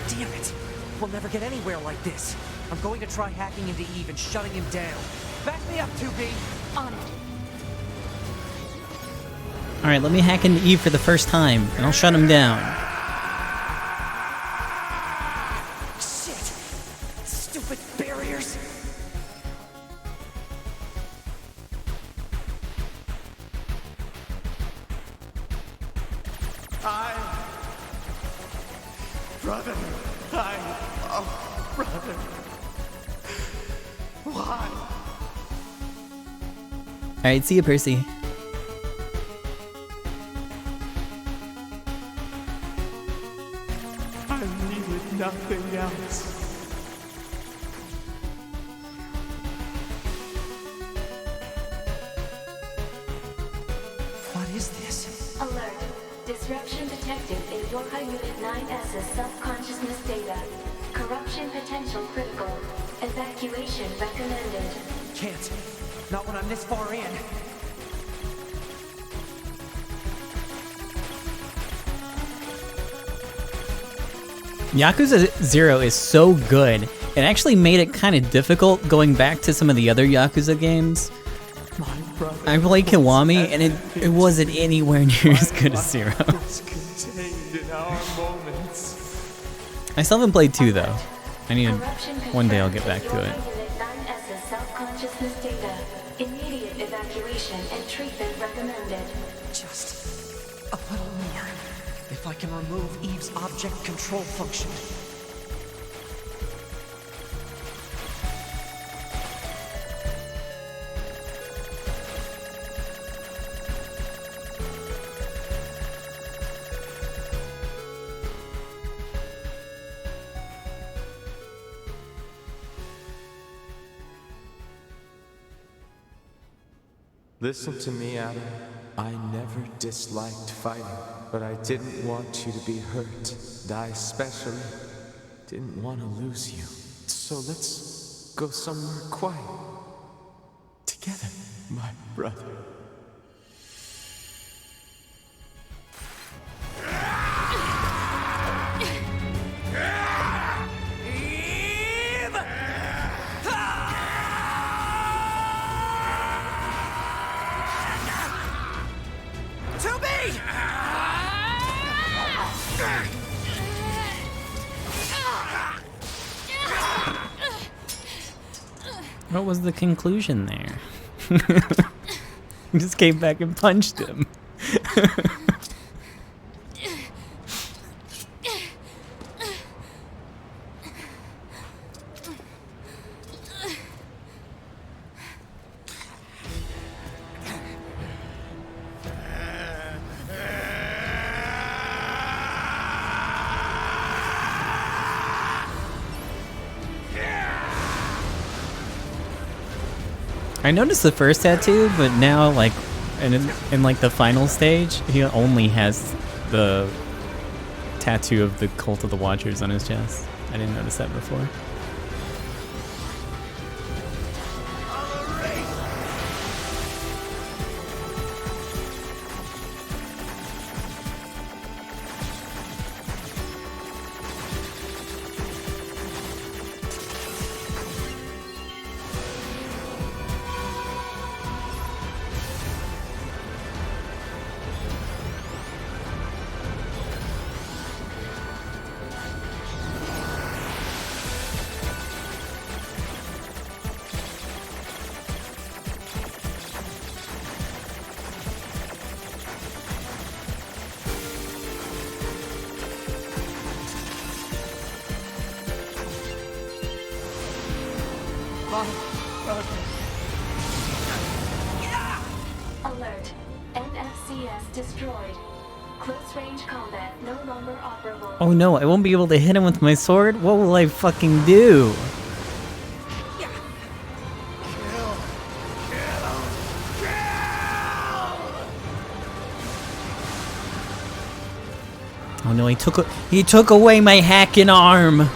[SPEAKER 3] Damn it! We'll never get anywhere like this. I'm going to try hacking into Eve and shutting him down. Back me up, 2B!
[SPEAKER 6] On it.
[SPEAKER 1] Alright, let me hack into Eve for the first time, and I'll shut him down.
[SPEAKER 3] Shit! Stupid barriers!
[SPEAKER 15] Brother, brother. Why?
[SPEAKER 1] Alright, see you, Percy.
[SPEAKER 15] I needed nothing else.
[SPEAKER 3] What is this?
[SPEAKER 10] Alert. Disruption detected in Yorha Unit 9S's self-consciousness data. Corruption potential critical. Evacuation recommended.
[SPEAKER 3] Can't. Not when I'm this far in.
[SPEAKER 1] Yakuza 0 is so good. It actually made it kind of difficult going back to some of the other Yakuza games. I played Kiwami, and it wasn't anywhere near as good as 0. I still haven't played 2, though. I need to, one day I'll get back to it.
[SPEAKER 10] Self-consciousness data. Immediate evacuation and treatment recommended.
[SPEAKER 3] Just a little more. If I can remove Eve's object control function.
[SPEAKER 16] Listen to me, Adam. I never disliked fighting, but I didn't want you to be hurt. And I especially didn't want to lose you. So let's go somewhere quiet. Together, my brother.
[SPEAKER 1] What was the conclusion there? He just came back and punched him. I noticed the first tattoo, but now, like, in like the final stage, he only has the tattoo of the Cult of the Watchers on his chest. I didn't notice that before.
[SPEAKER 10] Alert. NFCS destroyed. Close range combat no longer operable.
[SPEAKER 1] Oh no, I won't be able to hit him with my sword? What will I fucking do? No, he took away my hacking arm.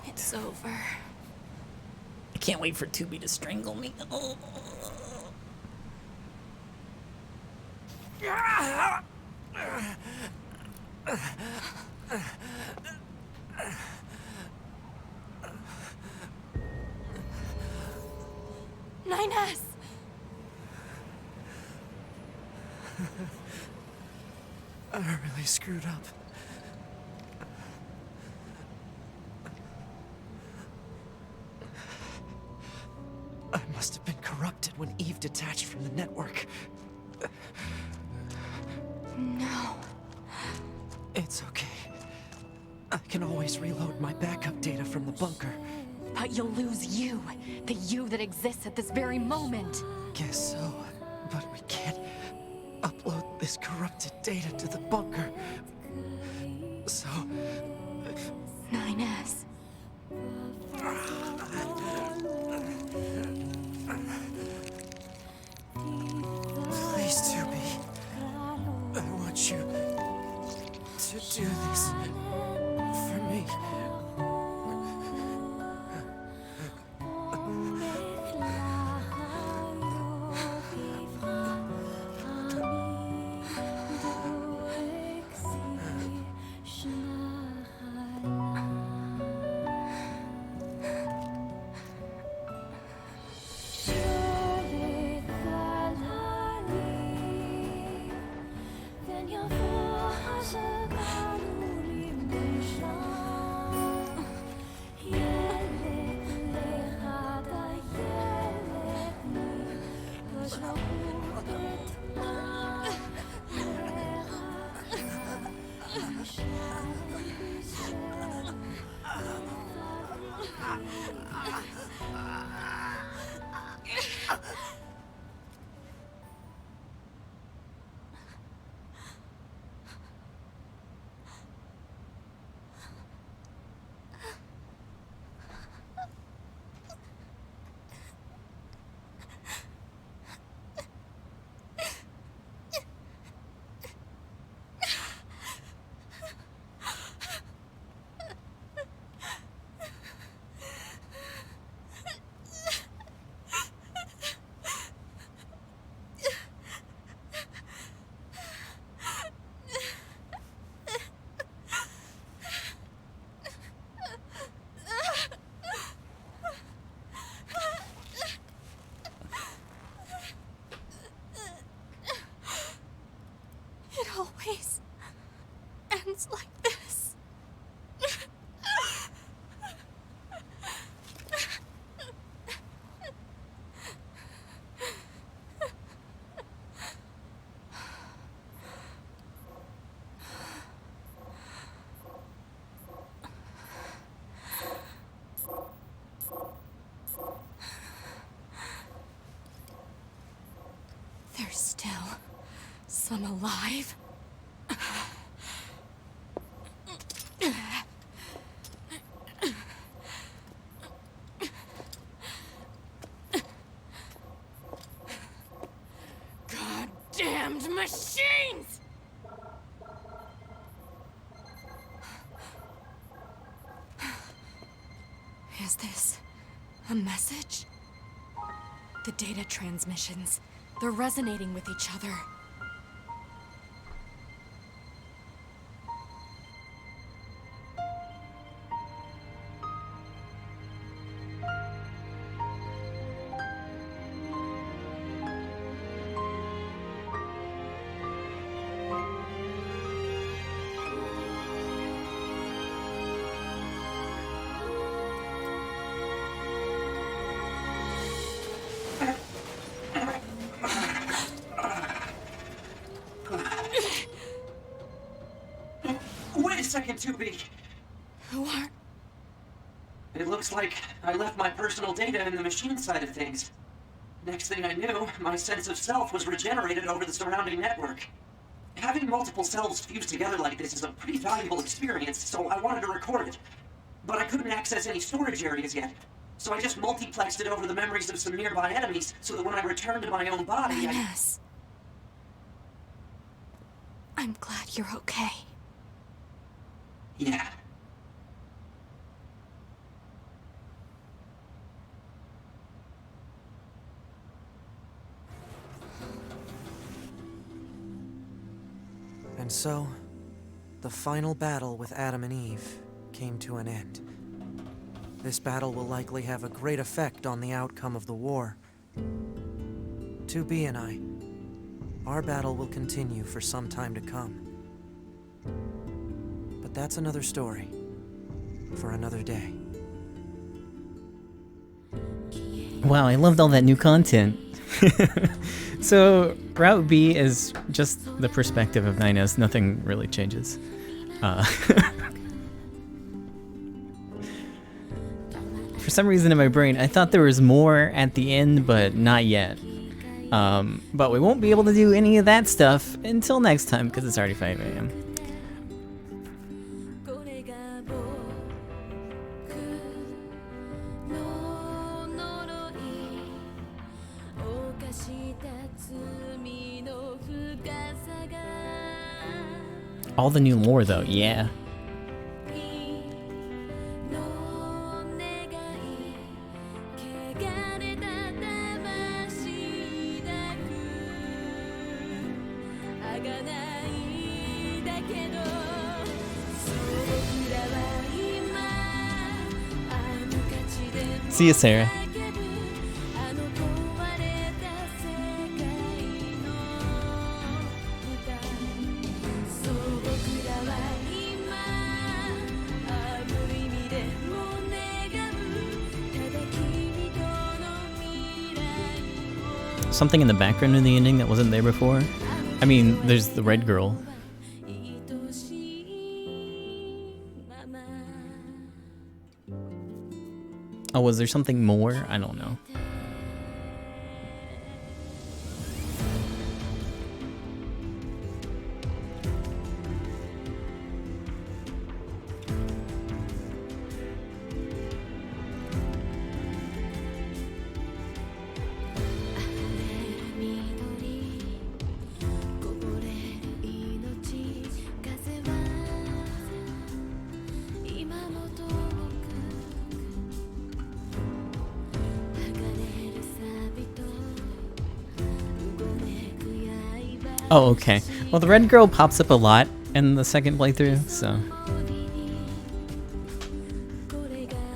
[SPEAKER 6] It's over.
[SPEAKER 1] I can't wait for Tubi to strangle me. Oh.
[SPEAKER 6] NieR.
[SPEAKER 3] I really screwed up. I must have been corrupted when Eve detached from the network.
[SPEAKER 6] No.
[SPEAKER 3] It's okay. I can always reload my backup data from the bunker.
[SPEAKER 11] But you'll lose you. The you that exists at this very moment.
[SPEAKER 3] Guess so. But we can't upload this corrupted data to the bunker. So...
[SPEAKER 11] NieR.
[SPEAKER 3] Please, Tubi. I want you to do this for me.
[SPEAKER 6] It always ends like this. There's still some alive. Goddamned machines! Is this a message? The data transmissions, they're resonating with each other.
[SPEAKER 3] 2B.
[SPEAKER 6] Who are...
[SPEAKER 3] It looks like I left my personal data in the machine side of things. Next thing I knew, my sense of self was regenerated over the surrounding network. Having multiple selves fused together like this is a pretty valuable experience, so I wanted to record it. But I couldn't access any storage areas yet, so I just multiplexed it over the memories of some nearby enemies, so that when I returned to my own body,
[SPEAKER 6] Ines. I'm glad you're okay.
[SPEAKER 3] Yeah. And so, the final battle with Adam and Eve came to an end. This battle will likely have a great effect on the outcome of the war. 2B and I, our battle will continue for some time to come. But that's another story for another day.
[SPEAKER 1] Wow, I loved all that new content. So, Route B is just the perspective of Nines. Nothing really changes. For some reason in my brain, I thought there was more at the end, but not yet. But we won't be able to do any of that stuff until next time, because it's already 5 a.m. All the new lore, though, yeah. See you, Sarah. Something in the background of the ending that wasn't there before? I mean, there's the red girl. Oh, was there something more? I don't know. Oh, okay. Well, the red girl pops up a lot in the second playthrough, so...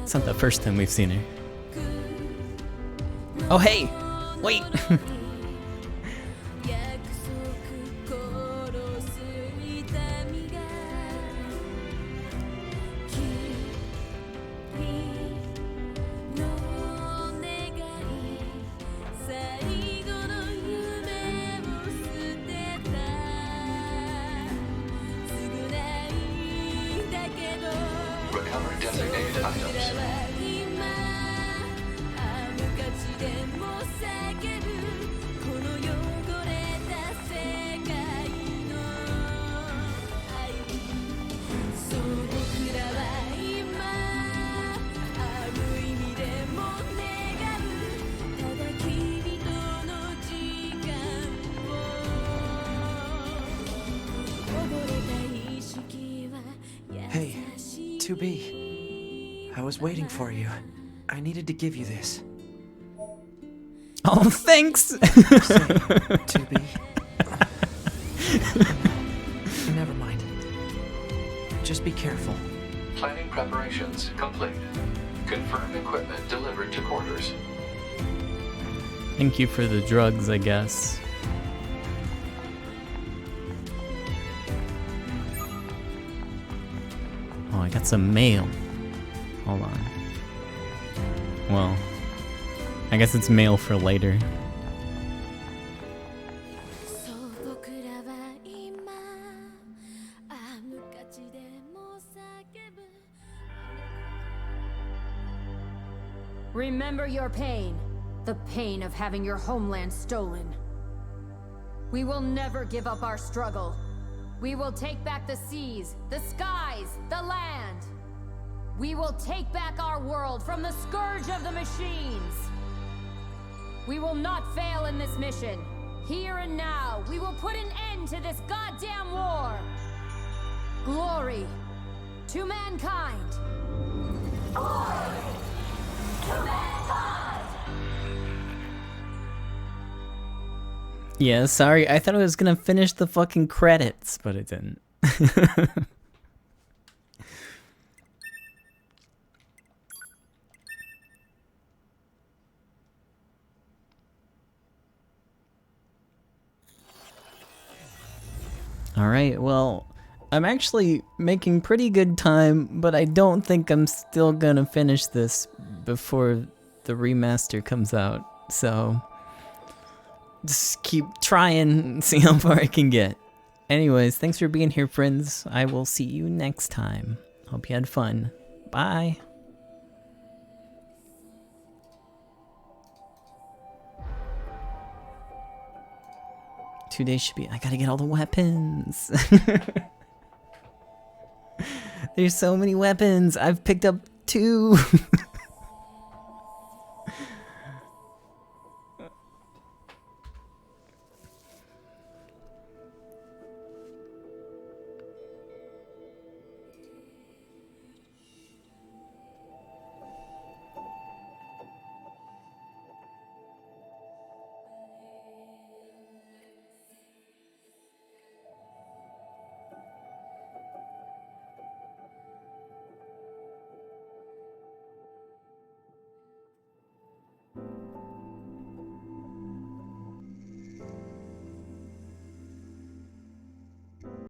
[SPEAKER 1] It's not the first time we've seen her. Oh, hey! Wait!
[SPEAKER 8] Recover designated items.
[SPEAKER 3] Hey, 2B. I was waiting for you. I needed to give you this.
[SPEAKER 1] Oh, thanks!
[SPEAKER 3] 2B. Never mind. Just be careful.
[SPEAKER 8] Planning preparations complete. Confirmed equipment delivered to quarters.
[SPEAKER 1] Thank you for the drugs, I guess. Oh, I got some mail. Hold on. Well, I guess it's mail for later.
[SPEAKER 9] Remember your pain. The pain of having your homeland stolen. We will never give up our struggle. We will take back the seas, the skies, the land. We will take back our world from the scourge of the machines. We will not fail in this mission. Here and now, we will put an end to this goddamn war. Glory to mankind. Glory to mankind.
[SPEAKER 1] Yeah, sorry. I thought I was gonna finish the fucking credits, but it didn't. Alright, well, I'm actually making pretty good time, but I don't think I'm still gonna finish this before the remaster comes out, so just keep trying and see how far I can get. Anyways, thanks for being here, friends. I will see you next time. Hope you had fun. Bye. Two days should be... I gotta get all the weapons. There's so many weapons. I've picked up 2.